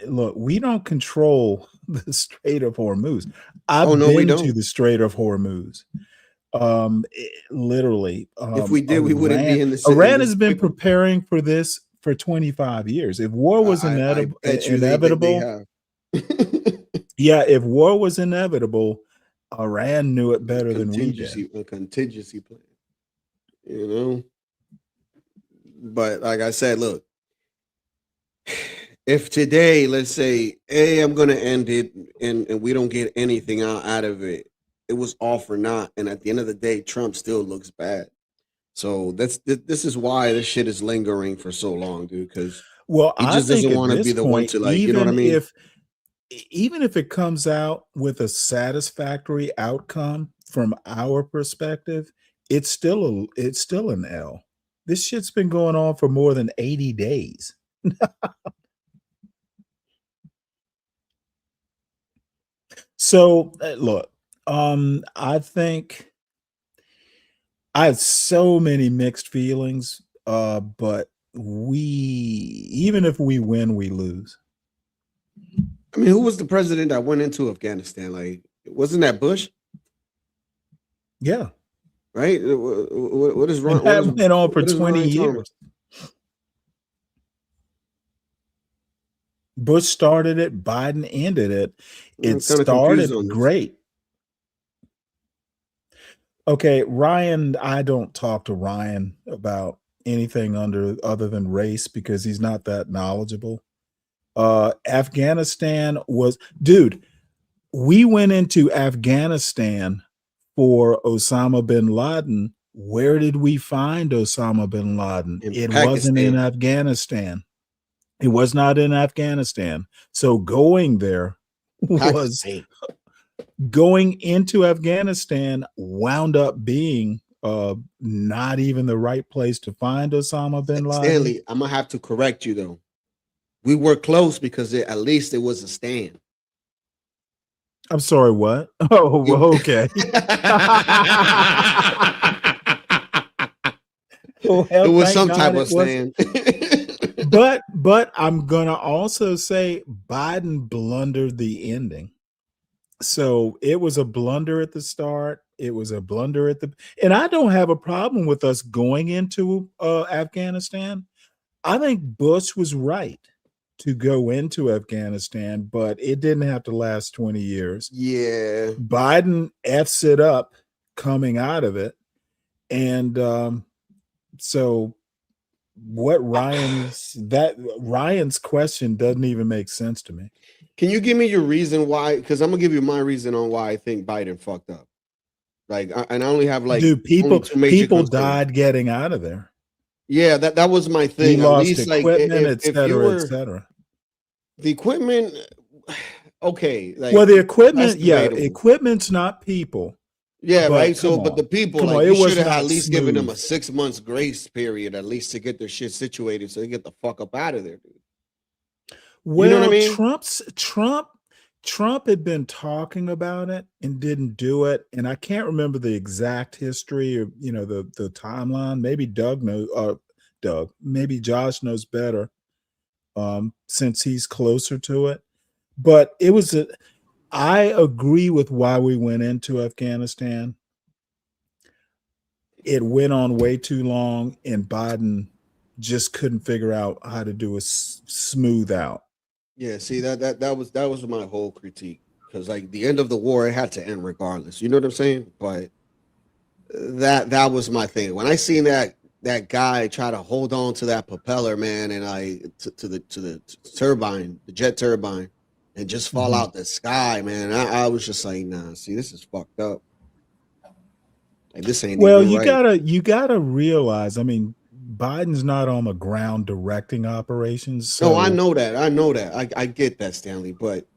Look, we don't control the Strait of Hormuz. I've been to the Strait of Hormuz. Literally. If we did, we wouldn't be in the city. Iran has been preparing for this for 25 years. If war was inevitable, yeah, if war was inevitable, Iran knew it better than we did. A contingency plan, But like I said, look, if today, let's say, hey, I'm going to end it and we don't get anything out of it, it was all for naught. And at the end of the day, Trump still looks bad. So this is why this shit is lingering for so long, dude, because he just doesn't want to be the one to, like, you know what I mean? Even if it comes out with a satisfactory outcome from our perspective, it's still an L. This shit's been going on for more than 80 days. So look, I think I have so many mixed feelings, but even if we win, we lose. I mean, who was the president that went into Afghanistan? Like, wasn't that Bush? Yeah. Right? What is wrong? That went on for 20 years. Bush started it. Biden ended it. It started great. Okay, Ryan, I don't talk to Ryan about anything other than race because he's not that knowledgeable. Afghanistan we went into Afghanistan for Osama bin Laden where did we find Osama bin Laden? It wasn't in Afghanistan. It was not in Afghanistan. So going there was going into Afghanistan wound up being not even the right place to find Osama bin Laden. Stanley, I'm gonna have to correct you though. We were close because at least it was a stand. I'm sorry, what? Oh, well, okay. Well, it was some God type of stand. but I'm gonna also say Biden blundered the ending. So it was a blunder at the start. It was a blunder at the, and I don't have a problem with us going into Afghanistan. I think Bush was right to go into Afghanistan, but it didn't have to last 20 years. Yeah. Biden F's it up coming out of it. And so what Ryan's question doesn't even make sense to me. Can you give me your reason why? Because I'm gonna give you my reason on why I think Biden fucked up. Like, and I only have like, dude, people died getting out of there. Yeah, that was my thing. He At lost least, equipment, like, et cetera, et cetera. The equipment, okay. Like, well, the equipment, equipment's not people. Yeah, right. So, but the people, like, you should have at least smooth. given them a 6 months grace period, at least to get their shit situated, so they get the fuck up out of there, dude. Well, you know what I mean? Trump had been talking about it and didn't do it, and I can't remember the exact history or the timeline. Maybe Doug knows. Maybe Josh knows better, since he's closer to it. But it was I agree with why we went into Afghanistan. It went on way too long, and Biden just couldn't figure out how to do a smooth out. Yeah, see that was my whole critique, because like the end of the war, it had to end regardless. You know what I'm saying? But that was my thing. When I seen that guy try to hold on to that propeller, man, and to the turbine, the jet turbine, and just fall out the sky, man. I was just like, nah. See, this is fucked up. Like, this ain't. Well, even right. you gotta realize. I mean, Biden's not on the ground directing operations. So. No, I know that. I get that, Stanley. But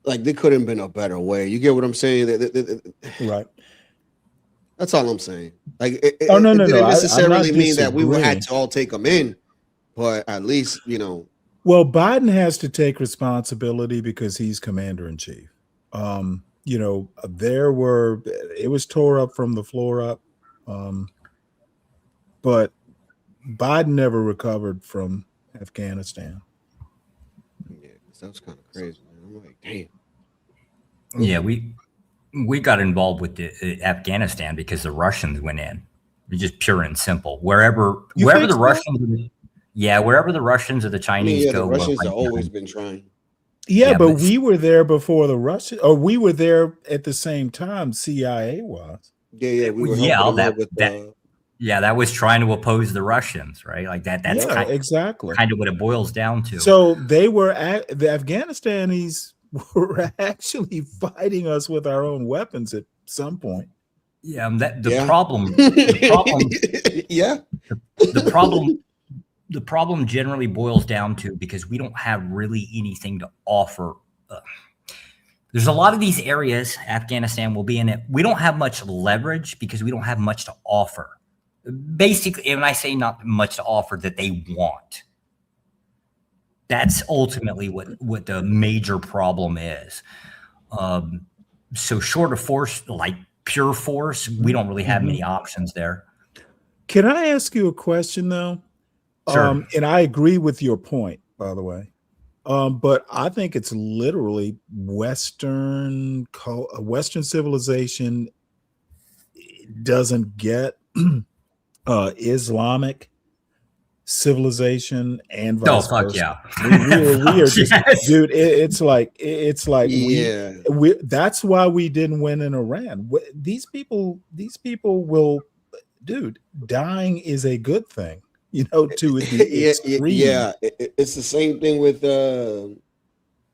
like, there couldn't have been a better way. You get what I'm saying? Right. That's all I'm saying. Like, it no, didn't necessarily mean that we disagreeing. had to all take them in, but at least, Well, Biden has to take responsibility because he's commander in chief. It was tore up from the floor up, but Biden never recovered from Afghanistan. Yeah, that was kind of crazy, man. I'm like, damn. Yeah, we got involved with the Afghanistan because the Russians went in. It's just pure and simple. Wherever the Russians, wherever the Russians or the Chinese go. The Russians have always been trying. Yeah, but we were there before the Russians, or we were there at the same time CIA was. Yeah, we were. That was trying to oppose the Russians, right? Like that. That's exactly kind of what it boils down to. So they were the Afghanistanis were actually fighting us with our own weapons at some point. Yeah, the problem generally boils down to, because we don't have really anything to offer. There's a lot of these areas Afghanistan will be in it. We don't have much leverage because we don't have much to offer. Basically, and I say not much to offer that they want. That's ultimately what the major problem is. So short of force, like pure force, we don't really have many options there. Can I ask you a question though? Sure. And I agree with your point, by the way. But I think it's literally Western civilization doesn't get Islamic civilization and vice versa. Yeah. We are just, dude. It's like yeah. We that's why we didn't win in Iran. These people will, dude. Dying is a good thing. To the extreme. Yeah, it's the same thing with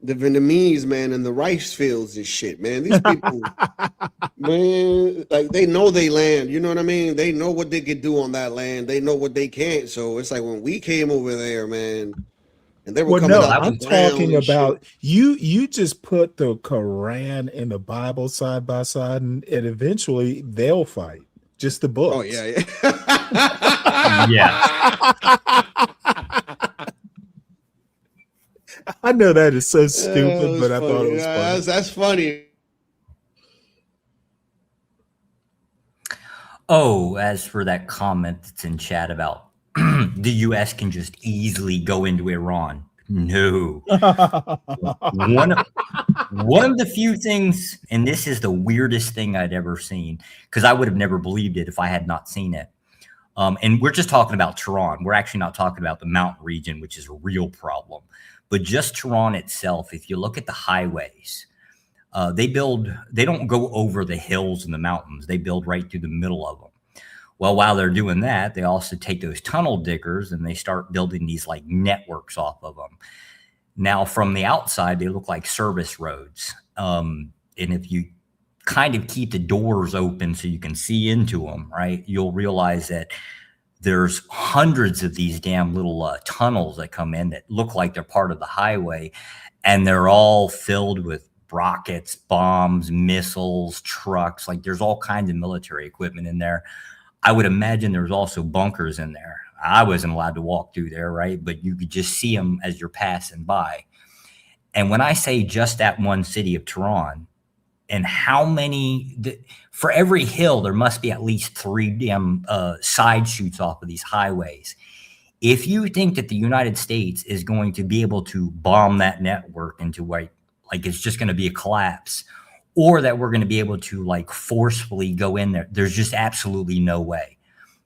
the Vietnamese, man, and the rice fields and shit, man. These people, man, like they know they land. You know what I mean? They know what they could do on that land. They know what they can't. So it's like when we came over there, man, and they were Well, coming no, out I'm the ground talking and shit. about you just put the Quran and the Bible side by side, and eventually they'll fight. Just the books. Oh yeah. Yeah. I know that is so That stupid, was but I funny. thought it was Yeah, funny. That's funny. Oh, as for that comment that's in chat about the U.S. can just easily go into Iran. No. One of the few things, and this is the weirdest thing I'd ever seen, because I would have never believed it if I had not seen it. And we're just talking about Tehran. We're actually not talking about the mountain region, which is a real problem. But just Tehran itself, if you look at the highways, they don't go over the hills and the mountains. They build right through the middle of them. Well, while they're doing that, they also take those tunnel diggers and they start building these like networks off of them. Now, from the outside, they look like service roads. And if you kind of keep the doors open so you can see into them, right, you'll realize that there's hundreds of these damn little tunnels that come in that look like they're part of the highway. And they're all filled with rockets, bombs, missiles, trucks. Like there's all kinds of military equipment in there. I would imagine there's also bunkers in there. I wasn't allowed to walk through there, right? But you could just see them as you're passing by. And when I say just that one city of Tehran, and how many, for every hill, there must be at least 3 damn side shoots off of these highways. If you think that the United States is going to be able to bomb that network into like it's just going to be a collapse, or that we're going to be able to like forcefully go in there, there's just absolutely no way.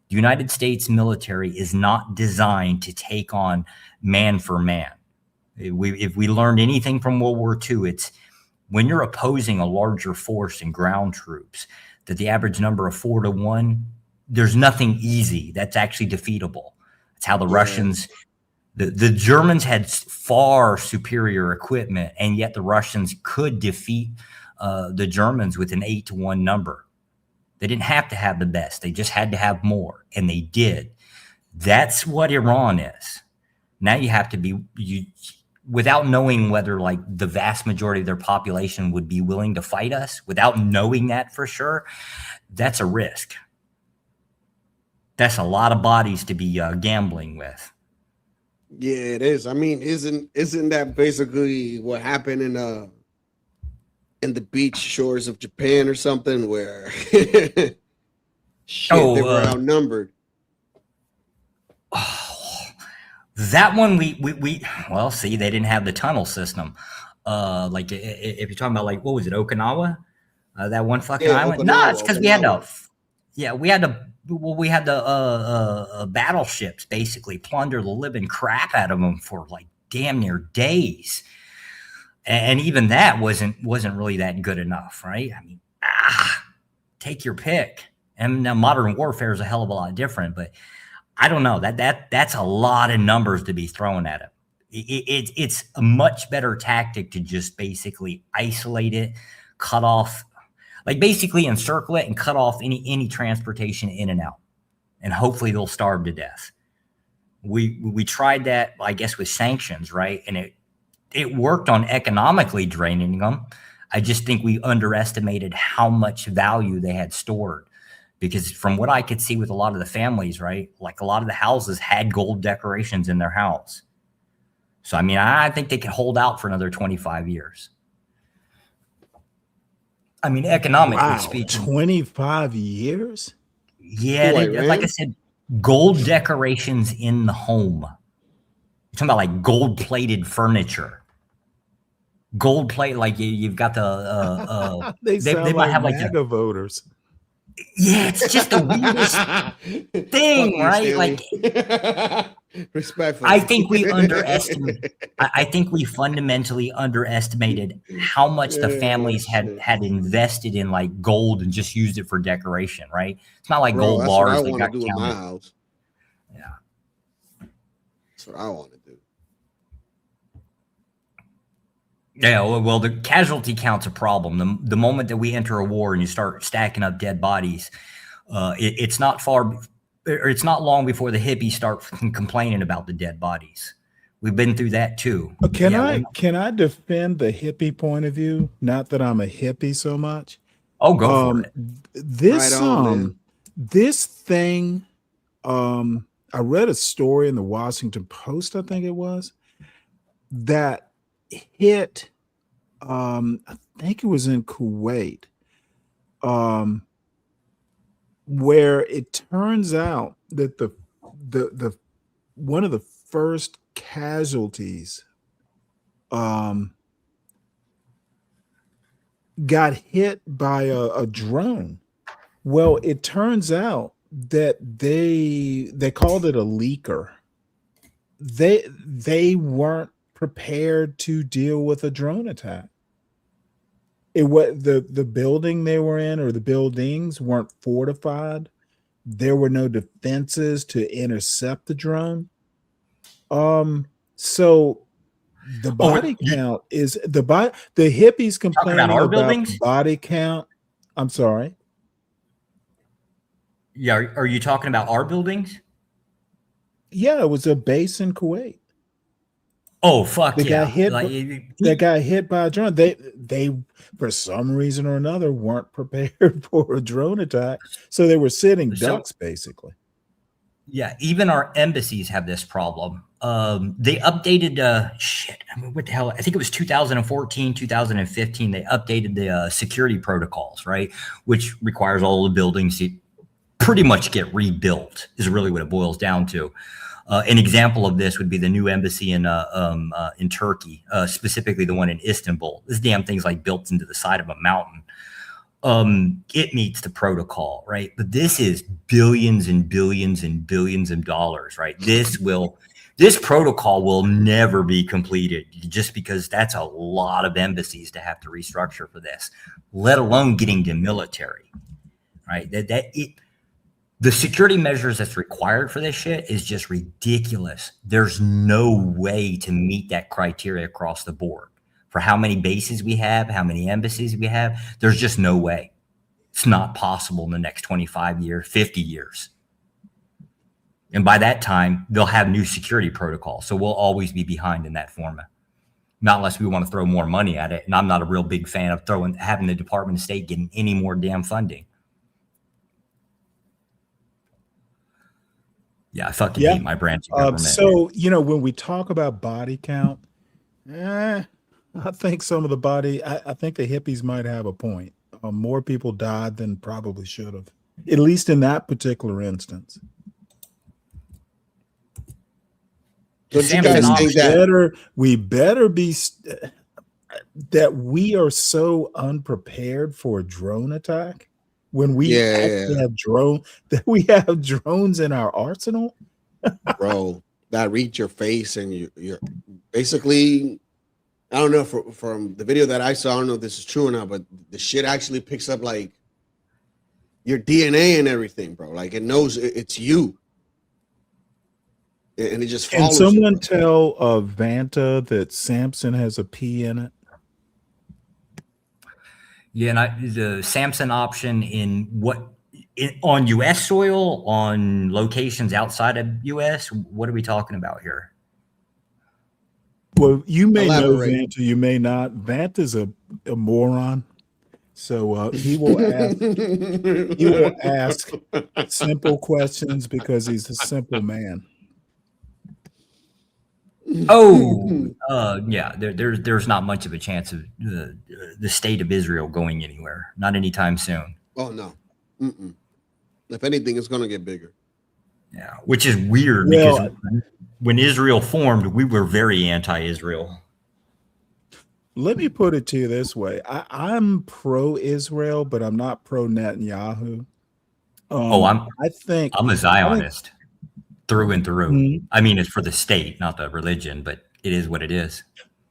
The United States military is not designed to take on man for man. If we learned anything from World War II, it's when you're opposing a larger force in ground troops, that the average number of 4 to 1, there's nothing easy that's actually defeatable. It's how the Russians, the Germans had far superior equipment, and yet the Russians could defeat the Germans with an 8 to 1 number. They didn't have to have the best. They just had to have more, and they did. That's what Iran is. Now you have to be, without knowing whether like the vast majority of their population would be willing to fight us, without knowing that for sure, that's a risk. That's a lot of bodies to be gambling with. Yeah, it is. I mean, isn't that basically what happened in the beach shores of Japan or something, where they were outnumbered? That one we well, see, they didn't have the tunnel system. Like if you're talking about like, what was it, Okinawa? That one fucking island? No, it's because we had the battleships basically plunder the living crap out of them for like damn near days. And even that wasn't really that good enough, right? I mean, take your pick. And now modern warfare is a hell of a lot different, but I don't know, that's a lot of numbers to be thrown at it. It's a much better tactic to just basically isolate it, cut off, like basically encircle it and cut off any transportation in and out, and hopefully they'll starve to death. We tried that, I guess, with sanctions, right? And it worked on economically draining them. I just think we underestimated how much value they had stored. Because from what I could see with a lot of the families, right, like a lot of the houses had gold decorations in their house. So, I mean, I think they could hold out for another 25 years. I mean, economically speaking. 25 years? Yeah, like I said, gold decorations in the home. You're talking about like gold-plated furniture. Gold plate, like you've got the they might have like MAGA voters. Yeah, it's just the weirdest thing, right? Like, respectfully, I think we underestimated. I think we fundamentally underestimated how much the families had invested in like gold and just used it for decoration, right? It's not like gold that's bars. What I want to do in my counted. house. Yeah, that's what I want to do. Yeah, well, the casualty count's a problem. The moment that we enter a war and you start stacking up dead bodies, it's not it's not long before the hippies start complaining about the dead bodies. We've been through that too. Can I defend the hippie point of view? Not that I'm a hippie so much. Oh, go for it. This Right on, man. this thing, I read a story in the Washington Post, I think it was, that hit. I think it was in Kuwait, where it turns out that the one of the first casualties got hit by a drone. Well, it turns out that they called it a leaker. They weren't prepared to deal with a drone attack. The building they were in, or the buildings, weren't fortified. There were no defenses to intercept the drone. So the body count is the hippies complaining our about buildings? body count. I'm sorry. Yeah, are you talking about our buildings? Yeah, it was a base in Kuwait. Oh, fuck They yeah. got hit. They got hit by a drone. They for some reason or another weren't prepared for a drone attack, so they were sitting ducks basically. Yeah, even our embassies have this problem. They updated I mean, what the hell? I think it was 2014, 2015. They updated the security protocols, right? Which requires all the buildings to pretty much get rebuilt, is really what it boils down to. An example of this would be the new embassy in Turkey, specifically the one in Istanbul. This damn thing's like built into the side of a mountain. It meets the protocol, right? But this is billions and billions and billions of dollars, right? This protocol will never be completed, just because that's a lot of embassies to have to restructure for this, let alone getting the military, right? The security measures that's required for this shit is just ridiculous. There's no way to meet that criteria across the board. For how many bases we have, how many embassies we have, there's just no way. It's not possible in the next 25 years, 50 years. And by that time, they'll have new security protocols. So we'll always be behind in that format. Not unless we want to throw more money at it. And I'm not a real big fan of having the Department of State getting any more damn funding. Yeah, I fucking hate my branch of government. So, when we talk about body count, I think some of I think the hippies might have a point. More people died than probably should have, at least in that particular instance. Don't you guys think that we better be that we are so unprepared for a drone attack when we have drones in our arsenal? Bro, that reach your face and you're basically, I don't know, from the video that I saw, I don't know if this is true or not, but the shit actually picks up like your DNA and everything, bro. Like it knows it's you. And it just follows. Can someone tell Vanta that Samson has a P in it? Yeah, and the Samson option on U.S. soil, on locations outside of U.S., what are we talking about here? Well, you may know Vanta, you may not. Vanta's a moron, so he will ask simple questions because he's a simple man. Yeah. There's not much of a chance of the state of Israel going anywhere. Not anytime soon. Oh no. If anything, it's gonna get bigger. Yeah, which is weird because when Israel formed, we were very anti-Israel. Let me put it to you this way: I'm pro-Israel, but I'm not pro-Netanyahu. I'm a Zionist through and through. Mm-hmm. I mean, it's for the state, not the religion, but it is what it is.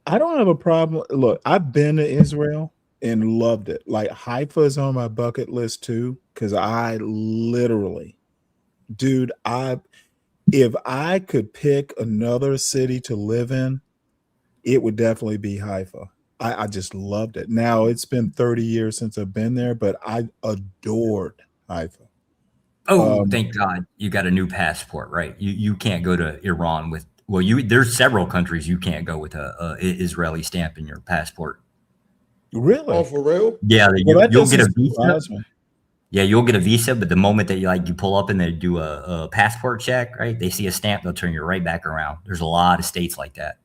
I don't have a problem. Look, I've been to Israel and loved it. Like Haifa is on my bucket list too, because I literally, dude, if I could pick another city to live in, it would definitely be Haifa. I just loved it. Now it's been 30 years since I've been there, but I adored Haifa. Oh, thank God you got a new passport, right? You can't go to Iran with, well, there's several countries you can't go with a Israeli stamp in your passport. Really? Oh, for real? Yeah, Well, you'll get a doesn't visa. surprise me. Yeah, you'll get a visa, but the moment that you pull up and they do a passport check, right? They see a stamp, they'll turn you right back around. There's a lot of states like that.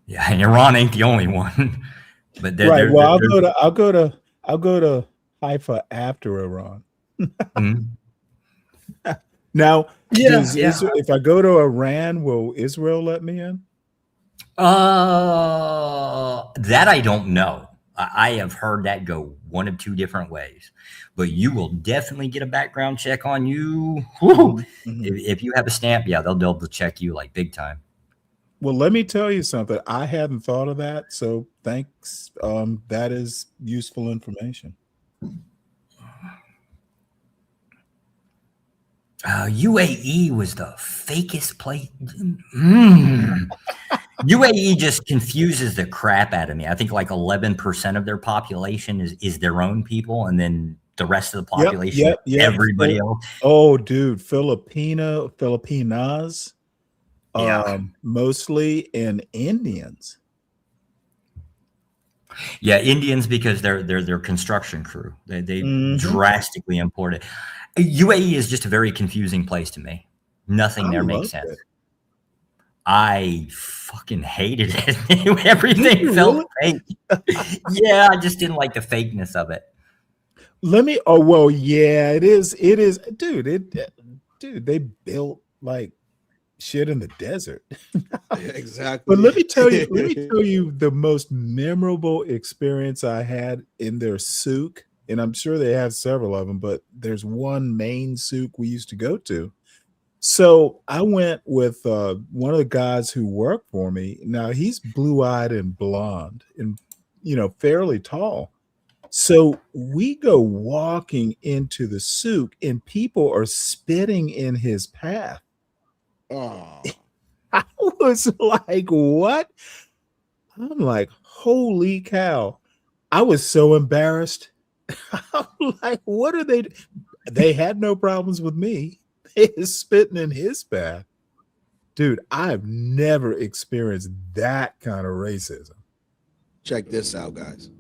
Yeah, and Iran ain't the only one. But Right. Well, I'll go to Haifa after Iran. Now, if I go to Iran, will Israel let me in? That I don't know. I have heard that go one of two different ways, but you will definitely get a background check on you. If you have a stamp, yeah, they'll check you like big time. Well, let me tell you something. I hadn't thought of that, so thanks. That is useful information. UAE was the fakest place. UAE just confuses the crap out of me. I think like 11% of their population is their own people, and then the rest of the population, everybody else. Oh, dude, Filipinas, mostly, and Indians. Yeah, Indians, because they're construction crew. They drastically import it. UAE is just a very confusing place to me. Nothing there makes sense. I fucking hated it. Everything felt fake. Yeah, I just didn't like the fakeness of it. It is, dude. Dude, they built like shit in the desert. Exactly. But let me tell you the most memorable experience I had in their souk, and I'm sure they have several of them, but there's one main souk we used to go to. So I went with one of the guys who worked for me. Now he's blue-eyed and blonde and, fairly tall. So we go walking into the souk and people are spitting in his path. Oh. I was like, what? I'm like, holy cow. I was so embarrassed. I'm like, what are they? They had no problems with me. They is spitting in his path. Dude, I've never experienced that kind of racism. Check this out, guys.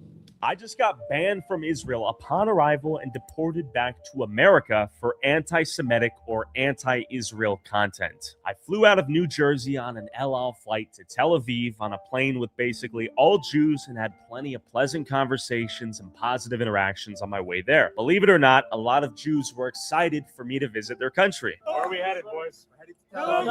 I just got banned from Israel upon arrival and deported back to America for anti-Semitic or anti-Israel content. I flew out of New Jersey on an El Al flight to Tel Aviv on a plane with basically all Jews and had plenty of pleasant conversations and positive interactions on my way there. Believe it or not, a lot of Jews were excited for me to visit their country. Where are we headed, boys? We're headed to Tel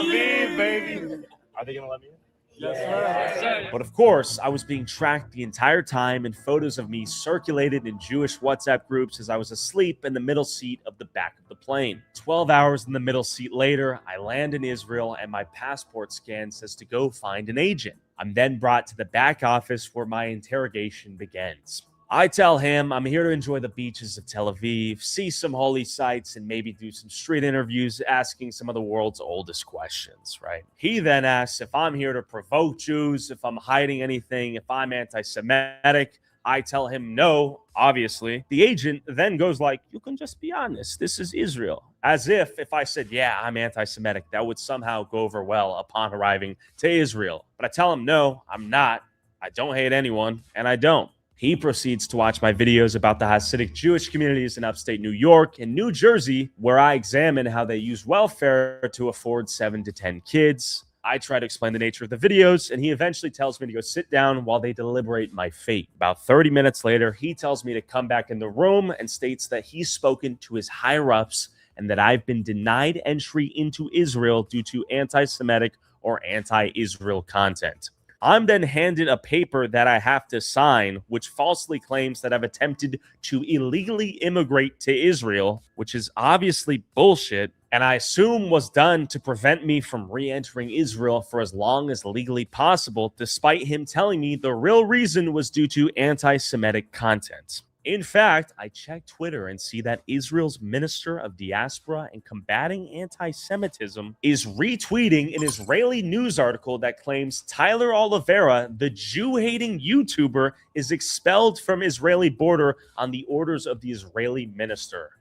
Aviv, baby. Are they going to let me in? Yes, sir. But of course, I was being tracked the entire time, and photos of me circulated in Jewish WhatsApp groups as I was asleep in the middle seat of the back of the plane. 12 hours in the middle seat later, I land in Israel, and my passport scan says to go find an agent. I'm then brought to the back office where my interrogation begins. I tell him I'm here to enjoy the beaches of Tel Aviv, see some holy sites, and maybe do some street interviews asking some of the world's oldest questions, right? He then asks if I'm here to provoke Jews, if I'm hiding anything, if I'm anti-Semitic. I tell him no, obviously. The agent then goes like, you can just be honest. This is Israel. As if I said, yeah, I'm anti-Semitic, that would somehow go over well upon arriving to Israel. But I tell him, no, I'm not. I don't hate anyone, and I don't. He proceeds to watch my videos about the Hasidic Jewish communities in upstate New York and New Jersey, where I examine how they use welfare to afford 7 to 10 kids. I try to explain the nature of the videos, and he eventually tells me to go sit down while they deliberate my fate. About 30 minutes later, he tells me to come back in the room and states that he's spoken to his higher-ups and that I've been denied entry into Israel due to anti-Semitic or anti-Israel content. I'm then handed a paper that I have to sign, which falsely claims that I've attempted to illegally immigrate to Israel, which is obviously bullshit, and I assume was done to prevent me from re-entering Israel for as long as legally possible, despite him telling me the real reason was due to anti-Semitic content. In fact, I checked Twitter and see that Israel's Minister of Diaspora and Combating Anti-Semitism is retweeting an Israeli news article that claims Tyler Oliveira, the Jew-hating YouTuber, is expelled from Israeli border on the orders of the Israeli minister.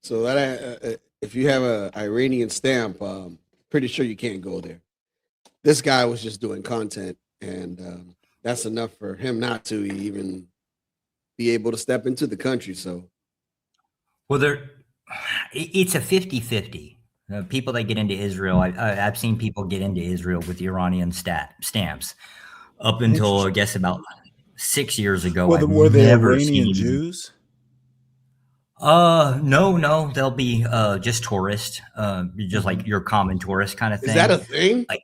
So that if you have a Iranian stamp, pretty sure you can't go there. This guy was just doing content, and that's enough for him not to even be able to step into the country. So, well, it's a 50-50. People that get into Israel, I've seen people get into Israel with Iranian stamps up until I guess about 6 years ago. Were they Iranian Jews? No, they'll be just tourists, just like your common tourist kind of thing. Is that a thing? Like,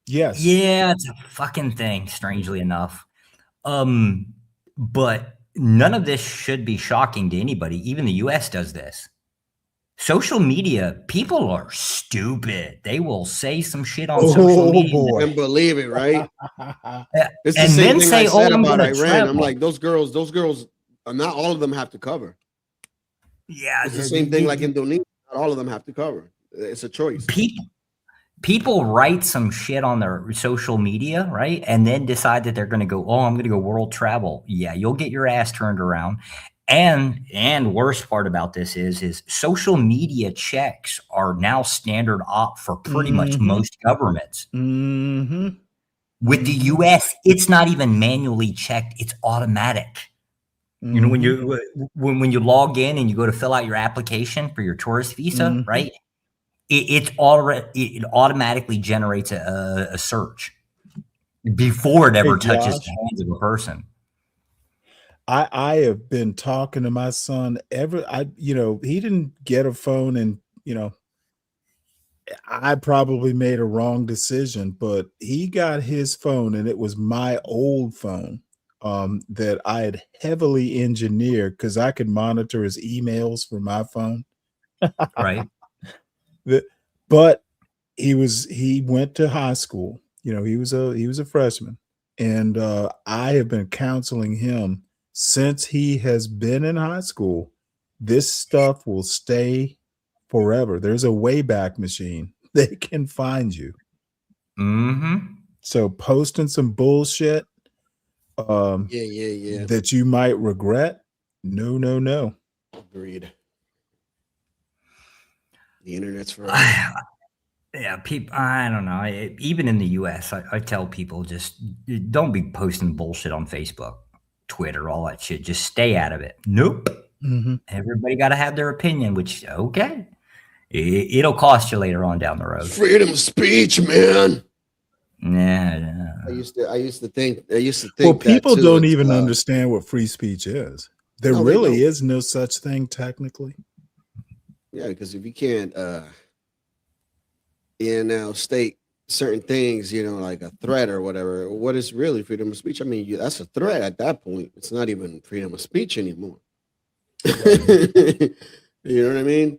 yes. Yeah, it's a fucking thing, strangely enough. But none of this should be shocking to anybody. Even the US does this. Social media, people are stupid. They will say some shit on social media. And believe it, right? It's the and same then thing say, I said I'm about gonna Iran. travel. I'm like, those girls, not all of them have to cover. Yeah, it's the same thing like Indonesia. Not all of them have to cover. It's a choice. People write some shit on their social media, right? And then decide that they're going to go, oh, I'm going to go world travel. Yeah, you'll get your ass turned around. And worst part about this is social media checks are now standard op for pretty much most governments. With the US, it's not even manually checked. It's automatic. You know, when you log in and you go to fill out your application for your tourist visa, right? It automatically generates a search before it ever touches the hands of a person. I have been talking to my son he didn't get a phone, and I probably made a wrong decision, but he got his phone, and it was my old phone that I had heavily engineered because I could monitor his emails from my phone. Right. But he went to high school. He was a freshman, and I have been counseling him since he has been in high school. This stuff will stay forever. There's a Wayback Machine. They can find you. So posting some bullshit that you might regret. No. Agreed. The internet's for Yeah, people, I don't know. Even in the US, I tell people just don't be posting bullshit on Facebook, Twitter, all that shit. Just stay out of it. Nope. Everybody got to have their opinion, which, okay. It'll cost you later on down the road. Freedom of speech, man. Yeah. I used to think. Well, people don't even understand what free speech is. There really is no such thing technically. Yeah, because if you can't, state certain things, like a threat or whatever, what is really freedom of speech? I mean, that's a threat at that point. It's not even freedom of speech anymore. You know what I mean?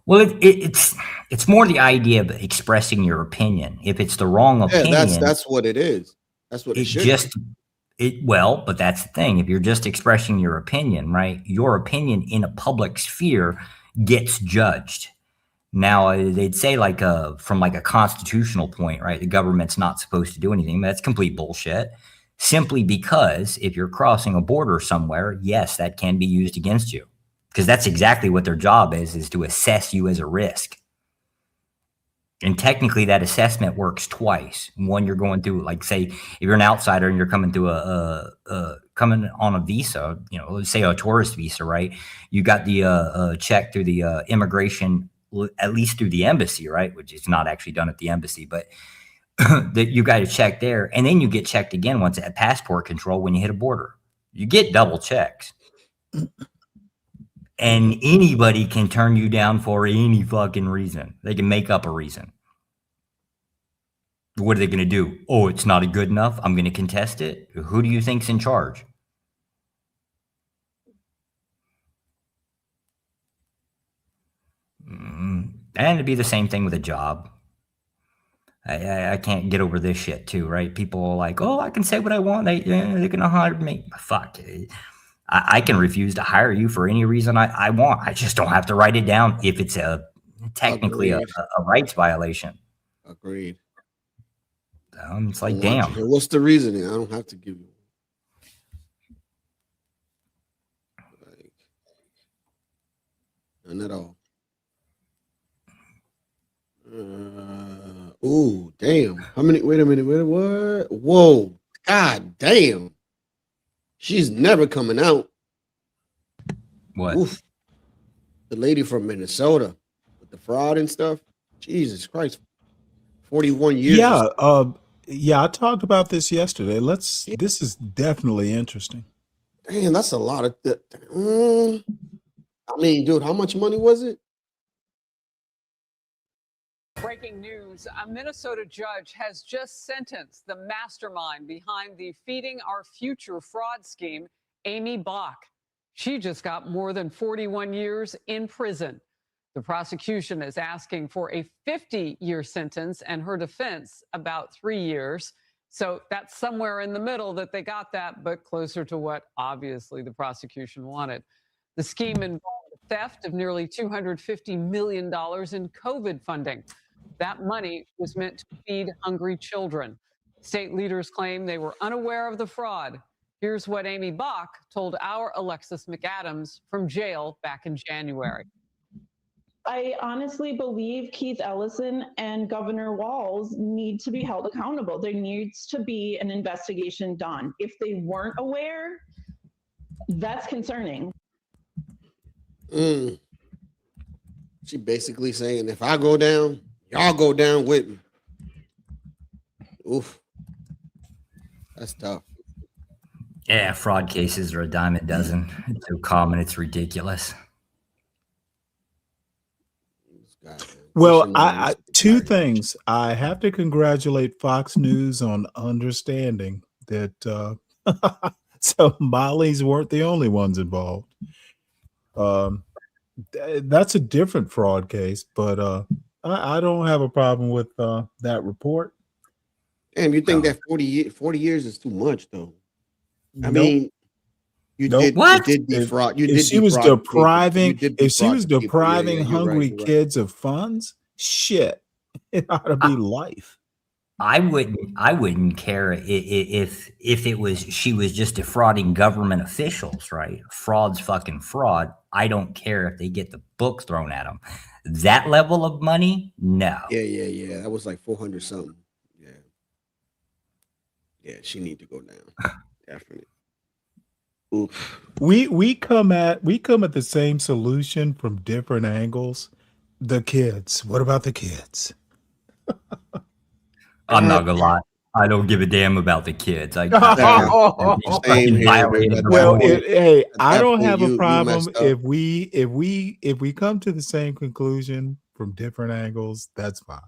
Well, it's more the idea of expressing your opinion. If it's the wrong opinion, that's what it is. That's what it should be. But that's the thing. If you're just expressing your opinion, right? Your opinion in a public sphere gets judged. Now they'd say from a constitutional point, right? The government's not supposed to do anything. That's complete bullshit. Simply because if you're crossing a border somewhere, yes, that can be used against you. Because that's exactly what their job is to assess you as a risk. And technically that assessment works twice. One, you're going through, like, say, if you're an outsider and you're coming through coming on a visa, let's say a tourist visa, right? You got the check through the immigration, at least through the embassy, right? Which is not actually done at the embassy, but that you got to check there. And then you get checked again once at passport control when you hit a border. You get double checks. And anybody can turn you down for any fucking reason. They can make up a reason. What are they going to do? Oh, it's not good enough. I'm going to contest it. Who do you think's in charge? And it'd be the same thing with a job. I can't get over this shit too, right? People are like, oh, I can say what I want. They're gonna hire me. Fuck. I can refuse to hire you for any reason I want. I just don't have to write it down if it's technically a rights violation. Agreed. It's like, damn. What's the reasoning? I don't have to give you. Like, none at all. Ooh, damn. How many? Wait a minute. Wait, what? Whoa. God damn. She's never coming out. What? Oof. The lady from Minnesota with the fraud and stuff. Jesus Christ. 41 years. Yeah. Yeah, I talked about this yesterday. This is definitely interesting. Damn, that's a lot of. I mean, dude, how much money was it? Breaking news, a Minnesota judge has just sentenced the mastermind behind the Feeding Our Future fraud scheme, Amy Bach. She just got more than 41 years in prison. The prosecution is asking for a 50-year sentence and her defense about 3 years. So that's somewhere in the middle that they got that, but closer to what obviously the prosecution wanted. The scheme involved theft of nearly $250 million in COVID funding. That money was meant to feed hungry children. State leaders claim they were unaware of the fraud. Here's what Amy Bach told our Alexis McAdams from jail back in January. I honestly believe Keith Ellison and Governor Walz need to be held accountable. There needs to be an investigation done. If they weren't aware, that's concerning. She basically saying, if I go down, y'all go down with me. Oof. That's tough. Yeah, fraud cases are a dime a dozen. It's so common, it's ridiculous. Well, I two things. I have to congratulate Fox News on understanding that Somalis weren't the only ones involved. That's a different fraud case, but I don't have a problem with that report. Damn, you think that 40 years is too much, though? I Nope. mean, you did defraud. If she was depriving hungry kids of funds, shit, it ought to be life. I wouldn't care if it was she was just defrauding government officials, right? Fraud's fucking fraud. I don't care if they get the book thrown at them. That level of money, no. Yeah. That was like 400 something. Yeah, she need to go down. Definitely. Oof. We come at the same solution from different angles. The kids. What about the kids? I'm not gonna lie. I don't give a damn about the kids. I don't have a problem if we come to the same conclusion from different angles. That's fine.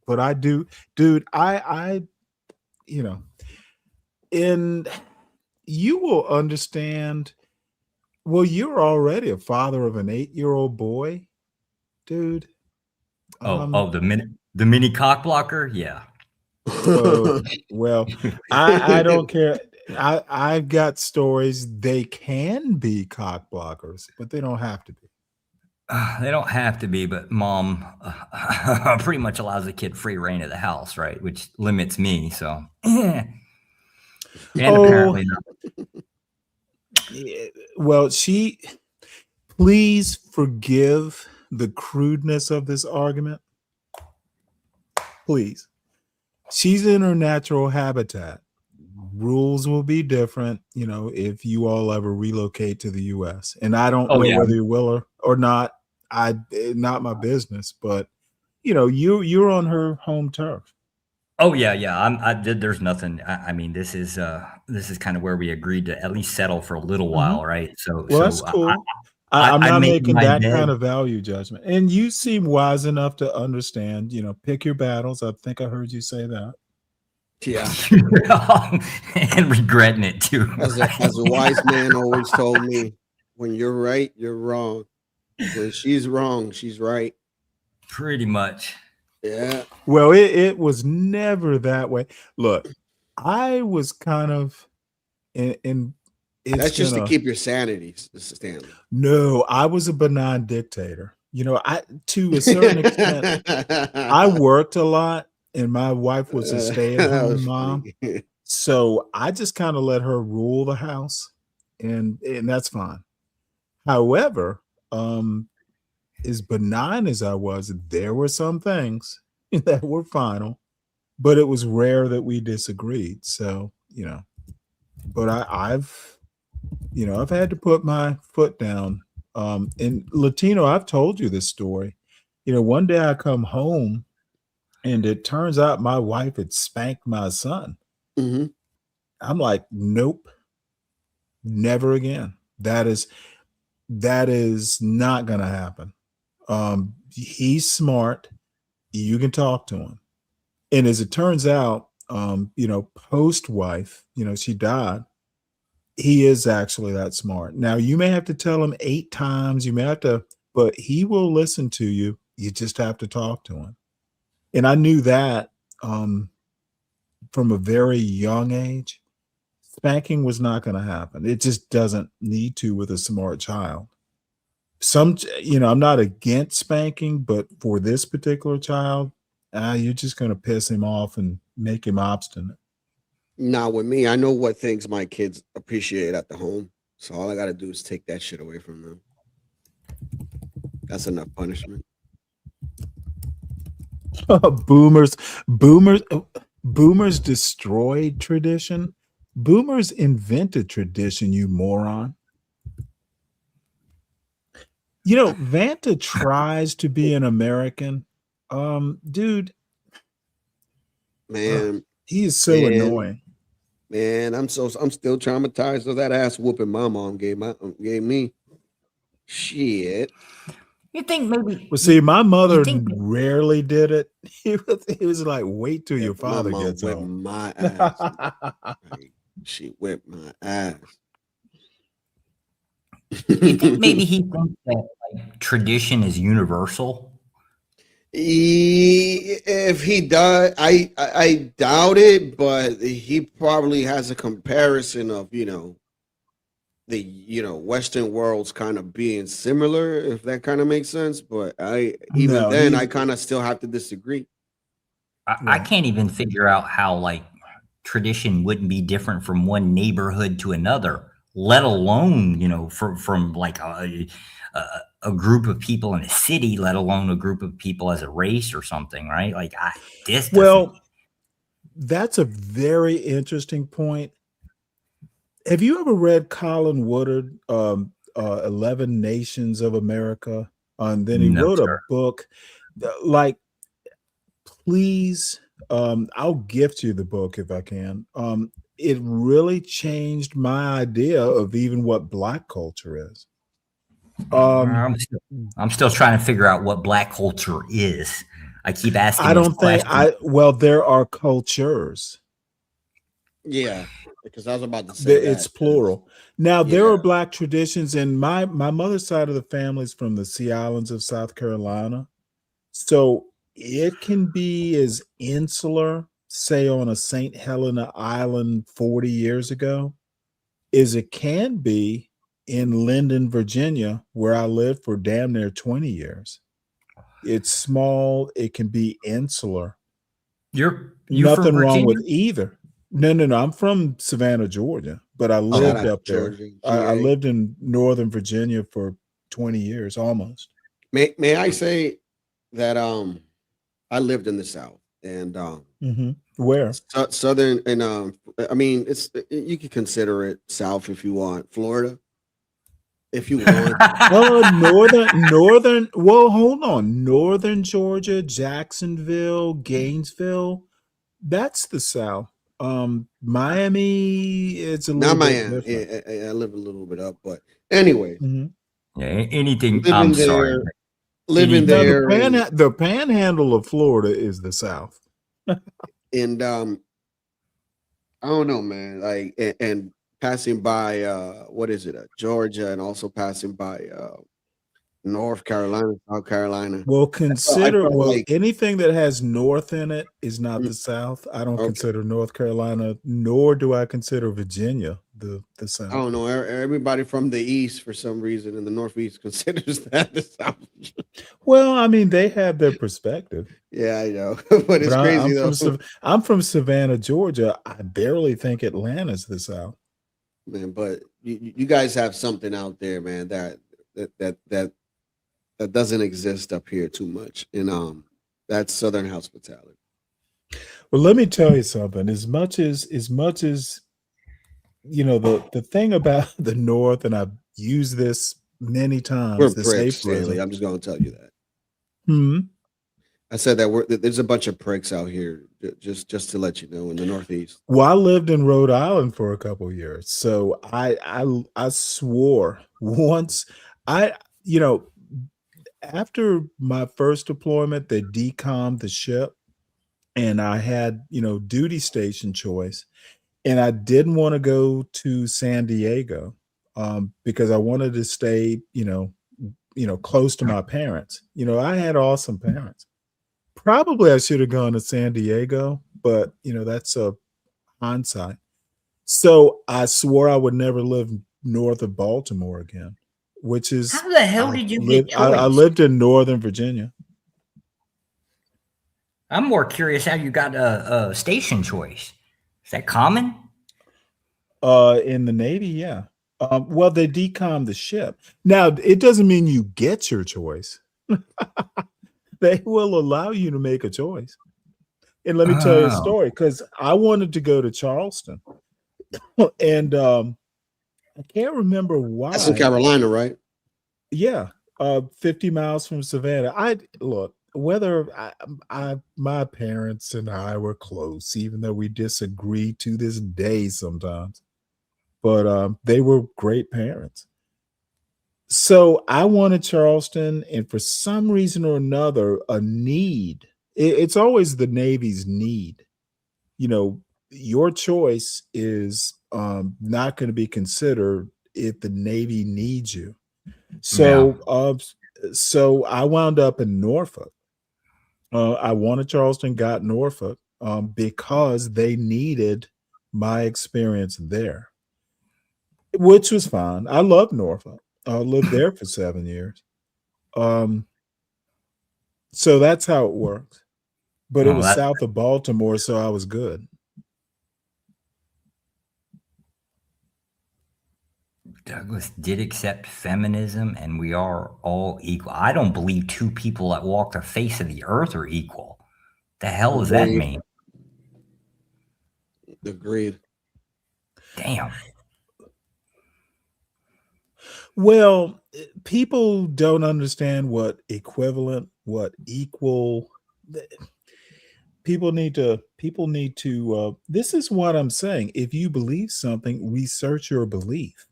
But I do, dude. I and you will understand. Well, you're already a father of an 8-year-old boy, dude. The mini cock blocker, yeah. Well, I don't care. I've got stories. They can be cock blockers, but they don't have to be. They don't have to be, but mom pretty much allows the kid free reign of the house, right? Which limits me. So, and apparently not. Well, please forgive the crudeness of this argument. Please. She's in her natural habitat. Rules will be different, if you all ever relocate to the U.S. And I don't know whether you will or not. Not my business, but you're on her home turf. Oh yeah. There's nothing. I mean, this is kind of where we agreed to at least settle for a little while, right? So that's cool. I'm not making that kind of value judgment. And you seem wise enough to understand, pick your battles. I think I heard you say that. Yeah. And regretting it too. As a wise man always told me, when you're right, you're wrong. When she's wrong, she's right. Pretty much. Yeah. Well, it was never that way. Look, I was kind of in it's That's just to gonna keep your sanity, Stanley. no, I was a benign dictator. You know, I to a certain extent, I worked a lot and my wife was a That stay-at-home was mom. funny. So I just kind of let her rule the house and that's fine. However, as benign as I was, there were some things that were final, but it was rare that we disagreed. So, you know, but I've had to put my foot down. And Latino, I've told you this story. You know, one day I come home and it turns out my wife had spanked my son. Mhm. I'm like, nope, never again. That is not gonna happen. He's smart. You can talk to him. And as it turns out, post wife, she died. He is actually that smart. Now you may have to tell him 8 times, you may have to, but he will listen to you. You just have to talk to him. And I knew that from a very young age. Spanking was not going to happen. It just doesn't need to with a smart child. I'm not against spanking, but for this particular child, you're just going to piss him off and make him obstinate. Now with me, I know what things my kids appreciate at the home. So all I gotta do is take that shit away from them. That's enough punishment. boomers, boomers, boomers destroyed tradition. Boomers invented tradition, you moron. You know, Vanta tries to be an American. Dude, Man, he is so man, annoying. man, I'm still traumatized of that ass whooping my mom gave me. Shit. You think maybe? Well, see, my mother think- rarely did it. It was like, wait till your My father mom gets whipped home. my ass. Like, she whipped my ass. You think maybe he thinks that like, tradition is universal? If he does, I doubt it, but he probably has a comparison of the Western world's kind of being similar, if that kind of makes sense. But I kind of still have to disagree. I can't even figure out how like tradition wouldn't be different from one neighborhood to another, let alone from like a group of people in a city, let alone a group of people as a race or something, right? Like that's a very interesting point. Have you ever read Colin Woodard, 11 Nations of America? And then he wrote a book. Like, please, I'll gift you the book if I can. It really changed my idea of even what Black culture is. I'm still trying to figure out what Black culture is. I keep asking. I don't think there are cultures. Yeah, because I was about to say it's plural. Now there are Black traditions, and my mother's side of the family is from the Sea Islands of South Carolina, so it can be as insular, say on a St. Helena Island 40 years ago, as it can be in Linden, Virginia, where I lived for damn near 20 years. It's small. It can be insular. You nothing from wrong Virginia? with either. No. I'm from Savannah, Georgia, but I lived up there. I lived in Northern Virginia for 20 years almost. May I say that I lived in the South and where Southern and I mean you could consider it South if you want, Florida. If you want. northern. Well, hold on. Northern Georgia, Jacksonville, Gainesville. That's the South. Miami, it's a little bit different. I live a little bit up, but anyway. Yeah, anything. I'm sorry. Living there. The panhandle of Florida is the South. And I don't know, man. Like and passing by what is it, Georgia, and also passing by North Carolina, South Carolina. Well, I consider felt well like anything that has north in it is not Mm, the South. I don't okay. consider North Carolina, nor do I consider Virginia the I South. don't know. Everybody from the east, for some reason, in the Northeast, considers that the South. Well, I mean, they have their perspective. Yeah, I know, but But it's crazy though. I'm from Savannah, Georgia. I barely think Atlanta's the South. Man, but you guys have something out there, man, that doesn't exist up here too much, and that's Southern hospitality. Well, let me tell you something. As much as you know, the thing about the North, and I've used this many We're times, the pricks, safe Stanley. prison. I'm just going to tell you that. Hmm. I said that there's a bunch of pricks out here, just to let you know, in the Northeast. Well, I lived in Rhode Island for a couple of years, so I swore once you know, after my first deployment, they decommed the ship, and I had duty station choice, and I didn't want to go to San Diego because I wanted to stay close to my parents. I had awesome parents. Probably I should have gone to San Diego, but that's a hindsight. So I swore I would never live north of Baltimore again, which is How the hell did you get I choice? lived in Northern Virginia. I'm more curious how you got a station choice. Is that common? In the Navy, yeah. Well, they decommed the ship. Now, it doesn't mean you get your choice. They will allow you to make a choice. And let me tell you a Oh. story, because I wanted to go to Charleston. And I can't remember why. That's in Carolina, right? Yeah, 50 miles from Savannah. Look, whether my parents and I were close, even though we disagree to this day sometimes, but they were great parents. So I wanted Charleston, and for some reason or another, a need. It's always the Navy's need. Your choice is not going to be considered if the Navy needs you. So, so I wound up in Norfolk. I wanted Charleston, got Norfolk because they needed my experience there, which was fine. I loved Norfolk. I lived there for 7 years. So that's how it works. But it was south of Baltimore, so I was good. Douglas did accept feminism, and we are all equal. I don't believe two people that walk the face of the earth are equal. The hell does that mean? Agreed. Damn. Well, people don't understand what equivalent, what equal. People need to. This is what I'm saying. If you believe something, research your belief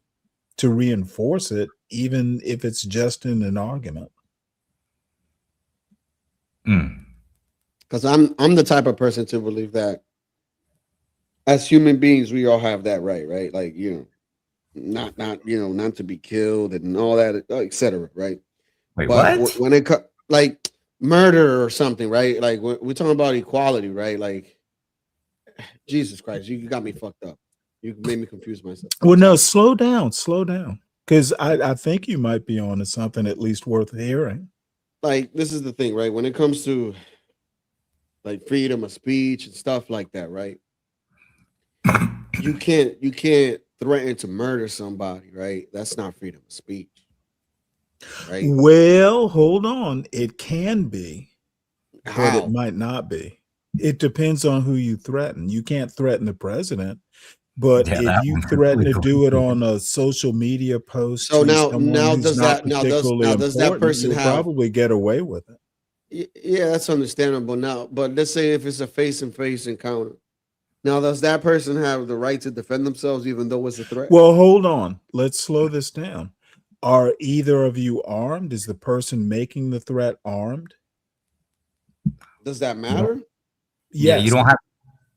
to reinforce it, even if it's just in an argument. Because I'm the type of person to believe that as human beings, we all have that right? Like, not to be killed and all that, etc. Right? Wait, but what? when it comes like murder or something, right? Like we're talking about equality, right? Like, Jesus Christ, you got me fucked up. You made me confuse myself. Well, no, slow down, because I think you might be on to something at least worth hearing. Like, this is the thing, right? When it comes to like freedom of speech and stuff like that, right? You can't threaten to murder somebody, right? That's not freedom of speech, right? Well, hold on. It can be, but How? it might not be. It depends on who you threaten. You can't threaten the president, but if you threaten to do it on a social media post, so now does that person probably get away with it? Yeah, that's understandable now. But let's say if it's a face-to-face encounter. Now, does that person have the right to defend themselves even though it's a threat? Well, hold on. Let's slow this down. Are either of you armed? Is the person making the threat armed? Does that matter? Yeah, Yes. you don't have.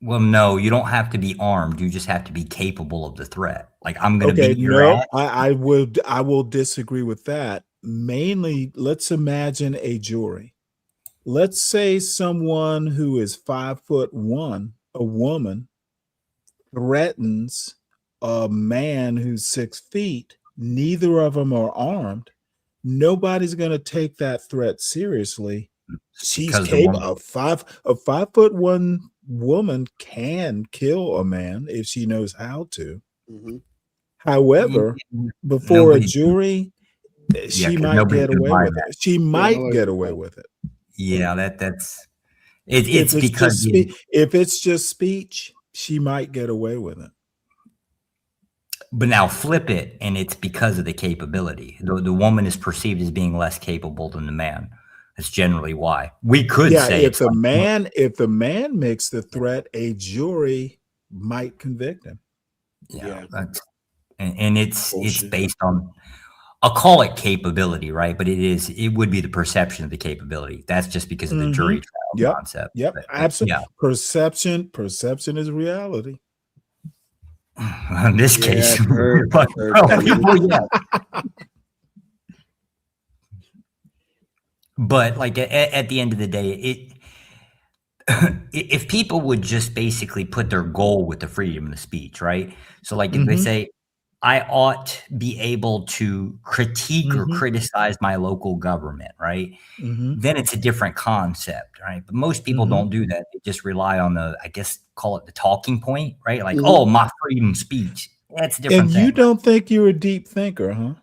Well, no, you don't have to be armed. You just have to be capable of the threat. Like, I'm going to beat your ass. I will disagree with that. mainly, let's imagine a jury. Let's say someone who is 5'1", a woman, threatens a man who's 6 feet. Neither of them are armed. Nobody's going to take that threat seriously. She's Because the capable. woman, A 5'1" woman can kill a man if she knows how to. However, before a nobody, jury, yeah, she 'cause might nobody get could away buy with that. it. She might get away with it. Yeah, that's If it's it's because just if it's just speech, she might get away with it. but now flip it, and it's because of the capability. The woman is perceived as being less capable than the man. That's generally why. We could Yeah, say if it's the like, man makes the threat, a jury might convict him. yeah, that's, and it's Bullshit. based on, I'll call it capability, right? But it would be the perception of the capability. That's just because of the jury trial concept. Yep. But Absolutely. yeah, Perception is reality. in this case, but like at the end of the day, if people would just basically put their goal with the freedom of speech, right? So like if they say, I ought be able to critique or criticize my local government, right? Then it's a different concept, right? But most people don't do that. They just rely on the, I guess, call it the talking point, right? Like, oh, my freedom of speech. That's a different And thing. you don't think you're a deep thinker, huh?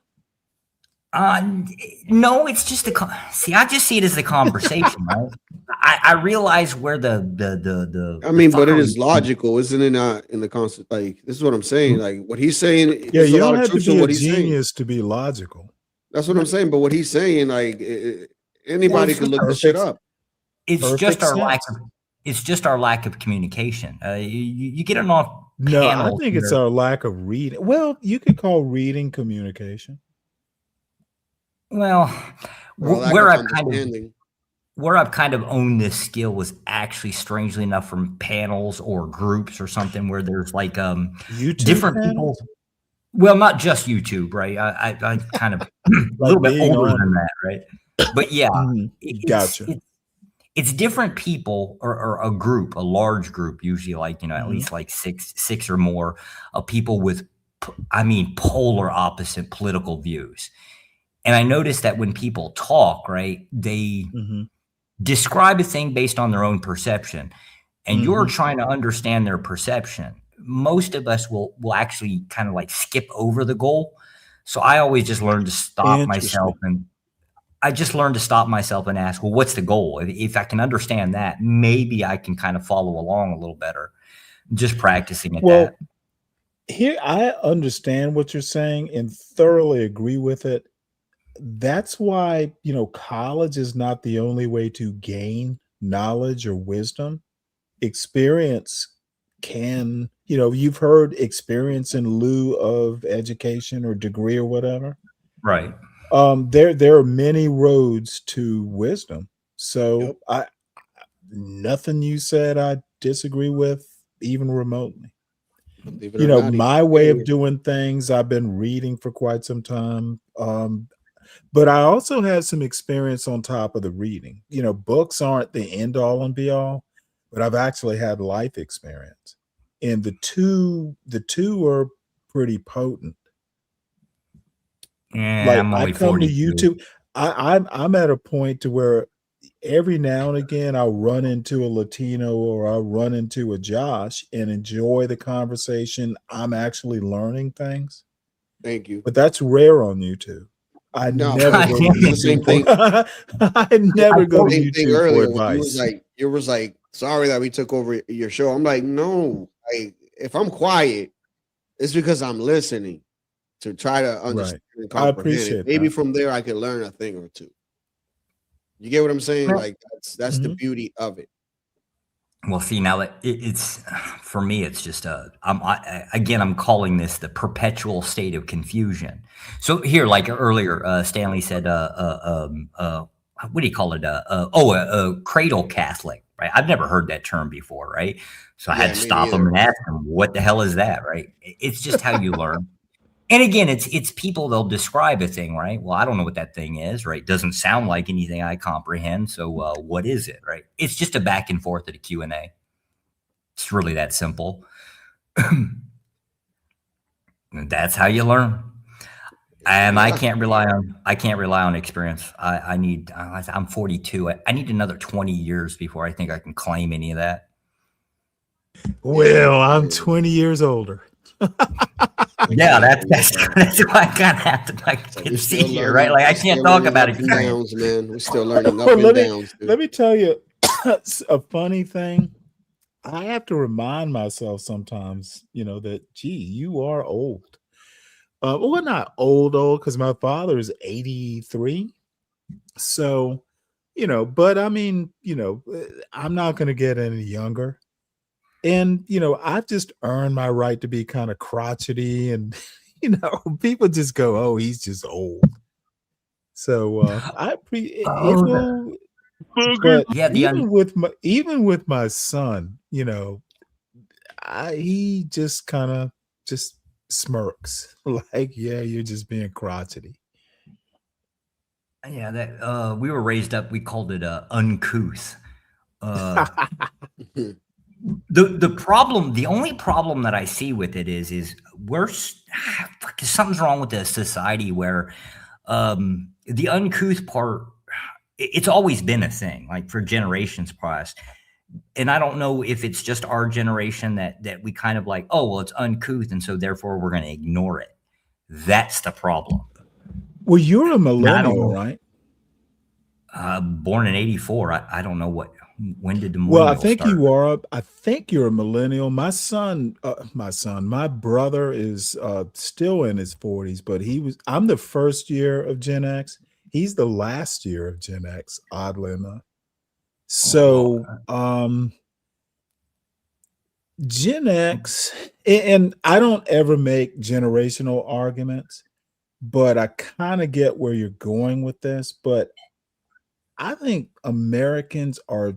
No, it's just see, I just see it as a conversation, right? I realize where the I mean, but it is logical, isn't it? Not in the concept. Like, this is what I'm saying. Like, what he's saying, Yeah, there's you a lot don't of have to truth in be a what he's saying. genius to be logical. That's what I'm saying. But what he's saying, like, anybody could look this shit up. It's just our lack of. It's just our lack of communication. You get enough. No, I think it's our lack of reading. Well, you could call reading communication. Well, Or where lack of I've kind of understanding. where I've kind of owned this skill was actually, strangely enough, from panels or groups or something where there's like YouTube different panels? people. Well, not just YouTube, right? I kind of a Like little bit being older on than that, right? But yeah, Gotcha. it's different people or a group, a large group, usually like, at least like six or more of people with, polar opposite political views. And I noticed that when people talk, right, they describe a thing based on their own perception, and you're trying to understand their perception. Most of us will actually kind of like skip over the goal. So I always just learn to stop myself, and ask, well, what's the goal? If I can understand that, maybe I can kind of follow along a little better. Just practicing at that. Here, I understand what you're saying and thoroughly agree with it. That's why, college is not the only way to gain knowledge or wisdom. Experience can, you've heard experience in lieu of education or degree or whatever. Right. There are many roads to wisdom. So nothing you said I disagree with, even remotely. My way of doing things, I've been reading for quite some time. But I also had some experience on top of the reading. Books aren't the end all and be all, but I've actually had life experience. And the two are pretty potent. Yeah, Like, I'm only I come to 42. YouTube. I'm at a point to where every now and again I'll run into a Latino or I'll run into a Josh and enjoy the conversation. I'm actually learning things. Thank you. But that's rare on YouTube. I never go to YouTube. I never go to YouTube for advice. You was like, sorry that we took over your show. I'm like, no. If I'm quiet, it's because I'm listening to try to understand and I comprehend appreciate it. Maybe that. from there I can learn a thing or two. You get what I'm saying? Like, that's the beauty of it. Well, see, now it's for me, it's just I'm calling this the perpetual state of confusion. So here, like earlier, Stanley said, what do you call it? A cradle Catholic, right? I've never heard that term before, right? So I had to stop him and ask him, what the hell is that, right? It's just how you learn. And again, it's people, they'll describe a thing, right? Well, I don't know what that thing is, right? Doesn't sound like anything I comprehend. So what is it, right? It's just a back and forth at a Q&A. It's really that simple. That's how you learn. And I can't rely on experience. I'm 42. I need another 20 years before I think I can claim any of that. Well, I'm 20 years older. Yeah, that's why I kind of have to see here, right? Like I can't talk about experience, man. We're still learning up Well, and downs. let me tell you a funny thing. I have to remind myself sometimes, that gee, you are old. Well, not old, because my father is 83. So, but I mean, I'm not going to get any younger. And, I've just earned my right to be kind of crotchety and, people just go, oh, he's just old. So I appreciate it. But yeah, even with my son, he just kind of just smirks like, yeah, you're just being crotchety. Yeah, that we were raised up. We called it uncouth. The only problem that I see with it is something's wrong with the society where the uncouth part. It's always been a thing, like for generations past. And I don't know if it's just our generation that we kind of like, oh, well, it's uncouth, and so therefore we're going to ignore it. That's the problem. Well, you're a millennial, right? Born in '84. I don't know when did the millennial Well, I think start? you are. I think you're a millennial. My brother is still in his 40s, but I'm the first year of Gen X. He's the last year of Gen X, oddly enough. So, Gen X, and I don't ever make generational arguments, but I kind of get where you're going with this. But I think Americans are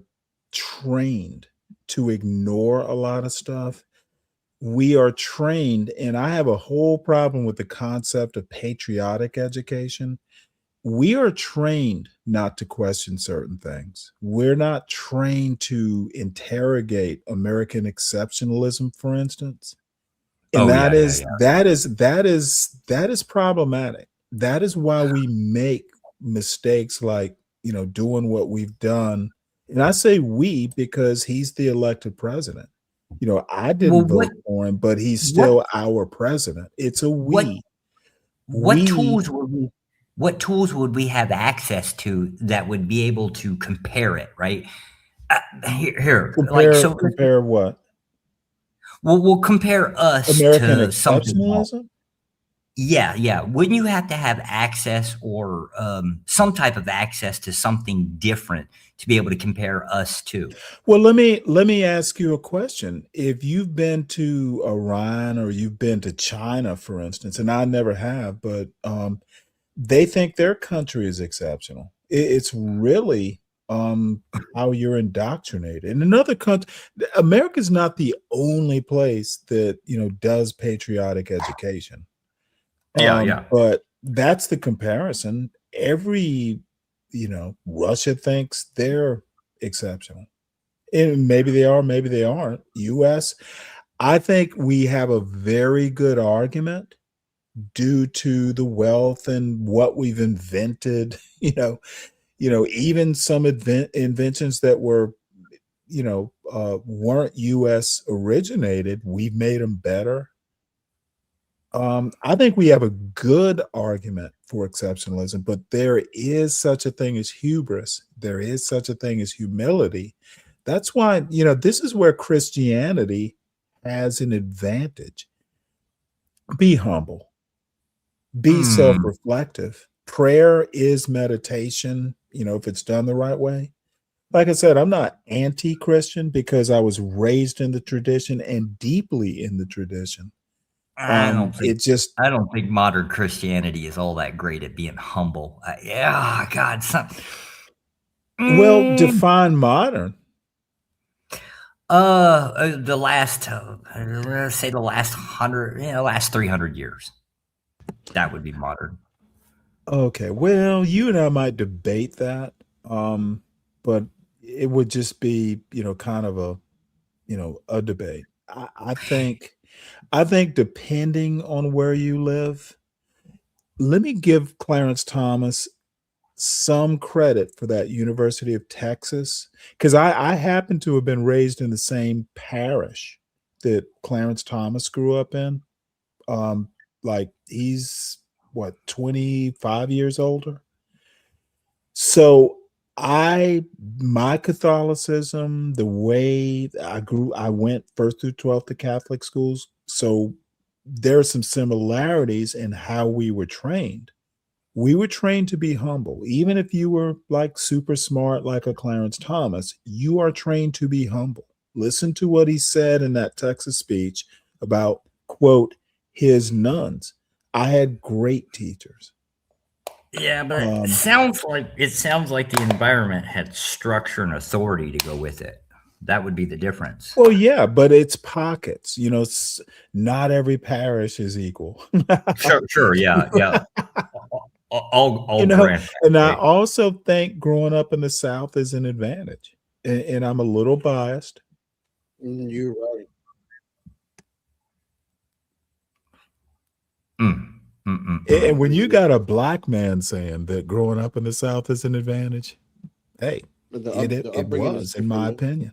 trained to ignore a lot of stuff. We are trained, and I have a whole problem with the concept of patriotic education. We are trained not to question certain things. We're not trained to interrogate American exceptionalism, for instance. And that is problematic. That is why we make mistakes like, doing what we've done. And I say we because he's the elected president. I didn't vote for him, but he's still our president. It's a we. What tools would we have access to that would be able to compare it, right? Compare what? Well, we'll compare us American to something else. exceptionalism? Yeah. Wouldn't you have to have access or some type of access to something different to be able to compare us to? Well, let me ask you a question. If you've been to Iran or you've been to China, for instance, and I never have, but they think their country is exceptional. It's really how you're indoctrinated. In another country, America's not the only place that does patriotic education. But that's the comparison. Russia thinks they're exceptional. And maybe they are, maybe they aren't. US, I think we have a very good argument due to the wealth and what we've invented, even some inventions that were, weren't US originated, we've made them better. I think we have a good argument for exceptionalism, but there is such a thing as hubris. There is such a thing as humility. That's why, this is where Christianity has an advantage. Be humble. Be self-reflective. Prayer is meditation, if it's done the right way. Like I said, I'm not anti-Christian because I was raised in the tradition and deeply in the tradition. I don't think modern Christianity is all that great at being humble. God. Well, define modern. The last 300 years. That would be modern. Okay, well, you and I might debate that, but it would just be, kind of a debate. I think depending on where you live, let me give Clarence Thomas some credit for that University of Texas, because I happen to have been raised in the same parish that Clarence Thomas grew up in. Like he's what, 25 years older. So my Catholicism, the way I went first through 12th to Catholic schools. So there are some similarities in how we were trained. We were trained to be humble. Even if you were like super smart, like a Clarence Thomas, you are trained to be humble. Listen to what he said in that Texas speech about, quote, his nuns. I had great teachers. Yeah, but it sounds like the environment had structure and authority to go with it. That would be the difference. Well, yeah, but it's pockets. Not every parish is equal. Sure, yeah. I'll grant that. And I also think growing up in the South is an advantage. And I'm a little biased. You're right. And when you got a black man saying that growing up in the South is an advantage, hey, it was, in my opinion.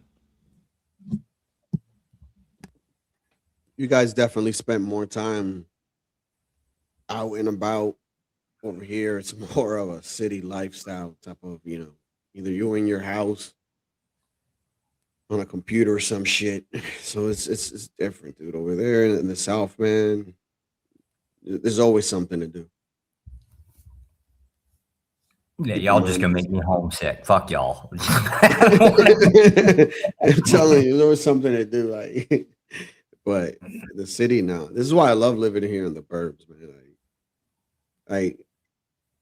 You guys definitely spent more time out and about. Over here, it's more of a city lifestyle type of, either you're in your house on a computer or some shit. So it's different, dude. Over there in the South, man, there's always something to do. Yeah, y'all just gonna make me homesick. Fuck y'all. I'm telling you, there was something to do. Like, but the city now. This is why I love living here in the burbs, man. Like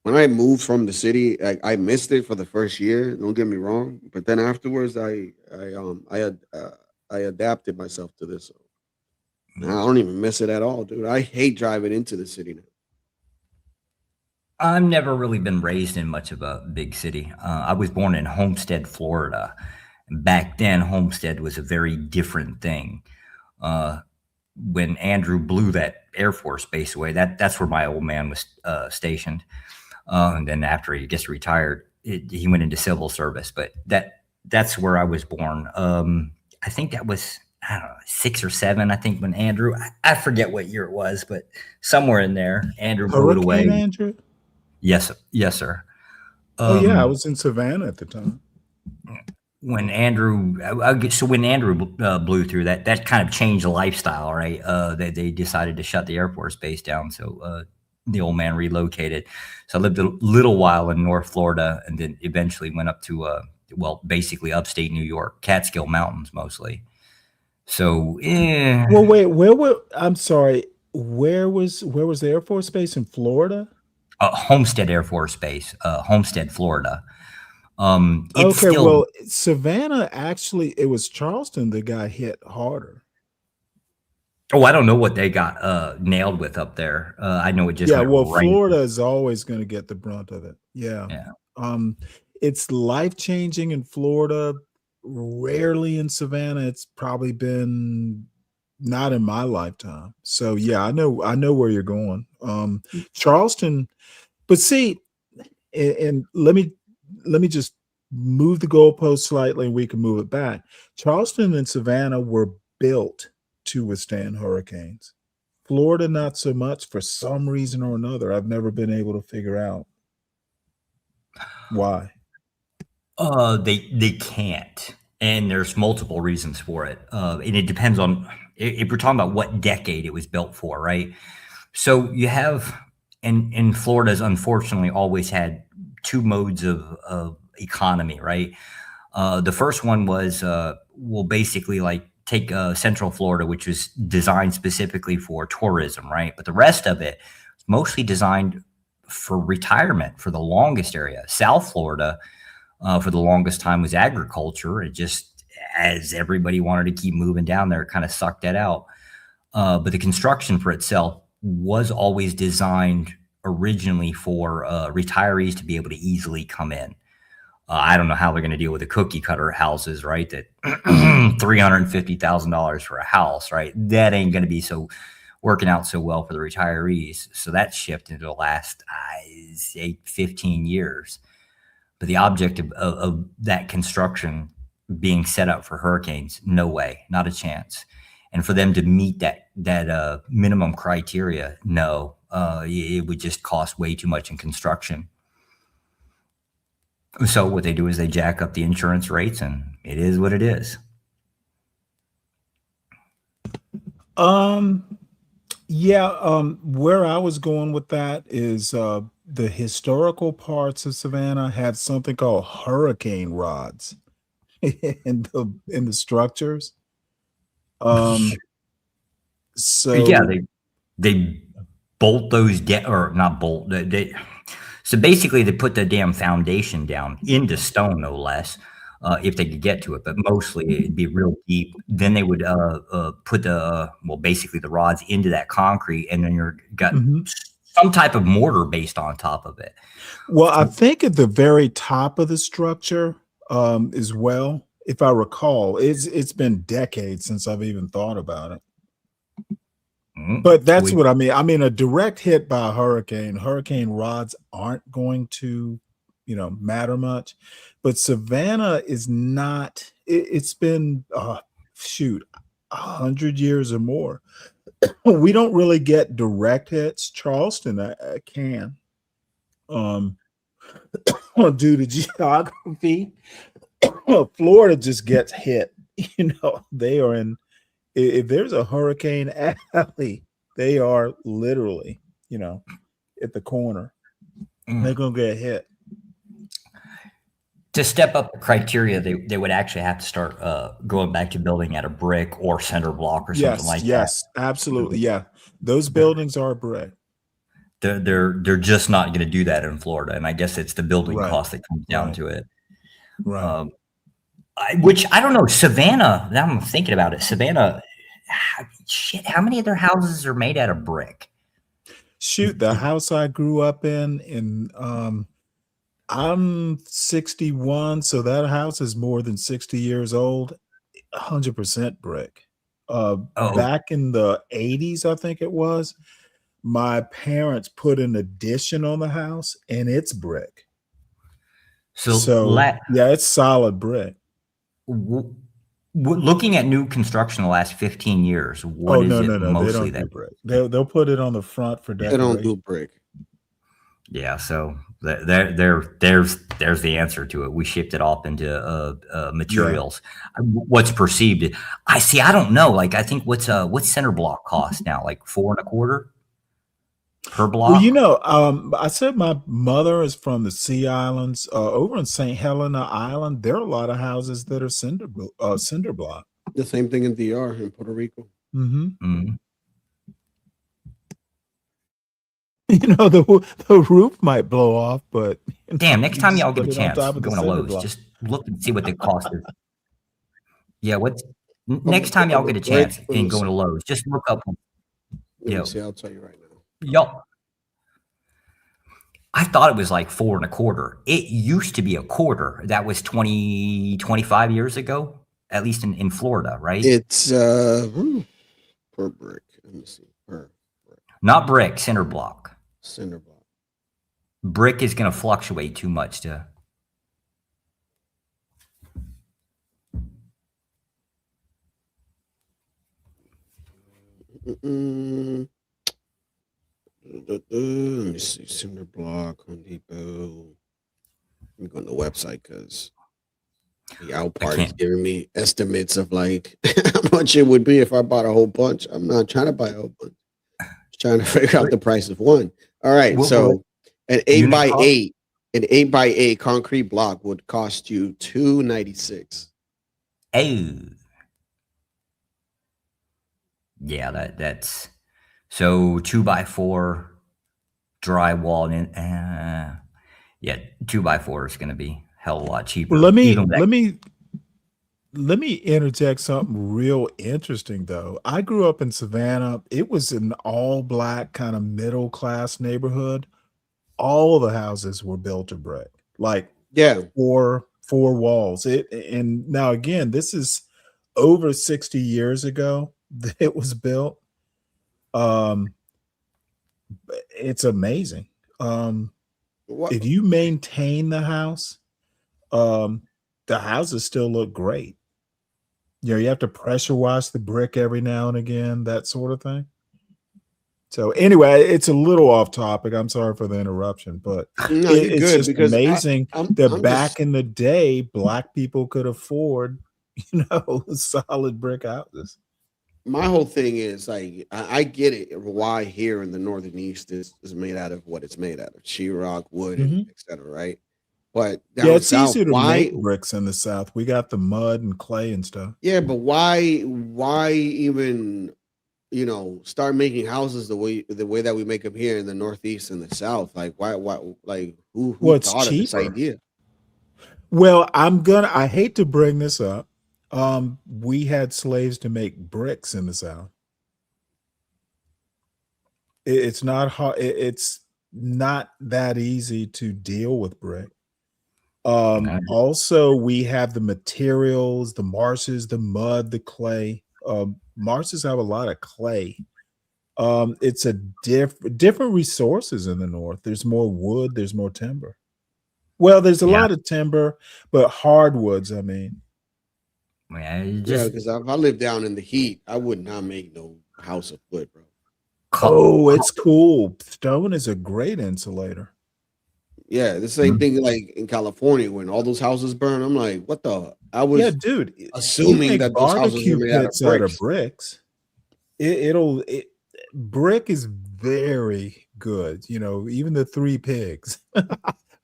when I moved from the city, I missed it for the first year. Don't get me wrong, but then afterwards, I adapted myself to this. So now I don't even miss it at all, dude. I hate driving into the city now. I've never really been raised in much of a big city. I was born in Homestead, Florida. Back then, Homestead was a very different thing. When Andrew blew that Air Force base away, that's where my old man was stationed. And then after he gets retired, he went into civil service. But that's where I was born. I think that was, I don't know, 6 or 7. I think when Andrew, I forget what year it was, but somewhere in there, Andrew blew it away. Andrew? Yes, sir. I was in Savannah at the time. When Andrew blew through that kind of changed the lifestyle, right? They decided to shut the Air Force base down, so the old man relocated. So I lived a little while in North Florida, and then eventually went up to basically upstate New York, Catskill Mountains mostly. So, Well, wait, I'm sorry, where was the Air Force base in Florida? Homestead Air Force Base, Homestead, Florida. Savannah, actually, it was Charleston that got hit harder. Oh, I don't know what they got nailed with up there. I know it just Florida is always going to get the brunt of it. Yeah. It's life-changing in Florida, rarely in Savannah. It's probably been not in my lifetime. So yeah, I know where you're going. Charleston, but see, and let me just move the goalpost slightly and we can move it back. Charleston and Savannah were built to withstand hurricanes. Florida, not so much, for some reason or another. I've never been able to figure out why. They can't, and there's multiple reasons for it. And it depends on if we're talking about what decade it was built for, right? So you have, and Florida's unfortunately always had two modes of economy, right? The first one was, basically like take Central Florida, which was designed specifically for tourism, right? But the rest of it was mostly designed for retirement for the longest area. South Florida, for the longest time, was agriculture. It just, as everybody wanted to keep moving down there, it kind of sucked that out. But the construction for itself was always designed originally for retirees to be able to easily come in. I don't know how they're going to deal with the cookie cutter houses, right? That $350,000 for a house, right? That ain't going to be working out so well for the retirees. So that shifted into the last, say, 15 years. But the object of that construction being set up for hurricanes, no way, not a chance. And for them to meet that minimum criteria, no, it would just cost way too much in construction. So what they do is they jack up the insurance rates, and it is what it is. Where I was going with that is the historical parts of Savannah have something called hurricane rods in the structures. So yeah, they bolt those or not bolt. So basically, they put the damn foundation down into stone, no less, if they could get to it. But mostly, it'd be real deep. Then they would put basically the rods into that concrete, and then you're got some type of mortar based on top of it. Well, I think at the very top of the structure, as well, if I recall, it's been decades since I've even thought about it. But that's what I mean. I mean, a direct hit by a hurricane rods aren't going to, matter much. But Savannah is not. It's been 100 years or more. We don't really get direct hits. Charleston can, due to geography. Florida just gets hit. They are in. If there's a hurricane alley, they are literally, at the corner. They're going to get hit. To step up the criteria, they would actually have to start going back to building at a brick or cinder block or something like that. Yes, absolutely. Yeah. Those buildings are brick. They're just not going to do that in Florida. And I guess it's the building cost that comes down to it. Right. Which I don't know. Savannah, now I'm thinking about it. Savannah, how many of their houses are made out of brick? Shoot, the house I grew up in I'm 61, so that house is more than 60 years old. 100% brick. Back in the 80s, I think it was, my parents put an addition on the house, and it's brick. So it's solid brick. Looking at new construction the last 15 years, what is it mostly they don't do brick. They'll put it on the front for decoration. They don't do brick. Yeah, so there's the answer to it. We shipped it off into materials. Yeah. What's perceived? I don't know. Like, I think what's cinder block cost now? Like $4.25 per block. Well, I said my mother is from the Sea Islands. Over in St. Helena Island, there are a lot of houses that are cinder block. The same thing in DR in Puerto Rico. The roof might blow off, but damn, next time y'all get a chance, go to Lowe's. Just look and see what the cost is. Yeah, next time y'all get a chance and go to Lowe's, just look up. See, I'll tell you right now. Y'all, I thought it was like $4.25. It used to be $0.25. That was 25 years ago, at least in Florida, right? It's per brick. Let me see. Not brick, cinder block. Cinder block. Brick is going to fluctuate too much to. Let me see. Cinder block, Home Depot. Let me go on the website because the out part is giving me estimates of like how much it would be if I bought a whole bunch. I'm not trying to buy a whole bunch. Trying to figure out the price of one. All right, so an 8x8 concrete block would cost you $296. Yeah, that's so 2x4 drywall. 2x4 is going to be a hell of a lot cheaper. Well, let me let me interject something real interesting though. I grew up in Savannah. It was an all black kind of middle class neighborhood. All the houses were built of brick, like Yeah. four walls. And now again, this is over 60 years ago that it was built. It's amazing. If you maintain the house, the houses still look great. You know, you have to pressure wash the brick every now and again, that sort of thing. So anyway, it's a little off topic. I'm sorry for the interruption, but No, you're it's good just because amazing that I'm back just in the day, black people could afford, solid brick houses. my whole thing is like I get it why here in the northern east is made out of what it's made out of sheetrock, wood, and Mhm. etc. Right, but Yeah, down it's south, easier to why? make bricks in the South. We got the mud and clay and stuff. Yeah, but why even start making houses the way that we make them here in the northeast and the south? Like why like who Well, it's thought of this cheaper. idea? Well, I hate to bring this up. We had slaves to make bricks in the South. It's not hard. It's not that easy to deal with brick. Also, we have the materials, the marshes, the mud, the clay. Marshes have a lot of clay. It's a different resources in the north. There's more wood, there's more timber. Well, there's a lot of timber, but hardwoods, I mean. Yeah, Yeah, because if I lived down in the heat, I would not make no house of wood, bro. Oh, it's cool. Stone is a great insulator. Yeah, the same thing like in California when all those houses burn. I'm like, what the? I was Yeah, dude. You assuming make that those houses were barbecue made out of pits out of bricks. bricks. Brick is very good. Even the Three Pigs.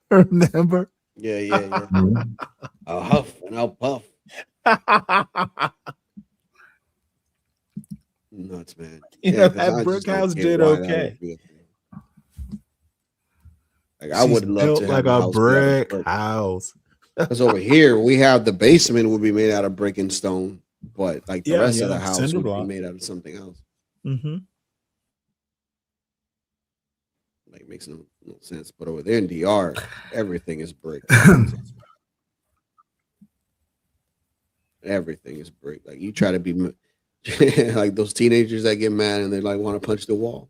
Remember? Yeah. I'll huff and I'll puff. Nuts, man. Yeah, 'cause I that brick just don't house get did why that okay. would be a thing. Like I She's would love built to like have a a house made out of brick brick. house. Because over here we have the basement would be made out of brick and stone, but like the rest of the house cinder would be block. made out of something else. Mm-hmm. Like makes no sense. But over there in DR, everything is brick. Everything is brick. Like you try to be like those teenagers that get mad and they like want to punch the wall.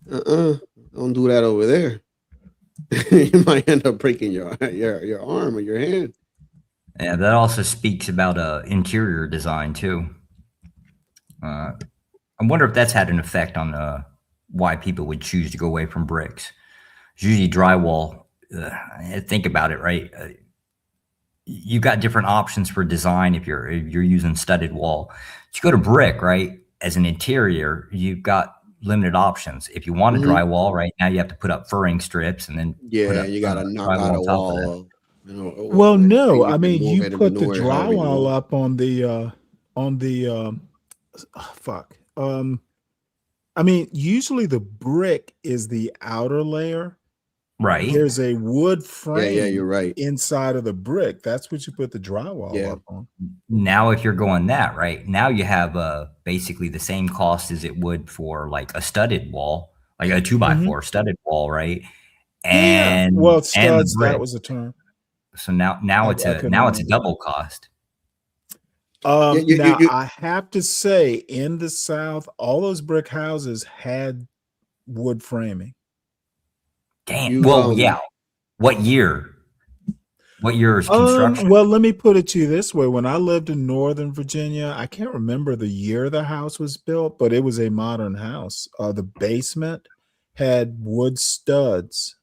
Don't do that over there. You might end up breaking your arm or your hand. Yeah, that also speaks about interior design too. I wonder if that's had an effect on why people would choose to go away from bricks. Usually drywall. Think about it, right? You got different options for design if you're using studded wall. If you go to brick, right, as an interior, you've got limited options. If you want a drywall, right now you have to put up furring strips and then put Yeah, up you gotta knock drywall out a on top of that. wall. Well, no, and I you can mean move you it and put the maneuver it however you drywall want. up on the fuck. I mean, usually the brick is the outer layer. Right. There's a wood frame Yeah, you're right. inside of the brick. That's what you put the drywall up on. Now, if you're going that, right, now you have basically the same cost as it would for like a studded wall, like a 2x4 studded wall, right? And Well, and studs, the brick. that was the term. So now it's couldn't a remember. double cost. Now I have to say, in the South, all those brick houses had wood framing. Damn. Yeah. What year? What year is construction? Well, let me put it to you this way. When I lived in Northern Virginia, I can't remember the year the house was built, but it was a modern house. The basement had wood studs,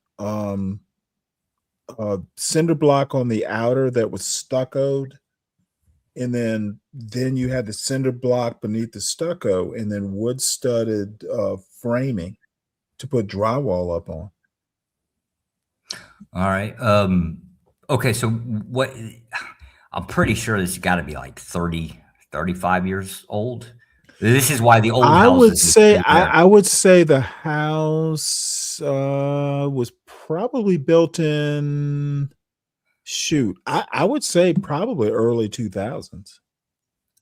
cinder block on the outer that was stuccoed. And then you had the cinder block beneath the stucco and then wood studded framing to put drywall up on. All right. Okay, so what I'm pretty sure this has got to be like 30, 35 years old. This is why the old houses I would say the house was probably built in I would say probably early 2000s.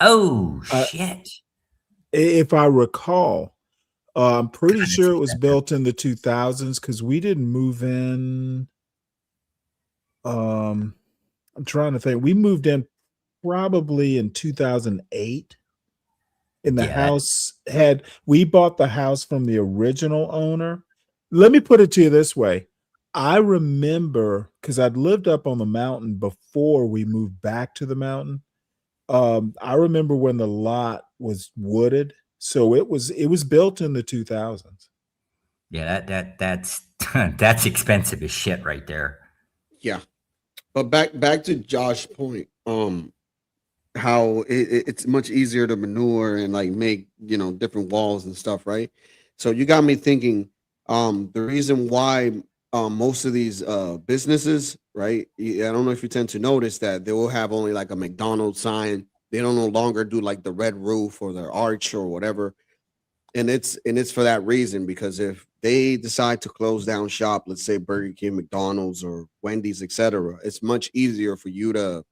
Oh shit! If I recall, I'm pretty sure it was built in the 2000s because we didn't move in. I'm trying to think. We moved in probably in 2008. And the house we bought the house from the original owner. Let me put it to you this way. I remember because I'd lived up on the mountain before we moved back to the mountain. I remember when the lot was wooded, so it was built in the 2000s. Yeah, that's that's expensive as shit right there. Yeah, but back to Josh's point, how it's much easier to manure and like make different walls and stuff, right? So you got me thinking. The reason why most of these businesses, right? I don't know if you tend to notice that they will have only like a McDonald's sign. They don't no longer do like the red roof or the arch or whatever. And it's for that reason, because if they decide to close down shop, let's say Burger King, McDonald's, or Wendy's, etc., it's much easier for you to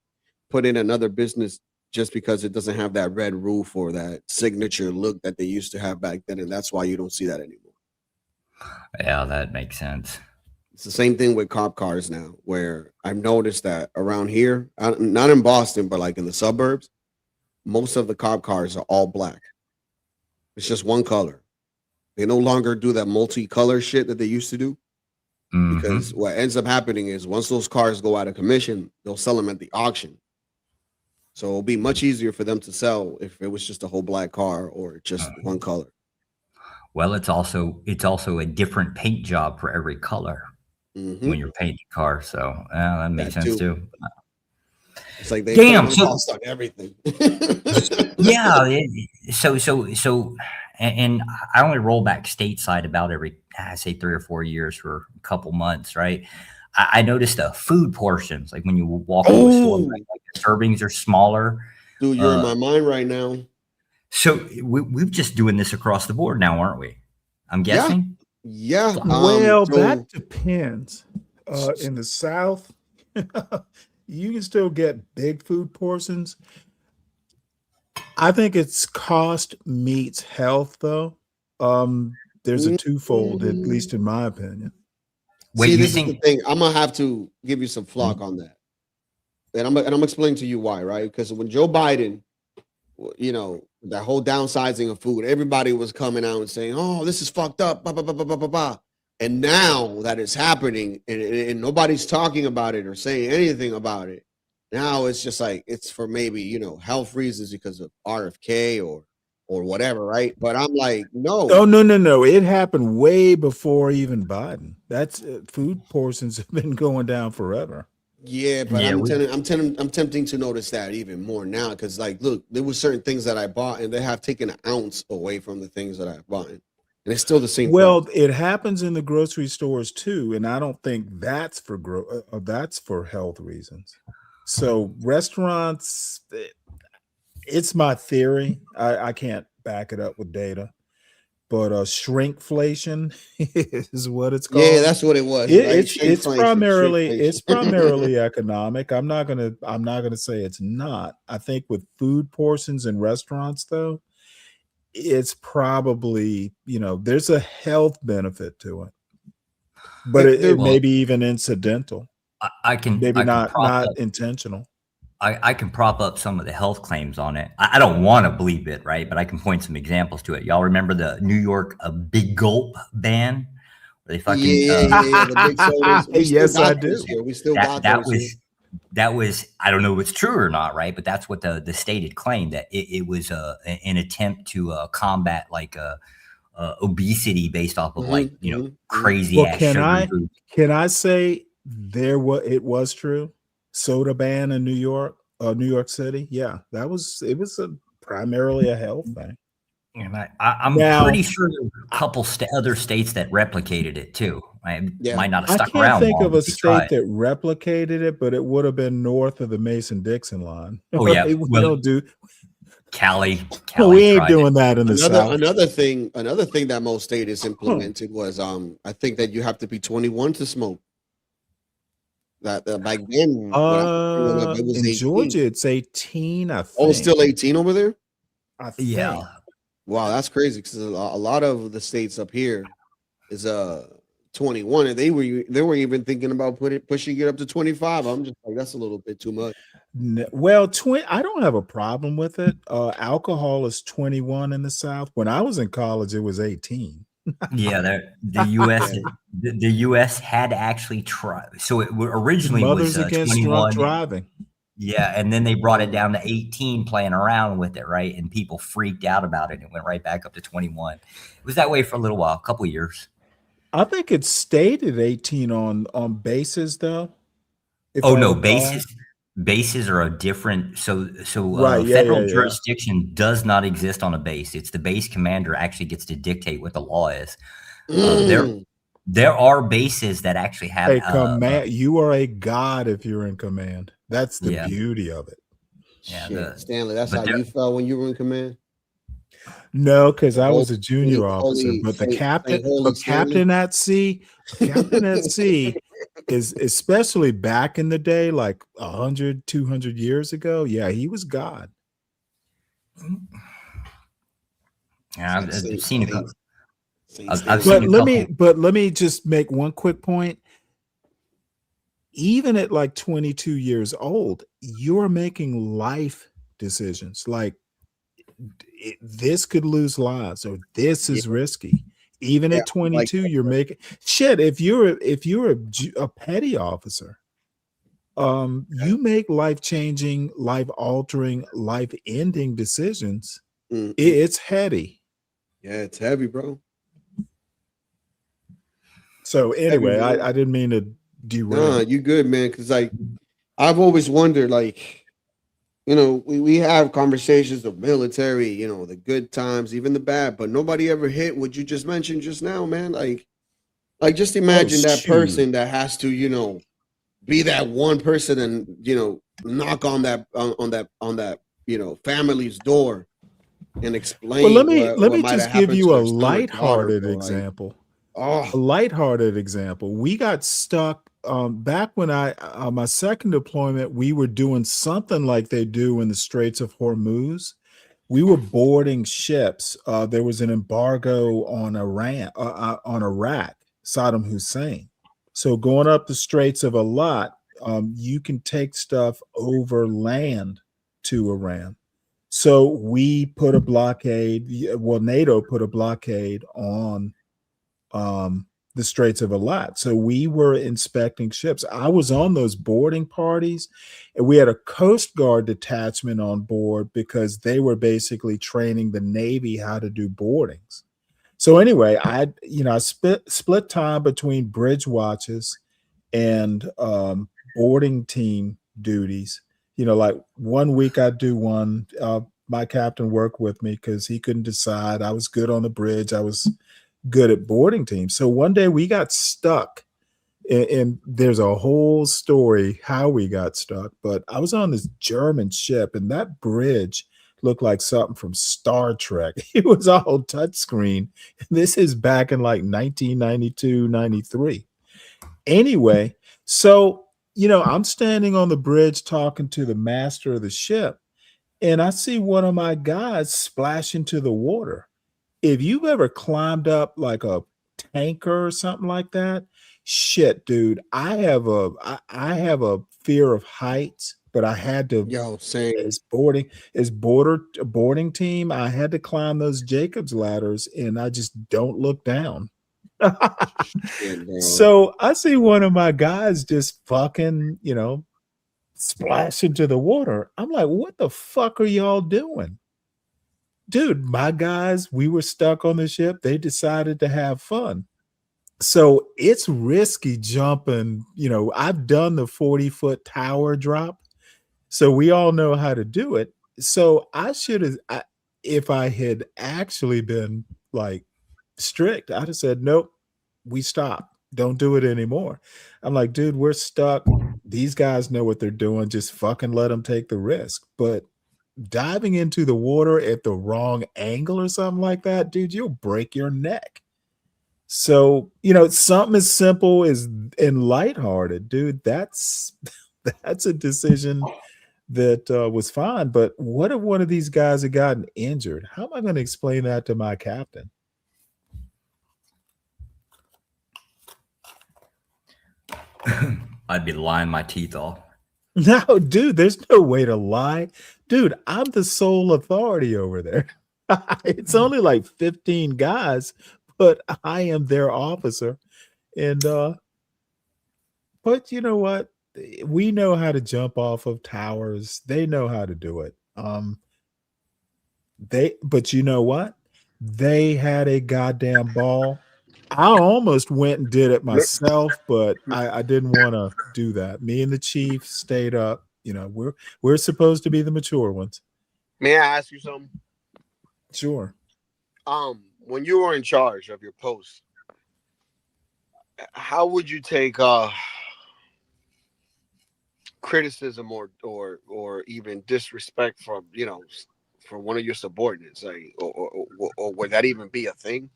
put in another business just because it doesn't have that red roof or that signature look that they used to have back then, and that's why you don't see that anymore. Yeah, that makes sense. It's the same thing with cop cars now, where I've noticed that around here, not in Boston, but like in the suburbs, most of the cop cars are all black. It's just one color. They no longer do that multicolor shit that they used to do. Because what ends up happening is once those cars go out of commission, they'll sell them at the auction. So it'll be much easier for them to sell if it was just a whole black car or just one color. Well, it's also a different paint job for every color when you're painting cars. So that makes sense too. It's like they cost on everything. Yeah. So, and I only roll back stateside about every, I say 3 or 4 years for a couple months, right? I noticed the food portions, like when you walk into a store, like the servings are smaller. Dude, you're in my mind right now. So we're just doing this across the board now, aren't we? I'm guessing. Yeah. Well, that depends. In the South, you can still get big food portions. I think it's cost meets health, though. There's a twofold, at least in my opinion. See, this is the thing. I'm gonna have to give you some flock on that, and I'm explaining to you why, right? Because when Joe Biden, that whole downsizing of food, everybody was coming out and saying, "Oh, this is fucked up," blah, blah, blah, blah, blah, blah, blah. And now that it's happening, and nobody's talking about it or saying anything about it, now it's just like it's for maybe health reasons because of RFK or whatever, right? But I'm like, no. Oh, no. It happened way before even Biden. That's food portions have been going down forever. Yeah, but I'm tempting to notice that even more now because, like, look, there were certain things that I bought and they have taken an ounce away from the things that I've bought, and it's still the same. Well, it happens in the grocery stores too, and I don't think that's for that's for health reasons. So restaurants, it's my theory. I can't back it up with data, but shrinkflation is what it's called. Yeah, that's what it was. It's primarily economic. I'm not gonna say it's not. I think with food portions in restaurants, though, it's probably there's a health benefit to it, but it may be even incidental. I can not intentional. I can prop up some of the health claims on it. I don't want to believe it, right? But I can point some examples to it. Y'all remember the New York Big Gulp ban? Where they fucking the big sodas. Yes, I do. We still got those. That was I don't know if it's true or not, right? But that's what the stated claim, that it was an attempt to combat like obesity based off of crazy ass sugar food. Can I say it was true? Soda ban in New York City. Yeah, it was primarily a health thing. And I'm pretty sure there were a couple other states that replicated it too. Might not have stuck around. I can't think of a state that replicated it, but it would have been north of the Mason-Dixon line. Oh yeah, we don't do Cali. We ain't doing that in the South. Another thing that most states implemented was I think that you have to be 21 to smoke. That back then, when I was growing up, it was In 18. Georgia, it's 18, I think. Oh, it's still 18 over there? I think. Yeah. Wow, that's crazy because a lot of the states up here is 21, and they were even thinking about pushing it up to 25. I'm just like, that's a little bit too much. Well, I don't have a problem with it. Alcohol is 21 in the South. When I was in college, it was 18. Yeah, the U.S. the U.S. had actually tried. So it originally Mothers was Against 21. Drunk Driving. Yeah, and then they brought it down to 18, playing around with it, right? And people freaked out about it. It went right back up to 21. It was that way for a little while, a couple of years. I think it stayed at 18 on bases, though. Oh no, bases are a different. So Right, yeah, federal yeah. jurisdiction does not exist on a base. It's the base commander actually gets to dictate what the law is. There are bases that actually have A command. You are a god if you're in command. That's the beauty of it. Yeah, Stanley, that's how you felt when you were in command? No, because I was a junior officer, but the captain at sea is, especially back in the day, like 100, 200 years ago. Yeah, he was God. Yeah, I've seen a couple. But let me just make one quick point. Even at like 22 years old, you're making life decisions. Like, this could lose lives, or this is risky. Even at 22, you're making shit. If you're a petty officer, you make life-changing, life-altering, life-ending decisions. It's heady. Yeah, it's heavy, bro. So anyway, I didn't mean to derail. Nah, you good, man? Because like I've always wondered, like, you know, we have conversations of military, you know, the good times, even the bad, but nobody ever hit what you just mentioned just now, man. Like just imagine that person that has to, you know, be that one person and, you know, knock on that you know, family's door and explain. Well, let me might just have give happened you to a their son or daughter, lighthearted bro. example. Like, A lighthearted example. We got stuck back when my second deployment. We were doing something like they do in the Straits of Hormuz. We were boarding ships. There was an embargo on Iran, on Iraq, Saddam Hussein. So going up the Straits of Eilat, you can take stuff over land to Iran. So we put a blockade. Well, NATO put a blockade on the Straits of Eilat. So we were inspecting ships. I was on those boarding parties, and we had a Coast Guard detachment on board because they were basically training the Navy how to do boardings. So anyway, I split time between bridge watches and boarding team duties. You know, like 1 week I'd do one. My captain worked with me because he couldn't decide. I was good on the bridge. I was good at boarding teams. So one day we got stuck, and there's a whole story how we got stuck. But I was on this German ship, and that bridge looked like something from Star Trek. It was all touchscreen. This is back in like 1992, 93. Anyway, so, you know, I'm standing on the bridge talking to the master of the ship, and I see one of my guys splash into the water. If you've ever climbed up like a tanker or something like that, shit, dude, I have a fear of heights, but I had to. As boarding team, I had to climb those Jacob's ladders, and I just don't look down. So I see one of my guys just fucking, you know, splash into the water. I'm like, what the fuck are y'all doing? Dude, my guys, we were stuck on the ship. They decided to have fun. So it's risky jumping. You know, I've done the 40-foot tower drop. So we all know how to do it. So I should have, if I had actually been like strict, I'd have said, nope, we stop. Don't do it anymore. I'm like, dude, we're stuck. These guys know what they're doing. Just fucking let them take the risk. But diving into the water at the wrong angle or something like that, dude, you'll break your neck. So, something as simple as and lighthearted, dude, that's a decision that was fine. But what if one of these guys had gotten injured? How am I going to explain that to my captain? I'd be lying my teeth off. No, dude, there's no way to lie. Dude, I'm the sole authority over there. It's only like 15 guys, but I am their officer. And but you know what? We know how to jump off of towers. They know how to do it. But you know what? They had a goddamn ball. I almost went and did it myself, but I didn't want to do that. Me and the chief stayed up. We're supposed to be the mature ones. May I ask you something? Sure. When you were in charge of your post, how would you take criticism or even disrespect from from one of your subordinates, like, or would that even be a thing?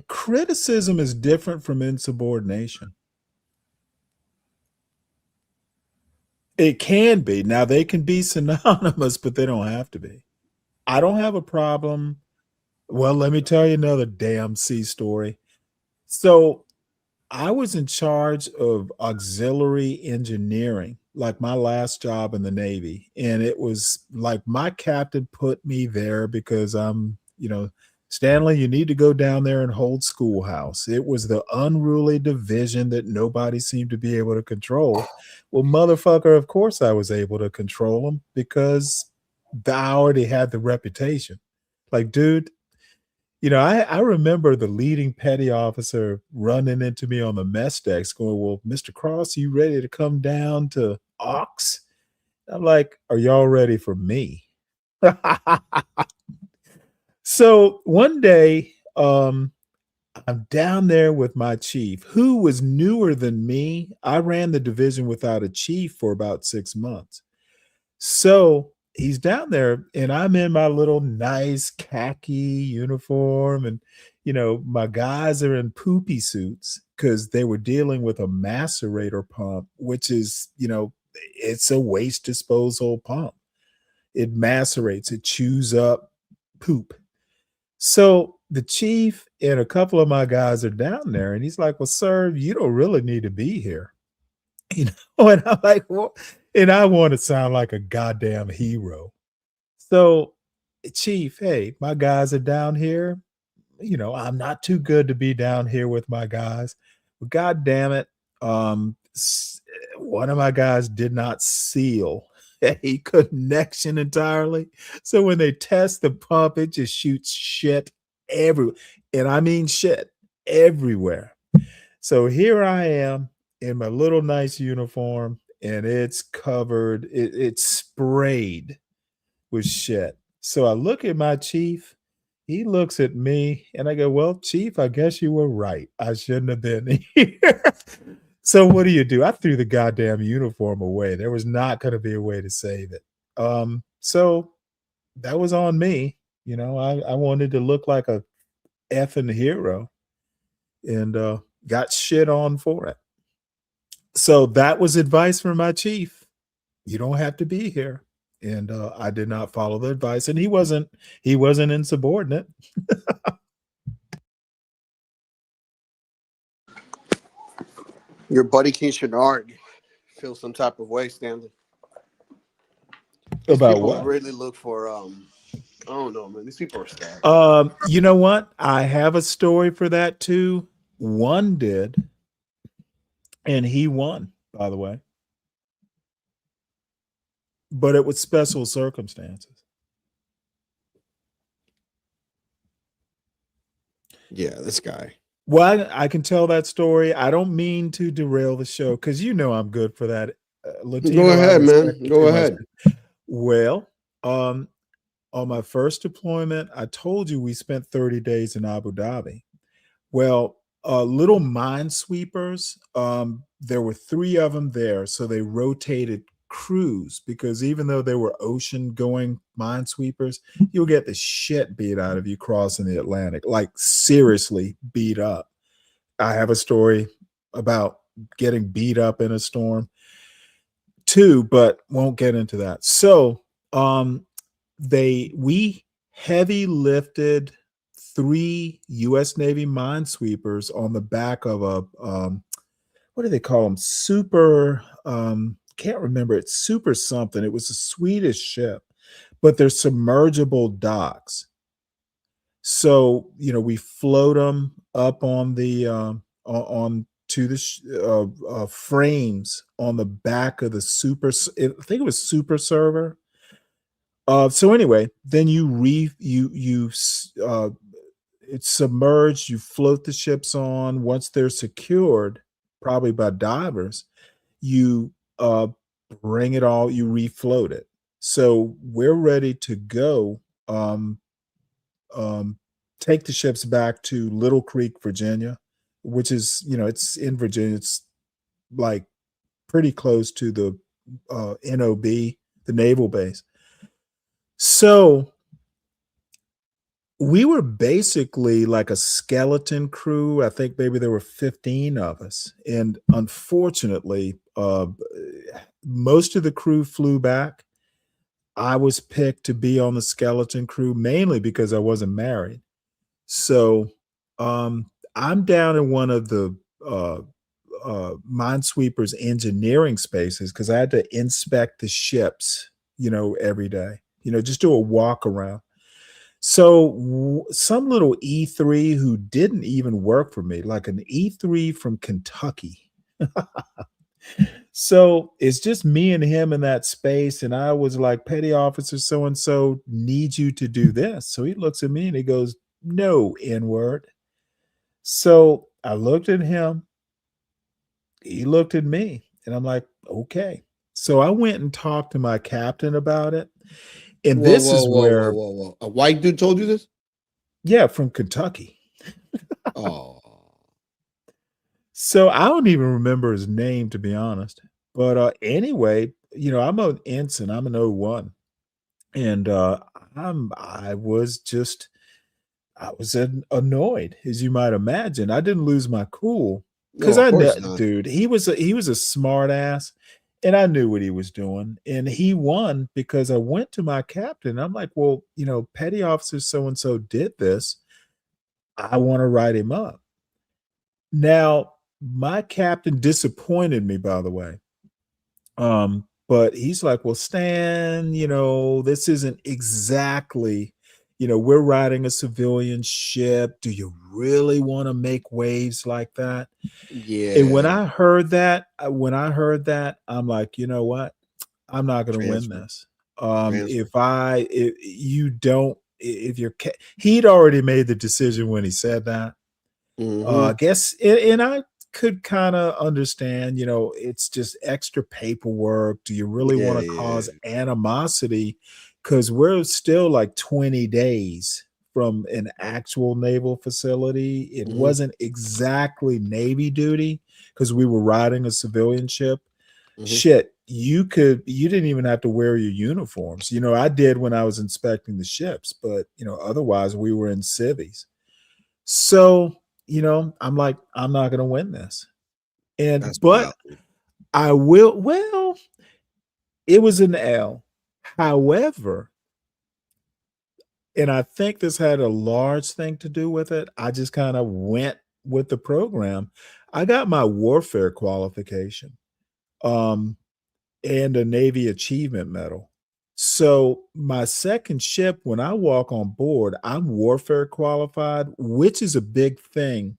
Criticism is different from insubordination. It can be. Now they can be synonymous, but they don't have to be. I don't have a problem. Well, let me tell you another damn sea story. So I was in charge of auxiliary engineering, like my last job in the Navy. And it was like my captain put me there because Stanley, you need to go down there and hold schoolhouse. It was the unruly division that nobody seemed to be able to control. Well, motherfucker, of course I was able to control them because I already had the reputation. Like, dude, I remember the leading petty officer running into me on the mess decks going, well, Mr. Cross, you ready to come down to Ox? I'm like, are y'all ready for me? So one day, I'm down there with my chief, who was newer than me. I ran the division without a chief for about 6 months. So he's down there and I'm in my little nice khaki uniform and my guys are in poopy suits because they were dealing with a macerator pump, which is it's a waste disposal pump. It macerates, it chews up poop. So the chief and a couple of my guys are down there and he's like, well, sir, you don't really need to be here. And I'm like, well, and I want to sound like a goddamn hero. So, chief, hey, my guys are down here. I'm not too good to be down here with my guys. But God damn it. One of my guys did not seal a connection entirely. So when they test the pump, it just shoots shit everywhere. And I mean shit everywhere. So here I am in my little nice uniform and it's covered, it's sprayed with shit. So I look at my chief, he looks at me and I go, well, chief, I guess you were right. I shouldn't have been here. So what do? I threw the goddamn uniform away. There was not going to be a way to save it. So that was on me. I wanted to look like a effing hero and got shit on for it. So that was advice from my chief. You don't have to be here. And I did not follow the advice. And he wasn't insubordinate. Your buddy King Shenard feels some type of way, Stanley. These About people what? really look for I don't know, man. These people are sad. You know what? I have a story for that too. One did. And he won, by the way. But it was special circumstances. Yeah, this guy. Well, I can tell that story. I don't mean to derail the show because I'm good for that. Latino, go ahead, man. Go ahead. Well, on my first deployment, I told you we spent 30 days in Abu Dhabi. Well, little minesweepers, there were 3 of them there. So they rotated crews, because even though they were ocean going minesweepers, you'll get the shit beat out of you crossing the Atlantic, like seriously beat up. I have a story about getting beat up in a storm too, but won't get into that. So we heavy lifted 3 U.S. Navy minesweepers on the back of a what do they call them? Super can't remember. It's super something. It was a Swedish ship, but they're submergible docks. So we float them up on the on to the frames on the back of the I think it was super server. So anyway, then it's submerged. You float the ships on. Once they're secured, probably by divers, you bring it all. You refloat it. So we're ready to go. Take the ships back to Little Creek, Virginia, which is, it's in Virginia. It's like pretty close to the NOB, the naval base. So we were basically like a skeleton crew. I think maybe there were 15 of us. And unfortunately, most of the crew flew back. I was picked to be on the skeleton crew mainly because I wasn't married. So I'm down in one of the minesweepers engineering spaces because I had to inspect the ships, every day, just do a walk around. So some little E3 who didn't even work for me, like an E3 from Kentucky. So it's just me and him in that space. And I was like, petty officer so-and-so needs you to do this. So he looks at me and he goes, no, N-word. So I looked at him. He looked at me and I'm like, okay. So I went and talked to my captain about it. And whoa. A white dude told you this? Yeah, from Kentucky. Oh. So I don't even remember his name, to be honest. But anyway, I'm an ensign. I'm an 01. And I was annoyed, as you might imagine. I didn't lose my cool because dude, he was a smart ass. And I knew what he was doing. And he won because I went to my captain. I'm like, well, petty officer so-and-so did this. I want to write him up. Now, my captain disappointed me, by the way. But he's like, well, Stan, this isn't exactly, we're riding a civilian ship. Do you really want to make waves like that? Yeah. And when I heard that, I'm like, you know what? I'm not going to win this. He'd already made the decision when he said that. I guess, and I could kind of understand, it's just extra paperwork. Do you really want to cause animosity? Because we're still like 20 days from an actual naval facility. It wasn't exactly Navy duty because we were riding a civilian ship. Shit, you didn't even have to wear your uniforms. I did when I was inspecting the ships, but otherwise we were in civvies. So, I'm like, I'm not going to win this. But I will. Well, it was an L. However, and I think this had a large thing to do with it. I just kind of went with the program. I got my warfare qualification, and a Navy Achievement Medal. So my second ship, when I walk on board, I'm warfare qualified, which is a big thing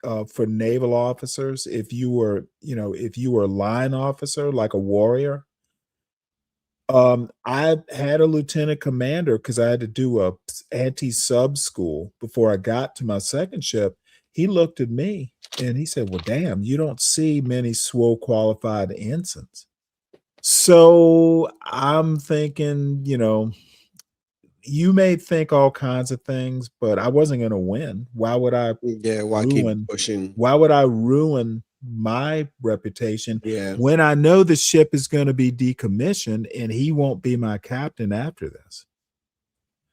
for naval officers. If you were a line officer, like a warrior. I had a lieutenant commander because I had to do a anti-sub school before I got to my second ship. He looked at me and he said, well, damn, you don't see many SWO qualified ensigns. So I'm thinking, you may think all kinds of things, but I wasn't going to win. Why would I? Yeah, why keep pushing? Why would I ruin my reputation Yeah. when I know the ship is going to be decommissioned and he won't be my captain after this.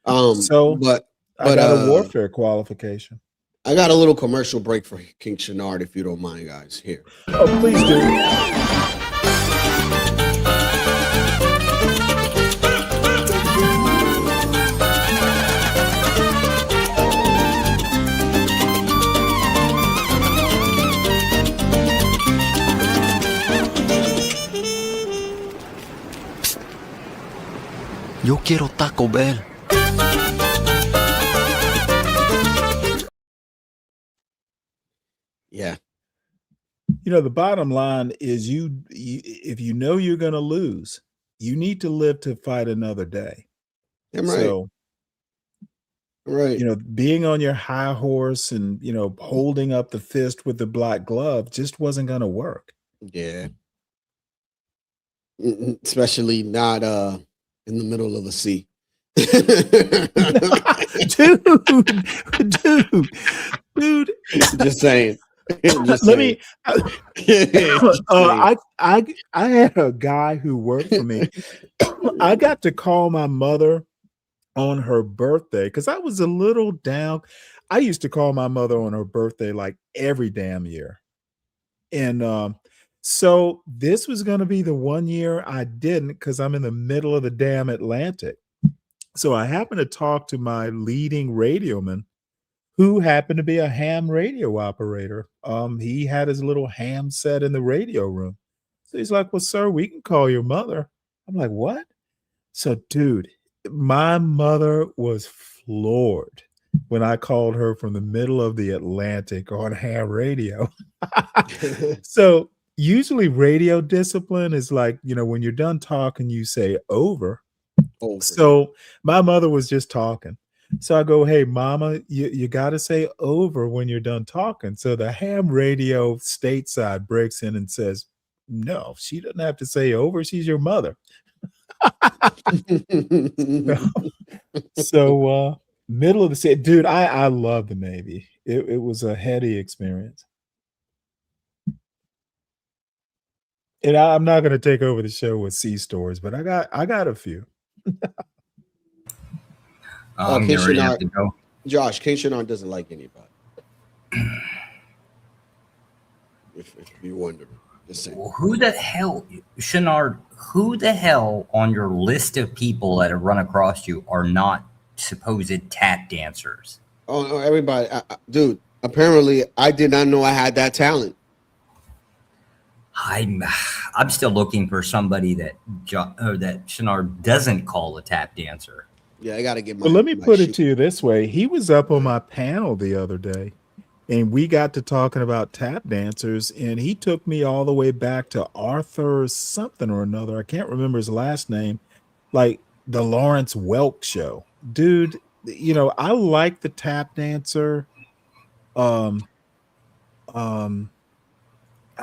So but I got a warfare qualification. I got a little commercial break for King Shenard, if you don't mind, guys. Here. Oh, please do. Yo quiero Taco Bell. Yeah. You know, the bottom line is you if you know you're going to lose, you need to live to fight another day. Damn right. So, right. You know, being on your high horse and, you know, holding up the fist with the black glove just wasn't going to work. Yeah. Especially not in the middle of the sea. dude. Just saying. Just Let saying. me. I had a guy who worked for me. I got to call my mother on her birthday because I was a little down. I used to call my mother on her birthday like every damn year, and so this was going to be the one year I didn't because I'm in the middle of the damn Atlantic. So I happened to talk to my leading radioman, who happened to be a ham radio operator. He had his little ham set in the radio room. So he's like, well, sir, we can call your mother. I'm like, what? So, dude, my mother was floored when I called her from the middle of the Atlantic on ham radio. So usually radio discipline is like, you know, when you're done talking, you say over. So my mother was just talking. So I go, hey, mama, you got to say over when you're done talking. So the ham radio stateside breaks in and says, no, she doesn't have to say over. She's your mother. So middle of the sea, dude, I love the Navy. It was a heady experience. And I'm not going to take over the show with sea stories, but I got a few. I'm getting ready to have to go. Josh, King Shenard doesn't like anybody. if you wonder. Just saying. Well, who the hell, Shenard, who the hell on your list of people that have run across you are not supposed tap dancers? Oh, everybody. Dude, apparently I did not know I had that talent. I'm still looking for somebody that Shenard doesn't call a tap dancer. Yeah, I got to get my. But let me put it to you this way. He was up on my panel the other day, and we got to talking about tap dancers, and he took me all the way back to Arthur something or another. I can't remember his last name, like the Lawrence Welk show. Dude, you know, I like the tap dancer. I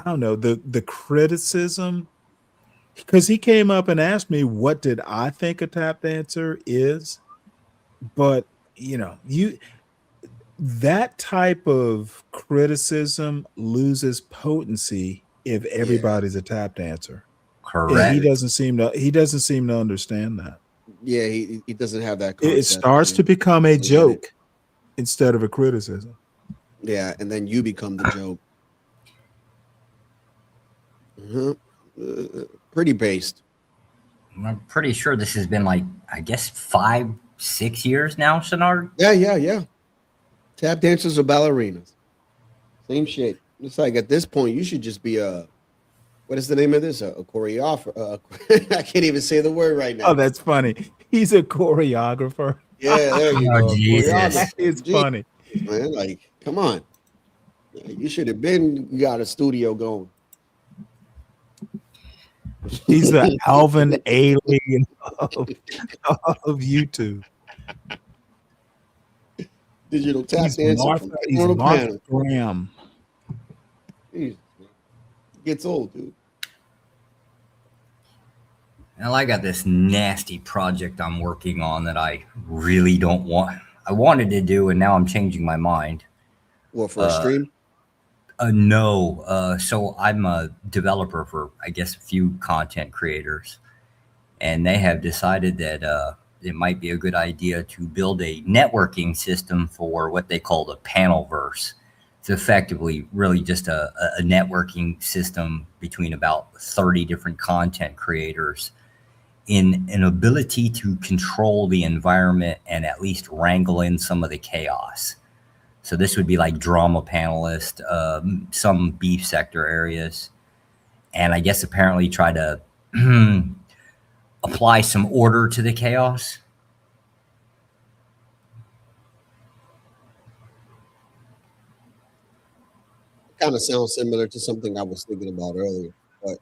don't know, the criticism, because he came up and asked me what did I think a tap dancer is, but you know, that type of criticism loses potency if everybody's a tap dancer. Correct. And he doesn't seem to understand that. Yeah, he doesn't have that It starts to become a joke instead of a criticism. Yeah, and then you become the joke. Pretty based. I'm pretty sure this has been like, I guess 5-6 years now, Shenard. Yeah. Tap dancers or ballerinas. Same shit. It's like at this point, you should just be what is the name of this? A choreographer. I can't even say the word right now. Oh, that's funny. He's a choreographer. Yeah, there you go. That is funny. Man, like, come on. You should have got a studio going. He's the Alvin Alien of YouTube. Digital tap dancer. He's Martha Graham. Jeez, gets old, dude. Well, I got this nasty project I'm working on that I really don't want. I wanted to do, and now I'm changing my mind. What, for a stream? No. So I'm a developer for, I guess, a few content creators, and they have decided that it might be a good idea to build a networking system for what they call the panelverse. It's effectively really just a networking system between about 30 different content creators in an ability to control the environment and at least wrangle in some of the chaos. So this would be like drama panelists, some beef sector areas, and I guess apparently try to apply some order to the chaos. Kind of sounds similar to something I was thinking about earlier, but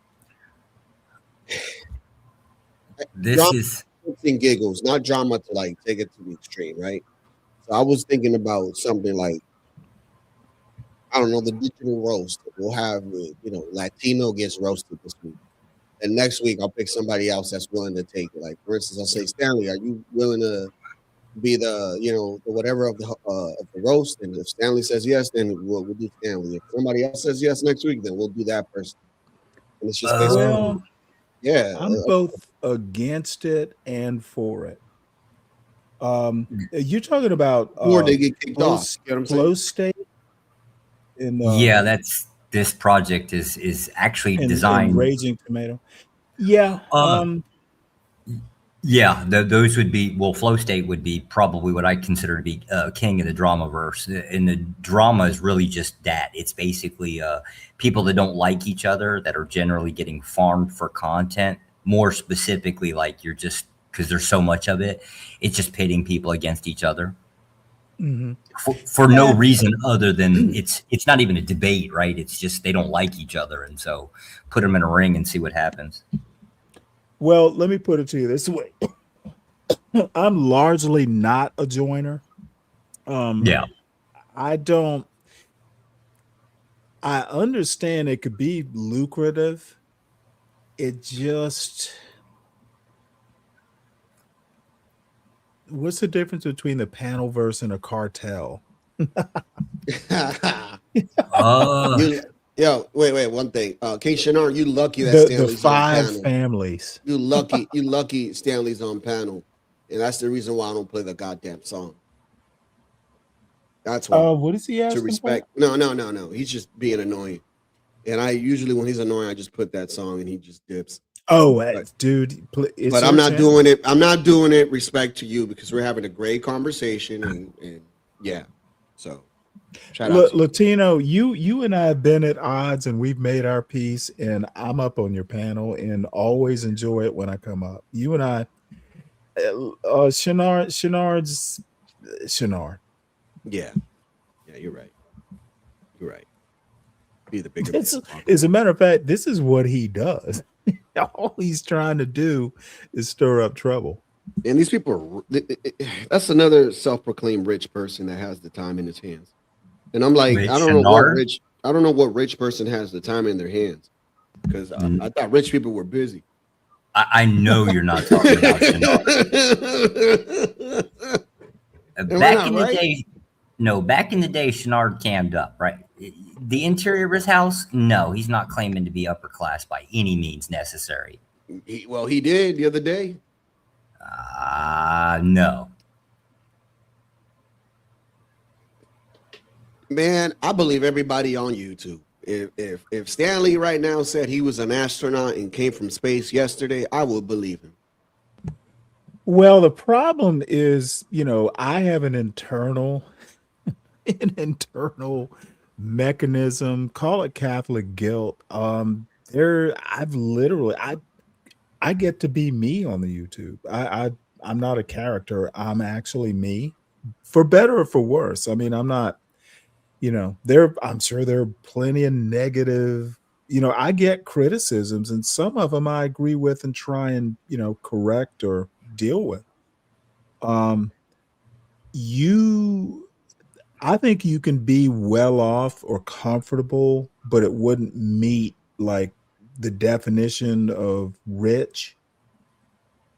This drama is and giggles, not drama to like take it to the extreme, right? So I was thinking about something like, I don't know, the digital roast. We'll have, Latino gets roasted this week. And next week, I'll pick somebody else that's willing to take it. Like, for instance, I'll say, Stanley, are you willing to be the whatever of the roast? And if Stanley says yes, then we'll do Stanley. If somebody else says yes next week, then we'll do that person. And it's just basically, Well, yeah. I'm both against it and for it. You're talking about Or they get kicked flow, off. You know what I'm flow saying? state in yeah, that's this project is actually in designed. Raging Tomato. Yeah. Yeah, those would be, well, Flow State would be probably what I consider to be king of the dramaverse. And the drama is really just that. It's basically people that don't like each other that are generally getting farmed for content. More specifically, like you're just, because there's so much of it, it's just pitting people against each other. Mm-hmm. For no reason other than it's not even a debate, right? It's just they don't like each other. And so put them in a ring and see what happens. Well, let me put it to you this way. I'm largely not a joiner. Yeah. I understand it could be lucrative. It just, what's the difference between the panelverse and a cartel? Yo, wait, one thing. King Shinar, you lucky that The Stanley's five on panel. families. You lucky Stanley's on panel. And that's the reason why I don't play the goddamn song. That's why. What is he asking to respect? for? No. He's just being annoying. And I usually, when he's annoying, I just put that song and he just dips. Oh, But dude. It's but I'm your not channel. doing it. I'm not doing it respect to you because we're having a great conversation and yeah. So shout out to you. Latino, you and I have been at odds and we've made our peace, and I'm up on your panel and always enjoy it when I come up. You and I, Shenard's Shenard. Yeah, you're right. You're right. Be the bigger. As a matter of fact, this is what he does. All he's trying to do is stir up trouble. And these people are, that's another self-proclaimed rich person that has the time in his hands. And I'm like, Rich I don't know Shenard? what rich person has the time in their hands. Because I thought rich people were busy. I know you're not talking about Shenard. Back in the day, Shenard cammed up, right? The interior of his house, no, he's not claiming to be upper class by any means necessary. He did the other day. No. Man, I believe everybody on YouTube. If Stanley right now said he was an astronaut and came from space yesterday, I would believe him. Well, the problem is, I have an internal mechanism, call it Catholic guilt. I get to be me on the YouTube. I'm not a character. I'm actually me, for better or for worse. I mean, I'm not, I'm sure there are plenty of negative, I get criticisms, and some of them I agree with and try and, correct or deal with. I think you can be well off or comfortable, but it wouldn't meet like the definition of rich.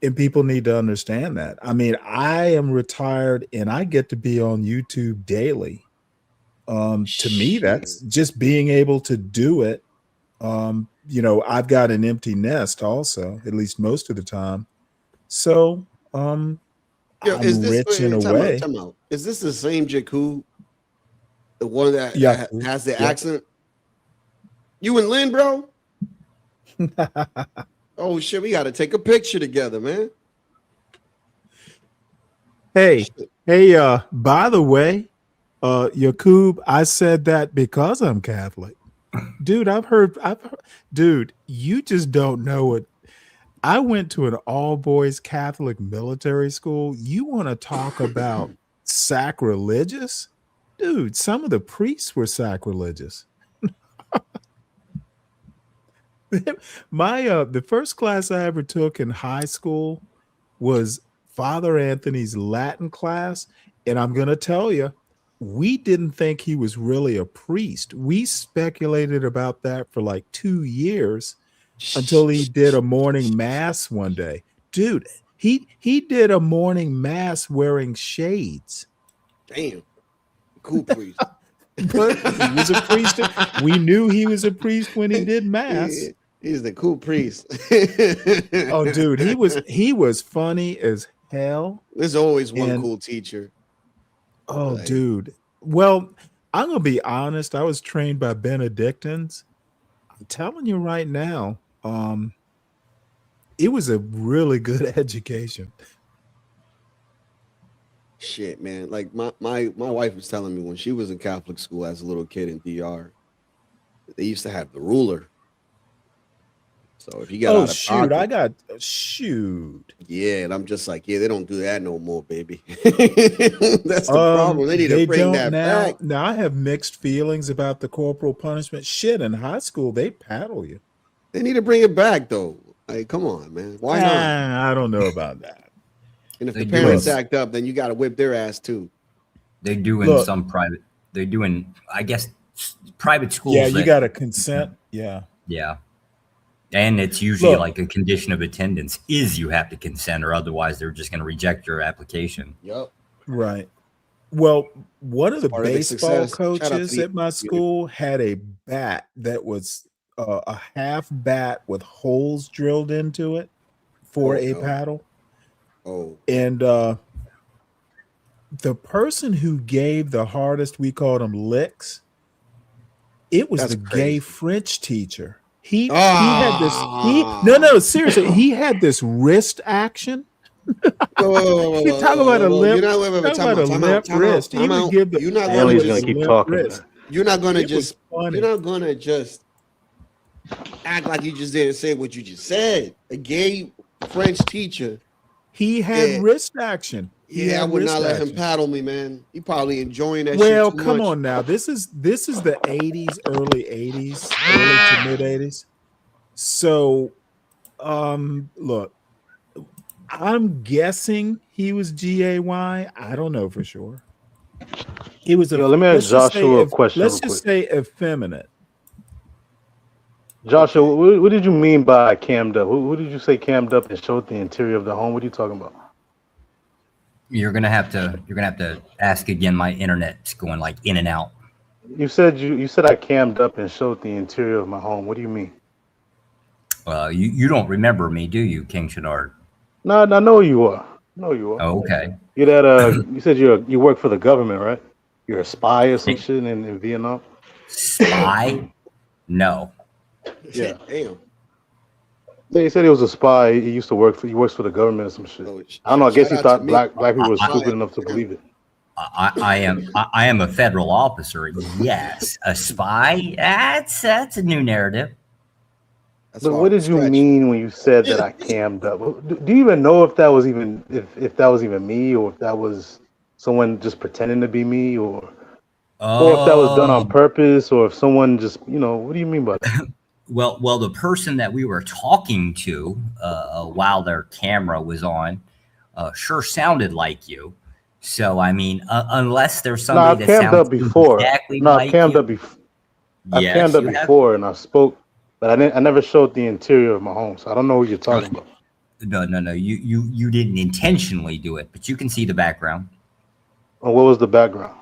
And people need to understand that. I mean, I am retired and I get to be on YouTube daily. To me, that's just being able to do it. I've got an empty nest also, at least most of the time. So Yo, I'm is this rich in a time out, way. time out. Is this the same Jakku? The one that Yaku. has the Yep. accent? You and Lynn, bro? Oh shit, we gotta take a picture together, man. Hey, by the way, Yakub, I said that because I'm Catholic. Dude, I've heard, dude, you just don't know it. I went to an all-boys Catholic military school. You want to talk about sacrilegious? Dude, some of the priests were sacrilegious. The first class I ever took in high school was Father Anthony's Latin class, and I'm going to tell you, we didn't think he was really a priest. We speculated about that for like 2 years until he did a morning mass one day. Dude, he did a morning mass wearing shades. Damn. Cool priest. But he was a priest. We knew he was a priest when he did mass. He's the cool priest. Oh, dude, he was funny as hell. There's always one cool teacher. Oh, Like- dude. Well, I'm gonna be honest. I was trained by Benedictines. I'm telling you right now, it was a really good education. Shit, man. Like my wife was telling me when she was in Catholic school as a little kid in DR, they used to have the ruler. So if you got out of pocket, shoot. Yeah, and I'm just like, yeah, they don't do that no more, baby. That's the problem. They need to bring don't that now. back. Now I have mixed feelings about the corporal punishment. Shit, in high school they paddle you. They need to bring it back though. Like, come on, man. Why not? I don't know about that. And if They the do parents it. act up, then you got to whip their ass too. They do in Look. some private. They're doing, I guess, private schools. Yeah, you that- got to consent. Yeah. Yeah. And it's usually Look. like a condition of attendance is you have to consent, or otherwise they're just going to reject your application. Yep. Right. Well, one of the Part of the baseball success. Shout out to coaches the- at my school had a bat that was a half bat with holes drilled into it for Oh, a no. paddle. Oh, And the person who gave the hardest, we called them licks, it was That's the crazy. gay French teacher. He had this. No, seriously, he had this wrist action. whoa, You talk about a limp. You're not, wait, Talk about a limp wrist. He would give the. You're not Stanley's gonna gonna just keep limp talking. wrist. You're not gonna It was just. funny. You're not gonna just act like you just didn't say what you just said. A gay French teacher. He had Yeah. wrist action. He Yeah, I had would wrist not let him action. paddle me, man. He probably enjoying that Well, shit too come much. on now. This is the 80s, early 80s, early to mid 80s. So, look, I'm guessing he was GAY. I don't know for sure. He was Yo, let me ask Joshua a question Let's real just say effeminate. Joshua, what did you mean by cammed up? What did you say cammed up and showed the interior of the home? What are you talking about? You're gonna have to ask again. My internet's going like in and out. You said I cammed up and showed the interior of my home. What do you mean? You don't remember me, do you, King Shenard? No, I know who you are. I know who you are. Oh, okay. You're that you said you work for the government, right? You're a spy or some shit in Vietnam? Spy? No. Yeah. Damn. Yeah, he said he was a spy. He used to he works for the government or some shit. I don't know. I guess he shout out thought to me. black people were stupid enough to believe it. I am a federal officer. Yes, a spy. That's a new narrative. But what did you mean when you said that I cammed up? Do you even know if that was even if that was even me, or if that was someone just pretending to be me, or if that was done on purpose, or if someone just what do you mean by that? Well, the person that we were talking to while their camera was on sure sounded like you. So I mean, unless there's somebody I've cammed that sounds up before. exactly No, like I've cammed you. up before. I've Yes, cammed up you have. before, and I spoke, but I never showed the interior of my home, so I don't know what you're talking about. No. You didn't intentionally do it, but you can see the background. Oh, what was the background?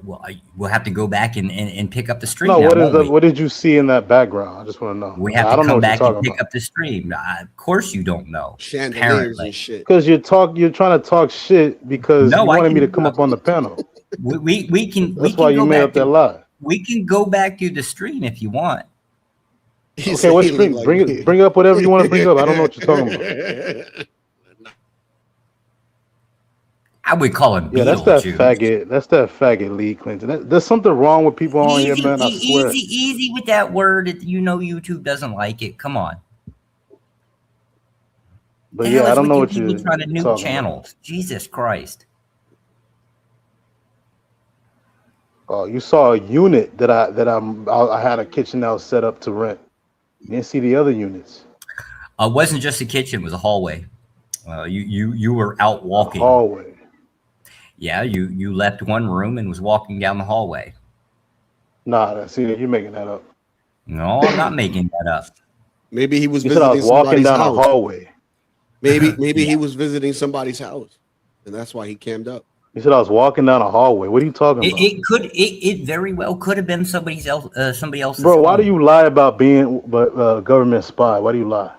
we'll have to go back and pick up the stream. No, now, what is won't the we? what did you see in that background? I just want to know. We have I to don't know come what you're back and talking pick about. up the stream. Of course, you don't know. Chandeliers and shit. Because you're trying to talk shit because No, you I wanted me to can. come up on the panel. We can. That's why you go made back up that to- lie. We can go back to the stream if you want. Okay, what stream? Bring up whatever you want to bring up. I don't know what you're talking about. I would call him Yeah, that's that Beetlejuice. faggot. That's that faggot Lee Clinton. There's something wrong with people on here, man. I swear. Easy with that word. You know YouTube doesn't like it. Come on. But The yeah, hell I is don't know with what you you're people trying to nuke talking channels. Jesus Christ. Oh, you saw a unit that I had a kitchen that was set up to rent. You didn't see the other units. It wasn't just a kitchen; it was a hallway. You were out walking. Hallway. Yeah, you left one room and was walking down the hallway. Nah, see, you're making that up. No, I'm not making that up. Maybe he was You said I visiting was walking somebody's down a house. hallway. Maybe he was visiting somebody's house, and that's why he cammed up. You said I was walking down a hallway. What are you talking about? It very well could have been somebody else's. Bro, why home. do you lie about being a government spy? Why do you lie?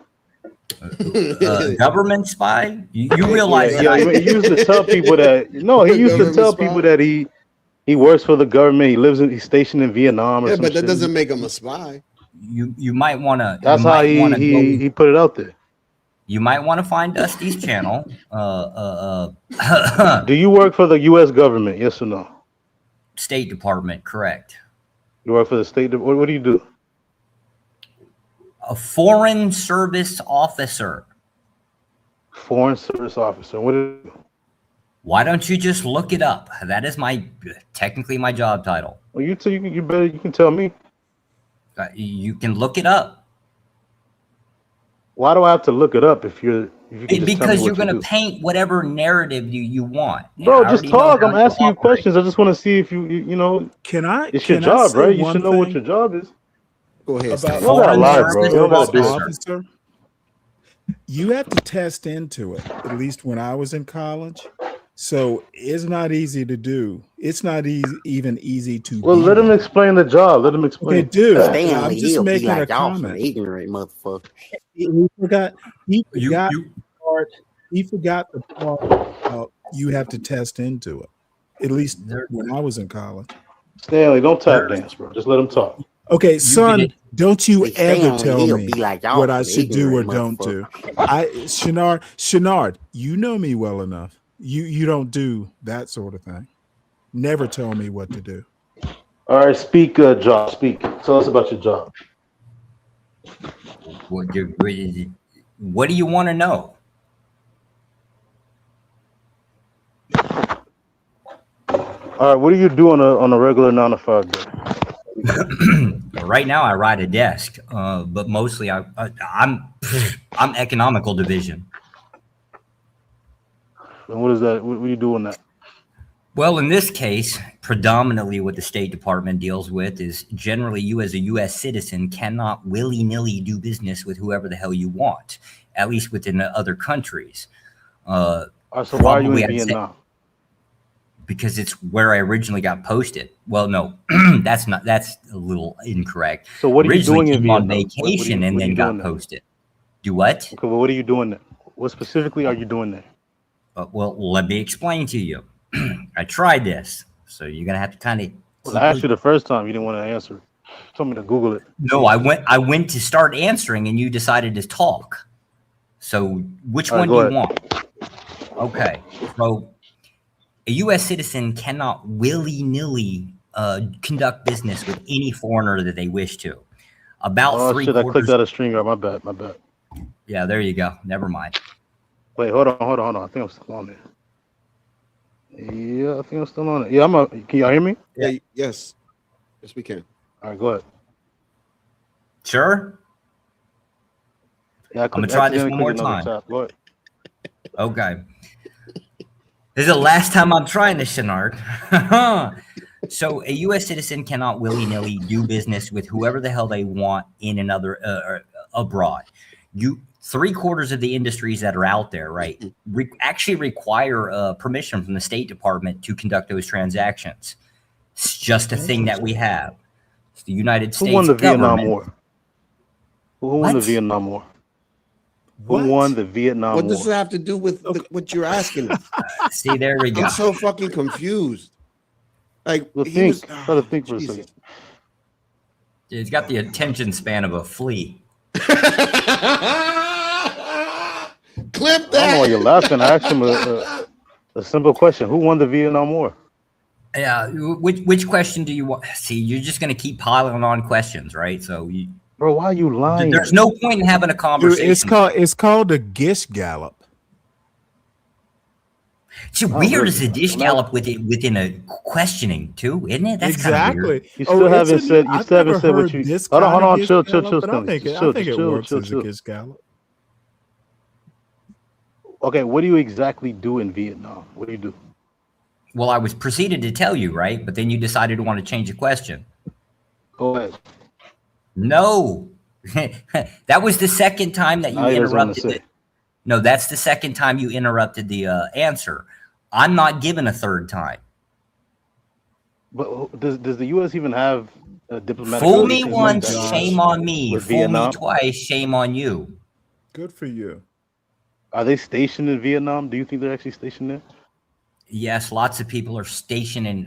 Government spy? You realize Yeah, he used to tell people that. No, he used to Government tell spy? people that he works for the government. He's stationed in Vietnam or Yeah, some but that shit. doesn't make him a spy. You might want to. That's how he put it out there. You might want to find Dusty's channel. Do you work for the U.S. government? Yes or no? State Department, correct. You work for the State Department. What do you do? A foreign service officer. Foreign service officer. What do you do? Why don't you just look it up? That is technically my job title. Well, you can tell me. You can look it up. Why do I have to look it up if you can just tell me Because what you're going you to do? paint whatever narrative you want. Bro, I just already know talk. how I'm you asking you operate. questions. I just want to see if you know. Can I? It's your can I job, say right? You one should know what thing your job is. Go ahead. About You don't gotta lie, bro. You don't gotta do it. officer? You have to test into it. At least when I was in college, so it's not easy to do. It's not even easy to. Well, let him explain the job. Let him explain. Okay, dude. Stanley, I'm just he'll be making like a y'all some comment. ignorant motherfucker. He forgot. He forgot the part. He forgot the part. You have to test into it. At least when I was in college. Stanley, don't tap dance, bro. Just let him talk. Okay, son, don't you ever tell he'll me be like y'all what I some should do or ignorant don't do. Shenard, you know me well enough. You don't do that sort of thing. Never tell me what to do. All right, speak, job. Speak. Tell us about your job. What do you want to know? All right, what do you do on a regular 9 to 5 day? Right now, I ride a desk, but mostly I'm economical division. And what is that? What do you do on that? Well, in this case, predominantly what the State Department deals with is generally you as a U.S. citizen cannot willy-nilly do business with whoever the hell you want, at least within the other countries. So why are you Probably in I'd say- Vietnam? Because it's where I originally got posted. Well, no, that's a little incorrect. So what are you Originally doing in came on Vietnam? vacation and what are then you got doing there? posted. Do what? Okay, well, what are you doing there? What specifically are you doing there? Well, let me explain to you. I tried this, so you're gonna have to kind of. Well, I asked you the first time. You didn't want to answer. You told me to Google it. No, I went to start answering, and you decided to talk. So, which All right, one do go you ahead. want? Okay, so a U.S. citizen cannot willy-nilly conduct business with any foreigner that they wish to. About Oh three shit! I quarters. clicked out a StreamYard. My bad. My bad. Yeah, there you go. Never mind. Wait, hold on. I think I'm still on there. Yeah, I think I'm still on it. Yeah, can y'all hear me? Yeah. Yes, we can. All right, go ahead. Sure. Yeah, I'm gonna try this one more time. Go ahead. Okay. This is the last time I'm trying this, Shenard. So a U.S. citizen cannot willy-nilly do business with whoever the hell they want in another abroad. Three-quarters of the industries that are out there, right, actually require permission from the State Department to conduct those transactions. It's just a thing that we have. It's the United States Who won the government. Vietnam War? Who won the What? Vietnam War? Who What? won the Vietnam What War? does it have to do with what you're asking? See, there we go. I'm so fucking confused. Like, Well, he think. was, Try to think for a Jesus. second. He's got the attention span of a flea. Clip I don't know why you're laughing. I asked him a simple question. Who won the Vietnam War? Yeah, which question do you want? See, you're just going to keep piling on questions, right? So, bro, why are you lying? There's no point in having a conversation. Dude, it's called the Gish Gallop. It's weird as a dish gallop within a questioning too, isn't it? That's exactly. Kind of weird. You still haven't said. You still haven't said what you. Hold on, chill. I think it works as a Gish Gallop. Okay, what do you exactly do in Vietnam? What do you do? Well, I was proceeded to tell you, right? But then you decided to want to change the question. Go ahead. No, that was the second time that you interrupted it. No, that's the second time you interrupted the answer. I'm not given a third time. But does the U.S. even have a diplomatic? Fool me once, shame on me. Fool Vietnam? me twice, shame on you. Good for you. Are they stationed in Vietnam? Do you think they're actually stationed there? Yes, lots of people are stationed in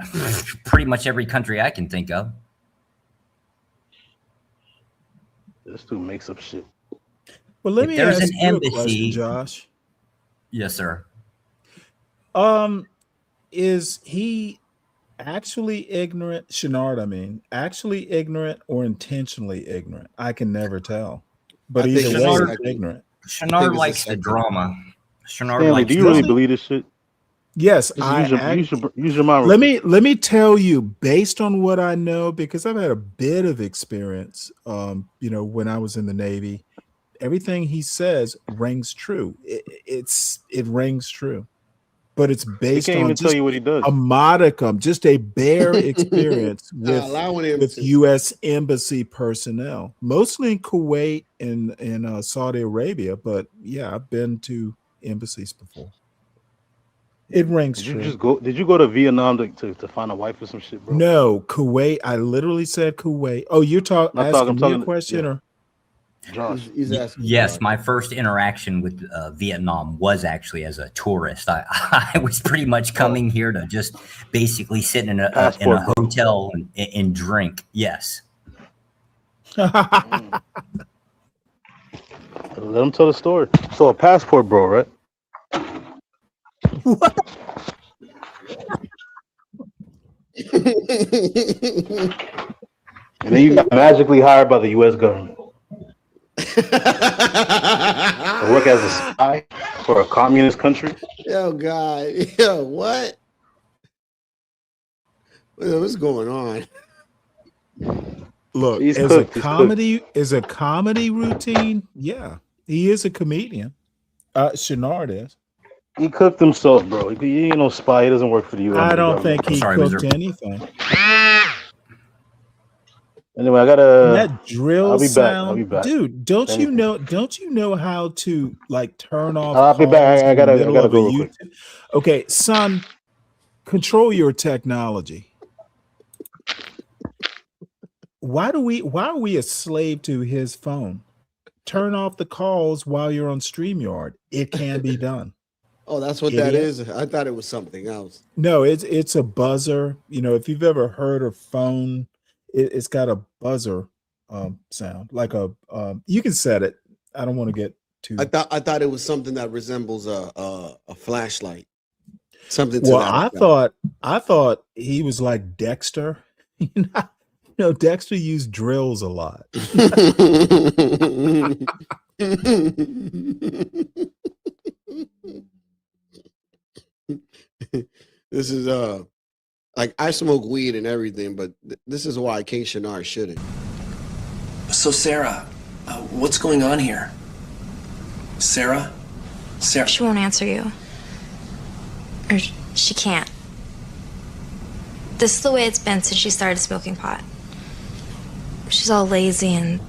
pretty much every country I can think of. This dude makes up shit. Well, let me there's ask an you embassy, a question, Josh. Yes, sir. Is he actually ignorant, Shenard, actually ignorant or intentionally ignorant? I can never tell. But either way, he's ignorant. Shenard likes the drama. Stanley, likes do you really believe this shit? Yes, use your mind. Let me tell you, based on what I know, because I've had a bit of experience, when I was in the Navy, everything he says rings true. It rings true, but it's based on even tell you what he does. A modicum, just a bare experience with U.S. embassy personnel, mostly in Kuwait and Saudi Arabia. But yeah, I've been to embassies before. It rings true. Did you go to Vietnam to find a wife or some shit, bro? No, Kuwait. I literally said Kuwait. Oh, you're asking me a question, or Josh? He's asking. Yes, my first interaction with Vietnam was actually as a tourist. I was pretty much coming here to just basically sit in a hotel and drink. Yes. Let him tell the story. So a passport, bro, right? What? And then you got magically hired by the U.S. government to work as a spy for a communist country. Yo, God. Yo, what? What's going on? Look, He's as cooked, a comedy routine, yeah, he is a comedian. Shenard is. He cooked himself, bro. He ain't no spy. He doesn't work for the U.S. I don't think he cooked anything. Anyway, I gotta. That drill I'll be sound, back. I'll be back. dude. Don't you know how to like turn off? I'll be back. I gotta go real quick. Okay, son, control your technology. Why are we a slave to his phone? Turn off the calls while you're on StreamYard. It can be done. Oh, that's what that is. I thought it was something else. No, it's a buzzer. If you've ever heard a phone, it's got a buzzer sound, like a. You can set it. I don't want to get too. I thought it was something that resembles a flashlight. Something. Well, I thought he was like Dexter. Dexter used drills a lot. This is like I smoke weed and everything, but this is why King Shenard shouldn't. So Sarah, what's going on here? Sarah? She won't answer you. Or she can't. This is the way it's been since she started smoking pot. She's all lazy and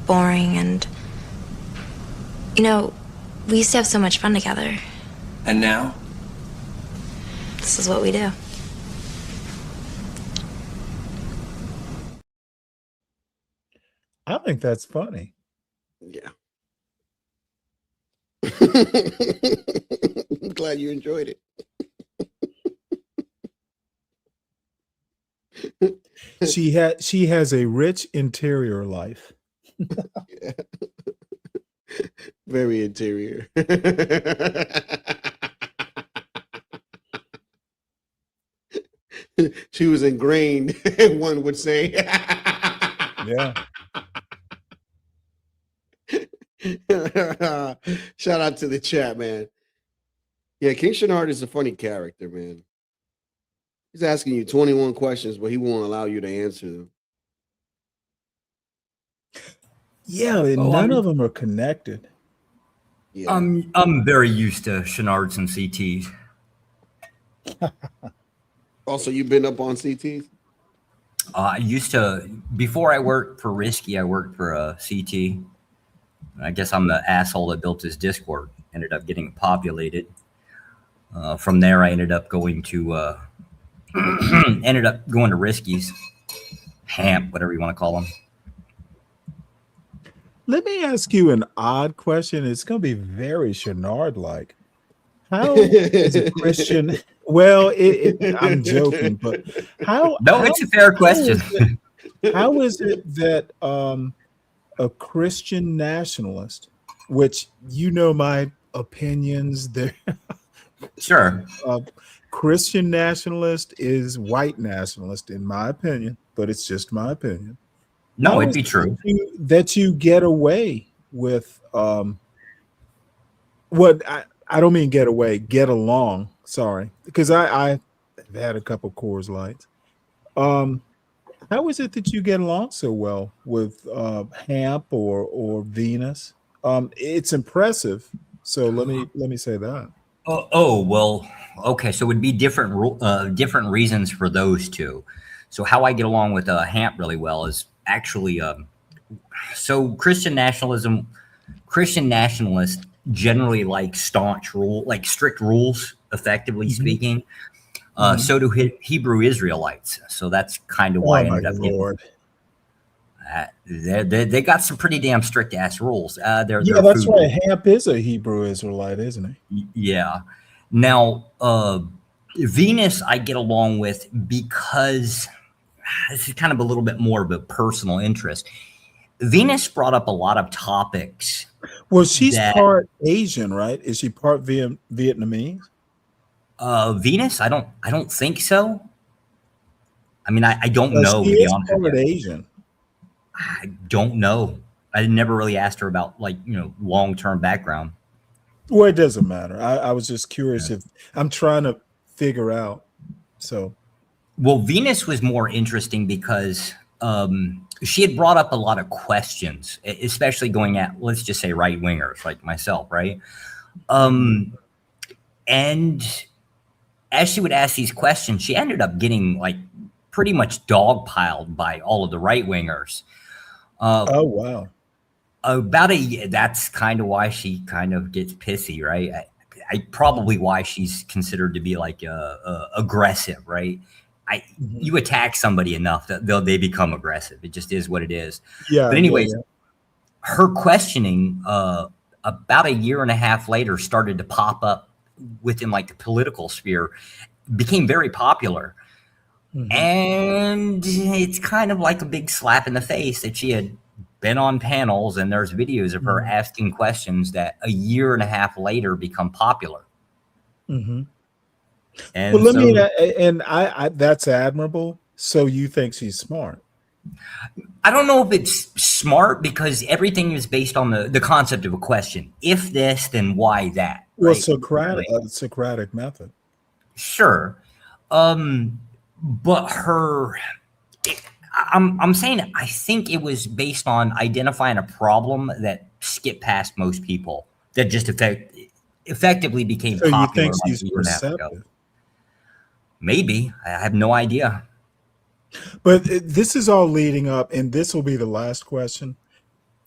boring and... we used to have so much fun together. And now? This is what we do. I think that's funny. Yeah. I'm glad you enjoyed it. She has a rich interior life. Yeah. Very interior. She was ingrained, one would say. Yeah. Shout out to the chat, man. Yeah, King Shenard is a funny character, man. He's asking you 21 questions, but he won't allow you to answer them. Yeah, and none of them are connected. Yeah. I'm very used to Chenards and CTs. Also, you've been up on CTs? I used to, before I worked for Risky, I worked for CT. I guess I'm the asshole that built his Discord. Ended up getting populated. From there, I ended up going to Risky's, Hamp, whatever you want to call them. Let me ask you an odd question. It's going to be very Shenard-like. How is a Christian? Well, I'm joking, but it's a fair question. How is it that a Christian nationalist, which you know my opinions there, sure, Christian nationalist is white nationalist in my opinion, but it's just my opinion. No, it'd be true that you get away with what I don't mean get away, get along. Sorry, because I've had a couple Coors Lights. How is it that you get along so well with Hamp or Venus? It's impressive. So let me say that. Well, okay. So it would be different reasons for those two. So how I get along with Hamp really well is actually so Christian nationalists generally like staunch rule, like strict rules, effectively speaking. So do Hebrew Israelites. So that's kind of why I ended up getting. They got some pretty damn strict ass rules. That's right. Hamp is a Hebrew Israelite, isn't he? Yeah. Now, Venus, I get along with because this is kind of a little bit more of a personal interest. Venus brought up a lot of topics. Well, she's part Asian, right? Is she part Vietnamese? Venus, I don't think so. I mean, I don't know. She is part Asian. I don't know. I never really asked her about long-term background. Well, it doesn't matter. I was just curious if I'm trying to figure out. So, well, Venus was more interesting because she had brought up a lot of questions, especially going at, let's just say, right wingers like myself, right? And as she would ask these questions, she ended up getting pretty much dogpiled by all of the right wingers. Oh wow! That's kind of why she kind of gets pissy, right? I probably why she's considered to be aggressive, right? You attack somebody enough that they become aggressive. It just is what it is. Yeah. But anyways, her questioning about a year and a half later started to pop up within the political sphere, became very popular. And it's kind of like a big slap in the face that she had been on panels and there's videos of her asking questions that a year and a half later become popular. And And that's admirable. So you think she's smart? I don't know if it's smart because everything is based on the concept of a question. If this, then why that? Well, right? Socratic method. Sure. But I'm saying I think it was based on identifying a problem that skipped past most people that just effectively became So popular. you think she's a year and a half ago. perceptive? Maybe. I have no idea. But this is all leading up, and this will be the last question.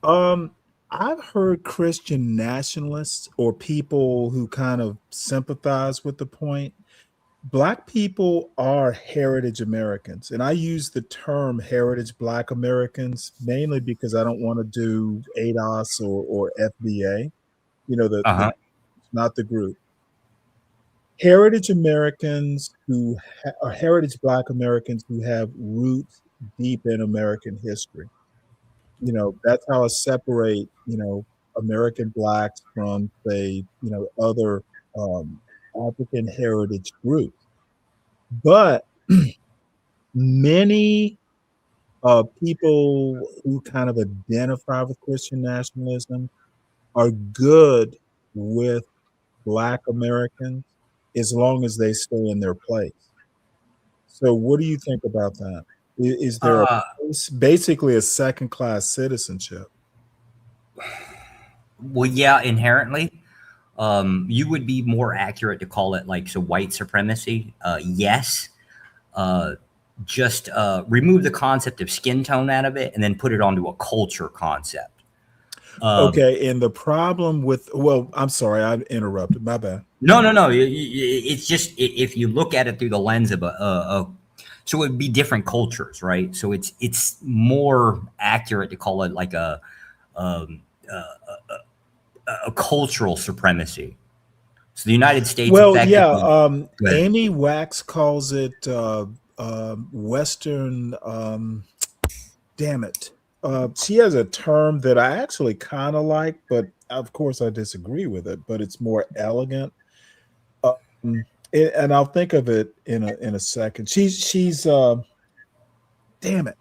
I've heard Christian nationalists or people who kind of sympathize with the point Black people are heritage Americans, and I use the term heritage Black Americans mainly because I don't want to do ADOS or FBA, not the group. Heritage Americans who are heritage Black Americans who have roots deep in American history. That's how I separate, American Blacks from, say, other African heritage groups. But many people who kind of identify with Christian nationalism are good with Black Americans as long as they stay in their place. So what do you think about that? Is there basically a second-class citizenship? Well, yeah, inherently. You would be more accurate to call it white supremacy. Yes. Just remove the concept of skin tone out of it and then put it onto a culture concept. Okay, and the problem with, I'm sorry, I interrupted. My bad. No. It's just if you look at it through the lens of so it would be different cultures, right? So it's more accurate to call it like a cultural supremacy. So the United States. Amy Wax calls it Western. Damn it. She has a term that I actually kind of like, but of course I disagree with it. But it's more elegant, and I'll think of it in a second. She's damn it.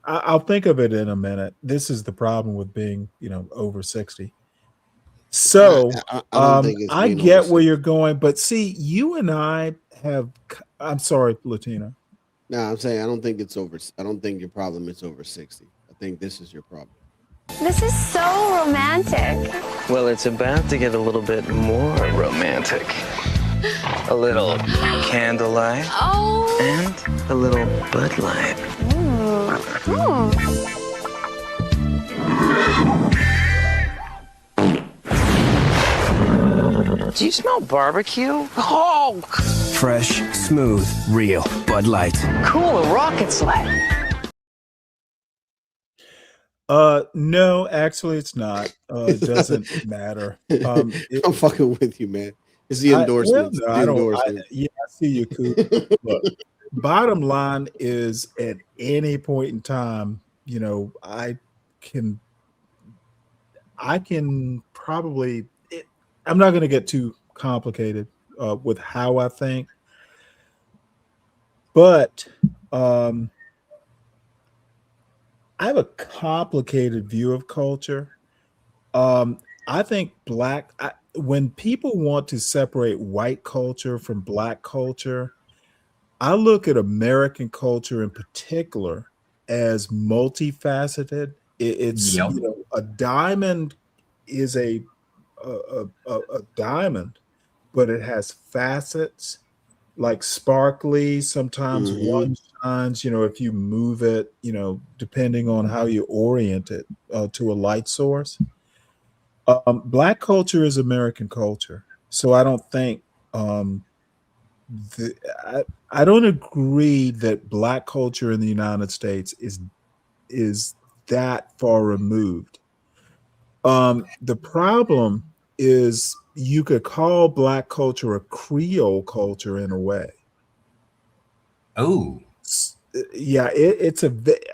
I'll think of it in a minute. This is the problem with being over 60. So I get where you're going, but see, you and I have. I'm sorry, Latina. No, I'm saying I don't think it's over. I don't think your problem is over 60. I think this is your problem. This is so romantic. Well, it's about to get a little bit more romantic. A little candlelight and a little Bud Light. Do you smell barbecue? Oh! Fresh, smooth, real Bud Light. Cool, rocket sled. No, actually, it's not. It doesn't matter. I'm fucking with you, man. It's the endorsement. I see you, Coop. Look, bottom line is, at any point in time, I can probably. I'm not going to get too complicated with how I think, but I have a complicated view of culture. I think when people want to separate white culture from Black culture, I look at American culture in particular as multifaceted. It's a diamond is a diamond, but it has facets, like sparkly. Sometimes one shines, if you move it, depending on how you orient it to a light source. Black culture is American culture, so I don't think I don't agree that Black culture in the United States is that far removed. The problem is you could call Black culture a Creole culture in a way. Oh, yeah,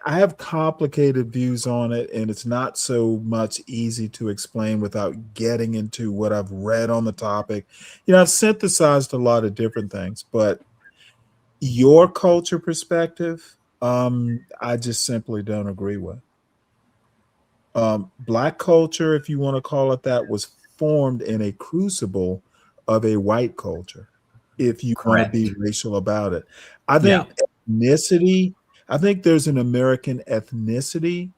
I have complicated views on it, and it's not so much easy to explain without getting into what I've read on the topic. I've synthesized a lot of different things, but your culture perspective, I just simply don't agree with. Black culture, if you want to call it that, was formed in a crucible of a white culture, if you want to be racial about it. I think ethnicity, I think there's an American ethnicity,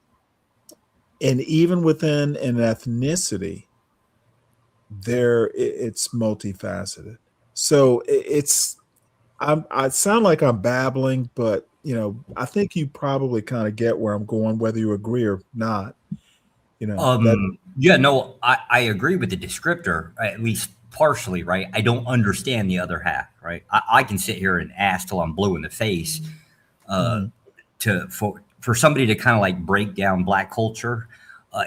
and even within an ethnicity, it's multifaceted. So I sound like I'm babbling, but I think you probably kind of get where I'm going, whether you agree or not. I agree with the descriptor, at least partially, right? I don't understand the other half, right? I can sit here and ask till I'm blue in the face for somebody to kind of like break down Black culture.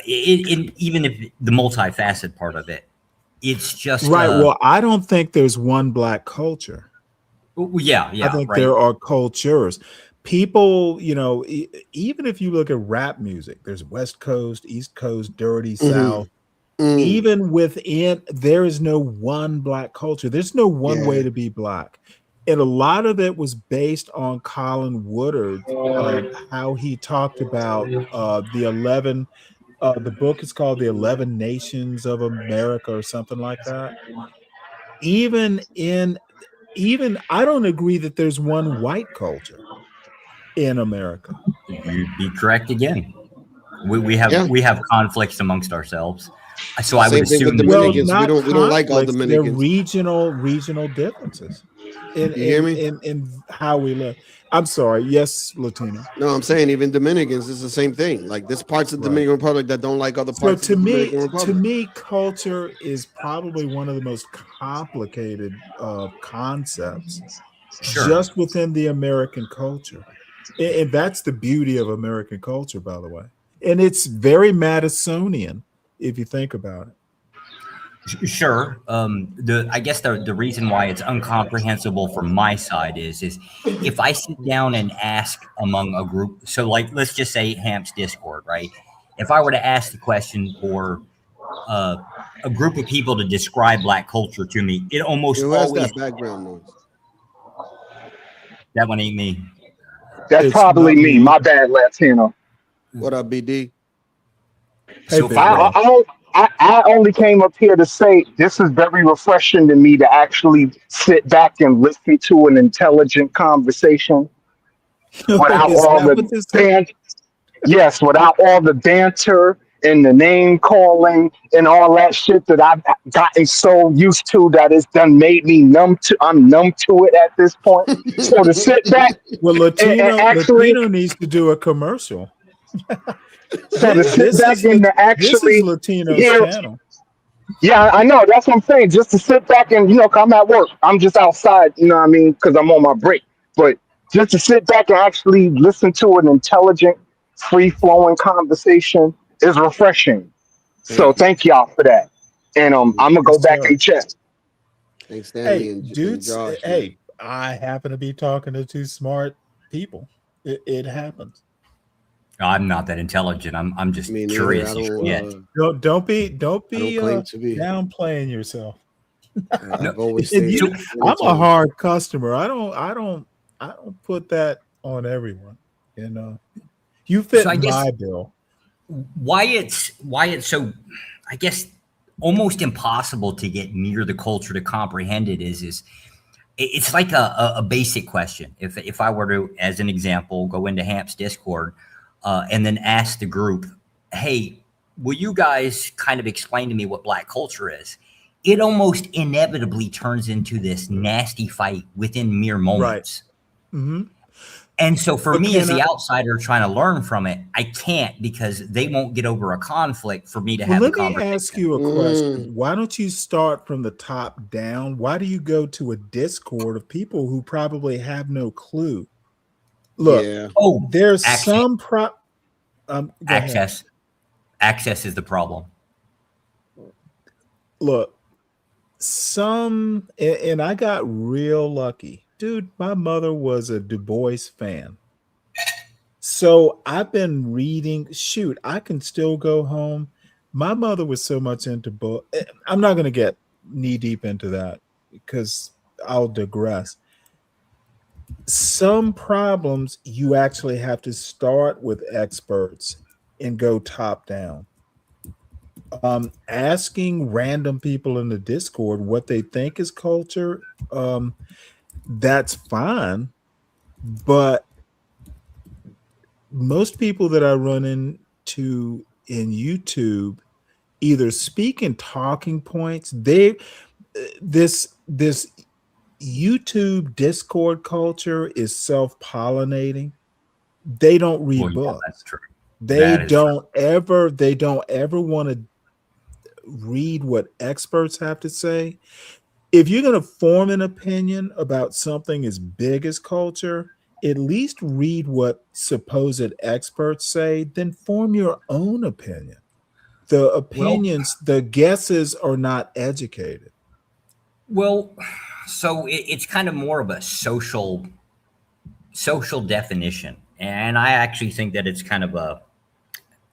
Even if the multifaceted part of it, it's just right. Well, I don't think there's one Black culture. Yeah, I think right. there are cultures. People, even if you look at rap music, there's West Coast, East Coast, dirty South. Even within, there is no one Black culture. There's no one way to be Black. And a lot of it was based on Colin Woodard, how he talked about the 11, the book is called The 11 Nations of America or something like that. Even I don't agree that there's one white culture in America. You'd be correct again. We have conflicts amongst ourselves. So I would assume Dominicans. Well, we don't like all conflicts, Dominicans. They're regional differences in how we live. I'm sorry. Yes, Latino. No, I'm saying even Dominicans is the same thing. Like there's parts of the Dominican Republic that don't like other parts of the Dominican Republic. To me, culture is probably one of the most complicated concepts just within the American culture. And that's the beauty of American culture, by the way. And it's very Madisonian, if you think about it. Sure. I guess the reason why it's incomprehensible from my side is if I sit down and ask among a group, so like let's just say Hamp's Discord, right? If I were to ask the question for a group of people to describe Black culture to me, it almost always that background noise. That one ain't me. That's probably me. My bad, Latino. What up, BD? Hey, I only came up here to say this is very refreshing to me to actually sit back and listen to an intelligent conversation without all the without all the banter and the name calling and all that shit that I've gotten so used to that it's done made me numb to it at this point. So to sit back, well, Latino needs to do a commercial. So to sit back and to actually this is Latino's channel. Yeah, I know. That's what I'm saying. Just to sit back and I'm at work. I'm just outside. You know what I mean? Because I'm on my break. But just to sit back and actually listen to an intelligent, free-flowing conversation is refreshing. So thank y'all for that. And I'm gonna go back and check. Thanks, Stanley. Hey, dudes. Hey, I happen to be talking to two smart people. It happens. I'm not that intelligent. I'm just curious. Don't be downplaying yourself. I've always I'm a hard customer. I don't put that on everyone. You fit my bill. Why it's so, I guess, almost impossible to get near the culture to comprehend it is it's like a basic question. If I were to, as an example, go into Hamp's Discord and then ask the group, hey, will you guys kind of explain to me what Black culture is? It almost inevitably turns into this nasty fight within mere moments. Right. Mm-hmm. And so for me as the outsider trying to learn from it, I can't because they won't get over a conflict for me to have a conversation. Let me ask you a question. Why don't you start from the top down? Why do you go to a Discord of people who probably have no clue? Look, there's some access. Access is the problem. Look, and I got real lucky. Dude, my mother was a Du Bois fan. So I've been reading. Shoot, I can still go home. My mother was so much into book. I'm not going to get knee deep into that because I'll digress. Some problems you actually have to start with experts and go top down. Asking random people in the Discord what they think is culture, that's fine, but most people that I run into in YouTube either speak in talking points. This YouTube Discord culture is self-pollinating. They don't read books. That's true. They don't ever want to read what experts have to say. If you're going to form an opinion about something as big as culture, at least read what supposed experts say, then form your own opinion. The opinions, the guesses are not educated. Well, so it's kind of more of a social definition, and I actually think that it's kind of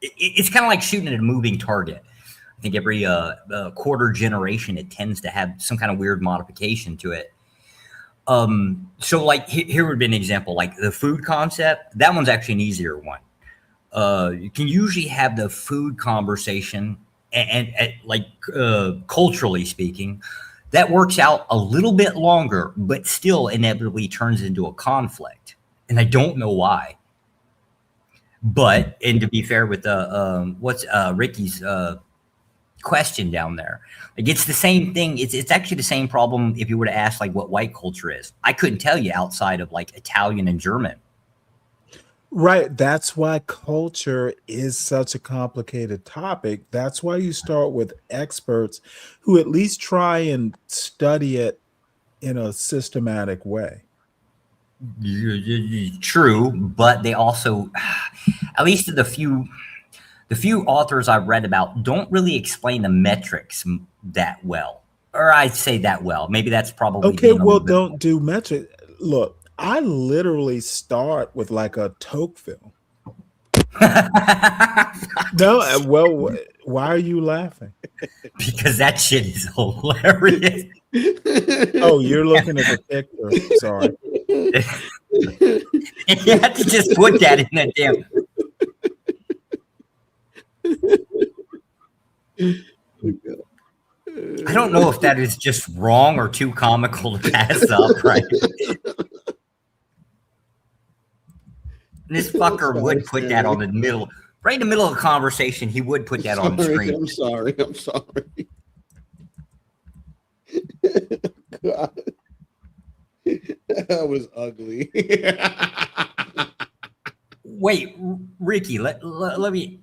it's kind of like shooting at a moving target. I think every quarter generation it tends to have some kind of weird modification to it. So like here would be an example, like the food concept. That one's actually an easier one. You can usually have the food conversation, and like culturally speaking, that works out a little bit longer, but still inevitably turns into a conflict. And I don't know why. But, and to be fair with what's Ricky's question down there, like it's the same thing. It's actually the same problem if you were to ask like what white culture is. I couldn't tell you outside of like Italian and German. Right. That's why culture is such a complicated topic. That's why you start with experts who at least try and study it in a systematic way. True, but they also, at least the few authors I've read about, don't really explain the metrics that well. Or I'd say that well. Maybe that's probably okay. Well, don't do metric. Look, I literally start with like a Tocqueville. No, well, why are you laughing? Because that shit is hilarious. Oh, you're looking at the picture. Sorry. You have to just put that in that damn. I don't know if that is just wrong or too comical to pass up, right? This fucker would put that on the middle, right in the middle of the conversation. He would put that on the screen. I'm sorry. God. That was ugly. Wait, Ricky, let me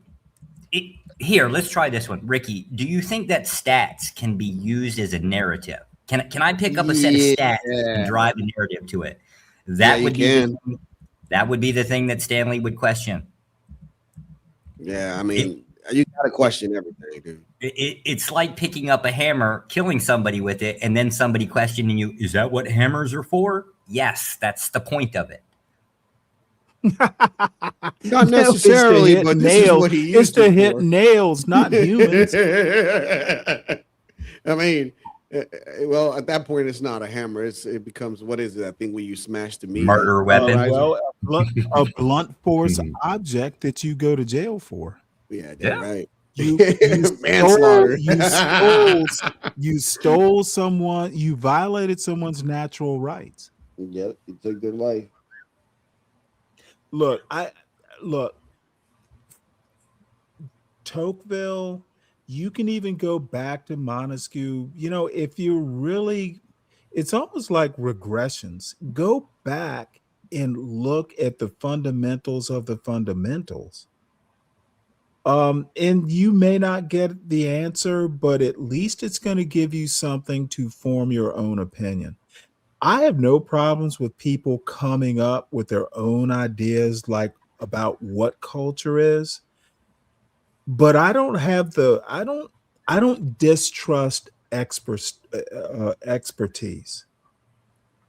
here. Let's try this one. Ricky, do you think that stats can be used as a narrative? Can I pick up a set of stats and drive a narrative to it? That would be. That would be the thing that Stanley would question. Yeah, I mean, you got to question everything, dude. It's like picking up a hammer, killing somebody with it, and then somebody questioning you, is that what hammers are for? Yes, that's the point of it. Not necessarily, but this is what he used to hit nails, not humans. I mean, well, at that point, it's not a hammer. It becomes, what is it? I think when you smash the meat. Murder weapon. Well, a blunt force object that you go to jail for. Yeah, that's right. You stole someone. You violated someone's natural rights. Yep, you took their life. Look, Tocqueville. You can even go back to Montesquieu. You know, if you really, it's almost like regressions. Go back and look at the fundamentals of the fundamentals. And you may not get the answer, but at least it's going to give you something to form your own opinion. I have no problems with people coming up with their own ideas, like about what culture is. But I don't distrust expertise.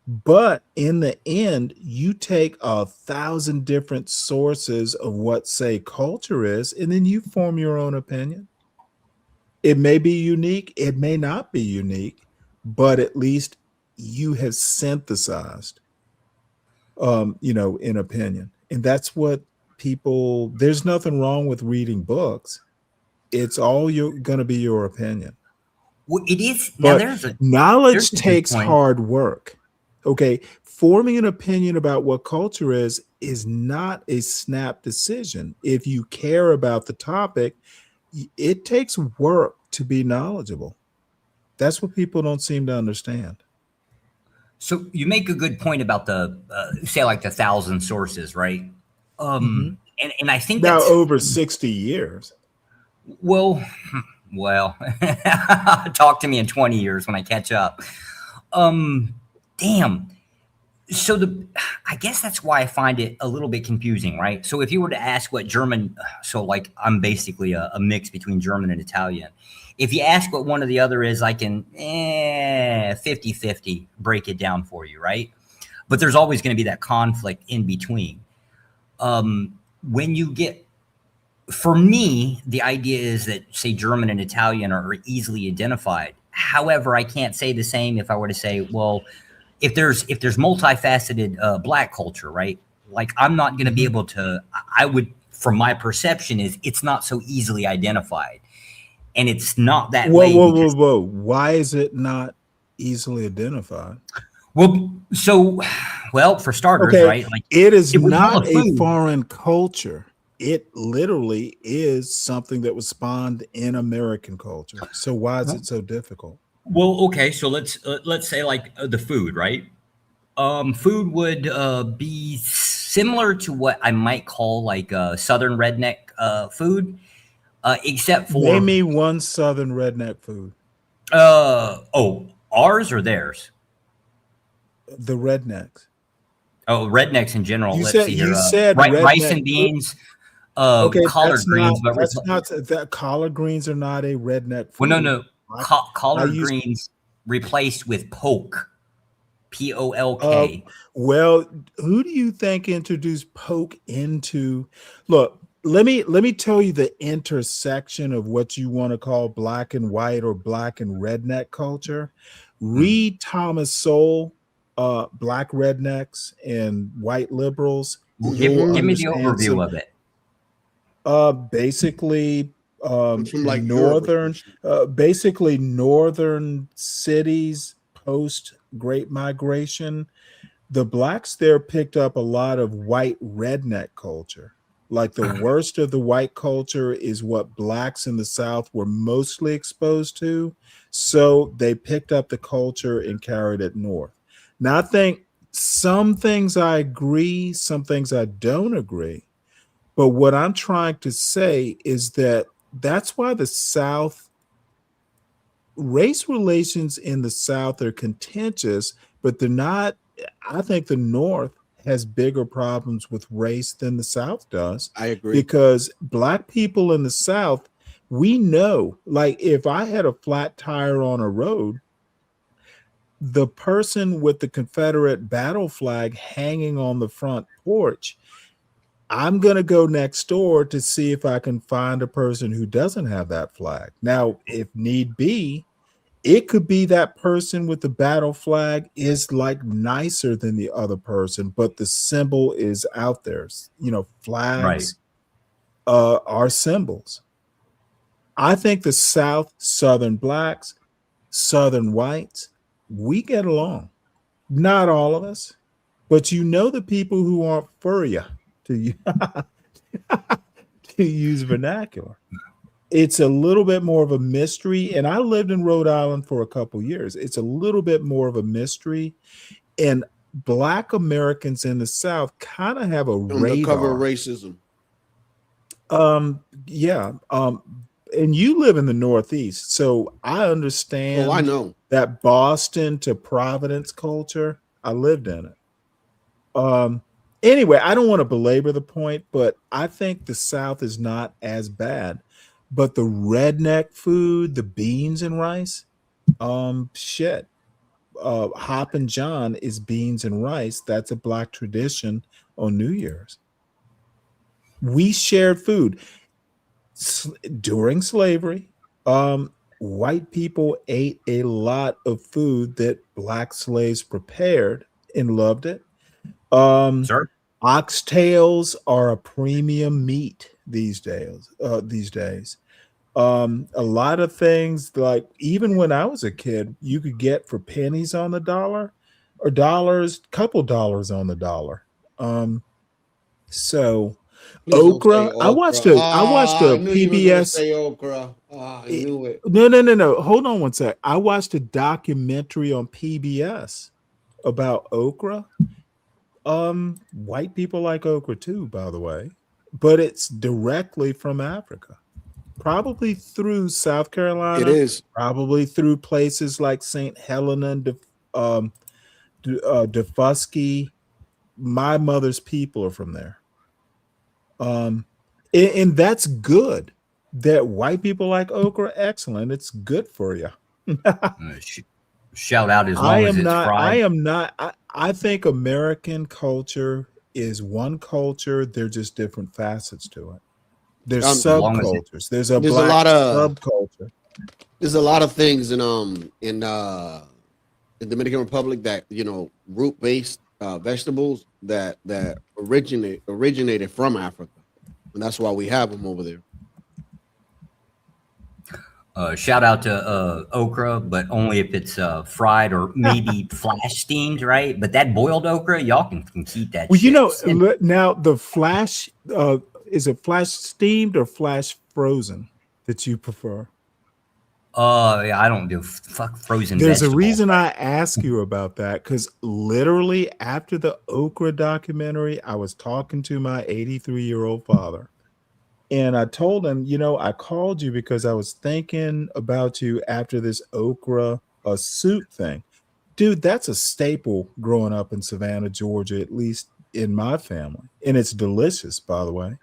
But in the end, you take 1,000 different sources of what, say, culture is, and then you form your own opinion. It may be unique, it may not be unique, but at least you have synthesized, an opinion. And that's what people, there's nothing wrong with reading books. It's all going to be your opinion. Well, it is. But now knowledge takes hard work. Okay. Forming an opinion about what culture is not a snap decision. If you care about the topic, it takes work to be knowledgeable. That's what people don't seem to understand. So you make a good point about the, say like the 1,000 sources, right? And I think now that's over 60 years. Well, Well, talk to me in 20 years when I catch up. Damn. So I guess that's why I find it a little bit confusing, right? So if you were to ask what German, so like I'm basically a mix between German and Italian. If you ask what one or the other is, I can 50-50 break it down for you, right? But there's always going to be that conflict in between. When you get, for me, the idea is that, say, German and Italian are easily identified. However, I can't say the same if I were to say, well, if there's multifaceted black culture, right? Like I'm not going to be able to, I would, from my perception is it's not so easily identified. And it's not that way. Whoa. Why is it not easily identified? Well, for starters, okay, right? Like it is not a foreign culture. It literally is something that was spawned in American culture. So why is it so difficult? Well, okay, so let's say like the food, right? Food would be similar to what I might call like Southern redneck food, except for name me one Southern redneck food. Ours or theirs? The rednecks. Oh, rednecks in general. You Let's said see here. you said rice and beans. Okay, collard greens. That's not that collard greens are not a redneck food. Well, no. Collard greens replaced with poke. P-O-L-K. Well, who do you think introduced poke into? Look, let me tell you the intersection of what you want to call black and white or black and redneck culture. Read Thomas Sowell, Black Rednecks and White Liberals. Give me the overview of it. Basically, like northern cities post Great Migration, the blacks there picked up a lot of white redneck culture. Like the worst of the white culture is what blacks in the South were mostly exposed to. So they picked up the culture and carried it north. Now, I think some things I agree, some things I don't agree. But what I'm trying to say is that that's why the South, race relations in the South are contentious, but they're not. I think the North has bigger problems with race than the South does. I agree. Because black people in the South, we know, like if I had a flat tire on a road, the person with the Confederate battle flag hanging on the front porch, I'm going to go next door to see if I can find a person who doesn't have that flag. Now, if need be, it could be that person with the battle flag is like nicer than the other person, but the symbol is out there. You know, flags are symbols. I think the South, Southern blacks, Southern whites, we get along. Not all of us, but you know the people who aren't for you, to use vernacular. It's a little bit more of a mystery. And I lived in Rhode Island for a couple years. It's a little bit more of a mystery. And Black Americans in the South kind of have a undercover radar. racism. Yeah. And you live in the Northeast, so I understand. Oh, I know that Boston to Providence culture. I lived in it. Anyway, I don't want to belabor the point, but I think the South is not as bad. But the redneck food, the beans and rice, Hoppin' John is beans and rice. That's a Black tradition on New Year's. We shared food during slavery. White people ate a lot of food that Black slaves prepared and loved it. Oxtails are a premium meat these days. A lot of things, like even when I was a kid, you could get for pennies on the dollar or couple dollars on the dollar. So okra. I watched a PBS. Okra. I knew it. No. Hold on one sec. I watched a documentary on PBS about okra. White people like okra too, by the way, but it's directly from Africa. probably through South Carolina. It is. Probably through places like St. Helena and Defusky. My mother's people are from there. And that's good. That white people like okra, excellent. It's good for you. Shout out as long as it's fried. I think American culture is one culture. They're just different facets to it. There's subcultures. There's a lot of subculture. There's a lot of things in the Dominican Republic that, you know, root-based vegetables that originated from Africa, and that's why we have them over there. Shout out to okra, but only if it's fried or maybe flash steamed, right? But that boiled okra, y'all can keep that. Well, shit. you know, now the flash, is it flash steamed or flash frozen that you prefer? Yeah, I don't do frozen. There's vegetables. a reason I ask you about that, because literally after the okra documentary, I was talking to my 83-year-old father. And I told him, you know, I called you because I was thinking about you after this okra soup thing. Dude, that's a staple growing up in Savannah, Georgia, at least in my family. And it's delicious, by the way.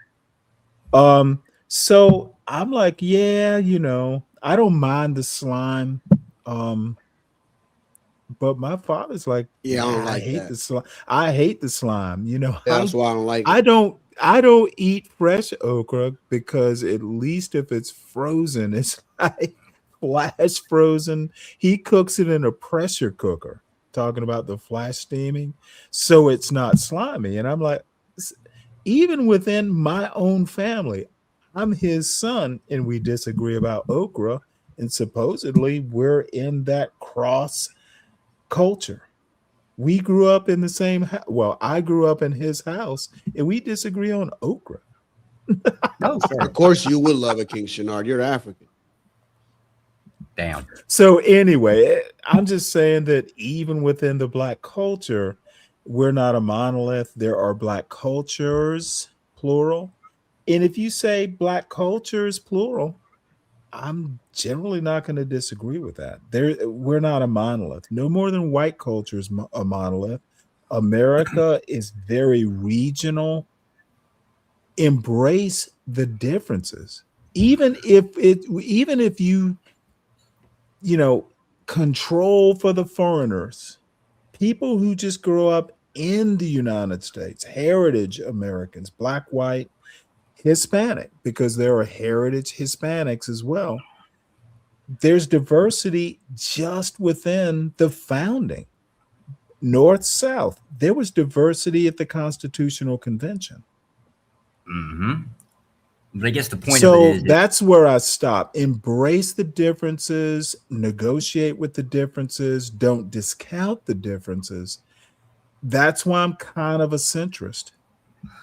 So I'm like, yeah, you know, I don't mind the slime. But my father's like, yeah, I hate the slime. I hate the slime. You know, that's why I don't like it. I don't eat fresh okra because at least if it's frozen, it's like flash frozen. He cooks it in a pressure cooker, talking about the flash steaming, so it's not slimy. And I'm like, even within my own family, I'm his son, and we disagree about okra, and supposedly we're in that cross culture. We grew up in the same house. Well, I grew up in his house, and we disagree on okra. Of course, you will love it, King Shenard. You're African. Damn. So anyway, I'm just saying that even within the Black culture, we're not a monolith. There are Black cultures, plural. And if you say Black cultures, plural, I'm generally not going to disagree with that. We're not a monolith. No more than white culture is a monolith. America is very regional. Embrace the differences. Even if you know, control for the foreigners, people who just grow up in the United States, heritage Americans, Black, white, Hispanic, because there are heritage Hispanics as well. There's diversity just within the founding. North, South. There was diversity at the Constitutional Convention. Mm-hmm. But I guess the point so of it is that's where I stop. Embrace the differences, negotiate with the differences, don't discount the differences. That's why I'm kind of a centrist.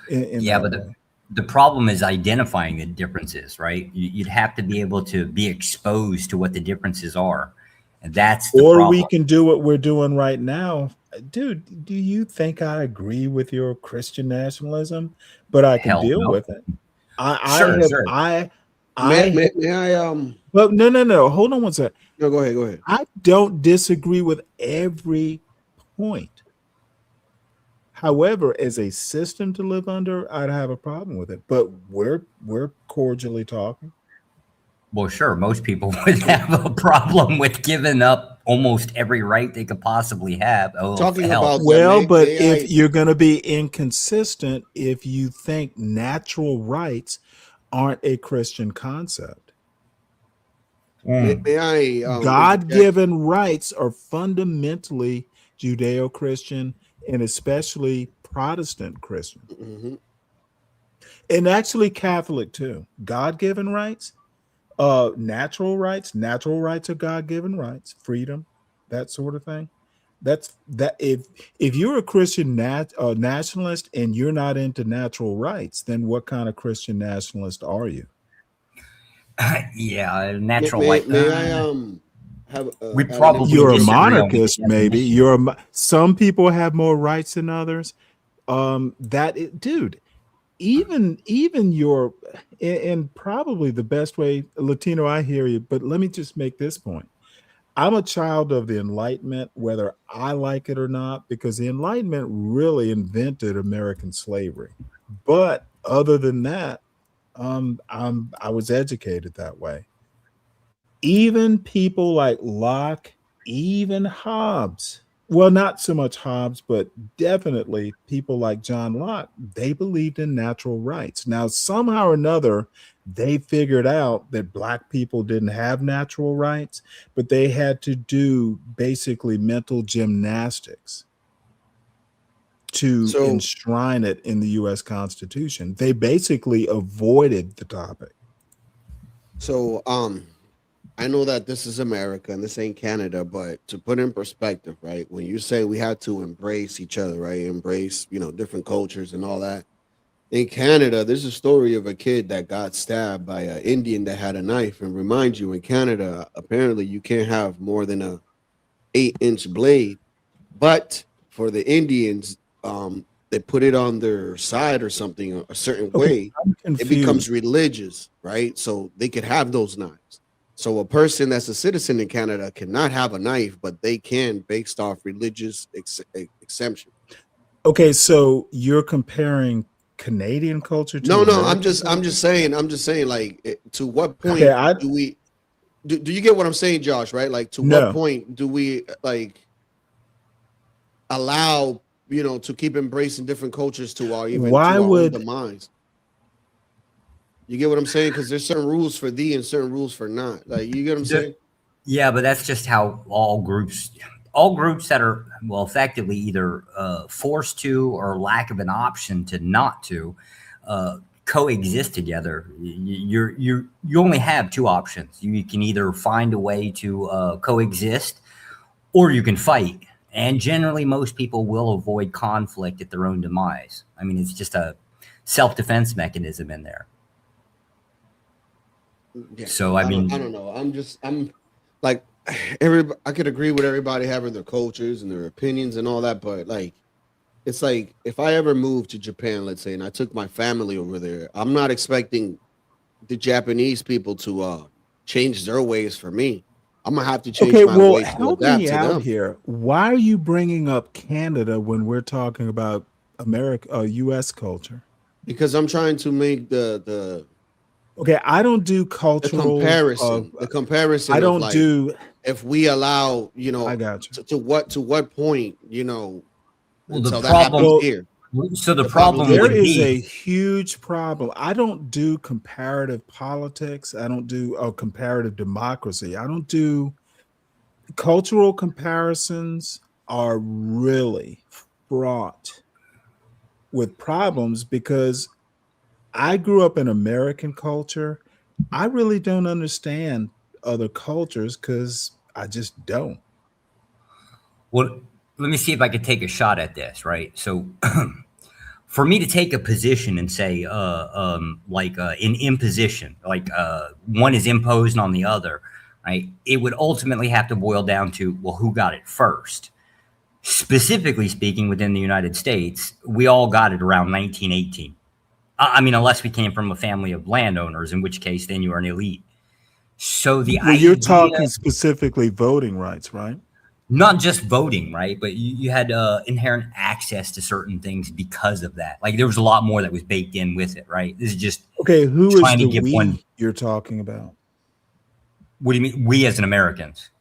But the problem is identifying the differences, right? You'd have to be able to be exposed to what the differences are. And that's the problem. We can do what we're doing right now. Dude, do you think I agree with your Christian nationalism? But I can deal with it. May I But no. Hold on one second. No, go ahead. I don't disagree with every point. However, as a system to live under, I'd have a problem with it. But we're cordially talking. Well, sure. Most people would have a problem with giving up almost every right they could possibly have. But if you're going to be inconsistent, if you think natural rights aren't a Christian concept, God-given rights are fundamentally Judeo-Christian and especially Protestant Christian, and actually Catholic too. God-given rights. Natural rights are God-given rights, freedom, that sort of thing. That's that. If you're a Christian nationalist and you're not into natural rights, then what kind of Christian nationalist are you? Natural right. You're a monarchist, maybe. Some people have more rights than others. Dude, even your, and probably the best way, Latino, I hear you, but let me just make this point. I'm a child of the Enlightenment, whether I like it or not, because the Enlightenment really invented American slavery. But other than that, I was educated that way. Even people like Locke, even Hobbes, well, not so much Hobbes, but definitely people like John Locke, they believed in natural rights. Now, somehow or another, they figured out that Black people didn't have natural rights, but they had to do basically mental gymnastics to enshrine it in the US Constitution. They basically avoided the topic. So, I know that this is America and this ain't Canada, but to put in perspective, right? When you say we have to embrace each other, right? Embrace, different cultures and all that. In Canada, there's a story of a kid that got stabbed by an Indian that had a knife. And remind you, in Canada, apparently you can't have more than a 8-inch blade. But for the Indians, they put it on their side or something a certain way. It becomes religious, right? So they could have those knives. So a person that's a citizen in Canada cannot have a knife, but they can based off religious exemption. Okay, so you're comparing Canadian culture to No, American I'm just saying like to what point do we do you get what I'm saying, Josh, right? Like to what point do we like allow, to keep embracing different cultures to our own demise? You get what I'm saying? Because there's certain rules for thee and certain rules for not. Like, you get what I'm saying? Yeah, but that's just how all groups that are, well, effectively either forced to or lack of an option to not to coexist together. You only have two options. You can either find a way to coexist, or you can fight. And generally, most people will avoid conflict at their own demise. I mean, it's just a self-defense mechanism in there. Yeah, so I mean, I don't know. I'm like I could agree with everybody having their cultures and their opinions and all that, but like it's like if I ever moved to Japan, let's say, and I took my family over there, I'm not expecting the Japanese people to change their ways for me. I'm gonna have to change my ways to help adapt me to out them. here. Why are you bringing up Canada when we're talking about America, U.S. culture? Because I'm trying to make the okay, I don't do cultural the comparison. I don't of like, do. If we allow, I got you. To what point, well, until that happens here. So the problem there would is be a huge problem. I don't do comparative politics. I don't do comparative democracy. I don't do cultural comparisons. Are really fraught with problems because I grew up in American culture. I really don't understand other cultures because I just don't. Well, let me see if I could take a shot at this, right? So for me to take a position and say, like an imposition, like one is imposed on the other, right? It would ultimately have to boil down to, well, who got it first? Specifically speaking, within the United States, we all got it around 1918. I mean, unless we came from a family of landowners, in which case then you are an elite. So you're talking specifically voting rights, right? Not just voting, right? But you had inherent access to certain things because of that. Like there was a lot more that was baked in with it, right? This is just okay. Who is trying the to give we one. You're talking about? What do you mean, we as an Americans?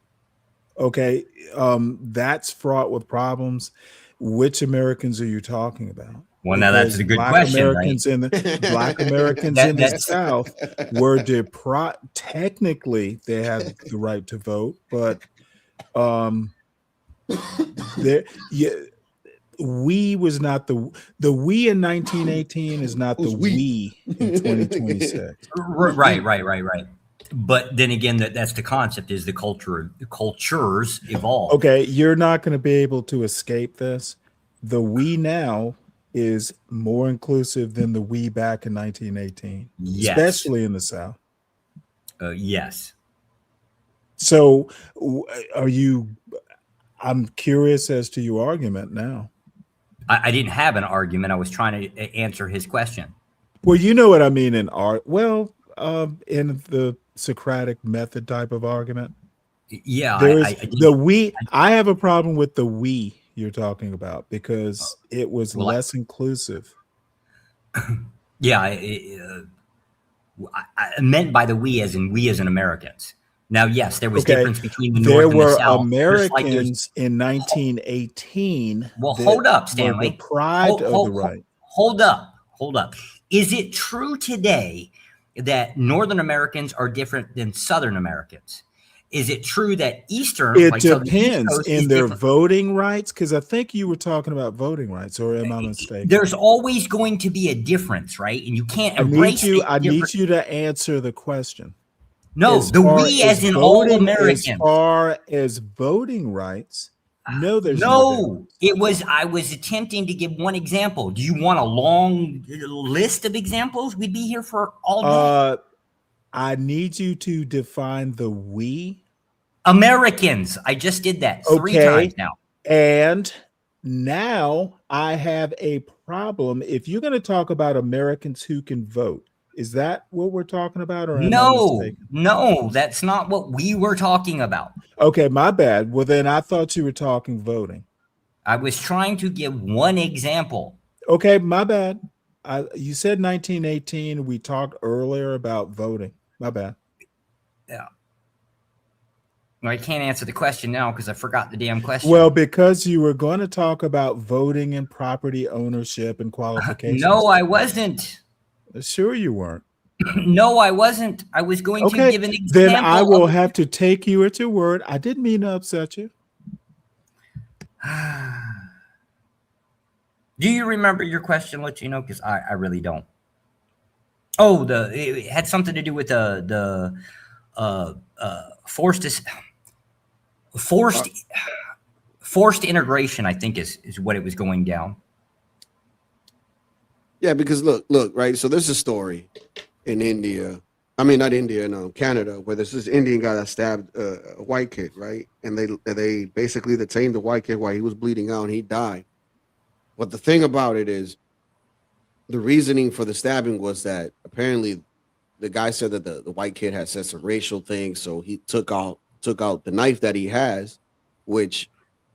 Okay, that's fraught with problems. Which Americans are you talking about? Well, now that's a good Black question, Americans right? in the Black Americans in the South were deprived. Technically, they had the right to vote, but we was not the we in 1918 is not the we in 2026. Right. But then again, that's the concept is the cultures evolve. Okay, you're not going to be able to escape this. The we now is more inclusive than the we back in 1918, especially in the South. Yes. So are you, I'm curious as to your argument now. I didn't have an argument. I was trying to answer his question. Well, you know what I mean in art. Well, in the Socratic method type of argument, Yeah, there is I did. the we. I have a problem with the we you're talking about because it was Well, less inclusive. yeah, I meant by the we as in we as in Americans. Now, yes, there was Okay, difference between the there North and the were South, just like there's. Americans in 1918 Well, that hold up, were Stanley. deprived of the right. Hold up. Hold up. Is it true today that Northern Americans are different than Southern Americans? Is it true that Eastern, It like so the East depends Coast, in is their different? voting rights, because I think you were talking about voting rights, or am I mistaken? There's always going to be a difference, right? And you can't I need embrace you. the I need different. you to answer the question. No, the we as in all As Americans. far as voting rights, no, there's no No, it was. I was attempting to give one example. Do you want a long list of examples? We'd be here for all day. I need you to define the we. Americans. I just did that 3 times now. And now I have a problem. If you're going to talk about Americans who can vote, is that what we're talking about, or am I mistaken? No, that's not what we were talking about. Okay, my bad. Well, then I thought you were talking voting. I was trying to give one example. Okay, my bad. You said 1918. We talked earlier about voting. My bad. Yeah. Well, I can't answer the question now because I forgot the damn question. Well, because you were going to talk about voting and property ownership and qualifications. No, I wasn't. Sure you weren't. No, I wasn't. I was going to give an example. Then I will have to take you at your word. I didn't mean to upset you. Do you remember your question, Latino? Because I really don't. Oh, it had something to do with the forced integration, I think is what it was going down. Yeah, because look, right? So there's a story in India. I mean, not India, no, Canada, where there's this Indian guy that stabbed a white kid, right? And they basically detained the white kid while he was bleeding out and he died. But the thing about it is, the reasoning for the stabbing was that apparently the guy said that the white kid had said some racial things, so he took out the knife that he has, which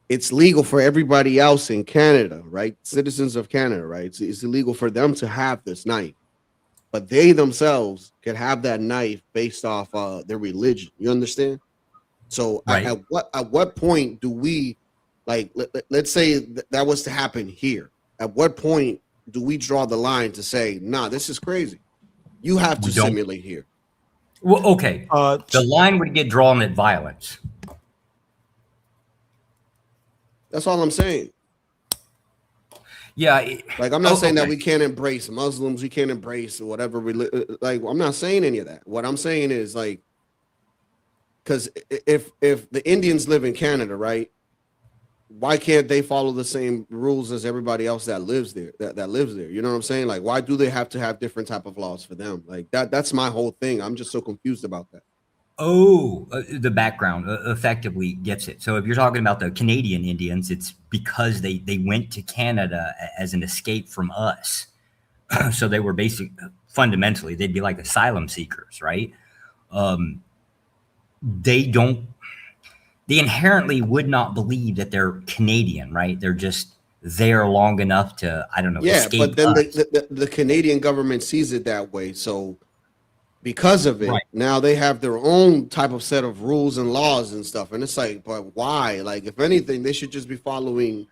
it's legal for everybody else in Canada, right? Citizens of Canada, right? It's illegal for them to have this knife, but they themselves can have that knife based off their religion. You understand? So right. at what point do we, like, let's say that was to happen here? At what point do we draw the line to say, nah, this is crazy? You have to simulate here. Well, okay. The line would get drawn at violence. That's all I'm saying. Yeah. Like, I'm not saying that we can't embrace Muslims, we can't embrace whatever. Like, I'm not saying any of that. What I'm saying is, like, because if the Indians live in Canada, right? Why can't they follow the same rules as everybody else that lives there? That lives there. You know what I'm saying? Like, why do they have to have different type of laws for them? Like that's my whole thing. I'm just so confused about that. Oh, the background effectively gets it. So if you're talking about the Canadian Indians, it's because they went to Canada as an escape from us. So they were fundamentally, they'd be like asylum seekers, right? They inherently would not believe that they're Canadian, right? They're just there long enough to, I don't know, escape but then us. the Canadian government sees it that way. So because of it, now they have their own type of set of rules and laws and stuff. And it's like, but why? Like, if anything, they should just be following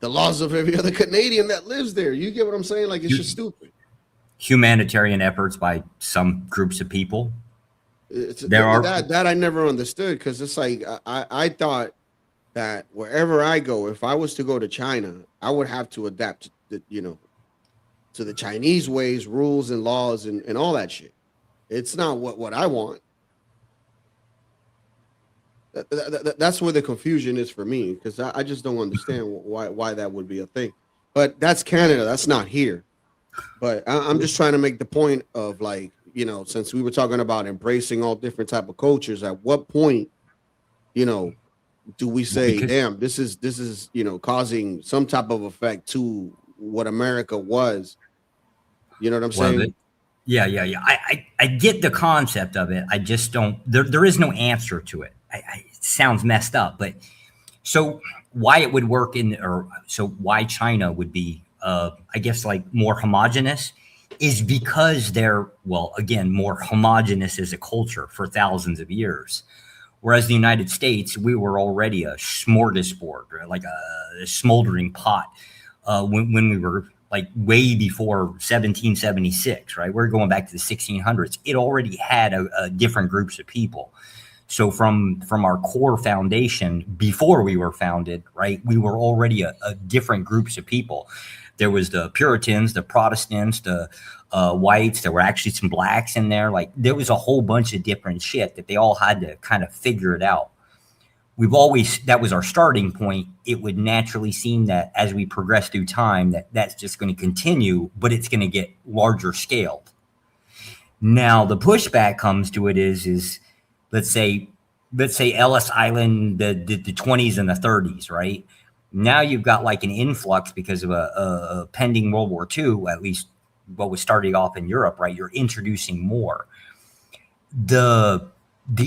the laws of every other Canadian that lives there. You get what I'm saying? Like, it's just stupid. Humanitarian efforts by some groups of people. That I never understood, because it's like I thought that wherever I go, if I was to go to China, I would have to adapt to the Chinese ways, rules and laws and all that shit. It's not what I want. That's where the confusion is for me, because I just don't understand why that would be a thing. But that's Canada. That's not here. But I'm just trying to make the point of, like, since we were talking about embracing all different type of cultures, at what point, do we say, damn, this is causing some type of effect to what America was, You know what I'm Well, saying? yeah. I get the concept of it. I just don't. There is no answer to it. It sounds messed up, but so why it would work so why China would be, I guess, like more homogenous, is because they're, well, again, more homogenous as a culture for thousands of years. Whereas the United States, we were already a smorgasbord, like a smoldering pot, when we were like way before 1776, right? We're going back to the 1600s. It already had a different groups of people. So from our core foundation before we were founded, right, we were already a different groups of people. There was the Puritans, the Protestants, the whites. There were actually some blacks in there. Like there was a whole bunch of different shit that they all had to kind of figure it out. That was our starting point. It would naturally seem that as we progress through time, that's just going to continue, but it's going to get larger scaled. Now the pushback comes to it is let's say Ellis Island, the 20s and the 30s, right? Now you've got like an influx because of a pending World War II, at least what was starting off in Europe, right? You're introducing more. The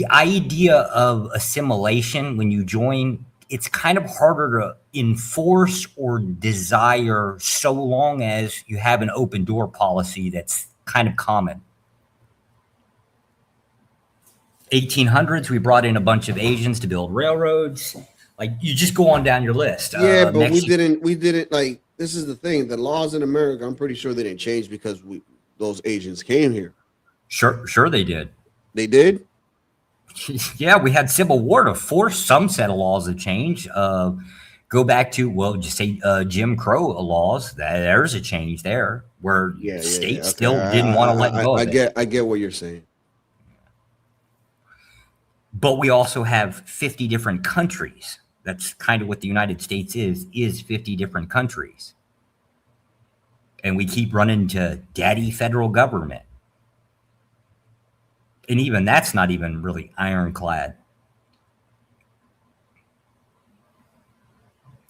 idea of assimilation when you join, it's kind of harder to enforce or desire so long as you have an open door policy that's kind of common. 1800s, we brought in a bunch of Asians to build railroads. Like you just go on down your list. Yeah, but we didn't like, this is the thing. The laws in America, I'm pretty sure they didn't change because those Asians came here. Sure they did. They did? Yeah, we had Civil War to force some set of laws to change. Go back to, well, just say Jim Crow laws. There's a change there where states still didn't want to let go of it. I get what you're saying. But we also have 50 different countries. That's kind of what the United States is 50 different countries. And we keep running to daddy federal government. And even that's not even really ironclad.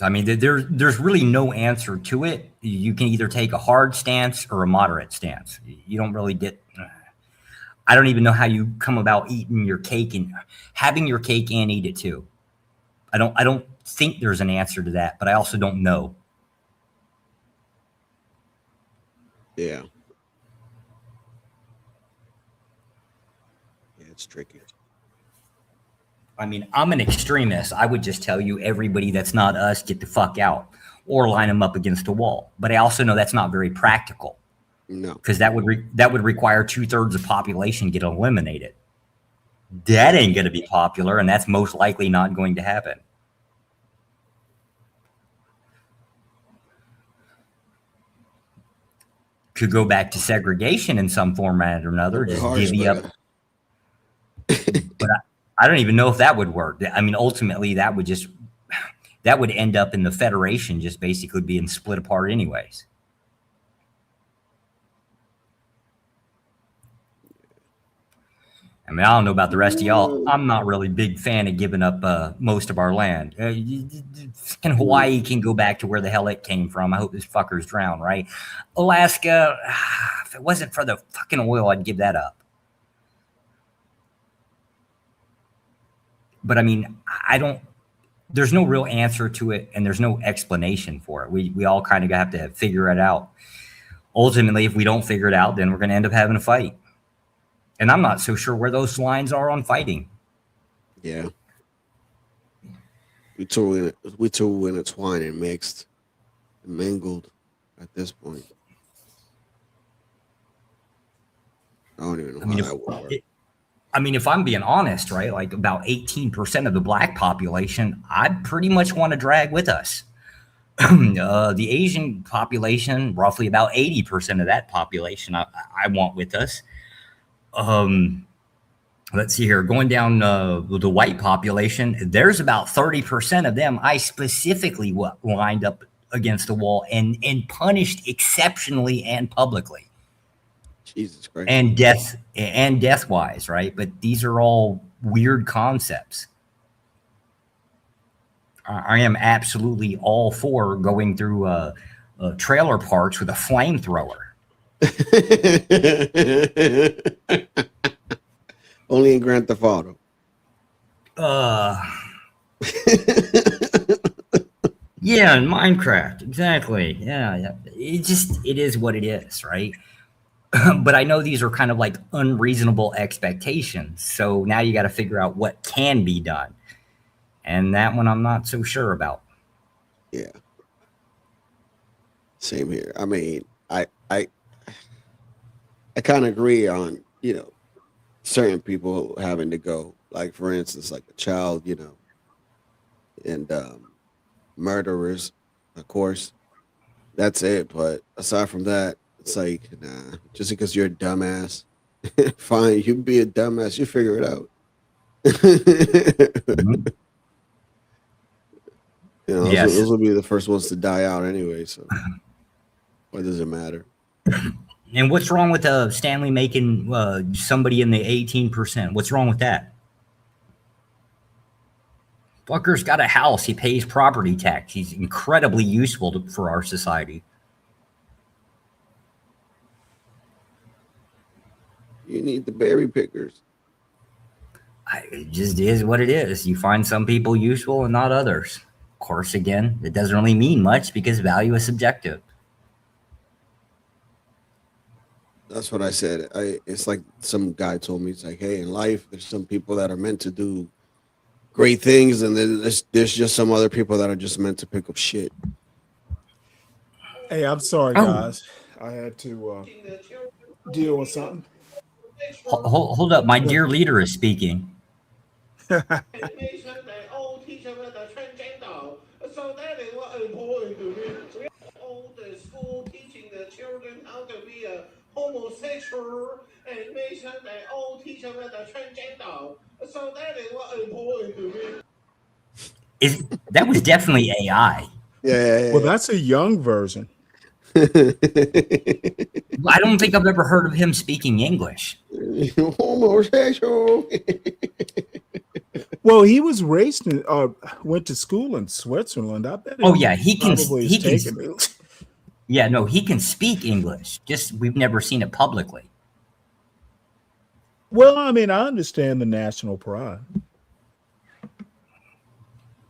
I mean, there's really no answer to it. You can either take a hard stance or a moderate stance. You don't really get... I don't even know how you come about eating your cake and having your cake and eat it too. I don't think there's an answer to that, but I also don't know. Yeah. Yeah, it's tricky. I mean, I'm an extremist. I would just tell you, everybody that's not us, get the fuck out or line them up against the wall. But I also know that's not very practical. No, because that would require 2/3 of population get eliminated. That ain't going to be popular, and that's most likely not going to happen. Could go back to segregation in some format or another, just divvy up. But I don't even know if that would work. I mean, ultimately, that would end up in the Federation just basically being split apart anyways. I mean, I don't know about the rest of y'all. I'm not really a big fan of giving up most of our land. Hawaii can go back to where the hell it came from. I hope this fucker's drowned, right? Alaska, if it wasn't for the fucking oil, I'd give that up. But I mean, there's no real answer to it, and there's no explanation for it. We all kind of have to figure it out. Ultimately, if we don't figure it out, then we're going to end up having a fight. And I'm not so sure where those lines are on fighting. Yeah. We too intertwined and mixed and mingled at this point. I don't even know how that would work. I mean, if I'm being honest, right, like about 18% of the black population, I pretty much want to drag with us. The Asian population, roughly about 80% of that population, I want with us. Let's see here, going down the white population, there's about 30% of them I specifically lined up against the wall and punished exceptionally and publicly. Jesus Christ. And death wise, right? But these are all weird concepts. I am absolutely all for going through trailer parks with a flamethrower. Only in Grand Theft Auto. Yeah, in Minecraft, exactly. Yeah. It is what it is, right? But I know these are kind of like unreasonable expectations. So now you got to figure out what can be done. And that one I'm not so sure about. Yeah. Same here. I mean, I kind of agree on, certain people having to go. Like, for instance, like a child, and murderers, of course. That's it. But aside from that, it's like, nah, just because you're a dumbass, fine, you be a dumbass, you figure it out. Yes. Those will be the first ones to die out anyway. So, what does it matter? And what's wrong with Stanley making somebody in the 18%? What's wrong with that? Fucker's got a house. He pays property tax. He's incredibly useful for our society. You need the berry pickers. It just is what it is. You find some people useful and not others. Of course, again, it doesn't really mean much because value is subjective. That's what I said. It's like some guy told me, it's like, hey, in life, there's some people that are meant to do great things, and then there's just some other people that are just meant to pick up shit. Hey, I'm sorry, guys. I had to deal with something. Hold up. My dear leader is speaking. The school teaching the children how to be a homosexual and mention that all teach about the transgender. So that is what important to me. That was definitely AI. Yeah. Well, that's a young version. I don't think I've ever heard of him speaking English. Homosexual. Well, he was raised in, went to school in Switzerland. I bet. Oh yeah, he can. Yeah, no, he can speak English. Just we've never seen it publicly. Well, I mean, I understand the national pride.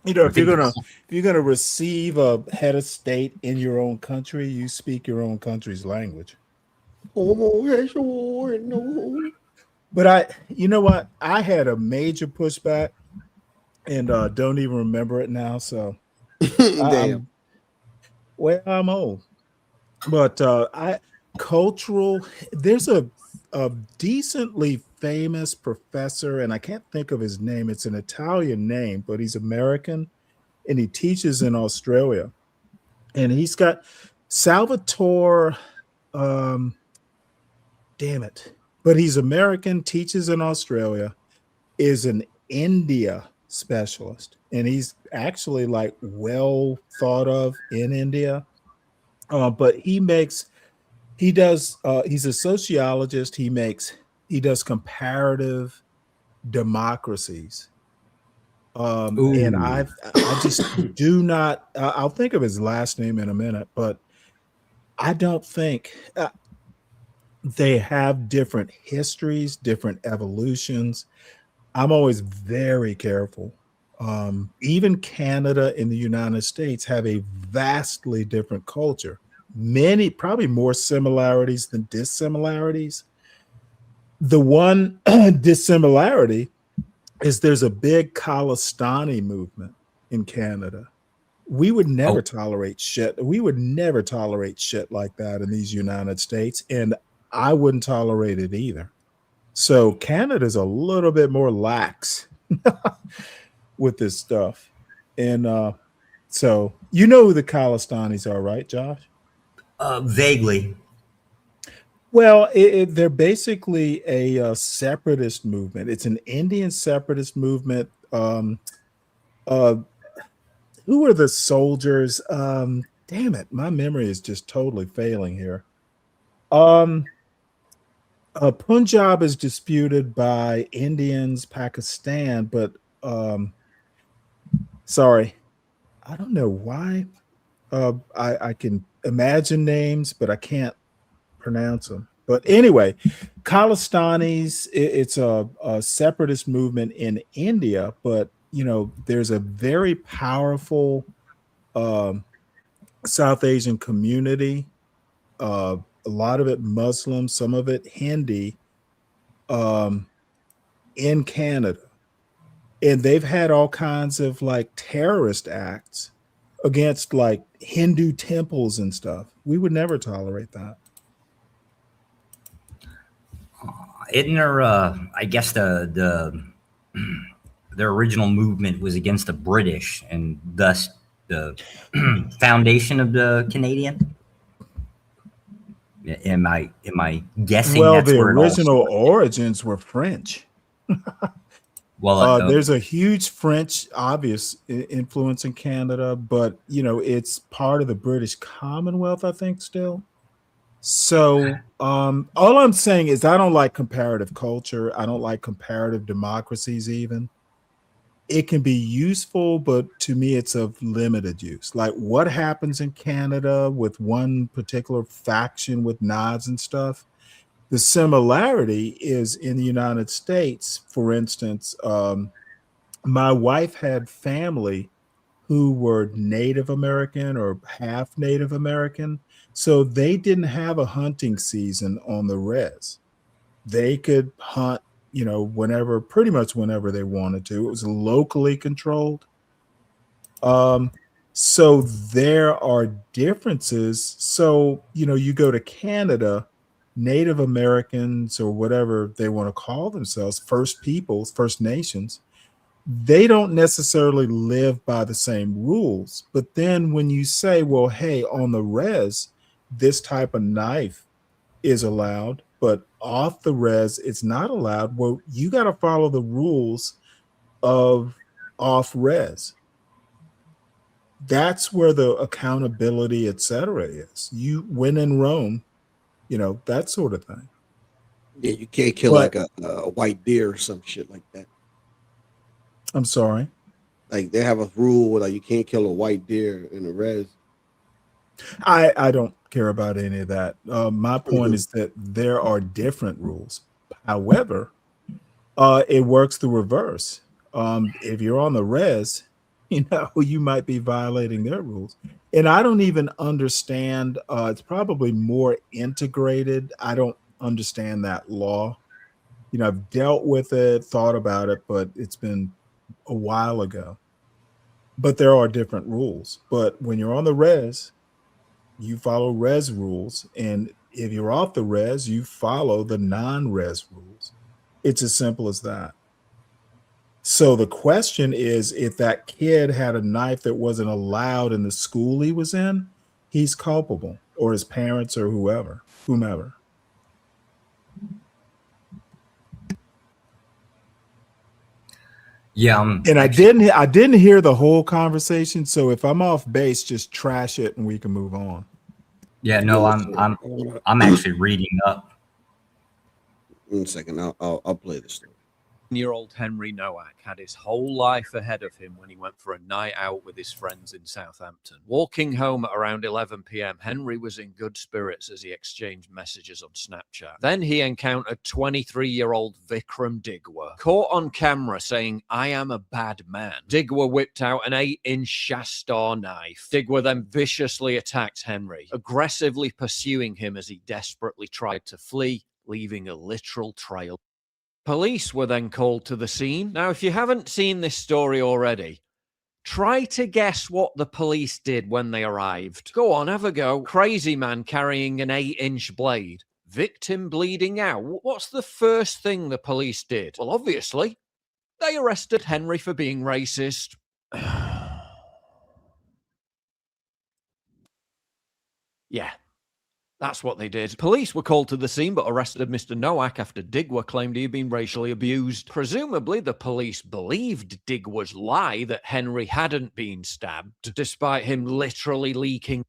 If you're gonna receive a head of state in your own country, you speak your own country's language. Homosexual, no. But you know what? I had a major pushback, and don't even remember it now. So, damn. I'm old. But there's a decently famous professor, and I can't think of his name. It's an Italian name, but he's American, and he teaches in Australia. And he's got Salvatore, damn it. But he's American, teaches in Australia, is an India specialist. And he's actually like well thought of in India. But he's a sociologist. He does comparative democracies. And I just do not, I'll think of his last name in a minute, but I don't think they have different histories, different evolutions. I'm always very careful. Even Canada and the United States have a vastly different culture. Probably more similarities than dissimilarities. The one dissimilarity is there's a big Khalistani movement in Canada. We would never tolerate shit. We would never tolerate shit like that in these United States, and I wouldn't tolerate it either. So Canada's a little bit more lax with this stuff. And so you know who the Khalistanis are, right, Josh? Vaguely. Well, they're basically a separatist movement. It's an Indian separatist movement. Who are the soldiers? Damn it, my memory is just totally failing here. Punjab is disputed by Indians, Pakistan, but sorry, I don't know why. I can imagine names, but I can't pronounce them. But anyway, Khalistanis, it's a separatist movement in India, but there's a very powerful South Asian community. A lot of it Muslim, some of it Hindi, in Canada. And they've had all kinds of like terrorist acts against like Hindu temples and stuff. We would never tolerate that. Isn't there? I guess the original movement was against the British, and thus the foundation of the Canadian. Am I guessing? Well, that's the where original origins were French. Well, there's a huge French obvious influence in Canada, but it's part of the British Commonwealth, I think, still. So all I'm saying is I don't like comparative culture. I don't like comparative democracies even. It can be useful, but to me, it's of limited use. Like what happens in Canada with one particular faction with nods and stuff. The similarity is in the United States, for instance, my wife had family who were Native American or half Native American. So they didn't have a hunting season on the res. They could hunt, pretty much whenever they wanted to. It was locally controlled. So there are differences. So, you go to Canada, Native Americans or whatever they want to call themselves, First Peoples, First Nations, they don't necessarily live by the same rules. But then when you say, well, hey, on the res, this type of knife is allowed, but off the res, it's not allowed. Well, you got to follow the rules of off res. That's where the accountability, et cetera, is. You win in Rome, that sort of thing. Yeah, you can't kill like a white deer or some shit like that. I'm sorry. Like they have a rule where like you can't kill a white deer in the res. I don't care about any of that. My point is that there are different rules. However, it works the reverse. If you're on the res, you might be violating their rules. And I don't even understand. It's probably more integrated. I don't understand that law. I've dealt with it, thought about it, but it's been a while ago. But there are different rules. But when you're on the res, you follow res rules. And if you're off the res, you follow the non-res rules. It's as simple as that. So the question is, if that kid had a knife that wasn't allowed in the school he was in, he's culpable, or his parents or whomever. Yeah, and I didn't hear the whole conversation. So if I'm off base, just trash it and we can move on. Yeah, no, I'm actually reading up. One second, I'll play this story. Year-old Henry Nowak had his whole life ahead of him when he went for a night out with his friends in Southampton. Walking home at around 11 p.m., Henry was in good spirits as he exchanged messages on Snapchat. Then he encountered 23-year-old Vikram Digwa, caught on camera saying, "I am a bad man." Digwa whipped out an 8-inch Shastar knife. Digwa then viciously attacked Henry, aggressively pursuing him as he desperately tried to flee, leaving a literal trail. Police were then called to the scene. Now, if you haven't seen this story already, try to guess what the police did when they arrived. Go on, have a go. Crazy man carrying an 8-inch blade. Victim bleeding out. What's the first thing the police did? Well, obviously, they arrested Henry for being racist. Yeah. That's what they did. Police were called to the scene but arrested Mr. Nowak after Digwa claimed he had been racially abused. Presumably, the police believed Digwa's lie that Henry hadn't been stabbed, despite him literally leaking.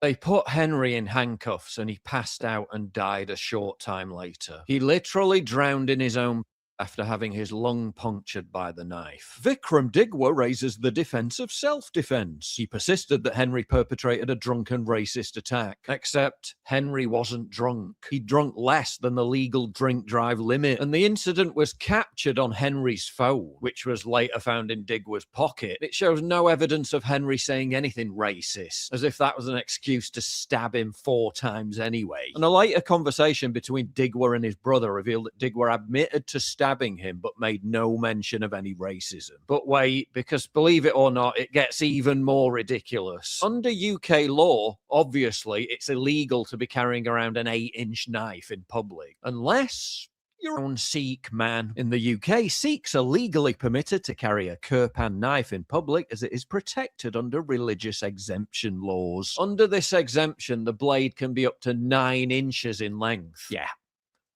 They put Henry in handcuffs and he passed out and died a short time later. He literally drowned in his own after having his lung punctured by the knife. Vikram Digwa raises the defense of self-defense. He persisted that Henry perpetrated a drunken racist attack, except Henry wasn't drunk. He drunk less than the legal drink drive limit, and the incident was captured on Henry's phone, which was later found in Digwa's pocket. It shows no evidence of Henry saying anything racist, as if that was an excuse to stab him 4 times anyway. And a later conversation between Digwa and his brother revealed that Digwa admitted to stabbing him, but made no mention of any racism. But wait, because believe it or not, it gets even more ridiculous. Under UK law, obviously, it's illegal to be carrying around an 8-inch knife in public, unless your own Sikh man. In the UK, Sikhs are legally permitted to carry a kirpan knife in public as it is protected under religious exemption laws. Under this exemption, the blade can be up to 9 inches in length. Yeah.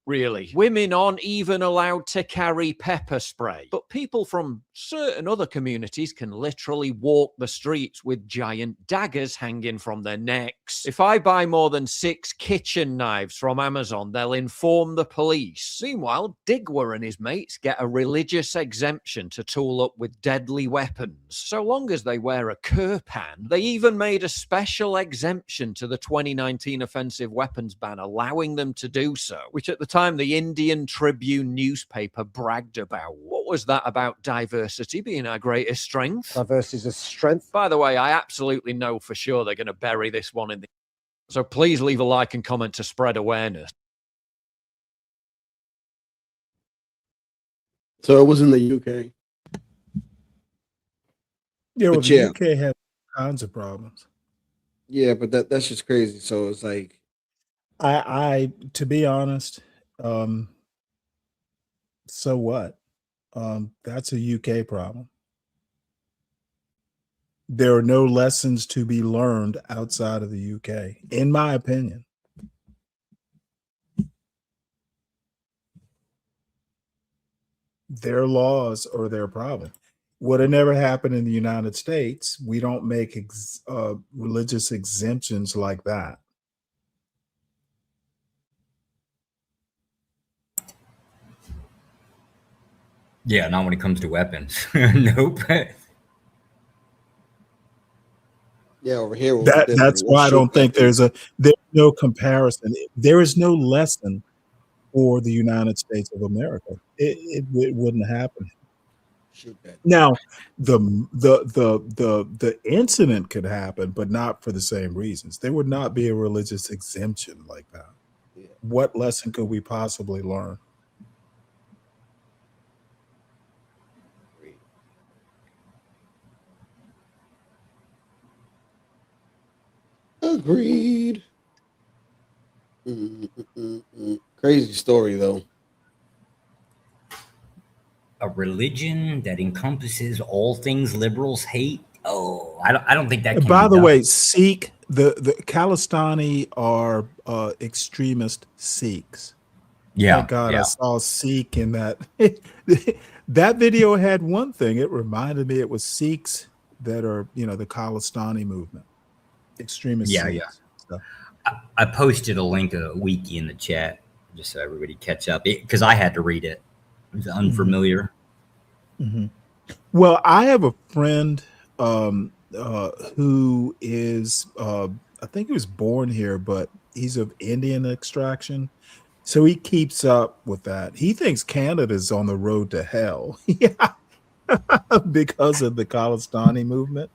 Really. Women aren't even allowed to carry pepper spray. But people from certain other communities can literally walk the streets with giant daggers hanging from their necks. If I buy more than 6 kitchen knives from Amazon, they'll inform the police. Meanwhile, Digwa and his mates get a religious exemption to tool up with deadly weapons, so long as they wear a kirpan. They even made a special exemption to the 2019 offensive weapons ban, allowing them to do so, which at the time the Indian Tribune newspaper bragged about. What was that about diversity being our greatest strength? Diversity is a strength. By the way, I absolutely know for sure they're going to bury this one in the... So please leave a like and comment to spread awareness. So it was in the UK. Yeah, well, But the yeah. UK had all kinds of problems. Yeah, but that's just crazy. So it's like, I to be honest, so what? That's a UK problem. There are no lessons to be learned outside of the UK, in my opinion. Their laws are their problem. Would have never happened in the United States. We don't make religious exemptions like that. Yeah, not when it comes to weapons. Nope. yeah, over here. That's why I don't think there's no comparison. There is no lesson for the United States of America. It wouldn't happen. Now, the incident could happen, but not for the same reasons. There would not be a religious exemption like that. Yeah. What lesson could we possibly learn? Agreed. Crazy story though. A religion that encompasses all things liberals hate. Oh, I don't think that can By be the done. way, Sikh, the Khalistani are extremist Sikhs. Yeah, Thank God yeah. I saw Sikh in that. That video had one thing. It reminded me it was Sikhs that are, the Khalistani movement. Extremist Yeah, Sikhs. yeah. So, I posted a link to a wiki in the chat just so everybody catch up because I had to read it. It was unfamiliar. mhm. Well, I have a friend who is, I think he was born here, but he's of Indian extraction. So he keeps up with that. He thinks Canada's on the road to hell. Yeah. Because of the Khalistani movement.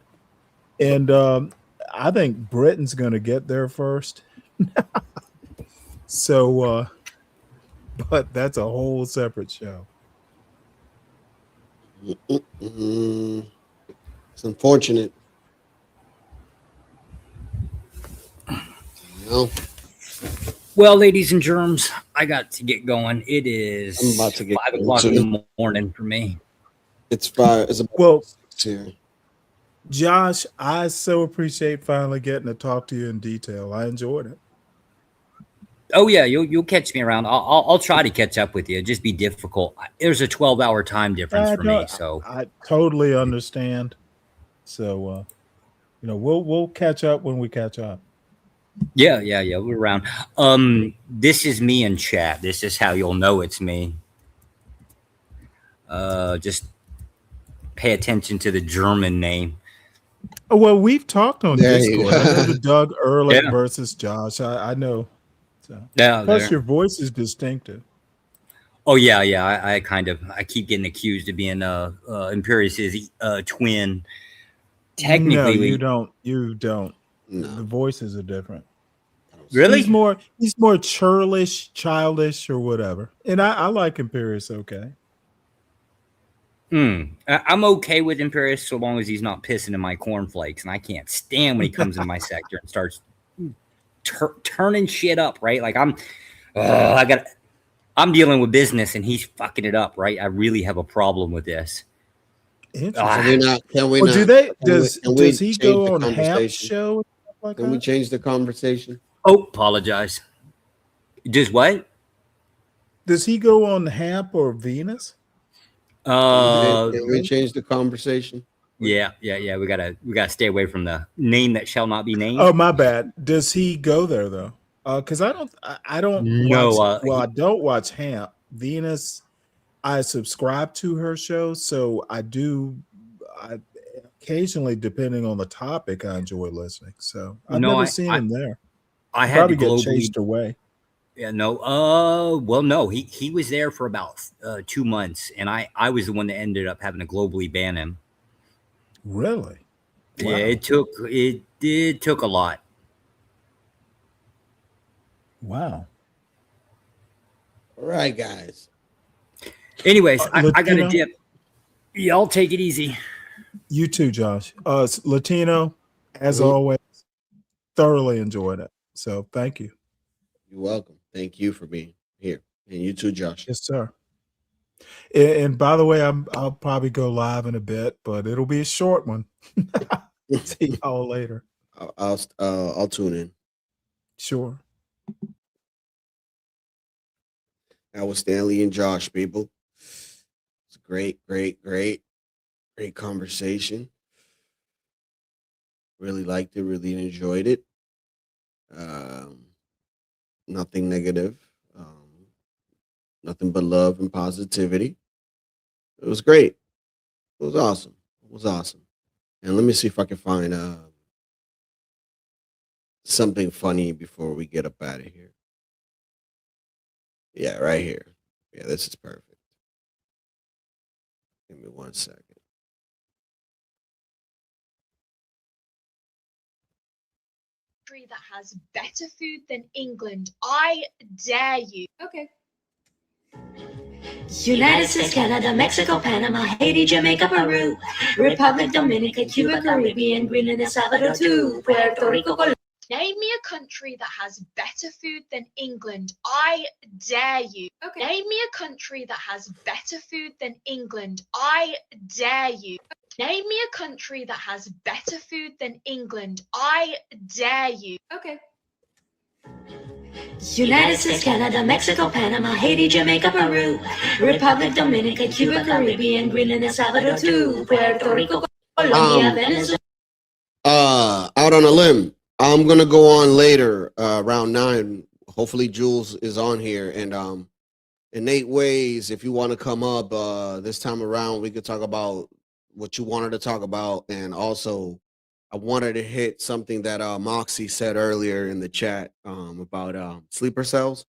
And I think Britain's going to get there first. So, but that's a whole separate show. It's unfortunate. Well, ladies and germs, I got to get going. It is I'm about to get 5 o'clock going, in the morning for me. It's 5. It's about Well, 6 here. Josh, I so appreciate finally getting to talk to you in detail. I enjoyed it. Oh yeah, you'll catch me around. I'll try to catch up with you. Just be difficult. There's a 12-hour time difference for me, so I totally understand. So, we'll catch up when we catch up. yeah, we're around. This is me in chat. This is how you'll know it's me. Just pay attention to the German name. Oh, well, we've talked on There you Discord. I know go. the Doug Ehrlich Yeah. versus Josh. I know. So. Yeah, Plus, there. your voice is distinctive. Oh yeah, yeah. I keep getting accused of being Imperius's twin. No, Technically, you don't. You don't. The voices are different. Really? He's more childish, or whatever. And I like Imperius. Okay. I'm okay with Imperius so long as he's not pissing in my cornflakes, and I can't stand when he comes into my sector and starts turning shit up. Right? Like I'm dealing with business and he's fucking it up. Right? I really have a problem with this. Interesting. Can we Well, not? Does he change go the on Hamp's conversation? show? Like Can we that? change the conversation? Oh, apologize. Just what? Does he go on Hamp or Venus? Can we change the conversation? Yeah. We gotta stay away from the name that shall not be named. Oh, my bad. Does he go there though? Because I don't No, watch. Well, I don't watch Hamp. Venus, I subscribe to her show, so I do. I occasionally, depending on the topic, I enjoy listening. So I've No, never seen him there. I He'll had probably to get globally. chased away. Yeah, no. Well, no. He was there for about 2 months, and I was the one that ended up having to globally ban him. Really? Yeah, it took a lot. Wow. All right, guys. Anyways, I got to Latino? dip. Y'all take it easy. You too, Josh. Latino, as Mhm. always, thoroughly enjoyed it. So thank you. You're welcome. Thank you for being here, and you too, Josh. Yes, sir. And by the way, I'll probably go live in a bit, but it'll be a short one. See y'all later. I'll tune in. Sure. That was Stanley and Josh, people. It's a great conversation. Really liked it. Really enjoyed it. Nothing negative. Nothing but love and positivity. It was great. It was awesome. And let me see if I can find something funny before we get up out of here. Yeah, right here. Yeah, this is perfect. Give me 1 second. That has better food than England. I dare you. Okay. United States, Canada, Mexico, Panama, Haiti, Jamaica, Peru, Republic, Dominica, Cuba, Caribbean, Greenland, El Salvador, too, Puerto Rico, Colombia. Name me a country that has better food than England. I dare you. Okay. Name me a country that has better food than England. I dare you. Name me a country that has better food than England. I dare you. Okay. United States, Canada, Mexico, Panama, Haiti, Jamaica, Peru, Republic, Dominica, Cuba, Caribbean, Greenland, El Salvador, too, Puerto Rico, Colombia, Venezuela. Out on a limb. I'm gonna go on later, around 9. Hopefully Jules is on here, and Nate Ways, if you want to come up this time around, we could talk about what you wanted to talk about, and also I wanted to hit something that Moxie said earlier in the chat about sleeper cells,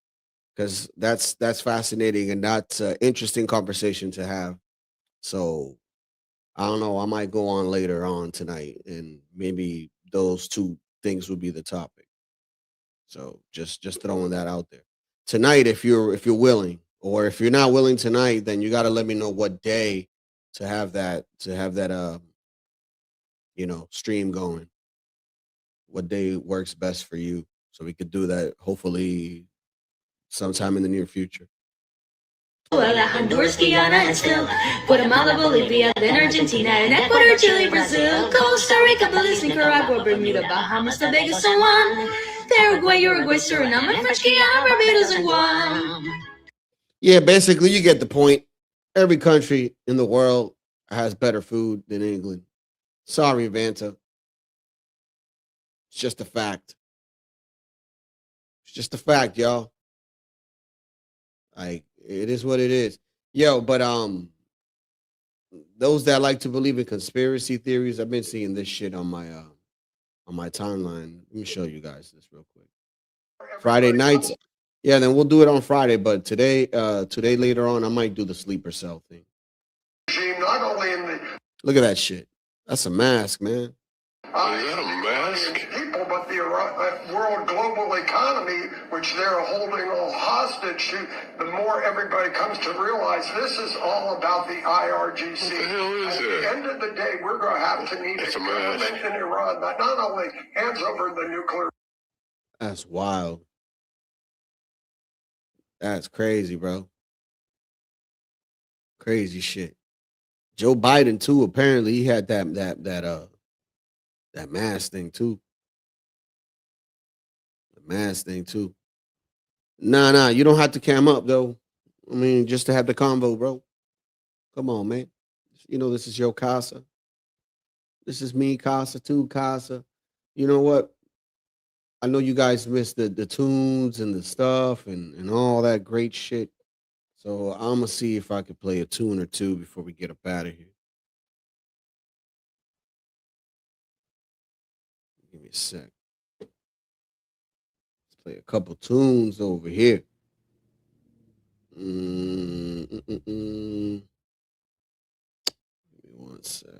because that's fascinating and that's an interesting conversation to have. So I don't know. I might go on later on tonight, and maybe those two things would be the topic. So just throwing that out there. Tonight, if you're willing, or if you're not willing tonight, then you got to let me know what day to have that stream going. What day works best for you, so we could do that hopefully sometime in the near future. Honduras, Guyana, and still Guatemala, Bolivia, then Argentina, and Ecuador, Chile, Brazil, Costa Rica, Belize, Nicaragua, Bermuda, Bahamas, Tobago, San Juan, Paraguay, Uruguay, Suriname, French Guiana, Barbados, and Guam. Yeah, basically, you get the point. Every country in the world has better food than England. Sorry, Vanta. It's just a fact. It's just a fact, y'all. Like, it is what it is. Yo, but those that like to believe in conspiracy theories, I've been seeing this shit on my timeline. Let me show you guys this real quick. Friday nights. Yeah, then we'll do it on Friday, but today later on, I might do the sleeper cell thing. Not only in the Look at that shit. That's a mask, man. Is that a mask? People, but the world global economy, which they're holding all hostage to, the more everybody comes to realize this is all about the IRGC. What the hell is At the end of the day, we're going to have to need a government in Iran that not only hands over the nuclear. That's wild. That's crazy, bro. Crazy shit. Joe Biden too. Apparently, he had that mask thing too. The mask thing too. Nah, you don't have to cam up though. I mean, just to have the convo, bro. Come on, man. You know this is your casa. This is me, casa too, casa. You know what? I know you guys missed the tunes and the stuff and all that great shit. So I'm gonna see if I could play a tune or two before we get up out of here. Give me a sec. Let's play a couple tunes over here. Give me one sec.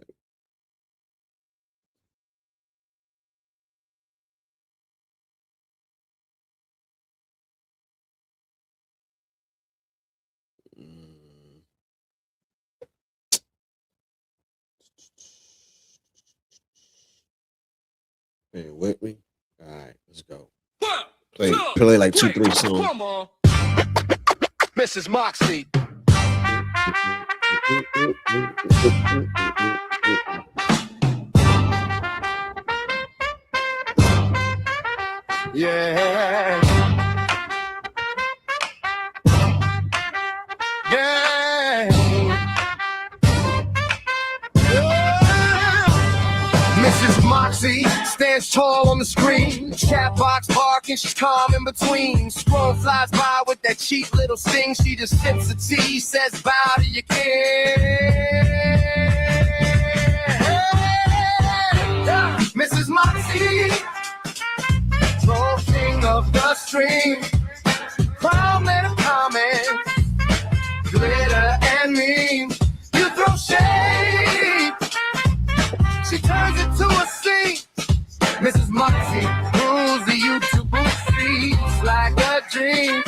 Bear with me. All right, let's go. Play like 2-3 songs. Come on. Mrs. Moxie. Yeah. Yeah. Mrs. Moxie stands tall on the screen. Chat box barking, she's calm in between. Scroll flies by with that cheap little sting. She just sips a tea, says bow to your king. Mrs. Moxie, troll king of the stream. Crown letter comment, glitter and meme. You throw shade, she turns it to a scene. Mrs. Moxie rules the YouTube streets like a dream.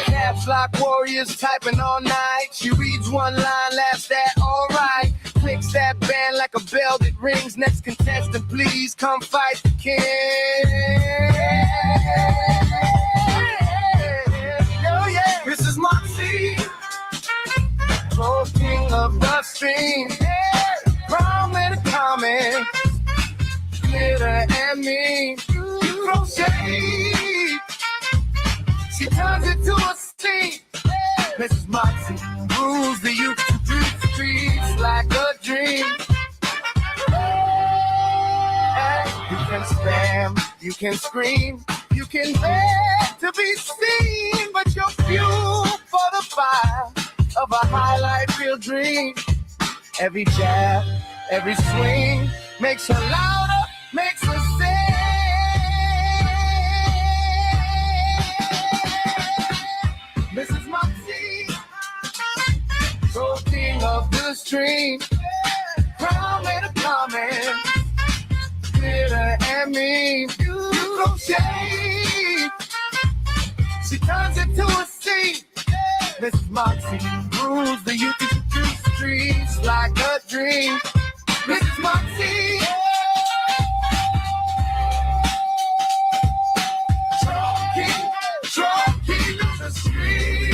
Caps lock warriors typing all night. She reads one line, laughs that all right. Clicks that band like a bell that rings. Next contestant, please come fight the king. Oh yeah, Mrs. Moxie, troll king of the stream. Wrong with a comment, glitter and me. You throw shade, she turns it to a scene. Mrs. Moxie rules the YouTube streets like a dream. You can spam, you can scream, you can beg to be seen, but you're fuel for the fire of a highlight reel dream. Every jab, every swing makes her louder, makes her sing. Mrs. Moxie, troll king of the stream. Crown made a comment, glitter and meme. You throw shade, she turns it to a scene. Mrs. Moxie rules the YouTube streets like a dream. Mrs. Moxie, troll king of the street.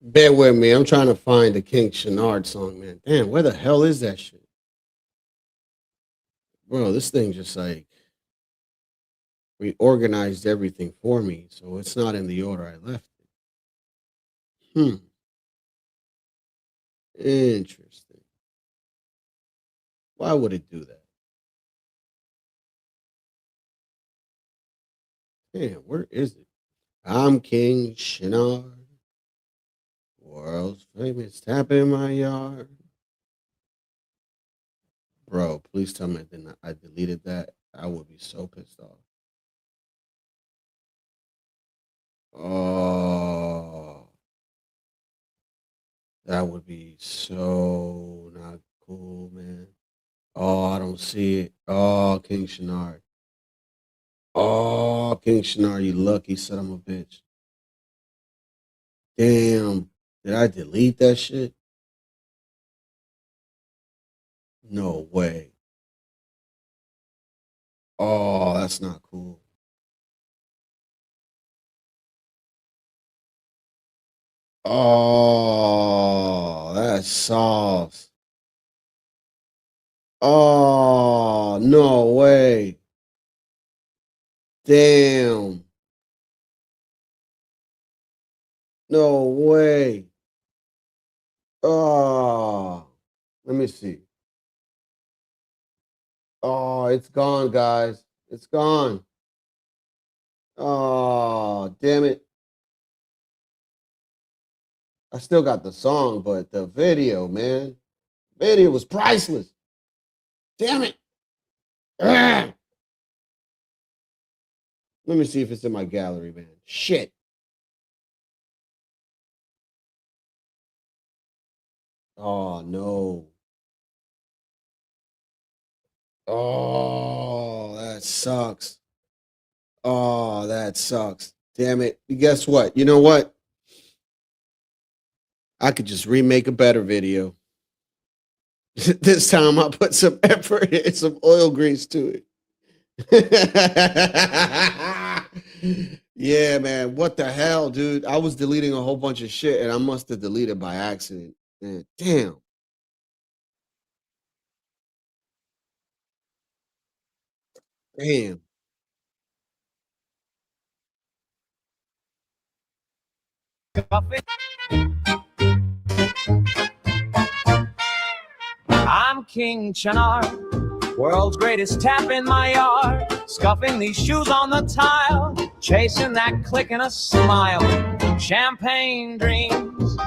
Bear with me. I'm trying to find the King Shenard song, man. Damn, where the hell is that shit? Bro, this thing just like reorganized everything for me, so it's not in the order I left it. Interesting. Why would it do that? Damn, where is it? I'm King Shinar, world's famous tap in my yard. Bro, please tell me I deleted that. I would be so pissed off. Oh, that would be so not cool, man. Oh, I don't see it. Oh, King Shinar. Oh, King Shinar, you lucky son of a bitch. Damn. Did I delete that shit? No way. Oh, that's not cool. Oh, that's sauce. Oh, no way. Damn. No way. Oh, let me see. Oh, it's gone, guys. It's gone. Oh, damn it. I still got the song, but the video, man. Video was priceless. Damn it. Ugh. Let me see if it's in my gallery, man. Shit. Oh, no. Oh, that sucks. Oh, that sucks. Damn it. Guess what? You know what? I could just remake a better video. This time I put some effort and some oil grease to it. Yeah, man. What the hell, dude? I was deleting a whole bunch of shit and I must have deleted by accident. Man, damn. Damn. I'm King Shinar, world's greatest tap in my yard, scuffing these shoes on the tile, chasing that click and a smile, champagne dreams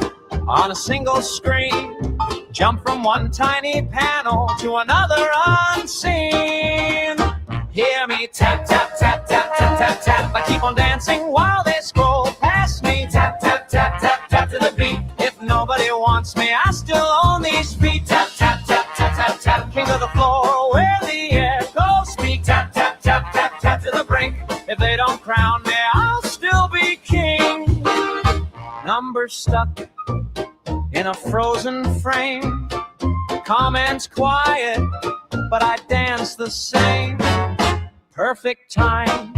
on a single screen, jump from one tiny panel to another unseen. Hear me tap, tap, tap, tap, tap, tap, tap. I keep on dancing while they scroll past me. Tap, tap, tap, tap, tap to the beat. If nobody wants me, I still own these feet. Tap, tap, tap, tap, tap, tap. King of the floor, where the echoes speak. Tap, tap, tap, tap, tap to the brink. If they don't crown me, I'll still be king. Number stuck in a frozen frame. Comments quiet, but I dance the same. Perfect time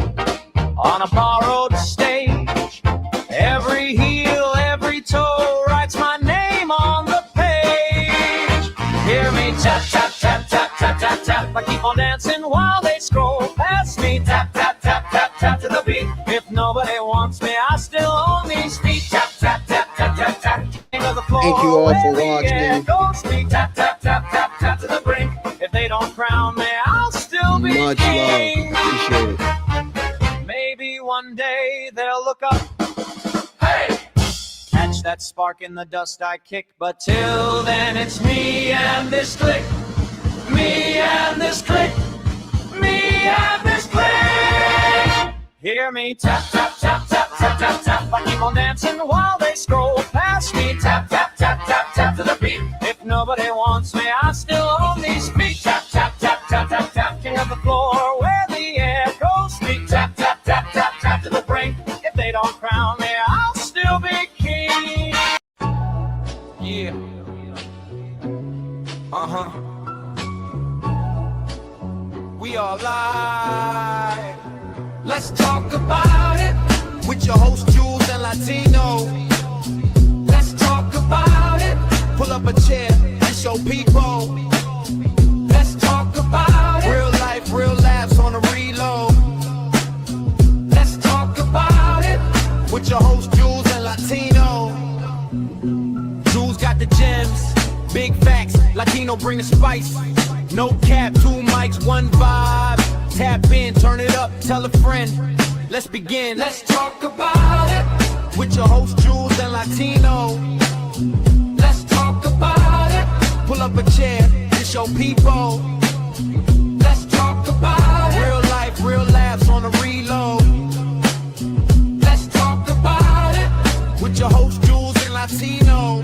on a borrowed stage. Every heel, every toe writes my name on the page. Hear me tap, tap, tap, tap, tap, tap, tap. I keep on dancing while they scroll past me. Tap, tap, tap, tap, tap to the beat. If nobody wants me, I still own these feet. Tap, tap, tap, tap, tap, tap. King of the floor, thank you all for watching. Tap, tap, tap, tap, tap to the brink. If they don't crown me, I'll still be much king. love. Appreciate it. Maybe one day they'll look up. Hey! Catch that spark in the dust I kick. But till then, it's me and this click. Me and this click. Me and this click. Hear me tap, tap, tap, tap, tap, tap, tap. I keep on dancing while they scroll past me. Tap, tap, tap, tap, tap to the beat. If nobody wants me, I still own these feet. Tap, tap, tap, tap, tap, tap. King of the floor, where the echoes speak. Tap, tap, tap, tap, tap to the brink. If they don't crown me, I'll still be king. Yeah. We are live. Let's talk about it with your host Jules and Latino. Let's talk about it. Pull up a chair and show people. Let's talk about it. Real life, real laughs on a reload. Let's talk about it with your host Jules and Latino. Jules got the gems, Big facts, Latino bring the spice. No cap, 2 mics, 1 vibe. Tap in, turn it up, tell a friend. Let's begin. Let's talk about it. With your host, Jules and Latino. Let's talk about it. Pull up a chair, it's your people. Let's talk about it. Real life, real laughs on the reload. Let's talk about it. With your host, Jules and Latino.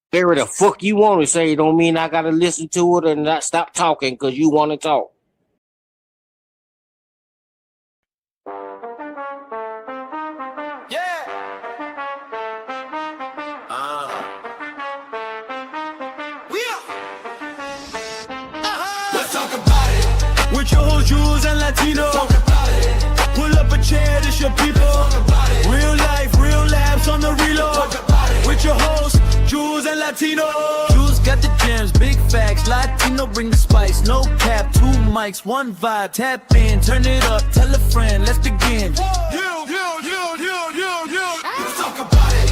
Whatever the fuck you want to say don't mean I gotta listen to it and not stop talking because you want to talk. Let's talk about it. With your whole Jews and Latino. Talk about it. Pull up a chair, this your people. Talk about it. Real life, real laughs on the reload. Talk about it. With your host, Jews and Latino. Jews got the gems, big facts. Latino bring the spice. No cap, 2 mics, 1 vibe. Tap in, turn it up, tell a friend. Let's begin. Let's talk about it.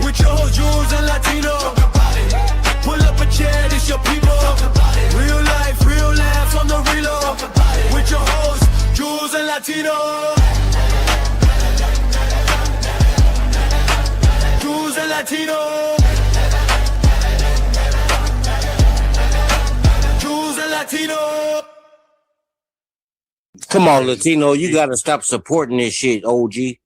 With your host, Jews and Latino. Talk about it. Pull up a chair, this your people. Talk about it. Real life, real laughs on the reload. Talk about it. With your host, Jews and Latino. Jews and Latino. Jews and Latino. Come on, Latino, you gotta stop supporting this shit, OG.